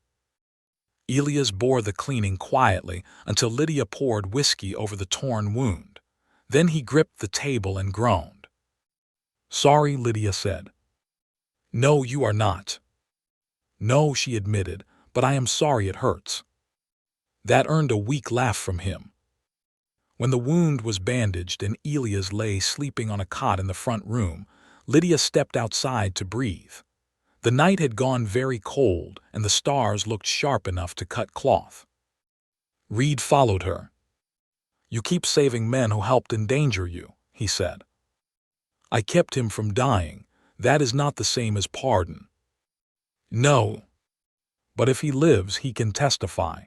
Elias bore the cleaning quietly until Lydia poured whiskey over the torn wound. Then he gripped the table and groaned. "Sorry," Lydia said. "No, you are not." "No," she admitted, "but I am sorry it hurts." That earned a weak laugh from him. When the wound was bandaged and Elias lay sleeping on a cot in the front room, Lydia stepped outside to breathe. The night had gone very cold, and the stars looked sharp enough to cut cloth. Reid followed her. "You keep saving men who helped endanger you," he said. "I kept him from dying. That is not the same as pardon." "No. But if he lives, he can testify."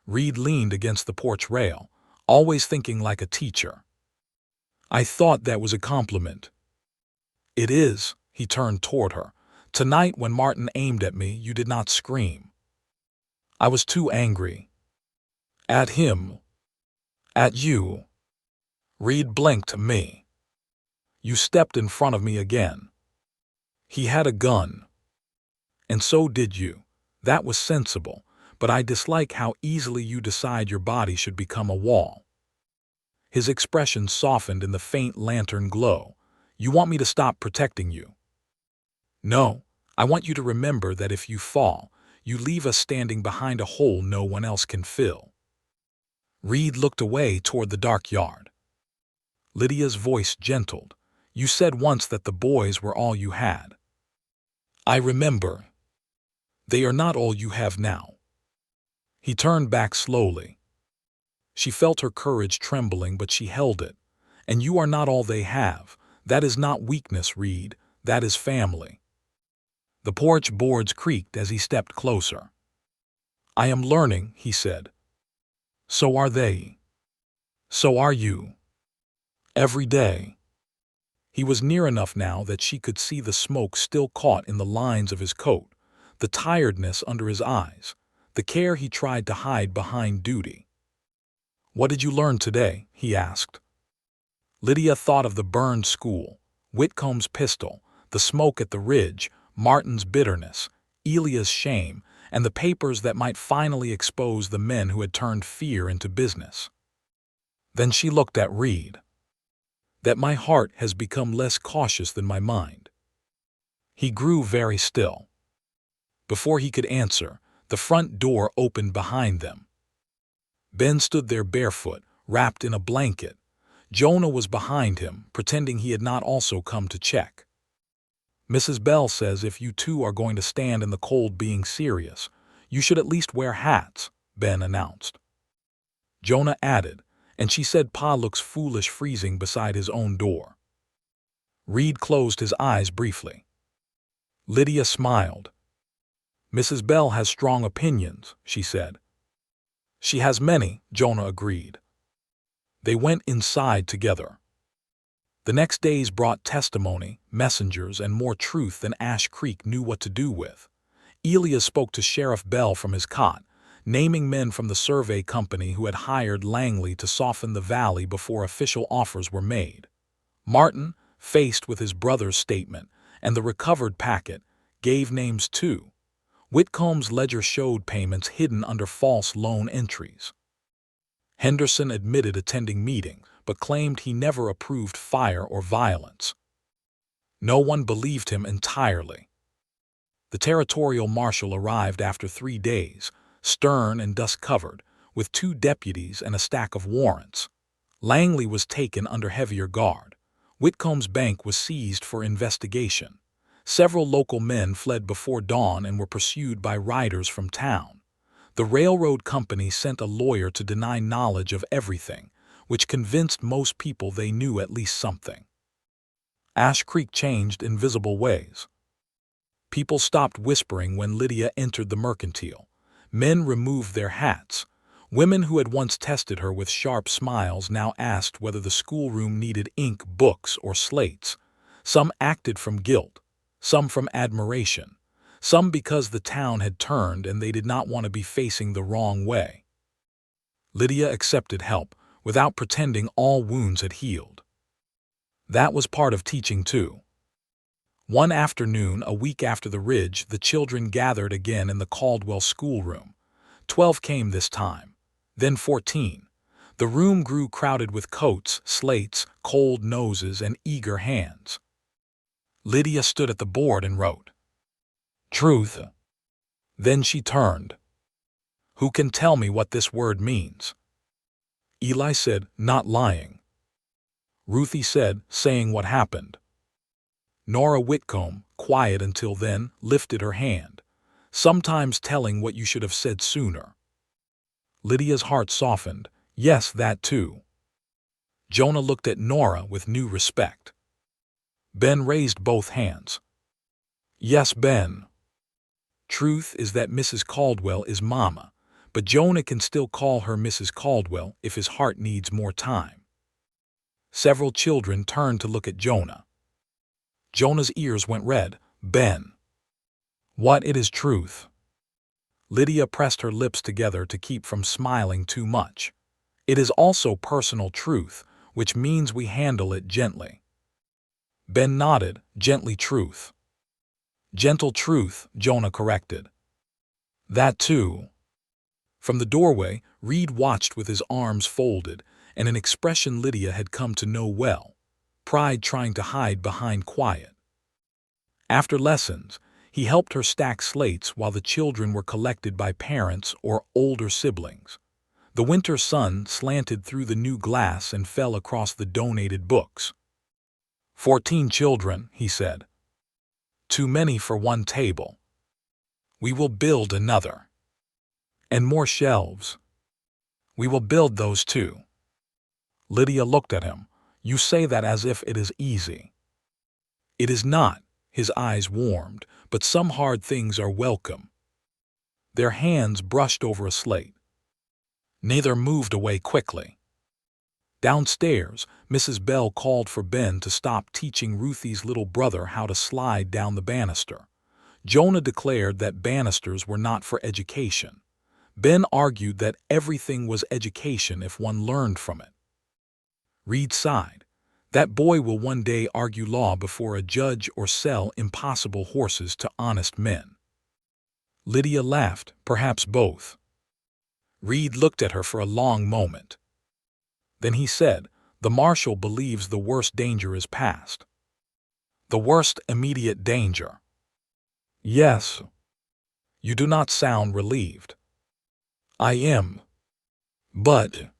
Reid leaned against the porch rail, always thinking like a teacher. "I thought that was a compliment." "It is." He turned toward her. "Tonight when Martin aimed at me, you did not scream." "I was too angry." "At him?" "At you." Reid blinked at me. "You stepped in front of me again." "He had a gun." "And so did you. That was sensible, but I dislike how easily you decide your body should become a wall." His expression softened in the faint lantern glow. "You want me to stop protecting you?" "No, I want you to remember that if you fall, you leave us standing behind a hole no one else can fill." Reid looked away toward the dark yard. Lydia's voice gentled. "You said once that the boys were all you had." "I remember. They are not all you have now." He turned back slowly. She felt her courage trembling, but she held it. "And you are not all they have. That is not weakness, Reid. That is family." The porch boards creaked as he stepped closer. "I am learning," he said. "So are they. So are you. Every day." He was near enough now that she could see the smoke still caught in the lines of his coat, the tiredness under his eyes, the care he tried to hide behind duty. "What did you learn today?" he asked. Lydia thought of the burned school, Whitcomb's pistol, the smoke at the ridge, Martin's bitterness, Elia's shame, and the papers that might finally expose the men who had turned fear into business. Then she looked at Reid. "That my heart has become less cautious than my mind." He grew very still. Before he could answer, the front door opened behind them. Ben stood there barefoot, wrapped in a blanket. Jonah was behind him, pretending he had not also come to check. "Mrs. Bell says if you two are going to stand in the cold being serious, you should at least wear hats," Ben announced. Jonah added, "And she said Pa looks foolish freezing beside his own door." Reid closed his eyes briefly. Lydia smiled. "Mrs. Bell has strong opinions," she said. "She has many," Jonah agreed. They went inside together. The next days brought testimony, messengers, and more truth than Ash Creek knew what to do with. Elias spoke to Sheriff Bell from his cot, naming men from the survey company who had hired Langley to soften the valley before official offers were made. Martin, faced with his brother's statement and the recovered packet, gave names too. Whitcomb's ledger showed payments hidden under false loan entries. Henderson admitted attending meetings, but claimed he never approved fire or violence. No one believed him entirely. The territorial marshal arrived after 3 days, stern and dust-covered, with 2 deputies and a stack of warrants. Langley was taken under heavier guard. Whitcomb's bank was seized for investigation. Several local men fled before dawn and were pursued by riders from town. The railroad company sent a lawyer to deny knowledge of everything, which convinced most people they knew at least something. Ash Creek changed in visible ways. People stopped whispering when Lydia entered the mercantile. Men removed their hats. Women who had once tested her with sharp smiles now asked whether the schoolroom needed ink, books, or slates. Some acted from guilt, some from admiration, some because the town had turned and they did not want to be facing the wrong way. Lydia accepted help, without pretending all wounds had healed. That was part of teaching too. One afternoon, a week after the ridge, the children gathered again in the Caldwell schoolroom. 12 came this time, then 14. The room grew crowded with coats, slates, cold noses, and eager hands. Lydia stood at the board and wrote, "Truth." Then she turned. "Who can tell me what this word means?" Eli said, "Not lying." Ruthie said, "Saying what happened." Nora Whitcomb, quiet until then, lifted her hand. "Sometimes telling what you should have said sooner." Lydia's heart softened. Yes, that too. Jonah looked at Nora with new respect. Ben raised both hands. "Yes, Ben." Truth is that Mrs. Caldwell is Mama, but Jonah can still call her Mrs. Caldwell if his heart needs more time. Several children turned to look at Jonah. Jonah's ears went red. "Ben." "What it is truth." Lydia pressed her lips together to keep from smiling too much. "It is also personal truth, which means we handle it gently." Ben nodded. "Gently truth." "Gentle truth," Jonah corrected. "That too." From the doorway, Reid watched with his arms folded, and an expression Lydia had come to know well. Pride trying to hide behind quiet. After lessons, he helped her stack slates while the children were collected by parents or older siblings. The winter sun slanted through the new glass and fell across the donated books. 14 children, he said. Too many for one table. We will build another. And more shelves. We will build those too. Lydia looked at him. You say that as if it is easy. It is not. His eyes warmed, but some hard things are welcome. Their hands brushed over a slate. Neither moved away quickly. Downstairs, Mrs. Bell called for Ben to stop teaching Ruthie's little brother how to slide down the banister. Jonah declared that banisters were not for education. Ben argued that everything was education if one learned from it. Reid sighed. That boy will one day argue law before a judge or sell impossible horses to honest men. Lydia laughed, perhaps both. Reid looked at her for a long moment. Then he said, the marshal believes the worst danger is past. The worst immediate danger. Yes. You do not sound relieved. I am. But.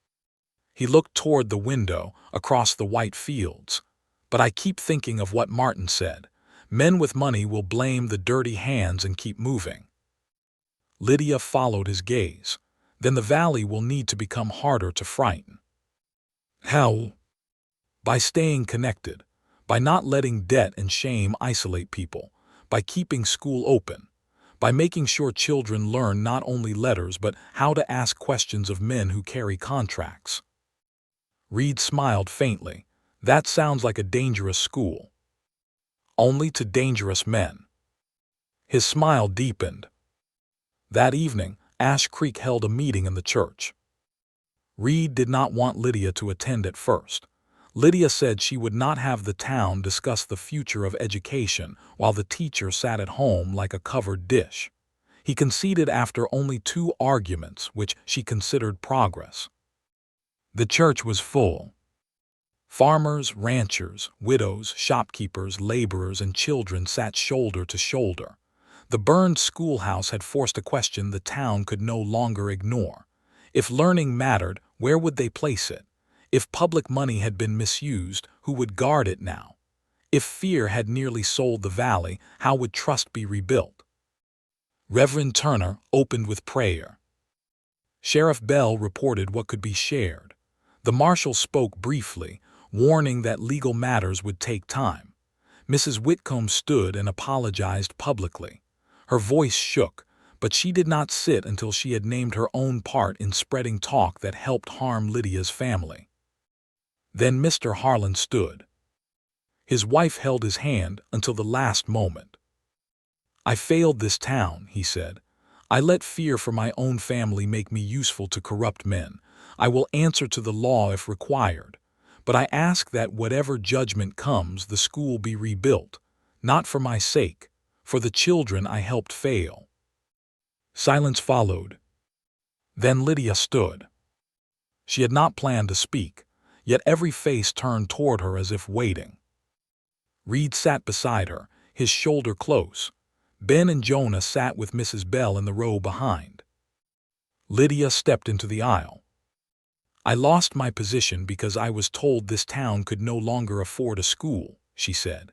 He looked toward the window, across the white fields. But I keep thinking of what Martin said. Men with money will blame the dirty hands and keep moving. Lydia followed his gaze. Then the valley will need to become harder to frighten. How? By staying connected. By not letting debt and shame isolate people. By keeping school open. By making sure children learn not only letters but how to ask questions of men who carry contracts. Reid smiled faintly. That sounds like a dangerous school. Only to dangerous men. His smile deepened. That evening, Ash Creek held a meeting in the church. Reid did not want Lydia to attend at first. Lydia said she would not have the town discuss the future of education while the teacher sat at home like a covered dish. He conceded after only 2 arguments, which she considered progress. The church was full. Farmers, ranchers, widows, shopkeepers, laborers, and children sat shoulder to shoulder. The burned schoolhouse had forced a question the town could no longer ignore. If learning mattered, where would they place it? If public money had been misused, who would guard it now? If fear had nearly sold the valley, how would trust be rebuilt? Reverend Turner opened with prayer. Sheriff Bell reported what could be shared. The marshal spoke briefly, warning that legal matters would take time. Mrs. Whitcomb stood and apologized publicly. Her voice shook, but she did not sit until she had named her own part in spreading talk that helped harm Lydia's family. Then Mr. Harlan stood. His wife held his hand until the last moment. "I failed this town," he said. "I let fear for my own family make me useful to corrupt men. I will answer to the law if required. But I ask that whatever judgment comes, the school be rebuilt, not for my sake, for the children I helped fail." Silence followed. Then Lydia stood. She had not planned to speak, yet every face turned toward her as if waiting. Reid sat beside her, his shoulder close. Ben and Jonah sat with Mrs. Bell in the row behind. Lydia stepped into the aisle. "I lost my position because I was told this town could no longer afford a school," she said.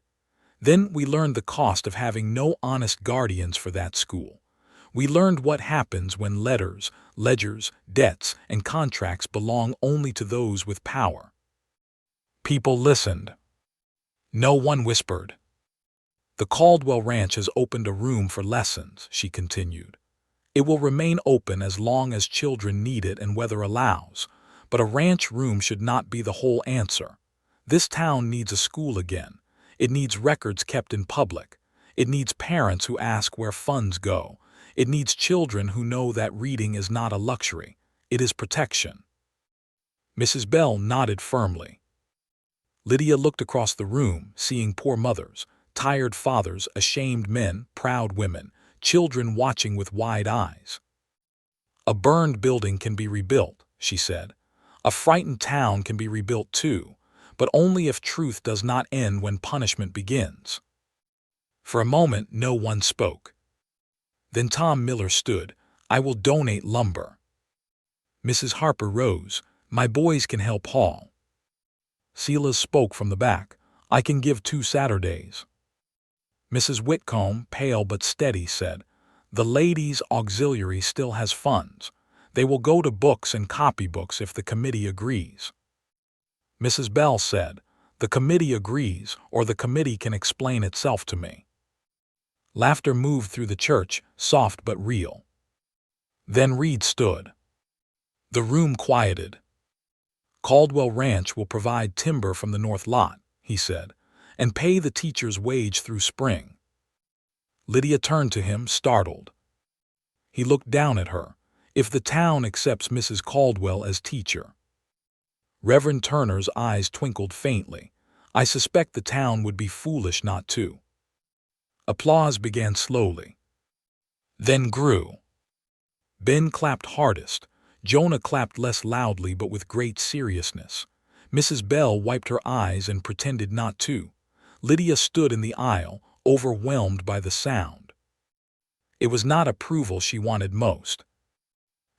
"Then we learned the cost of having no honest guardians for that school. We learned what happens when letters, ledgers, debts, and contracts belong only to those with power." People listened. No one whispered. "The Caldwell Ranch has opened a room for lessons," she continued. "It will remain open as long as children need it and weather allows, but a ranch room should not be the whole answer. This town needs a school again. It needs records kept in public. It needs parents who ask where funds go. It needs children who know that reading is not a luxury. It is protection." Mrs. Bell nodded firmly. Lydia looked across the room, seeing poor mothers, tired fathers, ashamed men, proud women, children watching with wide eyes. "A burned building can be rebuilt," she said. "A frightened town can be rebuilt too, but only if truth does not end when punishment begins." For a moment, no one spoke. Then Tom Miller stood. "I will donate lumber." Mrs. Harper rose. "My boys can help haul." Silas spoke from the back. "I can give 2 Saturdays." Mrs. Whitcomb, pale but steady, said, "The ladies' auxiliary still has funds. They will go to books and copybooks if the committee agrees." Mrs. Bell said, "The committee agrees, or the committee can explain itself to me." Laughter moved through the church, soft but real. Then Reid stood. The room quieted. "Caldwell Ranch will provide timber from the north lot," he said, "and pay the teacher's wage through spring." Lydia turned to him, startled. He looked down at her. "If the town accepts Mrs. Caldwell as teacher." Reverend Turner's eyes twinkled faintly. "I suspect the town would be foolish not to." Applause began slowly. Then grew. Ben clapped hardest. Jonah clapped less loudly but with great seriousness. Mrs. Bell wiped her eyes and pretended not to. Lydia stood in the aisle, overwhelmed by the sound. It was not approval she wanted most.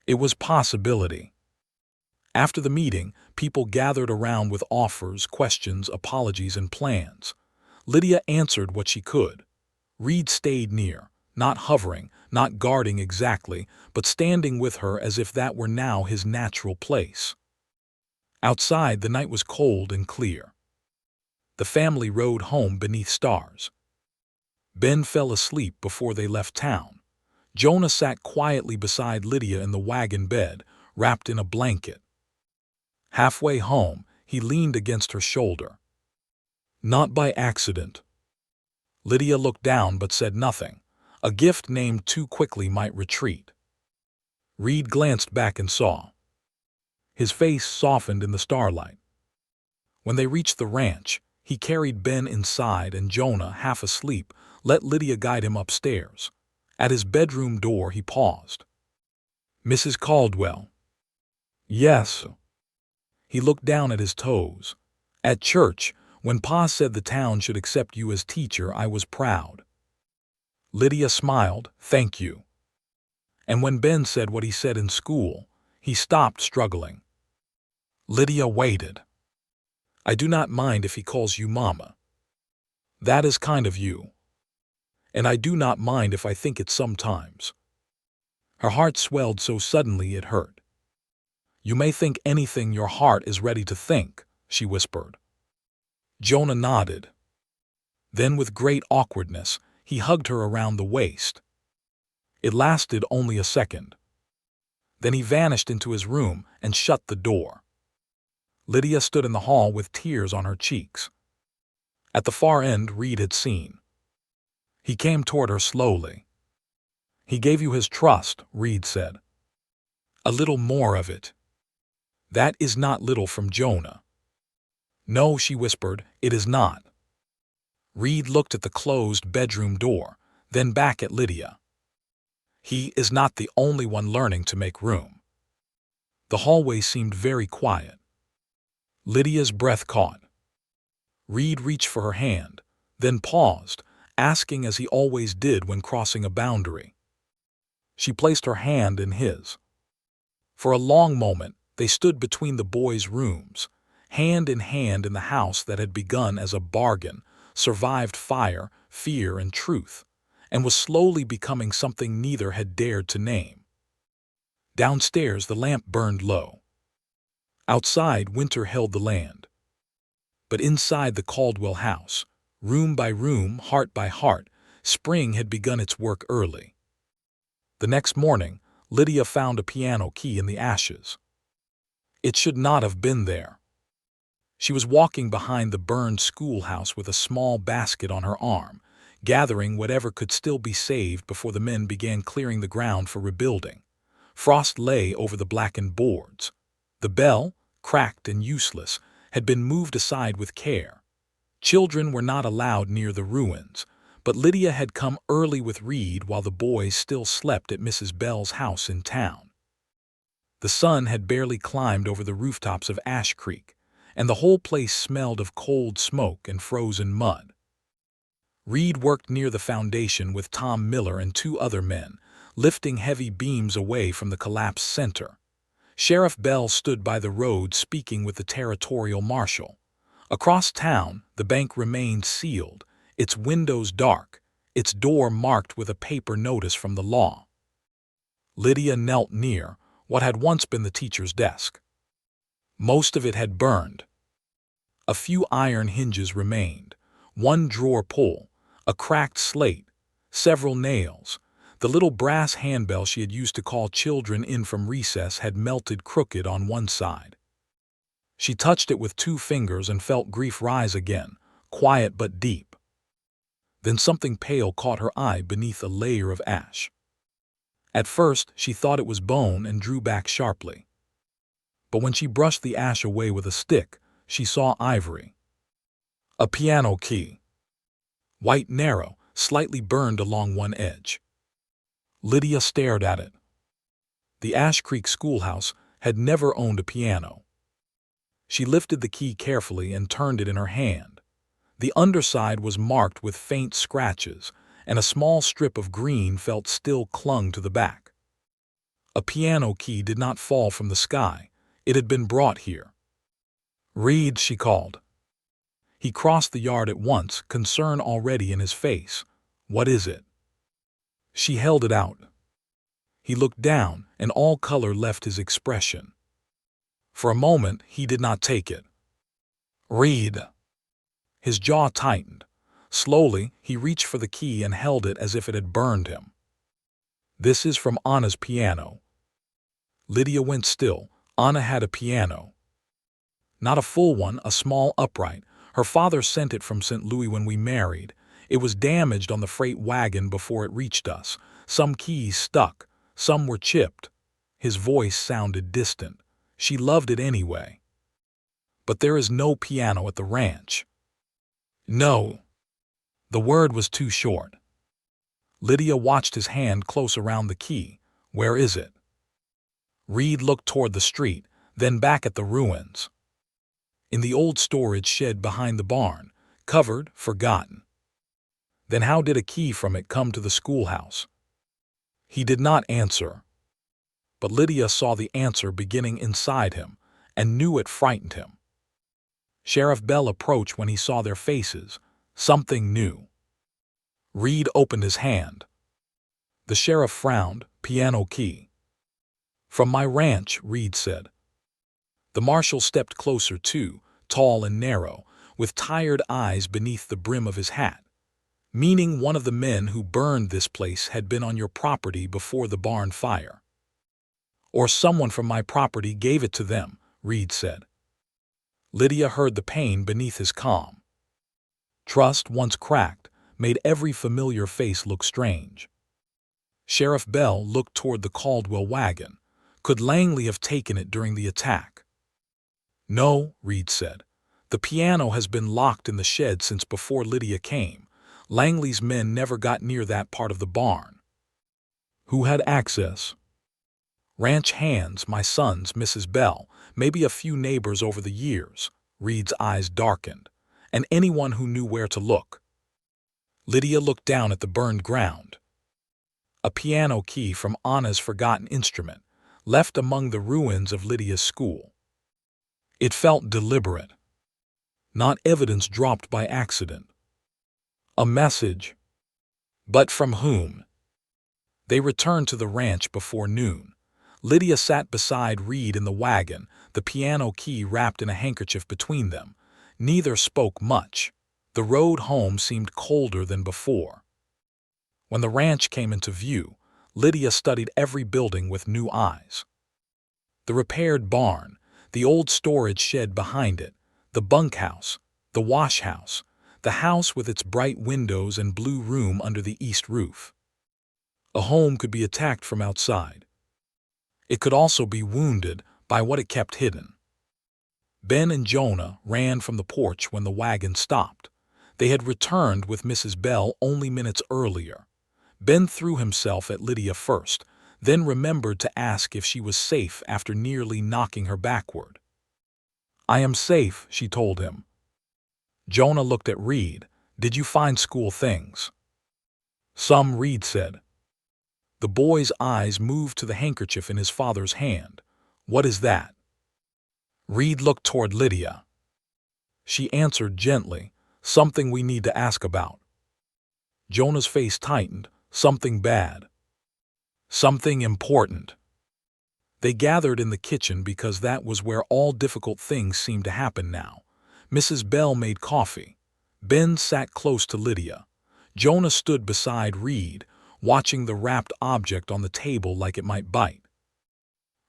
It was possibility. After the meeting, people gathered around with offers, questions, apologies, and plans. Lydia answered what she could. Reid stayed near, not hovering, not guarding exactly, but standing with her as if that were now his natural place. Outside, the night was cold and clear. The family rode home beneath stars. Ben fell asleep before they left town. Jonah sat quietly beside Lydia in the wagon bed, wrapped in a blanket. Halfway home, he leaned against her shoulder. "Not by accident." Lydia looked down but said nothing. A gift named too quickly might retreat. Reid glanced back and saw. His face softened in the starlight. When they reached the ranch, he carried Ben inside and Jonah, half asleep, let Lydia guide him upstairs. At his bedroom door he paused. "Mrs. Caldwell." "Yes." He looked down at his toes. "At church, when Pa said the town should accept you as teacher, I was proud." Lydia smiled, "Thank you." And when Ben said what he said in school, he stopped struggling. Lydia waited. "I do not mind if he calls you Mama." That is kind of you. And I do not mind if I think it sometimes. Her heart swelled so suddenly it hurt. You may think anything your heart is ready to think, she whispered. Jonah nodded. Then with great awkwardness, he hugged her around the waist. It lasted only a second. Then he vanished into his room and shut the door. Lydia stood in the hall with tears on her cheeks. At the far end, Reid had seen. He came toward her slowly. He gave you his trust, Reid said. A little more of it. That is not little from Jonah. No, she whispered, it is not. Reid looked at the closed bedroom door, then back at Lydia. He is not the only one learning to make room. The hallway seemed very quiet. Lydia's breath caught. Reid reached for her hand, then paused, asking as he always did when crossing a boundary. She placed her hand in his. For a long moment, they stood between the boys' rooms, hand in the house that had begun as a bargain, survived fire, fear, and truth, and was slowly becoming something neither had dared to name. Downstairs, the lamp burned low. Outside, winter held the land. But inside the Caldwell house, room by room, heart by heart, spring had begun its work early. The next morning, Lydia found a piano key in the ashes. It should not have been there. She was walking behind the burned schoolhouse with a small basket on her arm, gathering whatever could still be saved before the men began clearing the ground for rebuilding. Frost lay over the blackened boards. The bell, cracked and useless, had been moved aside with care. Children were not allowed near the ruins, but Lydia had come early with Reid while the boys still slept at Mrs. Bell's house in town. The sun had barely climbed over the rooftops of Ash Creek, and the whole place smelled of cold smoke and frozen mud. Reid worked near the foundation with Tom Miller and two other men, lifting heavy beams away from the collapsed center. Sheriff Bell stood by the road speaking with the territorial marshal. Across town, the bank remained sealed, its windows dark, its door marked with a paper notice from the law. Lydia knelt near what had once been the teacher's desk. Most of it had burned. A few iron hinges remained, one drawer pull, a cracked slate, several nails. The little brass handbell she had used to call children in from recess had melted crooked on one side. She touched it with 2 fingers and felt grief rise again, quiet but deep. Then something pale caught her eye beneath a layer of ash. At first, she thought it was bone and drew back sharply. But when she brushed the ash away with a stick, she saw ivory. A piano key. White, narrow, slightly burned along one edge. Lydia stared at it. The Ash Creek schoolhouse had never owned a piano. She lifted the key carefully and turned it in her hand. The underside was marked with faint scratches, and a small strip of green felt still clung to the back. A piano key did not fall from the sky. It had been brought here. "Reid," she called. He crossed the yard at once, concern already in his face. "What is it?" She held it out. He looked down, and all color left his expression. For a moment, he did not take it. "Reid." His jaw tightened. Slowly, he reached for the key and held it as if it had burned him. "This is from Anna's piano." Lydia went still. Anna had a piano. Not a full one, a small upright. Her father sent it from St. Louis when we married. It was damaged on the freight wagon before it reached us. Some keys stuck, some were chipped. His voice sounded distant. She loved it anyway. "But there is no piano at the ranch." "No." The word was too short. Lydia watched his hand close around the key. "Where is it?" Reid looked toward the street, then back at the ruins. "In the old storage shed behind the barn, covered, forgotten." "Then how did a key from it come to the schoolhouse?" He did not answer. But Lydia saw the answer beginning inside him, and knew it frightened him. Sheriff Bell approached when he saw their faces. Something new. Reid opened his hand. The sheriff frowned. Piano key. From my ranch, Reid said. The marshal stepped closer too, tall and narrow, with tired eyes beneath the brim of his hat. Meaning one of the men who burned this place had been on your property before the barn fire. Or someone from my property gave it to them, Reid said. Lydia heard the pain beneath his calm. Trust, once cracked, made every familiar face look strange. Sheriff Bell looked toward the Caldwell wagon. Could Langley have taken it during the attack? No, Reid said. The piano has been locked in the shed since before Lydia came. Langley's men never got near that part of the barn. Who had access? Ranch hands, my sons, Mrs. Bell, maybe a few neighbors over the years. Reid's eyes darkened. And anyone who knew where to look. Lydia looked down at the burned ground. A piano key from Anna's forgotten instrument, left among the ruins of Lydia's school. It felt deliberate. Not evidence dropped by accident. A message. But from whom? They returned to the ranch before noon. Lydia sat beside Reid in the wagon, the piano key wrapped in a handkerchief between them. Neither spoke much. The road home seemed colder than before. When the ranch came into view, Lydia studied every building with new eyes. The repaired barn, the old storage shed behind it, the bunkhouse, the wash house, the house with its bright windows and blue room under the east roof. A home could be attacked from outside. It could also be wounded by what it kept hidden. Ben and Jonah ran from the porch when the wagon stopped. They had returned with Mrs. Bell only minutes earlier. Ben threw himself at Lydia first, then remembered to ask if she was safe after nearly knocking her backward. I am safe, she told him. Jonah looked at Reid. Did you find school things? Some, Reid said. The boy's eyes moved to the handkerchief in his father's hand. What is that? Reid looked toward Lydia. She answered gently, something we need to ask about. Jonah's face tightened. Something bad. Something important. They gathered in the kitchen because that was where all difficult things seemed to happen now. Mrs. Bell made coffee. Ben sat close to Lydia. Jonah stood beside Reid, watching the wrapped object on the table like it might bite.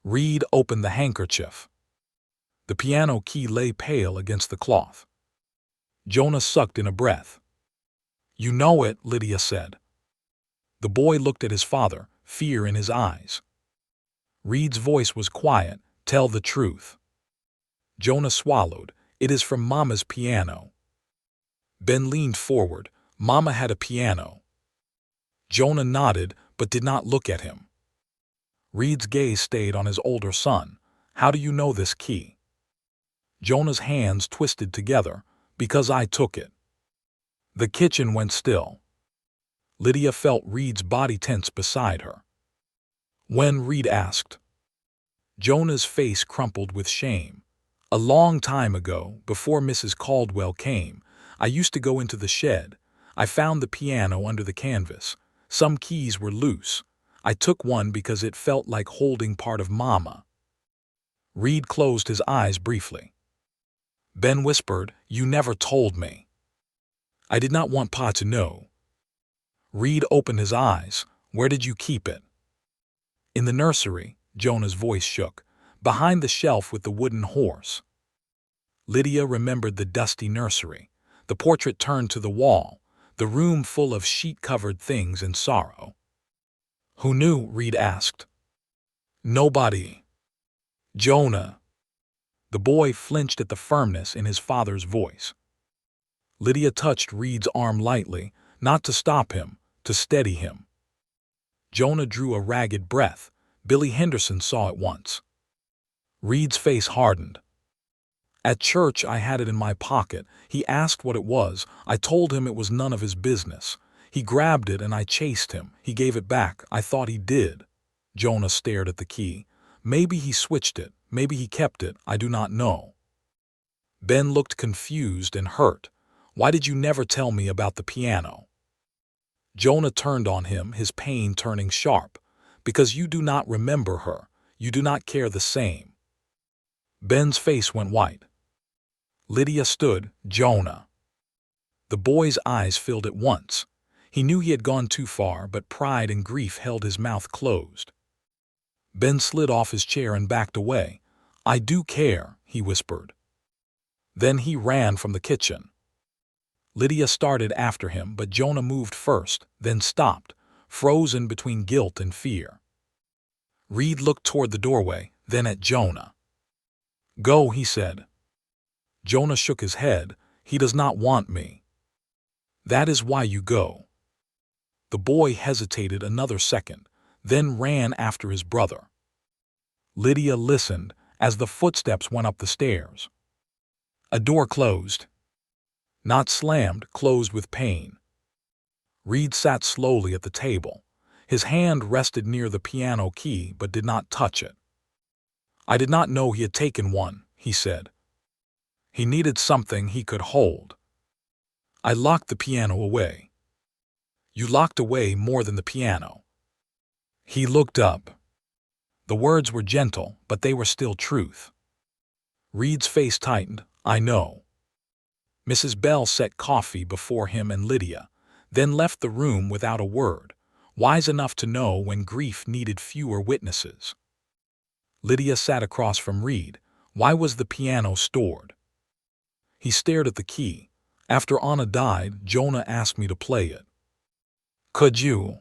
Reid opened the handkerchief. The piano key lay pale against the cloth. Jonah sucked in a breath. You know it, Lydia said. The boy looked at his father, fear in his eyes. Reid's voice was quiet. Tell the truth. Jonah swallowed. It is from Mama's piano. Ben leaned forward. Mama had a piano. Jonah nodded, but did not look at him. Reid's gaze stayed on his older son. How do you know this key? Jonah's hands twisted together. Because I took it. The kitchen went still. Lydia felt Reid's body tense beside her. When, Reid asked. Jonah's face crumpled with shame. A long time ago, before Mrs. Caldwell came, I used to go into the shed. I found the piano under the canvas. Some keys were loose. I took one because it felt like holding part of Mama. Reid closed his eyes briefly. Ben whispered, You never told me. I did not want Pa to know. Reid opened his eyes. Where did you keep it? In the nursery, Jonah's voice shook, behind the shelf with the wooden horse. Lydia remembered the dusty nursery. The portrait turned to the wall, the room full of sheet-covered things and sorrow. Who knew? Reid asked. Nobody. Jonah. The boy flinched at the firmness in his father's voice. Lydia touched Reid's arm lightly, not to stop him, to steady him. Jonah drew a ragged breath. Billy Henderson saw it once. Reid's face hardened. At church, I had it in my pocket. He asked what it was. I told him it was none of his business. He grabbed it and I chased him. He gave it back. I thought he did. Jonah stared at the key. Maybe he switched it. Maybe he kept it. I do not know. Ben looked confused and hurt. Why did you never tell me about the piano? Jonah turned on him, his pain turning sharp. Because you do not remember her. You do not care the same. Ben's face went white. Lydia stood. Jonah. The boy's eyes filled at once. He knew he had gone too far, but pride and grief held his mouth closed. Ben slid off his chair and backed away. I do care, he whispered. Then he ran from the kitchen. Lydia started after him, but Jonah moved first, then stopped, frozen between guilt and fear. Reid looked toward the doorway, then at Jonah. Go, he said. Jonah shook his head. He does not want me. That is why you go. The boy hesitated another second, then ran after his brother. Lydia listened as the footsteps went up the stairs. A door closed. Not slammed, closed with pain. Reid sat slowly at the table. His hand rested near the piano key but did not touch it. I did not know he had taken one, he said. He needed something he could hold. I locked the piano away. You locked away more than the piano. He looked up. The words were gentle, but they were still truth. Reid's face tightened. I know. Mrs. Bell set coffee before him and Lydia, then left the room without a word, wise enough to know when grief needed fewer witnesses. Lydia sat across from Reid. Why was the piano stored? He stared at the key. After Anna died, Jonah asked me to play it. Could you?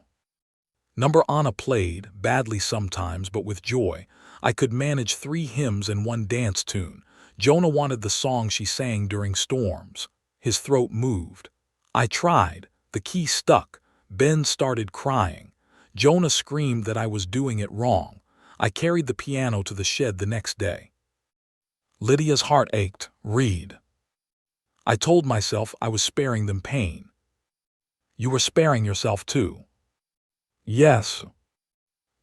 Number Anna played, badly sometimes but with joy. I could manage 3 hymns and 1 dance tune. Jonah wanted the song she sang during storms. His throat moved. I tried. The key stuck. Ben started crying. Jonah screamed that I was doing it wrong. I carried the piano to the shed the next day. Lydia's heart ached. Reid. I told myself I was sparing them pain. You were sparing yourself too. Yes.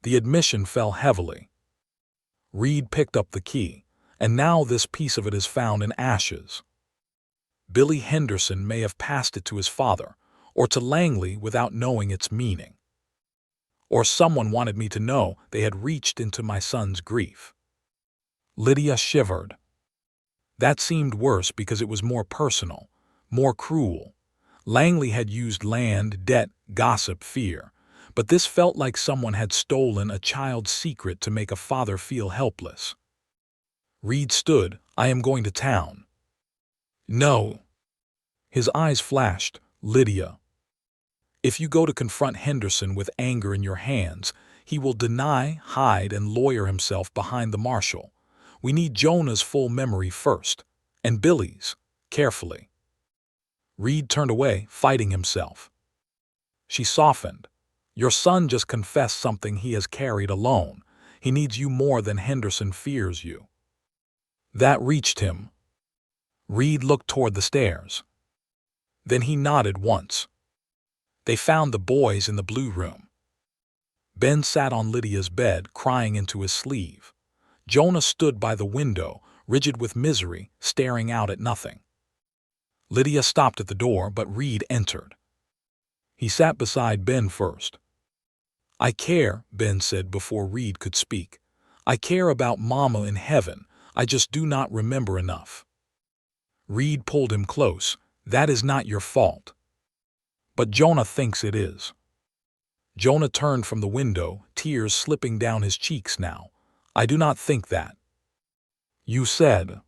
The admission fell heavily. Reid picked up the key, and now this piece of it is found in ashes. Billy Henderson may have passed it to his father, or to Langley without knowing its meaning. Or someone wanted me to know they had reached into my son's grief. Lydia shivered. That seemed worse because it was more personal, more cruel. Langley had used land, debt, gossip, fear, but this felt like someone had stolen a child's secret to make a father feel helpless. Reid stood. I am going to town. No. His eyes flashed. Lydia. If you go to confront Henderson with anger in your hands, he will deny, hide, and lawyer himself behind the marshal. We need Jonah's full memory first, and Billy's, carefully. Reid turned away, fighting himself. She softened. Your son just confessed something he has carried alone. He needs you more than Henderson fears you. That reached him. Reid looked toward the stairs. Then he nodded once. They found the boys in the blue room. Ben sat on Lydia's bed, crying into his sleeve. Jonah stood by the window, rigid with misery, staring out at nothing. Lydia stopped at the door, but Reid entered. He sat beside Ben first. I care, Ben said before Reid could speak. I care about Mama in heaven. I just do not remember enough. Reid pulled him close. That is not your fault. But Jonah thinks it is. Jonah turned from the window, tears slipping down his cheeks now. I do not think that. You said.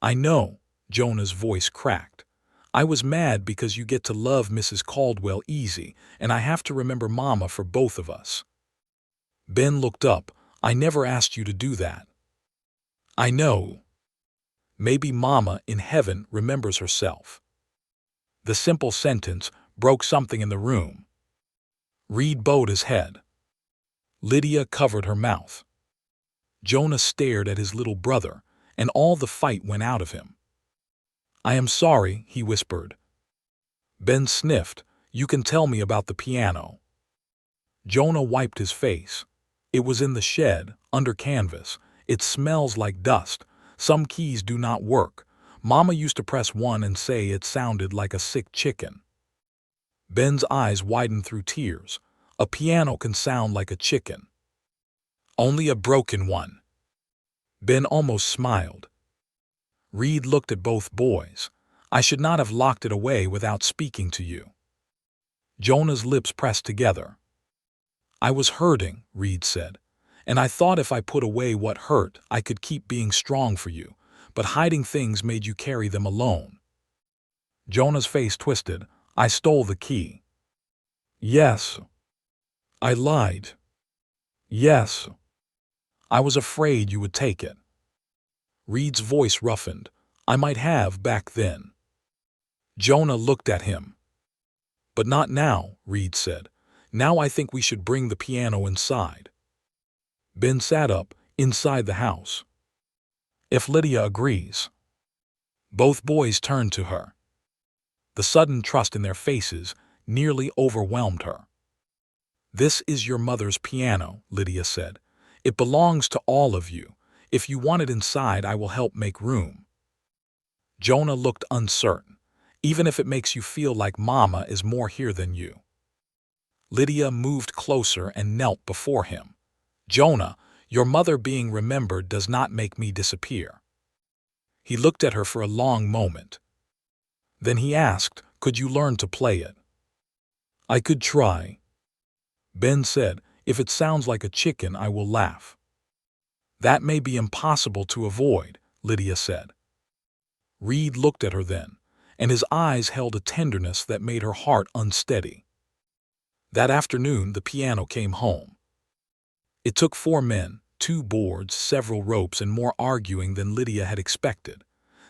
I know, Jonah's voice cracked. I was mad because you get to love Mrs. Caldwell easy, and I have to remember Mama for both of us. Ben looked up. I never asked you to do that. I know. Maybe Mama in heaven remembers herself. The simple sentence broke something in the room. Reid bowed his head. Lydia covered her mouth. Jonah stared at his little brother, and all the fight went out of him. I am sorry, he whispered. Ben sniffed. You can tell me about the piano. Jonah wiped his face. It was in the shed, under canvas. It smells like dust. Some keys do not work. Mama used to press one and say it sounded like a sick chicken. Ben's eyes widened through tears. A piano can sound like a chicken. Only a broken one. Ben almost smiled. Reid looked at both boys. I should not have locked it away without speaking to you. Jonah's lips pressed together. I was hurting, Reid said, and I thought if I put away what hurt, I could keep being strong for you, but hiding things made you carry them alone. Jonah's face twisted. I stole the key. Yes. I lied. Yes. I was afraid you would take it. Reid's voice roughened. I might have back then. Jonah looked at him. But not now, Reid said. Now I think we should bring the piano inside. Ben sat up, inside the house. If Lydia agrees. Both boys turned to her. The sudden trust in their faces nearly overwhelmed her. This is your mother's piano, Lydia said. It belongs to all of you. If you want it inside, I will help make room. Jonah looked uncertain. Even if it makes you feel like Mama is more here than you. Lydia moved closer and knelt before him. Jonah, your mother being remembered does not make me disappear. He looked at her for a long moment. Then he asked, could you learn to play it? I could try. Ben said, if it sounds like a chicken, I will laugh. That may be impossible to avoid, Lydia said. Reid looked at her then, and his eyes held a tenderness that made her heart unsteady. That afternoon, the piano came home. It took 4 men, 2 boards, several ropes, and more arguing than Lydia had expected.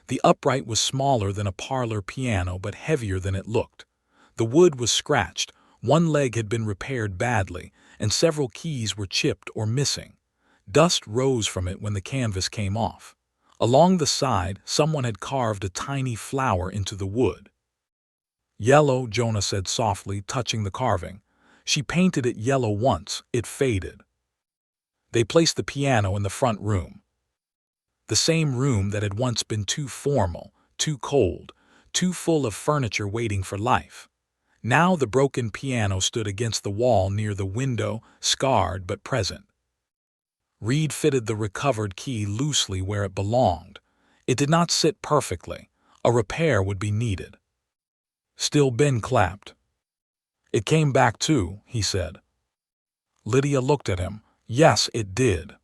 The upright was smaller than a parlor piano, but heavier than it looked. The wood was scratched, one leg had been repaired badly, and several keys were chipped or missing. Dust rose from it when the canvas came off. Along the side, someone had carved a tiny flower into the wood. Yellow, Jonah said softly, touching the carving. She painted it yellow once, it faded. They placed the piano in the front room. The same room that had once been too formal, too cold, too full of furniture waiting for life. Now the broken piano stood against the wall near the window, scarred but present. Reid fitted the recovered key loosely where it belonged. It did not sit perfectly. A repair would be needed. Still Ben clapped. It came back too, he said. Lydia looked at him. Yes, it did.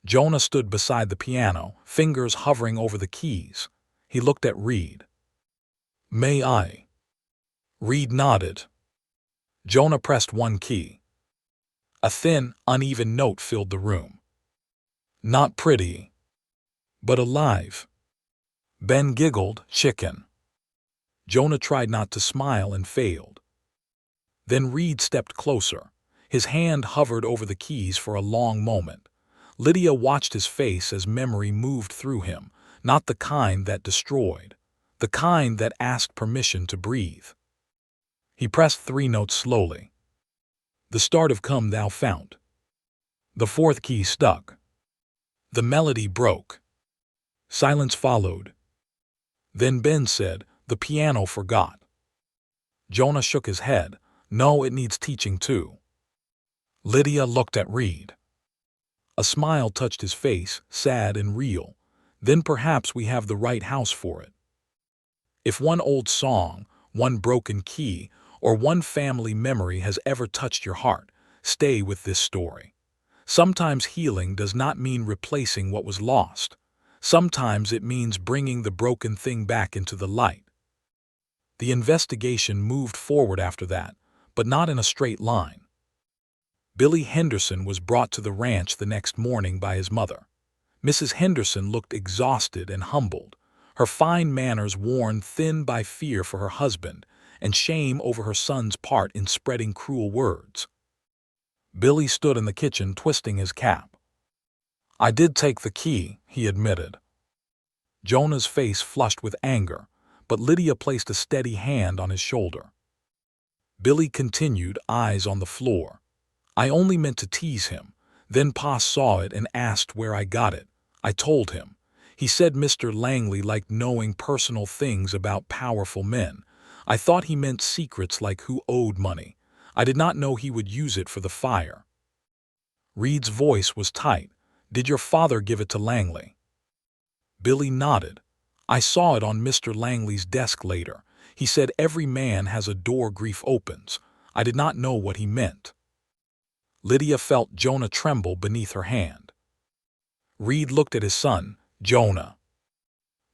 Jonah stood beside the piano, fingers hovering over the keys. He looked at Reid. May I? Reid nodded. Jonah pressed one key. A thin, uneven note filled the room. Not pretty, but alive. Ben giggled, chicken. Jonah tried not to smile and failed. Then Reid stepped closer. His hand hovered over the keys for a long moment. Lydia watched his face as memory moved through him, not the kind that destroyed, the kind that asked permission to breathe. He pressed 3 notes slowly. The start of Come Thou Fount. The 4th key stuck. The melody broke. Silence followed. Then Ben said, the piano forgot. Jonah shook his head. No, it needs teaching too. Lydia looked at Reid. A smile touched his face, sad and real. Then perhaps we have the right house for it. If one old song, one broken key, or one family memory has ever touched your heart, stay with this story. Sometimes healing does not mean replacing what was lost. Sometimes it means bringing the broken thing back into the light. The investigation moved forward after that, but not in a straight line. Billy Henderson was brought to the ranch the next morning by his mother. Mrs. Henderson looked exhausted and humbled, her fine manners worn thin by fear for her husband and shame over her son's part in spreading cruel words. Billy stood in the kitchen twisting his cap. I did take the key, he admitted. Jonah's face flushed with anger, but Lydia placed a steady hand on his shoulder. Billy continued, eyes on the floor. I only meant to tease him. Then Pa saw it and asked where I got it. I told him. He said Mr. Langley liked knowing personal things about powerful men. I thought he meant secrets like who owed money. I did not know he would use it for the fire. Reid's voice was tight. Did your father give it to Langley? Billy nodded. I saw it on Mr. Langley's desk later. He said every man has a door grief opens. I did not know what he meant. Lydia felt Jonah tremble beneath her hand. Reid looked at his son, Jonah.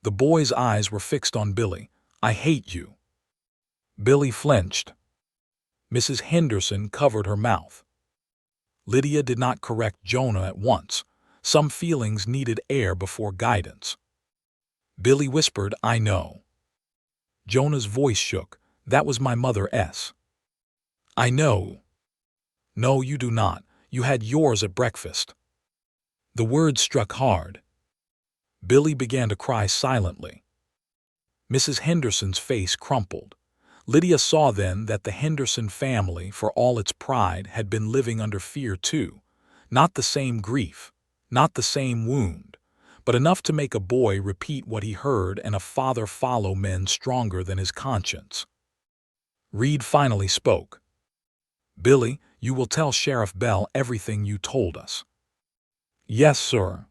The boy's eyes were fixed on Billy. I hate you. Billy flinched. Mrs. Henderson covered her mouth. Lydia did not correct Jonah at once. Some feelings needed air before guidance. Billy whispered, I know. Jonah's voice shook. That was my mother's. I know. No, you do not. You had yours at breakfast. The words struck hard. Billy began to cry silently. Mrs. Henderson's face crumpled. Lydia saw then that the Henderson family, for all its pride, had been living under fear too. Not the same grief, not the same wound, but enough to make a boy repeat what he heard and a father follow men stronger than his conscience. Reid finally spoke. Billy, you will tell Sheriff Bell everything you told us. Yes, sir.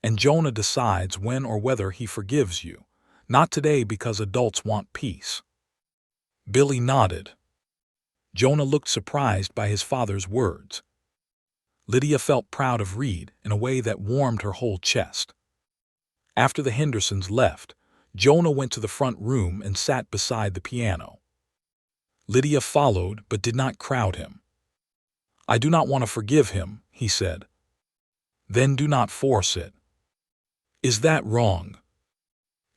And Jonah decides when or whether he forgives you. Not today because adults want peace. Billy nodded. Jonah looked surprised by his father's words. Lydia felt proud of Reid in a way that warmed her whole chest. After the Hendersons left, Jonah went to the front room and sat beside the piano. Lydia followed but did not crowd him. I do not want to forgive him, he said. Then do not force it. Is that wrong?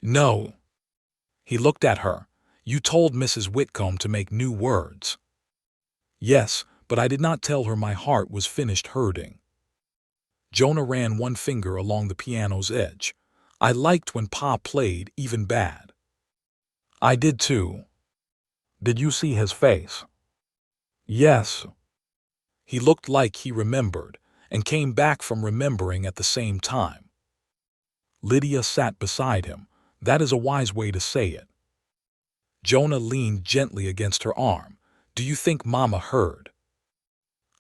No. He looked at her. You told Mrs. Whitcomb to make new words. Yes, but I did not tell her my heart was finished hurting. Jonah ran one finger along the piano's edge. I liked when Pa played, even bad. I did too. Did you see his face? Yes. He looked like he remembered, and came back from remembering at the same time. Lydia sat beside him. That is a wise way to say it. Jonah leaned gently against her arm. Do you think Mama heard?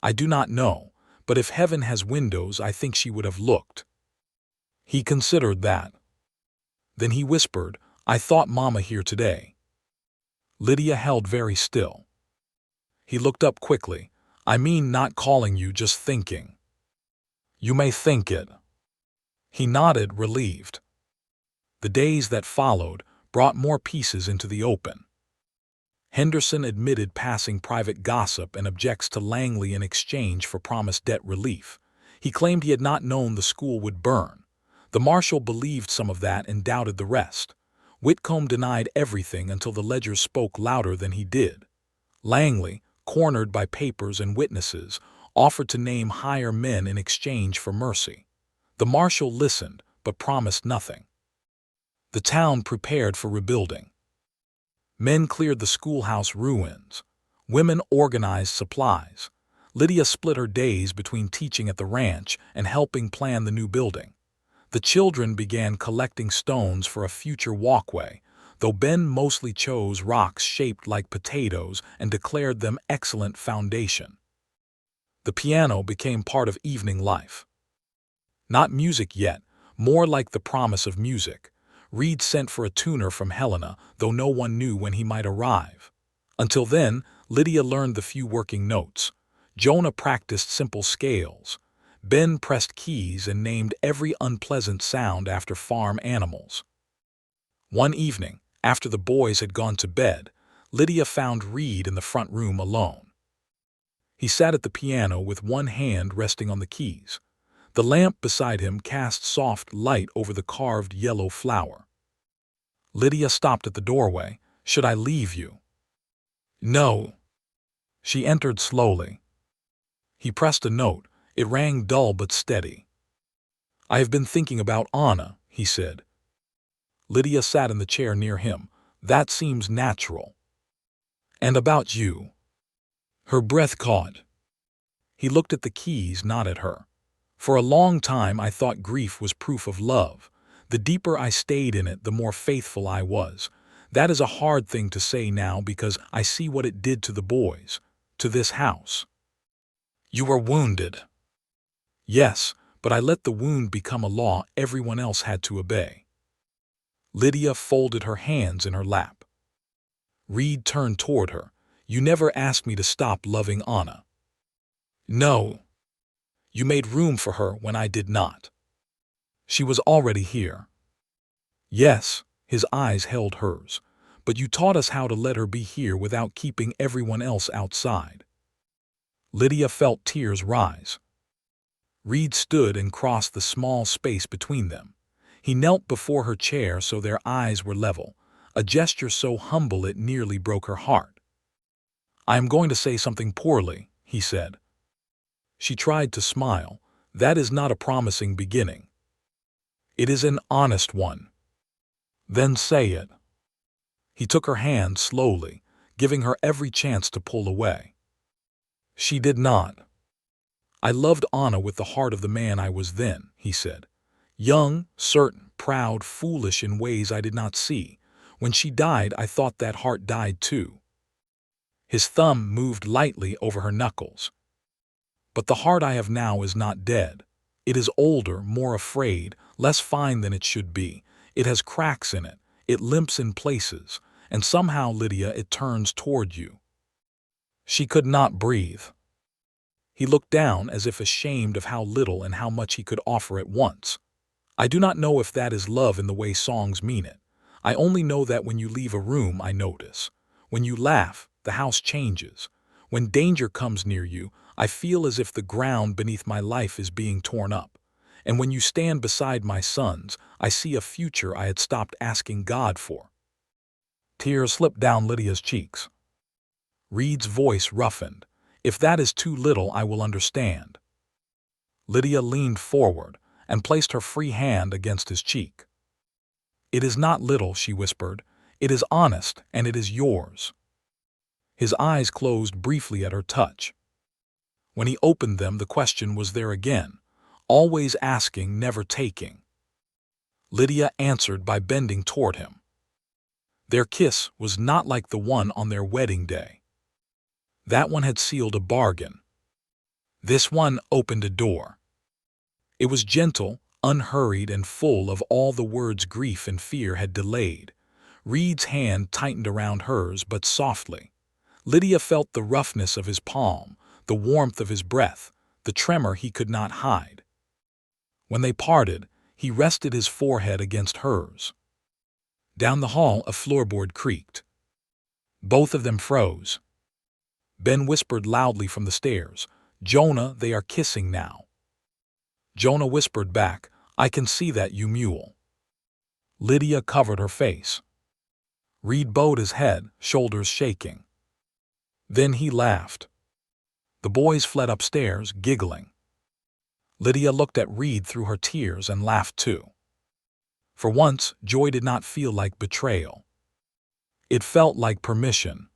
I do not know, but if heaven has windows, I think she would have looked. He considered that. Then he whispered, I thought Mama here today. Lydia held very still. He looked up quickly. I mean not calling you, just thinking. You may think it. He nodded, relieved. The days that followed brought more pieces into the open. Henderson admitted passing private gossip and objects to Langley in exchange for promised debt relief. He claimed he had not known the school would burn. The marshal believed some of that and doubted the rest. Whitcomb denied everything until the ledgers spoke louder than he did. Langley, cornered by papers and witnesses, offered to name higher men in exchange for mercy. The marshal listened, but promised nothing. The town prepared for rebuilding. Men cleared the schoolhouse ruins. Women organized supplies. Lydia split her days between teaching at the ranch and helping plan the new building. The children began collecting stones for a future walkway, though Ben mostly chose rocks shaped like potatoes and declared them excellent foundation. The piano became part of evening life. Not music yet, more like the promise of music. Reid sent for a tuner from Helena, though no one knew when he might arrive. Until then, Lydia learned the few working notes. Jonah practiced simple scales. Ben pressed keys and named every unpleasant sound after farm animals. One evening, after the boys had gone to bed, Lydia found Reid in the front room alone. He sat at the piano with one hand resting on the keys. The lamp beside him cast soft light over the carved yellow flower. Lydia stopped at the doorway. Should I leave you? No. She entered slowly. He pressed a note. It rang dull but steady. I have been thinking about Anna, he said. Lydia sat in the chair near him. That seems natural. And about you? Her breath caught. He looked at the keys, not at her. For a long time I thought grief was proof of love. The deeper I stayed in it, the more faithful I was. That is a hard thing to say now because I see what it did to the boys, to this house. You were wounded. Yes, but I let the wound become a law everyone else had to obey. Lydia folded her hands in her lap. Reid turned toward her. You never asked me to stop loving Anna. No. You made room for her when I did not. She was already here. Yes, his eyes held hers, but you taught us how to let her be here without keeping everyone else outside. Lydia felt tears rise. Reid stood and crossed the small space between them. He knelt before her chair so their eyes were level, a gesture so humble it nearly broke her heart. I am going to say something poorly, he said. She tried to smile. That is not a promising beginning. It is an honest one. Then say it. He took her hand slowly, giving her every chance to pull away. She did not. I loved Anna with the heart of the man I was then, he said. Young, certain, proud, foolish in ways I did not see. When she died, I thought that heart died too. His thumb moved lightly over her knuckles. But the heart I have now is not dead. It is older, more afraid, less fine than it should be. It has cracks in it. It limps in places. And somehow, Lydia, it turns toward you. She could not breathe. He looked down as if ashamed of how little and how much he could offer at once. I do not know if that is love in the way songs mean it. I only know that when you leave a room, I notice. When you laugh, the house changes. When danger comes near you, I feel as if the ground beneath my life is being torn up. And when you stand beside my sons, I see a future I had stopped asking God for. Tears slipped down Lydia's cheeks. Reid's voice roughened. If that is too little, I will understand. Lydia leaned forward and placed her free hand against his cheek. It is not little, she whispered. It is honest, and it is yours. His eyes closed briefly at her touch. When he opened them, the question was there again, always asking, never taking. Lydia answered by bending toward him. Their kiss was not like the one on their wedding day. That one had sealed a bargain. This one opened a door. It was gentle, unhurried, and full of all the words grief and fear had delayed. Reid's hand tightened around hers, but softly. Lydia felt the roughness of his palm, the warmth of his breath, the tremor he could not hide. When they parted, he rested his forehead against hers. Down the hall, a floorboard creaked. Both of them froze. Ben whispered loudly from the stairs, Jonah, they are kissing now. Jonah whispered back, I can see that, you mule. Lydia covered her face. Reid bowed his head, shoulders shaking. Then he laughed. The boys fled upstairs, giggling. Lydia looked at Reid through her tears and laughed too. For once, joy did not feel like betrayal. It felt like permission.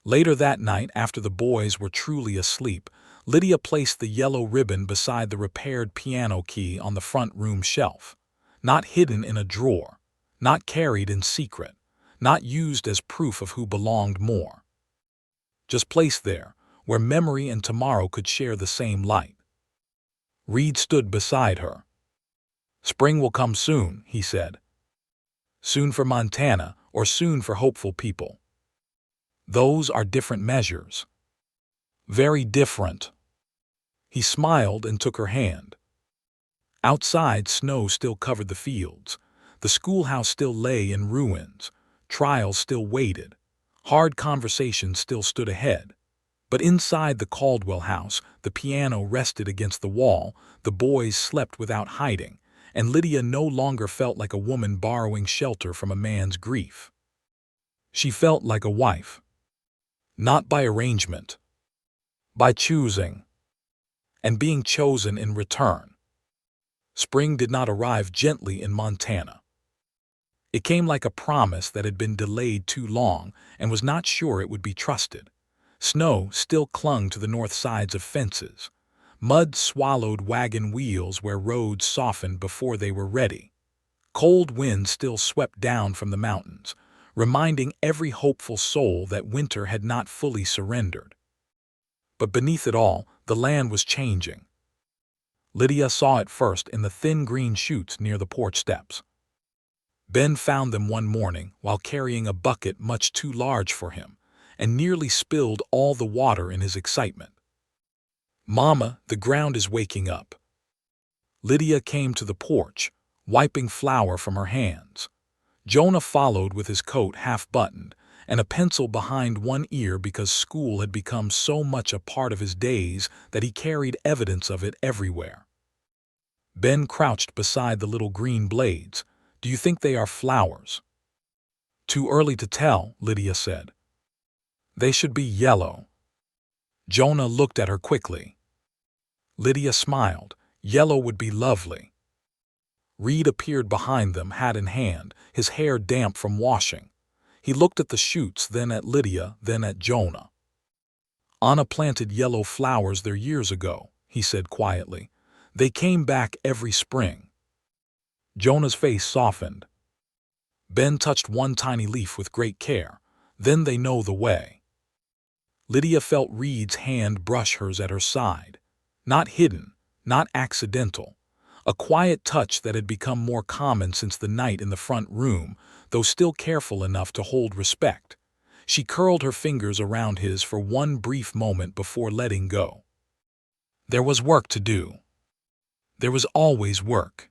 Later that night, after the boys were truly asleep, Lydia placed the yellow ribbon beside the repaired piano key on the front room shelf. Not hidden in a drawer, not carried in secret, not used as proof of who belonged more. Just placed there, where memory and tomorrow could share the same light. Reid stood beside her. Spring will come soon, he said. Soon for Montana, or soon for hopeful people. Those are different measures. Very different. He smiled and took her hand. Outside, snow still covered the fields. The schoolhouse still lay in ruins. Trials still waited. Hard conversations still stood ahead. But inside the Caldwell house, the piano rested against the wall, the boys slept without hiding, and Lydia no longer felt like a woman borrowing shelter from a man's grief. She felt like a wife. Not by arrangement. By choosing. And being chosen in return. Spring did not arrive gently in Montana. It came like a promise that had been delayed too long and was not sure it would be trusted. Snow still clung to the north sides of fences. Mud swallowed wagon wheels where roads softened before they were ready. Cold winds still swept down from the mountains, reminding every hopeful soul that winter had not fully surrendered. But beneath it all, the land was changing. Lydia saw it first in the thin green shoots near the porch steps. Ben found them one morning while carrying a bucket much too large for him, and nearly spilled all the water in his excitement. "Mama, the ground is waking up." Lydia came to the porch, wiping flour from her hands. Jonah followed with his coat half-buttoned and a pencil behind one ear because school had become so much a part of his days that he carried evidence of it everywhere. Ben crouched beside the little green blades. "Do you think they are flowers?" "Too early to tell," Lydia said. "They should be yellow." Jonah looked at her quickly. Lydia smiled. Yellow would be lovely. Reid appeared behind them, hat in hand, his hair damp from washing. He looked at the shoots, then at Lydia, then at Jonah. "Anna planted yellow flowers there years ago," he said quietly. "They came back every spring." Jonah's face softened. Ben touched one tiny leaf with great care. "Then they know the way." Lydia felt Reid's hand brush hers at her side. Not hidden, not accidental. A quiet touch that had become more common since the night in the front room, though still careful enough to hold respect. She curled her fingers around his for one brief moment before letting go. There was work to do. There was always work.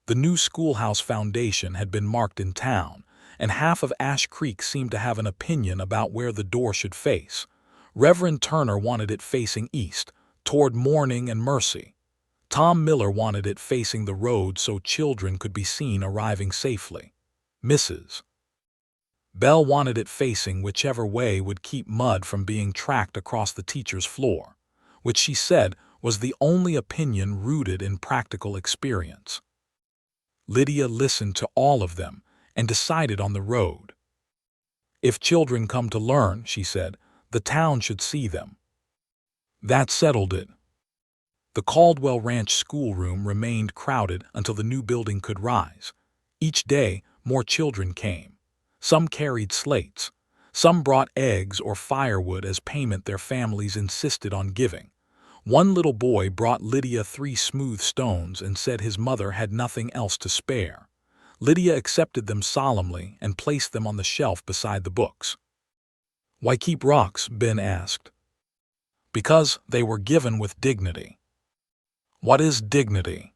The new schoolhouse foundation had been marked in town, and half of Ash Creek seemed to have an opinion about where the door should face. Reverend Turner wanted it facing east, toward Morning and Mercy. Tom Miller wanted it facing the road so children could be seen arriving safely. Mrs. Bell wanted it facing whichever way would keep mud from being tracked across the teacher's floor, which she said was the only opinion rooted in practical experience. Lydia listened to all of them and decided on the road. "If children come to learn," she said, "the town should see them." That settled it. The Caldwell Ranch schoolroom remained crowded until the new building could rise. Each day, more children came. Some carried slates. Some brought eggs or firewood as payment their families insisted on giving. One little boy brought Lydia 3 smooth stones and said his mother had nothing else to spare. Lydia accepted them solemnly and placed them on the shelf beside the books. "Why keep rocks?" Ben asked. "Because they were given with dignity." "What is dignity?"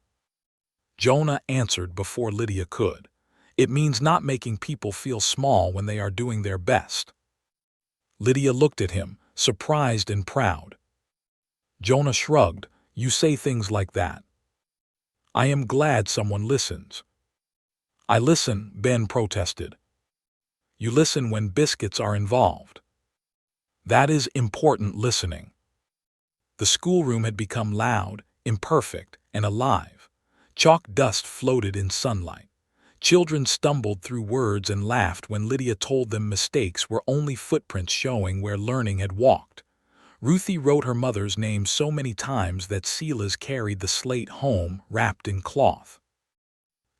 Jonah answered before Lydia could. "It means not making people feel small when they are doing their best." Lydia looked at him, surprised and proud. Jonah shrugged. "You say things like that." "I am glad someone listens." "I listen," Ben protested. "You listen when biscuits are involved." "That is important listening." The schoolroom had become loud, imperfect, and alive. Chalk dust floated in sunlight. Children stumbled through words and laughed when Lydia told them mistakes were only footprints showing where learning had walked. Ruthie wrote her mother's name so many times that Sela's carried the slate home wrapped in cloth.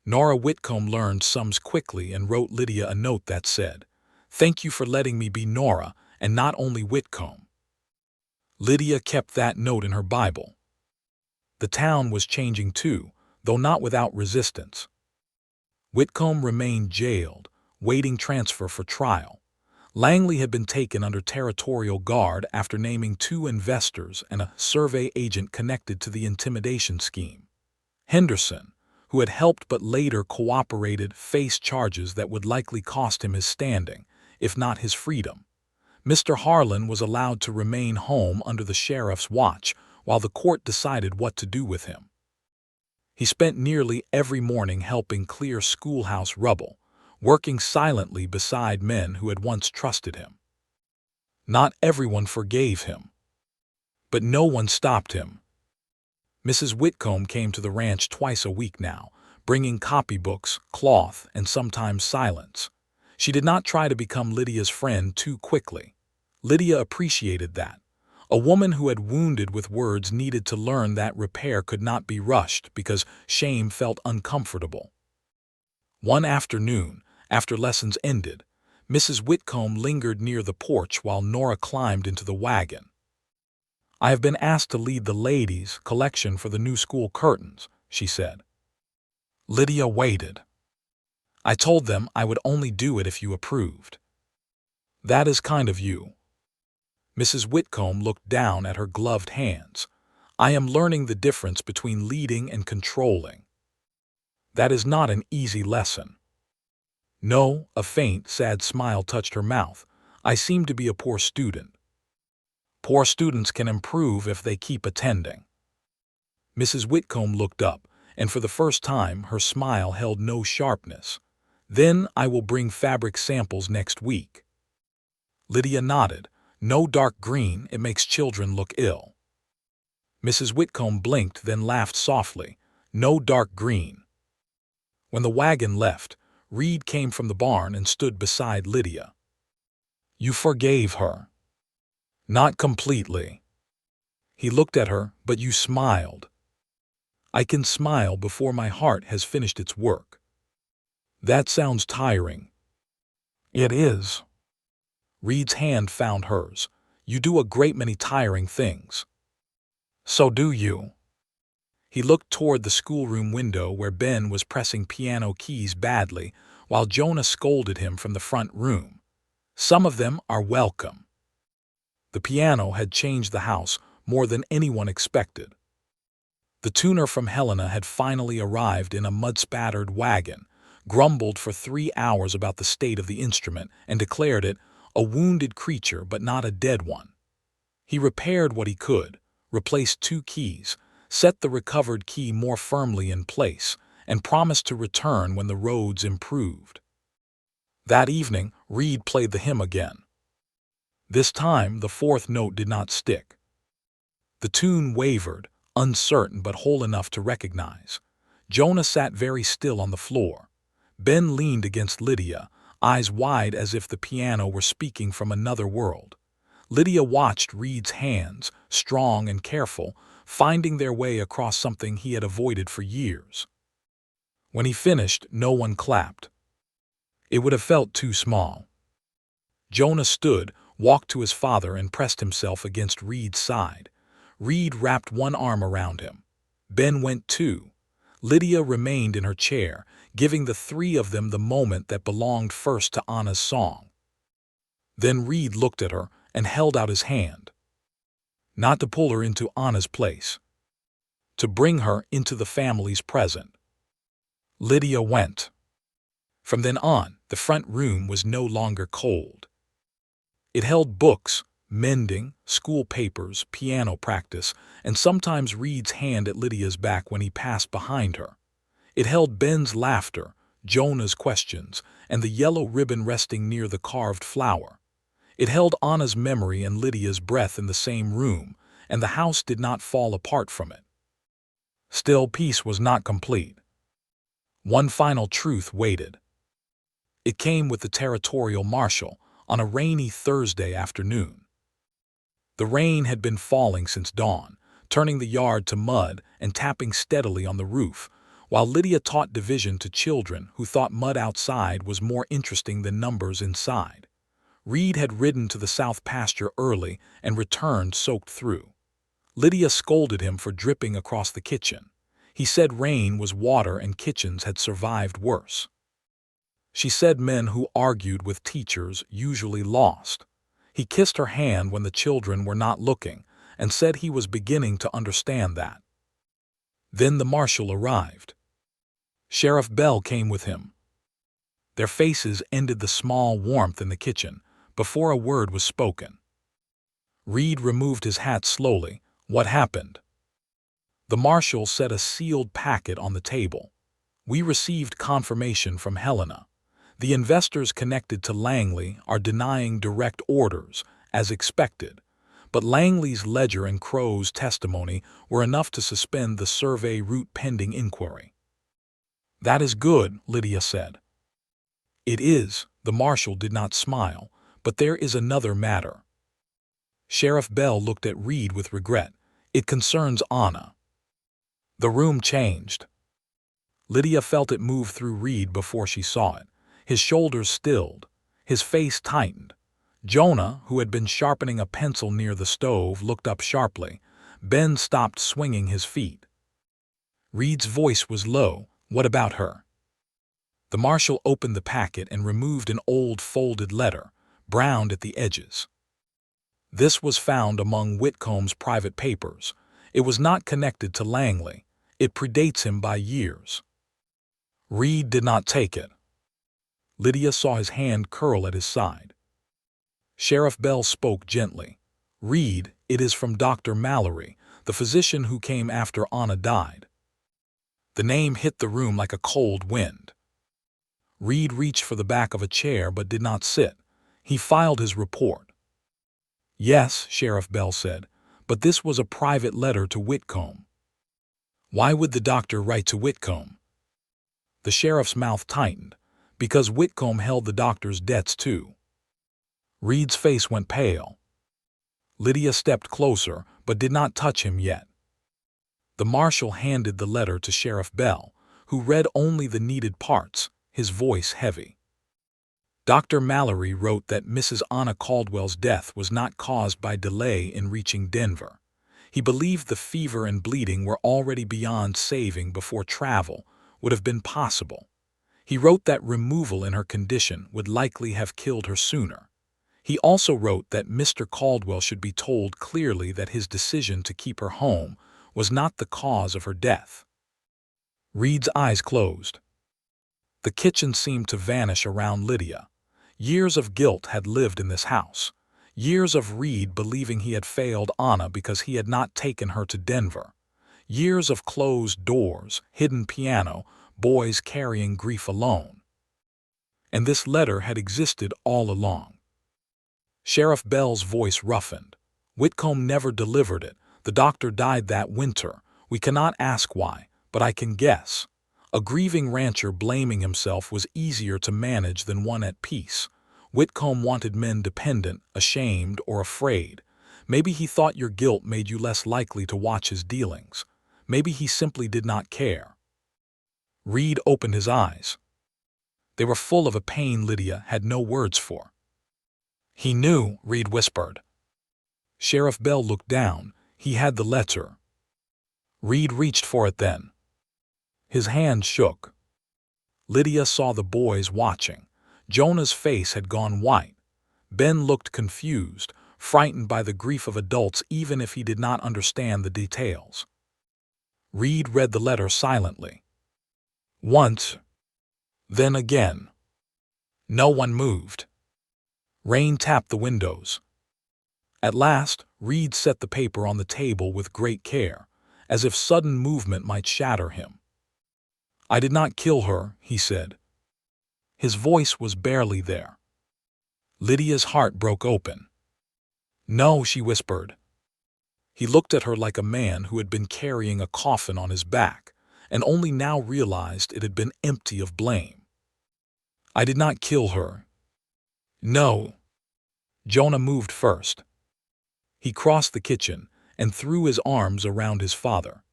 Nora Whitcomb learned sums quickly and wrote Lydia a note that said, "Thank you for letting me be Nora and not only Whitcomb." Lydia kept that note in her Bible. The town was changing too, though not without resistance. Whitcomb remained jailed, waiting transfer for trial. Langley had been taken under territorial guard after naming 2 investors and a survey agent connected to the intimidation scheme. Henderson, who had helped but later cooperated, faced charges that would likely cost him his standing, if not his freedom. Mr. Harlan was allowed to remain home under the sheriff's watch while the court decided what to do with him. He spent nearly every morning helping clear schoolhouse rubble, working silently beside men who had once trusted him. Not everyone forgave him, but no one stopped him. Mrs. Whitcomb came to the ranch twice a week now, bringing copybooks, cloth, and sometimes silence. She did not try to become Lydia's friend too quickly. Lydia appreciated that. A woman who had wounded with words needed to learn that repair could not be rushed because shame felt uncomfortable. One afternoon, after lessons ended, Mrs. Whitcomb lingered near the porch while Nora climbed into the wagon. "I have been asked to lead the ladies' collection for the new school curtains," she said. Lydia waited. "I told them I would only do it if you approved." "That is kind of you." Mrs. Whitcomb looked down at her gloved hands. "I am learning the difference between leading and controlling. That is not an easy lesson." "No," a faint, sad smile touched her mouth. "I seem to be a poor student." "Poor students can improve if they keep attending." Mrs. Whitcomb looked up, and for the first time her smile held no sharpness. "Then I will bring fabric samples next week." Lydia nodded. "No dark green, it makes children look ill." Mrs. Whitcomb blinked, then laughed softly. "No dark green." When the wagon left, Reid came from the barn and stood beside Lydia. "You forgave her." "Not completely." He looked at her, "But you smiled." "I can smile before my heart has finished its work." "That sounds tiring." "It is." Reid's hand found hers. "You do a great many tiring things." "So do you." He looked toward the schoolroom window where Ben was pressing piano keys badly while Jonah scolded him from the front room. "Some of them are welcome." The piano had changed the house more than anyone expected. The tuner from Helena had finally arrived in a mud-spattered wagon, grumbled for 3 hours about the state of the instrument, and declared it a wounded creature but not a dead one. He repaired what he could, replaced 2 keys, set the recovered key more firmly in place, and promised to return when the roads improved. That evening, Reid played the hymn again. This time, the 4th note did not stick. The tune wavered, uncertain but whole enough to recognize. Jonah sat very still on the floor. Ben leaned against Lydia, eyes wide as if the piano were speaking from another world. Lydia watched Reid's hands, strong and careful, finding their way across something he had avoided for years. When he finished, no one clapped. It would have felt too small. Jonah stood, walked to his father, and pressed himself against Reid's side. Reid wrapped one arm around him. Ben went too. Lydia remained in her chair, giving the 3 of them the moment that belonged first to Anna's song. Then Reid looked at her and held out his hand. Not to pull her into Anna's place. To bring her into the family's present. Lydia went. From then on, the front room was no longer cold. It held books, mending, school papers, piano practice, and sometimes Reid's hand at Lydia's back when he passed behind her. It held Ben's laughter, Jonah's questions, and the yellow ribbon resting near the carved flower. It held Anna's memory and Lydia's breath in the same room, and the house did not fall apart from it. Still, peace was not complete. One final truth waited. It came with the territorial marshal on a rainy Thursday afternoon. The rain had been falling since dawn, turning the yard to mud and tapping steadily on the roof, while Lydia taught division to children who thought mud outside was more interesting than numbers inside. Reid had ridden to the south pasture early and returned soaked through. Lydia scolded him for dripping across the kitchen. He said rain was water and kitchens had survived worse. She said men who argued with teachers usually lost. He kissed her hand when the children were not looking and said he was beginning to understand that. Then the marshal arrived. Sheriff Bell came with him. Their faces ended the small warmth in the kitchen before a word was spoken. Reid removed his hat slowly. What happened? The marshal set a sealed packet on the table. We received confirmation from Helena. The investors connected to Langley are denying direct orders, as expected, but Langley's ledger and Crow's testimony were enough to suspend the survey route pending inquiry. That is good, Lydia said. It is, the marshal did not smile, but there is another matter. Sheriff Bell looked at Reid with regret. It concerns Anna. The room changed. Lydia felt it move through Reid before she saw it. His shoulders stilled. His face tightened. Jonah, who had been sharpening a pencil near the stove, looked up sharply. Ben stopped swinging his feet. Reid's voice was low. "What about her?" The marshal opened the packet and removed an old folded letter, browned at the edges. This was found among Whitcomb's private papers. It was not connected to Langley. It predates him by years. Reid did not take it. Lydia saw his hand curl at his side. Sheriff Bell spoke gently. "Reid, it is from Dr. Mallory, the physician who came after Anna died." The name hit the room like a cold wind. Reid reached for the back of a chair but did not sit. He filed his report. "Yes," Sheriff Bell said, "but this was a private letter to Whitcomb." "Why would the doctor write to Whitcomb?" The sheriff's mouth tightened. "Because Whitcomb held the doctor's debts too." Reid's face went pale. Lydia stepped closer, but did not touch him yet. The marshal handed the letter to Sheriff Bell, who read only the needed parts, his voice heavy. Dr. Mallory wrote that Mrs. Anna Caldwell's death was not caused by delay in reaching Denver. He believed the fever and bleeding were already beyond saving before travel would have been possible. He wrote that removal in her condition would likely have killed her sooner. He also wrote that Mr. Caldwell should be told clearly that his decision to keep her home was not the cause of her death. Reid's eyes closed. The kitchen seemed to vanish around Lydia. Years of guilt had lived in this house. Years of Reid believing he had failed Anna because he had not taken her to Denver. Years of closed doors, hidden piano, boys carrying grief alone. And this letter had existed all along. Sheriff Bell's voice roughened. "Whitcomb never delivered it. The doctor died that winter. We cannot ask why, but I can guess. A grieving rancher blaming himself was easier to manage than one at peace. Whitcomb wanted men dependent, ashamed, or afraid. Maybe he thought your guilt made you less likely to watch his dealings. Maybe he simply did not care." Reid opened his eyes. They were full of a pain Lydia had no words for. "He knew," Reid whispered. Sheriff Bell looked down. He had the letter. Reid reached for it then. His hand shook. Lydia saw the boys watching. Jonah's face had gone white. Ben looked confused, frightened by the grief of adults even if he did not understand the details. Reid read the letter silently. Once, then again. No one moved. Rain tapped the windows. At last, Reid set the paper on the table with great care, as if sudden movement might shatter him. "I did not kill her," he said. His voice was barely there. Lydia's heart broke open. "No," she whispered. He looked at her like a man who had been carrying a coffin on his back, and only now realized it had been empty of blame. "I did not kill her." "No." Jonah moved first. He crossed the kitchen and threw his arms around his father.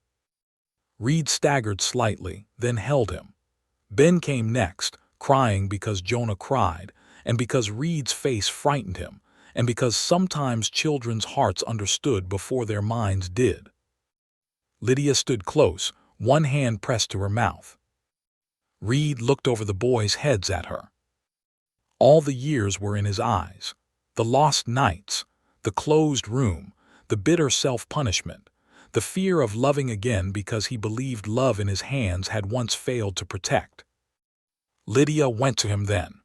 Reid staggered slightly, then held him. Ben came next, crying because Jonah cried, and because Reid's face frightened him, and because sometimes children's hearts understood before their minds did. Lydia stood close, one hand pressed to her mouth. Reid looked over the boys' heads at her. All the years were in his eyes. The lost nights, the closed room, the bitter self-punishment, the fear of loving again because he believed love in his hands had once failed to protect. Lydia went to him then.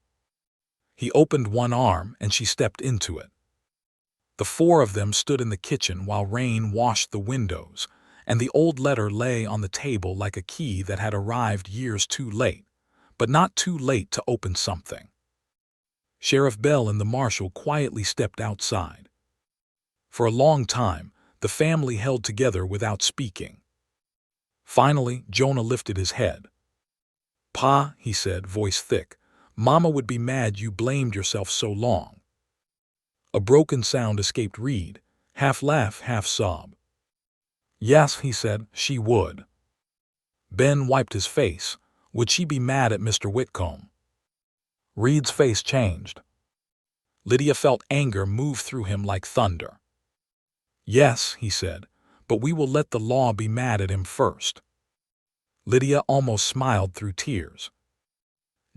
He opened one arm and she stepped into it. The four of them stood in the kitchen while rain washed the windows, and the old letter lay on the table like a key that had arrived years too late, but not too late to open something. Sheriff Bell and the marshal quietly stepped outside. For a long time, the family held together without speaking. Finally, Jonah lifted his head. "Pa," he said, voice thick, "Mama would be mad you blamed yourself so long." A broken sound escaped Reid, half laugh, half sob. "Yes," he said, "she would." Ben wiped his face. Would she be mad at Mr. Whitcomb? Reid's face changed. Lydia felt anger move through him like thunder. Yes, he said, but we will let the law be mad at him first. Lydia almost smiled through tears.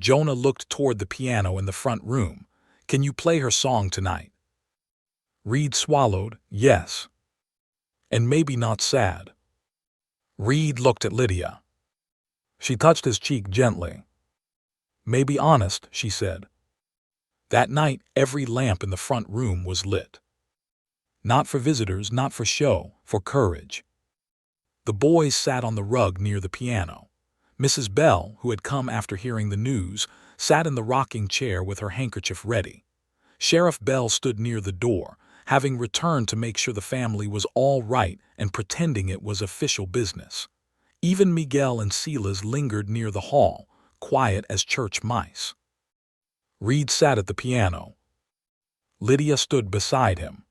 Jonah looked toward the piano in the front room. Can you play her song tonight? Reid swallowed, yes. And maybe not sad. Reid looked at Lydia. She touched his cheek gently. Maybe honest, she said. That night, every lamp in the front room was lit. Not for visitors, not for show, for courage. The boys sat on the rug near the piano. Mrs. Bell, who had come after hearing the news, sat in the rocking chair with her handkerchief ready. Sheriff Bell stood near the door, having returned to make sure the family was all right and pretending it was official business. Even Miguel and Silas lingered near the hall, quiet as church mice. Reid sat at the piano. Lydia stood beside him.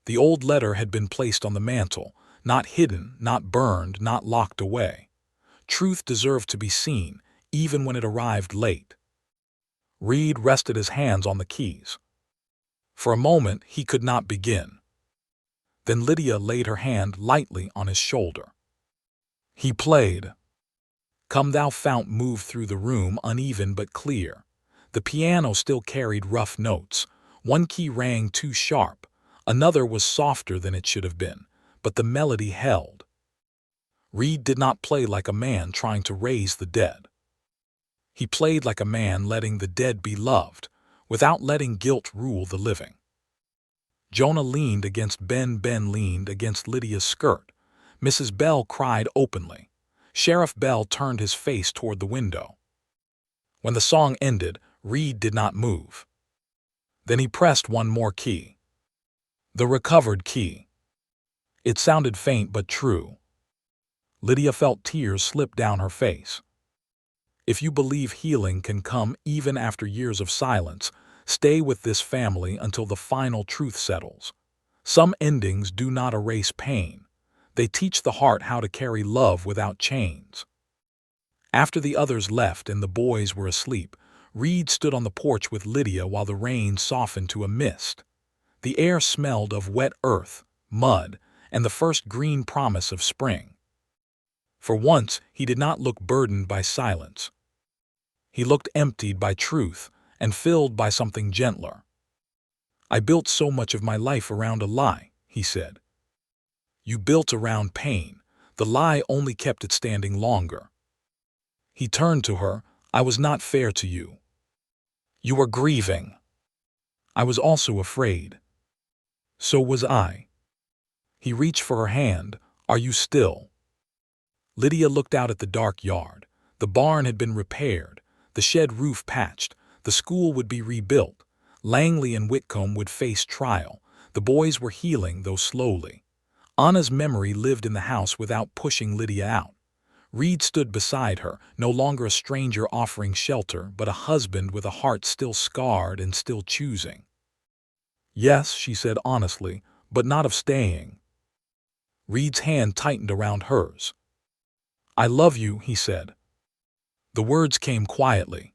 The old letter had been placed on the mantel, not hidden, not burned, not locked away. Truth deserved to be seen, even when it arrived late. Reid rested his hands on the keys. For a moment, he could not begin. Then Lydia laid her hand lightly on his shoulder. He played. Come Thou Fount moved through the room, uneven but clear. The piano still carried rough notes. One key rang too sharp, another was softer than it should have been, but the melody held. Reid did not play like a man trying to raise the dead. He played like a man letting the dead be loved, without letting guilt rule the living. Jonah leaned against Ben leaned against Lydia's skirt. Mrs. Bell cried openly. Sheriff Bell turned his face toward the window. When the song ended, Reid did not move. Then he pressed one more key. The recovered key. It sounded faint but true. Lydia felt tears slip down her face. If you believe healing can come even after years of silence, stay with this family until the final truth settles. Some endings do not erase pain. They teach the heart how to carry love without chains. After the others left and the boys were asleep, Reid stood on the porch with Lydia while the rain softened to a mist. The air smelled of wet earth, mud, and the first green promise of spring. For once, he did not look burdened by silence. He looked emptied by truth and filled by something gentler. I built so much of my life around a lie, he said. You built around pain. The lie only kept it standing longer. He turned to her. I was not fair to you. You were grieving. I was also afraid. So was I. He reached for her hand. Are you still? Lydia looked out at the dark yard. The barn had been repaired, the shed roof patched, the school would be rebuilt. Langley and Whitcomb would face trial. The boys were healing, though slowly. Anna's memory lived in the house without pushing Lydia out. Reid stood beside her, no longer a stranger offering shelter, but a husband with a heart still scarred and still choosing. Yes, she said honestly, but not of staying. Reid's hand tightened around hers. I love you, he said. The words came quietly.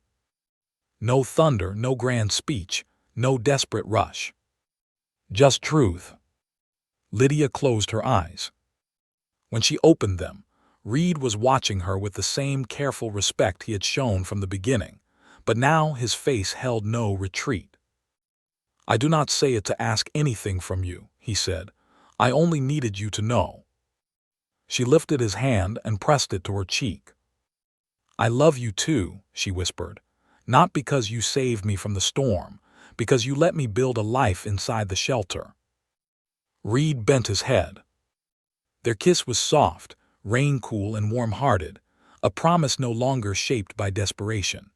No thunder, no grand speech, no desperate rush. Just truth. Lydia closed her eyes. When she opened them, Reid was watching her with the same careful respect he had shown from the beginning, but now his face held no retreat. I do not say it to ask anything from you, he said. I only needed you to know. She lifted his hand and pressed it to her cheek. I love you too, she whispered, not because you saved me from the storm, because you let me build a life inside the shelter. Reid bent his head. Their kiss was soft, rain-cool and warm-hearted, a promise no longer shaped by desperation.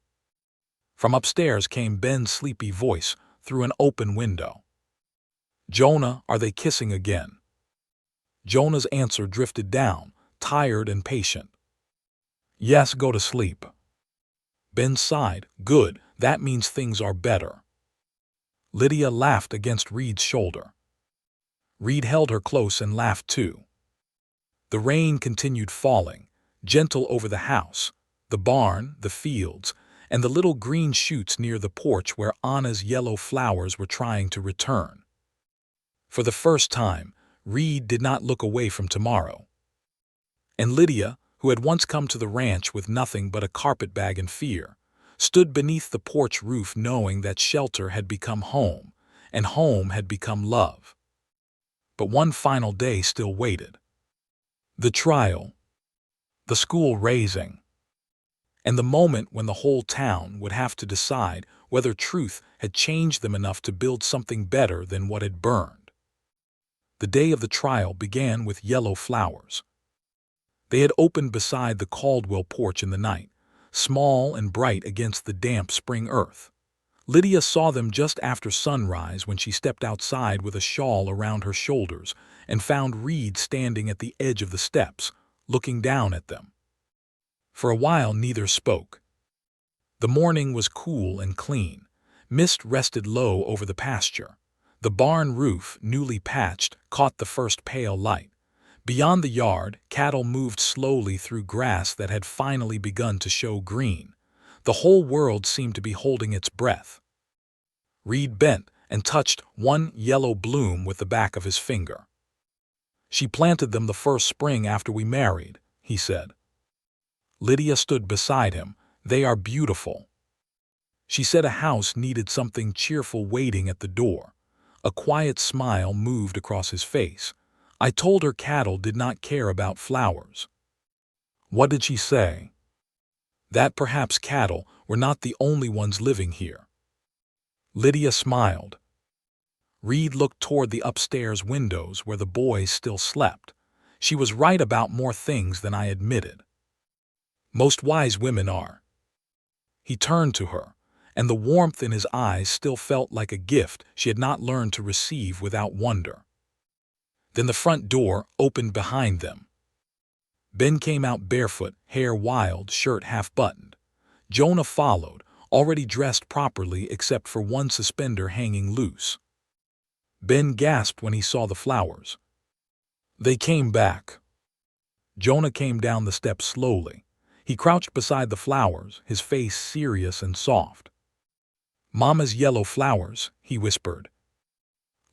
From upstairs came Ben's sleepy voice through an open window. Jonah, are they kissing again? Jonah's answer drifted down, tired and patient. Yes, go to sleep. Ben sighed. Good, that means things are better. Lydia laughed against Reid's shoulder. Reid held her close and laughed too. The rain continued falling, gentle over the house, the barn, the fields, and the little green shoots near the porch where Anna's yellow flowers were trying to return. For the first time, Reid did not look away from tomorrow. And Lydia, who had once come to the ranch with nothing but a carpetbag and fear, stood beneath the porch roof knowing that shelter had become home, and home had become love. But one final day still waited. The trial, the school raising, and the moment when the whole town would have to decide whether truth had changed them enough to build something better than what had burned. The day of the trial began with yellow flowers. They had opened beside the Caldwell porch in the night, small and bright against the damp spring earth. Lydia saw them just after sunrise when she stepped outside with a shawl around her shoulders and found Reid standing at the edge of the steps, looking down at them. For a while neither spoke. The morning was cool and clean. Mist rested low over the pasture. The barn roof, newly patched, caught the first pale light. Beyond the yard, cattle moved slowly through grass that had finally begun to show green. The whole world seemed to be holding its breath. Reid bent and touched one yellow bloom with the back of his finger. "She planted them the first spring after we married," he said. Lydia stood beside him. "They are beautiful." She said a house needed something cheerful waiting at the door. A quiet smile moved across his face. "I told her cattle did not care about flowers." "What did she say?" "That perhaps cattle were not the only ones living here." Lydia smiled. Reid looked toward the upstairs windows where the boys still slept. "She was right about more things than I admitted. Most wise women are." He turned to her, and the warmth in his eyes still felt like a gift she had not learned to receive without wonder. Then the front door opened behind them. Ben came out barefoot, hair wild, shirt half-buttoned. Jonah followed, already dressed properly except for one suspender hanging loose. Ben gasped when he saw the flowers. They came back. Jonah came down the steps slowly. He crouched beside the flowers, his face serious and soft. "Mama's yellow flowers," he whispered.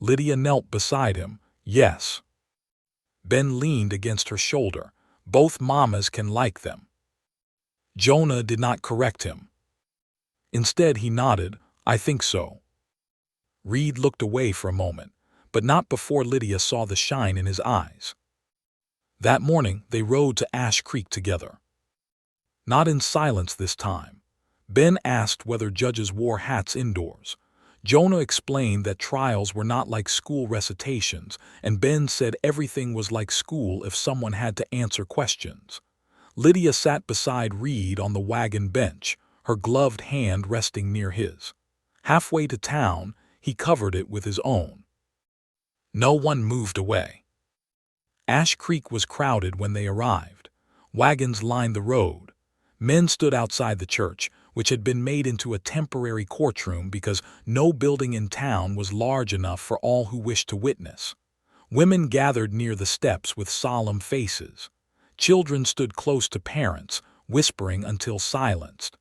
Lydia knelt beside him. "Yes." Ben leaned against her shoulder. "Both mamas can like them." Jonah did not correct him. Instead he nodded. "I think so." Reid looked away for a moment, but not before Lydia saw the shine in his eyes. That morning they rode to Ash Creek together. Not in silence this time. Ben asked whether judges wore hats indoors. Jonah explained that trials were not like school recitations, and Ben said everything was like school if someone had to answer questions. Lydia sat beside Reid on the wagon bench, her gloved hand resting near his. Halfway to town, he covered it with his own. No one moved away. Ash Creek was crowded when they arrived. Wagons lined the road. Men stood outside the church, which had been made into a temporary courtroom because no building in town was large enough for all who wished to witness. Women gathered near the steps with solemn faces. Children stood close to parents, whispering until silenced.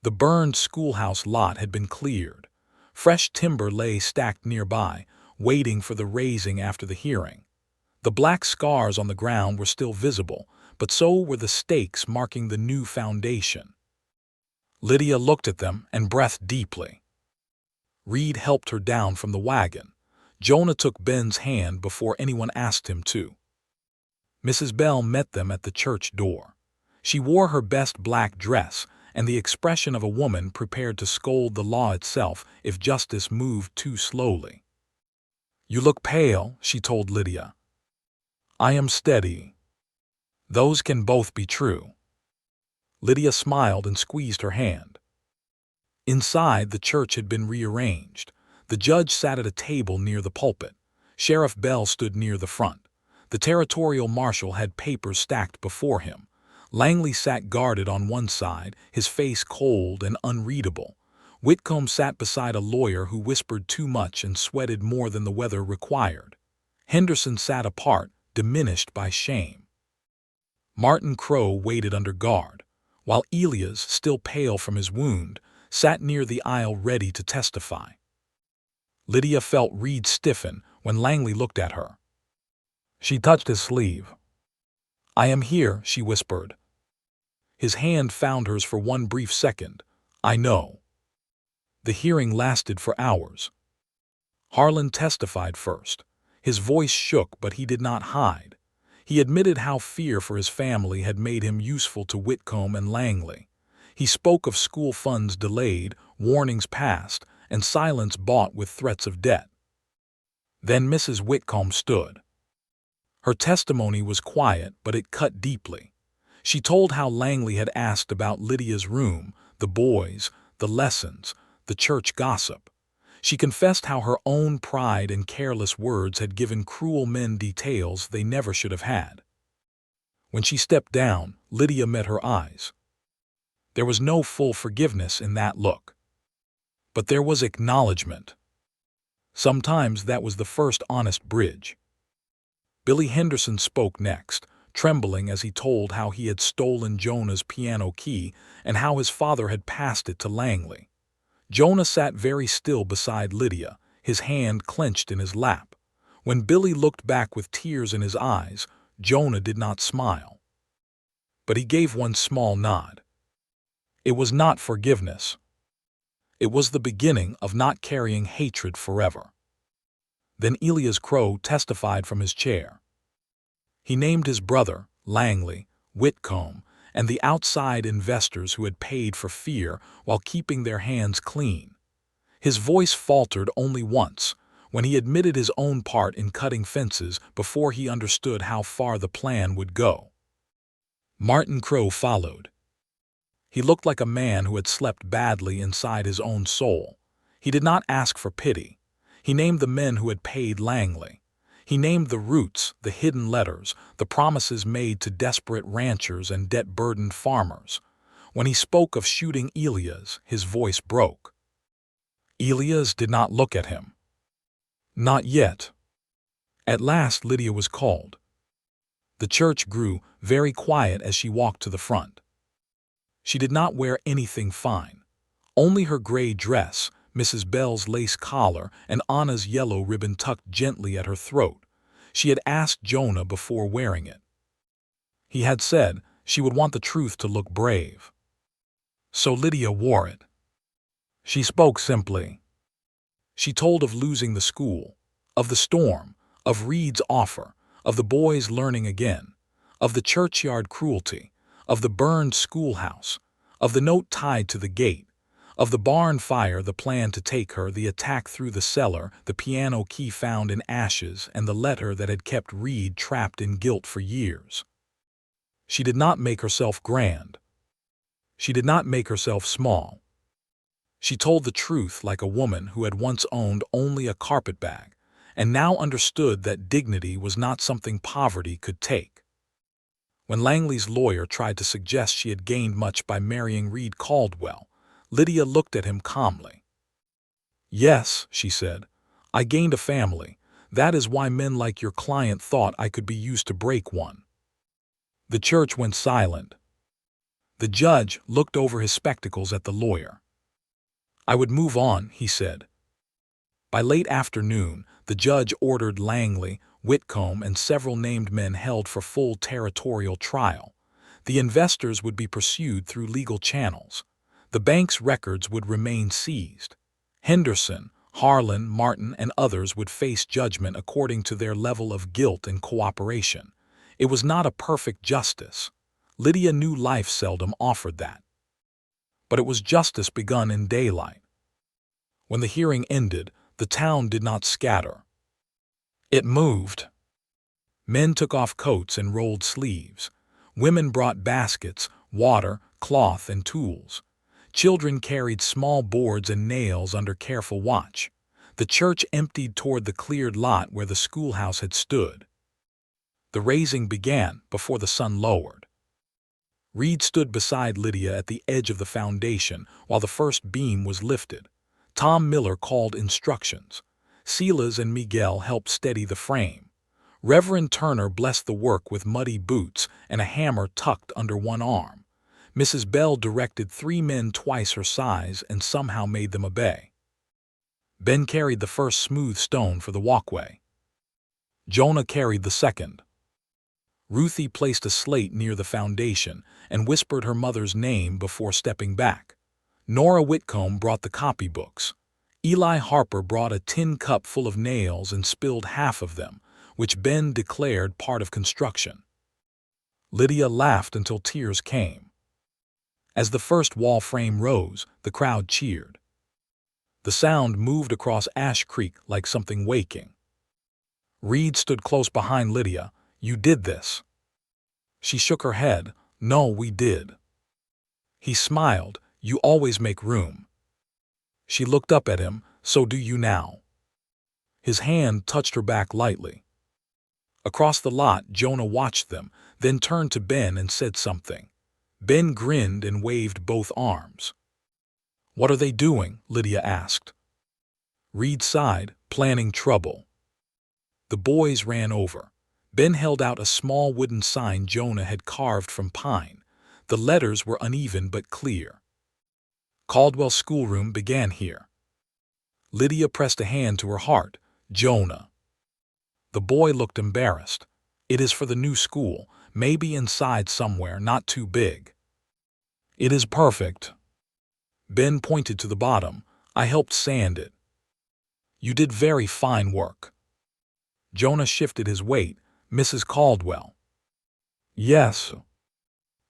The burned schoolhouse lot had been cleared. Fresh timber lay stacked nearby, waiting for the raising after the hearing. The black scars on the ground were still visible, but so were the stakes marking the new foundation. Lydia looked at them and breathed deeply. Reid helped her down from the wagon. Jonah took Ben's hand before anyone asked him to. Mrs. Bell met them at the church door. She wore her best black dress and the expression of a woman prepared to scold the law itself if justice moved too slowly. "You look pale," she told Lydia. "I am steady." "Those can both be true." Lydia smiled and squeezed her hand. Inside, the church had been rearranged. The judge sat at a table near the pulpit. Sheriff Bell stood near the front. The territorial marshal had papers stacked before him. Langley sat guarded on one side, his face cold and unreadable. Whitcomb sat beside a lawyer who whispered too much and sweated more than the weather required. Henderson sat apart, diminished by shame. Martin Crow waited under guard. while Elias, still pale from his wound, sat near the aisle ready to testify. Lydia felt Reid stiffen when Langley looked at her. She touched his sleeve. "I am here," she whispered. His hand found hers for one brief second. "I know." The hearing lasted for hours. Harlan testified first. His voice shook, but he did not hide. He admitted how fear for his family had made him useful to Whitcomb and Langley. He spoke of school funds delayed, warnings passed, and silence bought with threats of debt. Then Mrs. Whitcomb stood. Her testimony was quiet, but it cut deeply. She told how Langley had asked about Lydia's room, the boys, the lessons, the church gossip. She confessed how her own pride and careless words had given cruel men details they never should have had. When she stepped down, Lydia met her eyes. There was no full forgiveness in that look. But there was acknowledgement. Sometimes that was the first honest bridge. Billy Henderson spoke next, trembling as he told how he had stolen Jonah's piano key and how his father had passed it to Langley. Jonah sat very still beside Lydia, his hand clenched in his lap. When Billy looked back with tears in his eyes, Jonah did not smile. But he gave one small nod. It was not forgiveness. It was the beginning of not carrying hatred forever. Then Elias Crow testified from his chair. He named his brother, Langley, Whitcomb, and the outside investors who had paid for fear while keeping their hands clean. His voice faltered only once, when he admitted his own part in cutting fences before he understood how far the plan would go. Martin Crow followed. He looked like a man who had slept badly inside his own soul. He did not ask for pity. He named the men who had paid Langley. He named the roots, the hidden letters, the promises made to desperate ranchers and debt-burdened farmers. When he spoke of shooting Elias, his voice broke. Elias did not look at him. Not yet. At last Lydia was called. The church grew very quiet as she walked to the front. She did not wear anything fine. Only her gray dress, Mrs. Bell's lace collar, and Anna's yellow ribbon tucked gently at her throat. She had asked Jonah before wearing it. He had said she would want the truth to look brave. So Lydia wore it. She spoke simply. She told of losing the school, of the storm, of Reid's offer, of the boys learning again, of the churchyard cruelty, of the burned schoolhouse, of the note tied to the gate, of the barn fire, the plan to take her, the attack through the cellar, the piano key found in ashes, and the letter that had kept Reid trapped in guilt for years. She did not make herself grand. She did not make herself small. She told the truth like a woman who had once owned only a carpetbag, and now understood that dignity was not something poverty could take. When Langley's lawyer tried to suggest she had gained much by marrying Reid Caldwell, Lydia looked at him calmly. "Yes," she said, "I gained a family. That is why men like your client thought I could be used to break one." The church went silent. The judge looked over his spectacles at the lawyer. "I would move on," he said. By late afternoon, the judge ordered Langley, Whitcomb, and several named men held for full territorial trial. The investors would be pursued through legal channels. The bank's records would remain seized. Henderson, Harlan, Martin, and others would face judgment according to their level of guilt and cooperation. It was not a perfect justice. Lydia knew life seldom offered that. But it was justice begun in daylight. When the hearing ended, the town did not scatter. It moved. Men took off coats and rolled sleeves. Women brought baskets, water, cloth, and tools. Children carried small boards and nails under careful watch. The church emptied toward the cleared lot where the schoolhouse had stood. The raising began before the sun lowered. Reid stood beside Lydia at the edge of the foundation while the first beam was lifted. Tom Miller called instructions. Silas and Miguel helped steady the frame. Reverend Turner blessed the work with muddy boots and a hammer tucked under one arm. Mrs. Bell directed 3 men twice her size and somehow made them obey. Ben carried the first smooth stone for the walkway. Jonah carried the second. Ruthie placed a slate near the foundation and whispered her mother's name before stepping back. Nora Whitcomb brought the copybooks. Eli Harper brought a tin cup full of nails and spilled half of them, which Ben declared part of construction. Lydia laughed until tears came. As the first wall frame rose, the crowd cheered. The sound moved across Ash Creek like something waking. Reid stood close behind Lydia. "You did this." She shook her head. "No, we did." He smiled. "You always make room." She looked up at him. "So do you now." His hand touched her back lightly. Across the lot, Jonah watched them, then turned to Ben and said something. Ben grinned and waved both arms. "What are they doing?" Lydia asked. Reid sighed, "Planning trouble." The boys ran over. Ben held out a small wooden sign Jonah had carved from pine. The letters were uneven but clear. "Caldwell schoolroom began here." Lydia pressed a hand to her heart. "Jonah." The boy looked embarrassed. "It is for the new school, maybe inside somewhere, not too big." "It is perfect." Ben pointed to the bottom. "I helped sand it." "You did very fine work." Jonah shifted his weight. "Mrs. Caldwell." "Yes."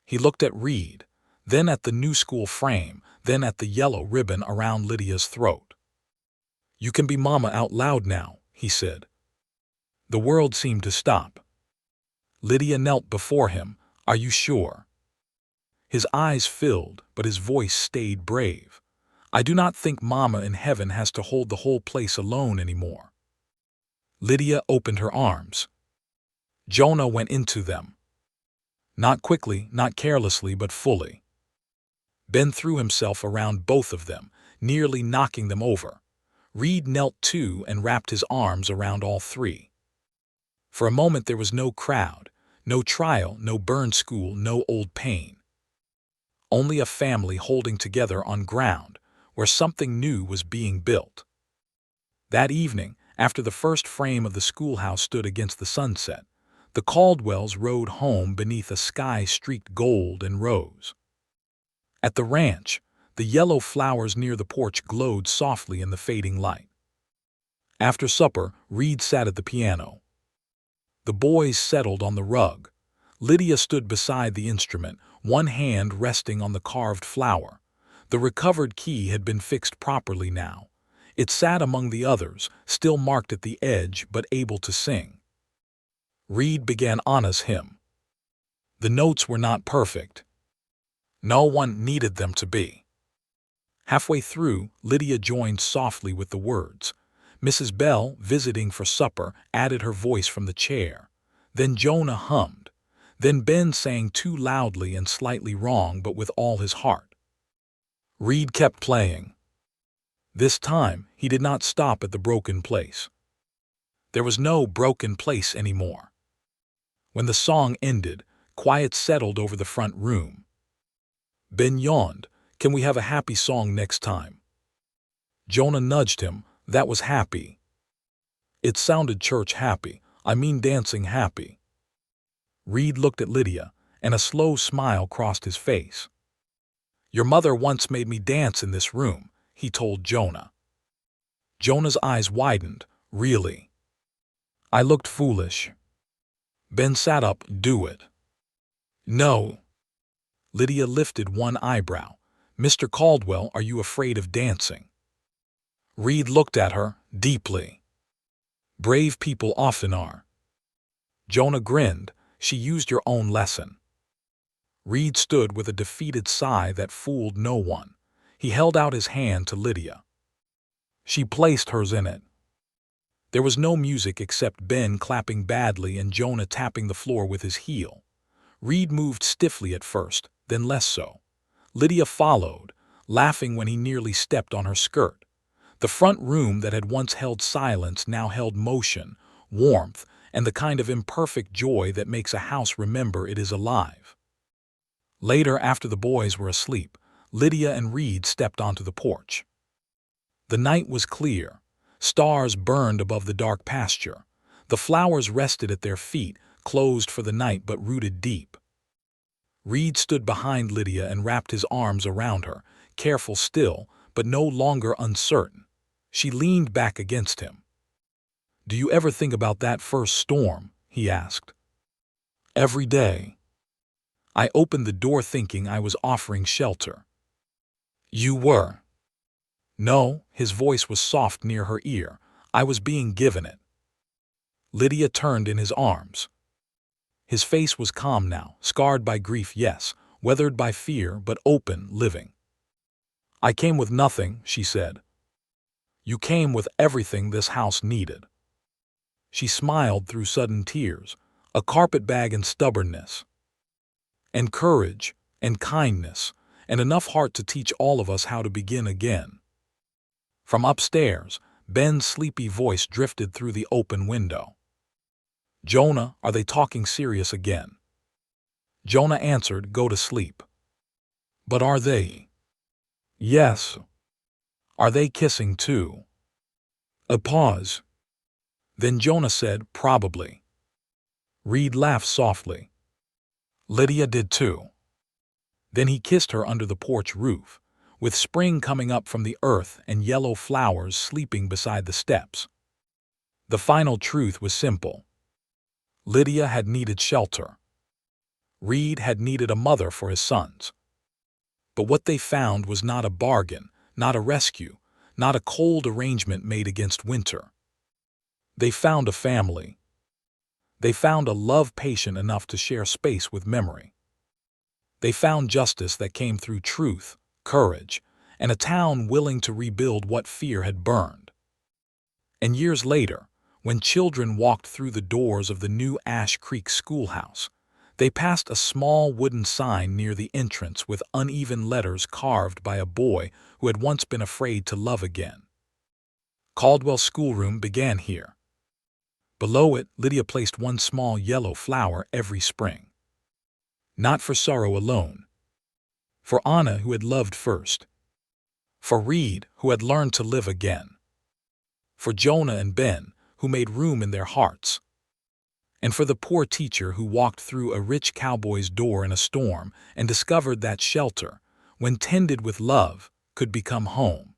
He looked at Reid, then at the new school frame, then at the yellow ribbon around Lydia's throat. "You can be Mama out loud now," he said. The world seemed to stop. Lydia knelt before him. "Are you sure?" His eyes filled, but his voice stayed brave. "I do not think Mama in heaven has to hold the whole place alone anymore." Lydia opened her arms. Jonah went into them. Not quickly, not carelessly, but fully. Ben threw himself around both of them, nearly knocking them over. Reid knelt too and wrapped his arms around all three. For a moment there was no crowd, no trial, no burned school, no old pain. Only a family holding together on ground where something new was being built. That evening, after the first frame of the schoolhouse stood against the sunset, the Caldwells rode home beneath a sky streaked gold and rose. At the ranch, the yellow flowers near the porch glowed softly in the fading light. After supper, Reid sat at the piano. The boys settled on the rug. Lydia stood beside the instrument, one hand resting on the carved flower. The recovered key had been fixed properly now. It sat among the others, still marked at the edge but able to sing. Reid began Anna's hymn. The notes were not perfect. No one needed them to be. Halfway through, Lydia joined softly with the words. Mrs. Bell, visiting for supper, added her voice from the chair. Then Jonah hummed. Then Ben sang too loudly and slightly wrong but with all his heart. Reid kept playing. This time, he did not stop at the broken place. There was no broken place anymore. When the song ended, quiet settled over the front room. Ben yawned. "Can we have a happy song next time?" Jonah nudged him. "That was happy." "It sounded church happy. I mean dancing happy." Reid looked at Lydia, and a slow smile crossed his face. "Your mother once made me dance in this room," he told Jonah. Jonah's eyes widened. "Really?" "I looked foolish." Ben sat up. "Do it." "No." Lydia lifted one eyebrow. "Mr. Caldwell, are you afraid of dancing?" Reid looked at her, deeply. "Brave people often are." Jonah grinned. "She used your own lesson." Reid stood with a defeated sigh that fooled no one. He held out his hand to Lydia. She placed hers in it. There was no music except Ben clapping badly and Jonah tapping the floor with his heel. Reid moved stiffly at first, then less so. Lydia followed, laughing when he nearly stepped on her skirt. The front room that had once held silence now held motion, warmth, and the kind of imperfect joy that makes a house remember it is alive. Later, after the boys were asleep, Lydia and Reid stepped onto the porch. The night was clear. Stars burned above the dark pasture. The flowers rested at their feet, closed for the night but rooted deep. Reid stood behind Lydia and wrapped his arms around her, careful still, but no longer uncertain. She leaned back against him. "Do you ever think about that first storm?" he asked. "Every day. I opened the door thinking I was offering shelter." "You were?" "No," his voice was soft near her ear. "I was being given it." Lydia turned in his arms. His face was calm now, scarred by grief, yes, weathered by fear, but open, living. "I came with nothing," she said. "You came with everything this house needed." She smiled through sudden tears, a carpetbag and stubbornness, and courage, and kindness, and enough heart to teach all of us how to begin again. From upstairs, Ben's sleepy voice drifted through the open window. "Jonah, are they talking serious again?" Jonah answered, "Go to sleep." "But are they?" "Yes." "Are they kissing too?" A pause. Then Jonah said, "Probably." Reid laughed softly. Lydia did too. Then he kissed her under the porch roof, with spring coming up from the earth and yellow flowers sleeping beside the steps. The final truth was simple. Lydia had needed shelter. Reid had needed a mother for his sons. But what they found was not a bargain, not a rescue, not a cold arrangement made against winter. They found a family. They found a love patient enough to share space with memory. They found justice that came through truth, courage, and a town willing to rebuild what fear had burned. And years later, when children walked through the doors of the new Ash Creek schoolhouse, they passed a small wooden sign near the entrance with uneven letters carved by a boy who had once been afraid to love again. Caldwell's schoolroom began here. Below it, Lydia placed one small yellow flower every spring. Not for sorrow alone. For Anna, who had loved first. For Reid, who had learned to live again. For Jonah and Ben, who made room in their hearts. And for the poor teacher who walked through a rich cowboy's door in a storm and discovered that shelter, when tended with love, could become home.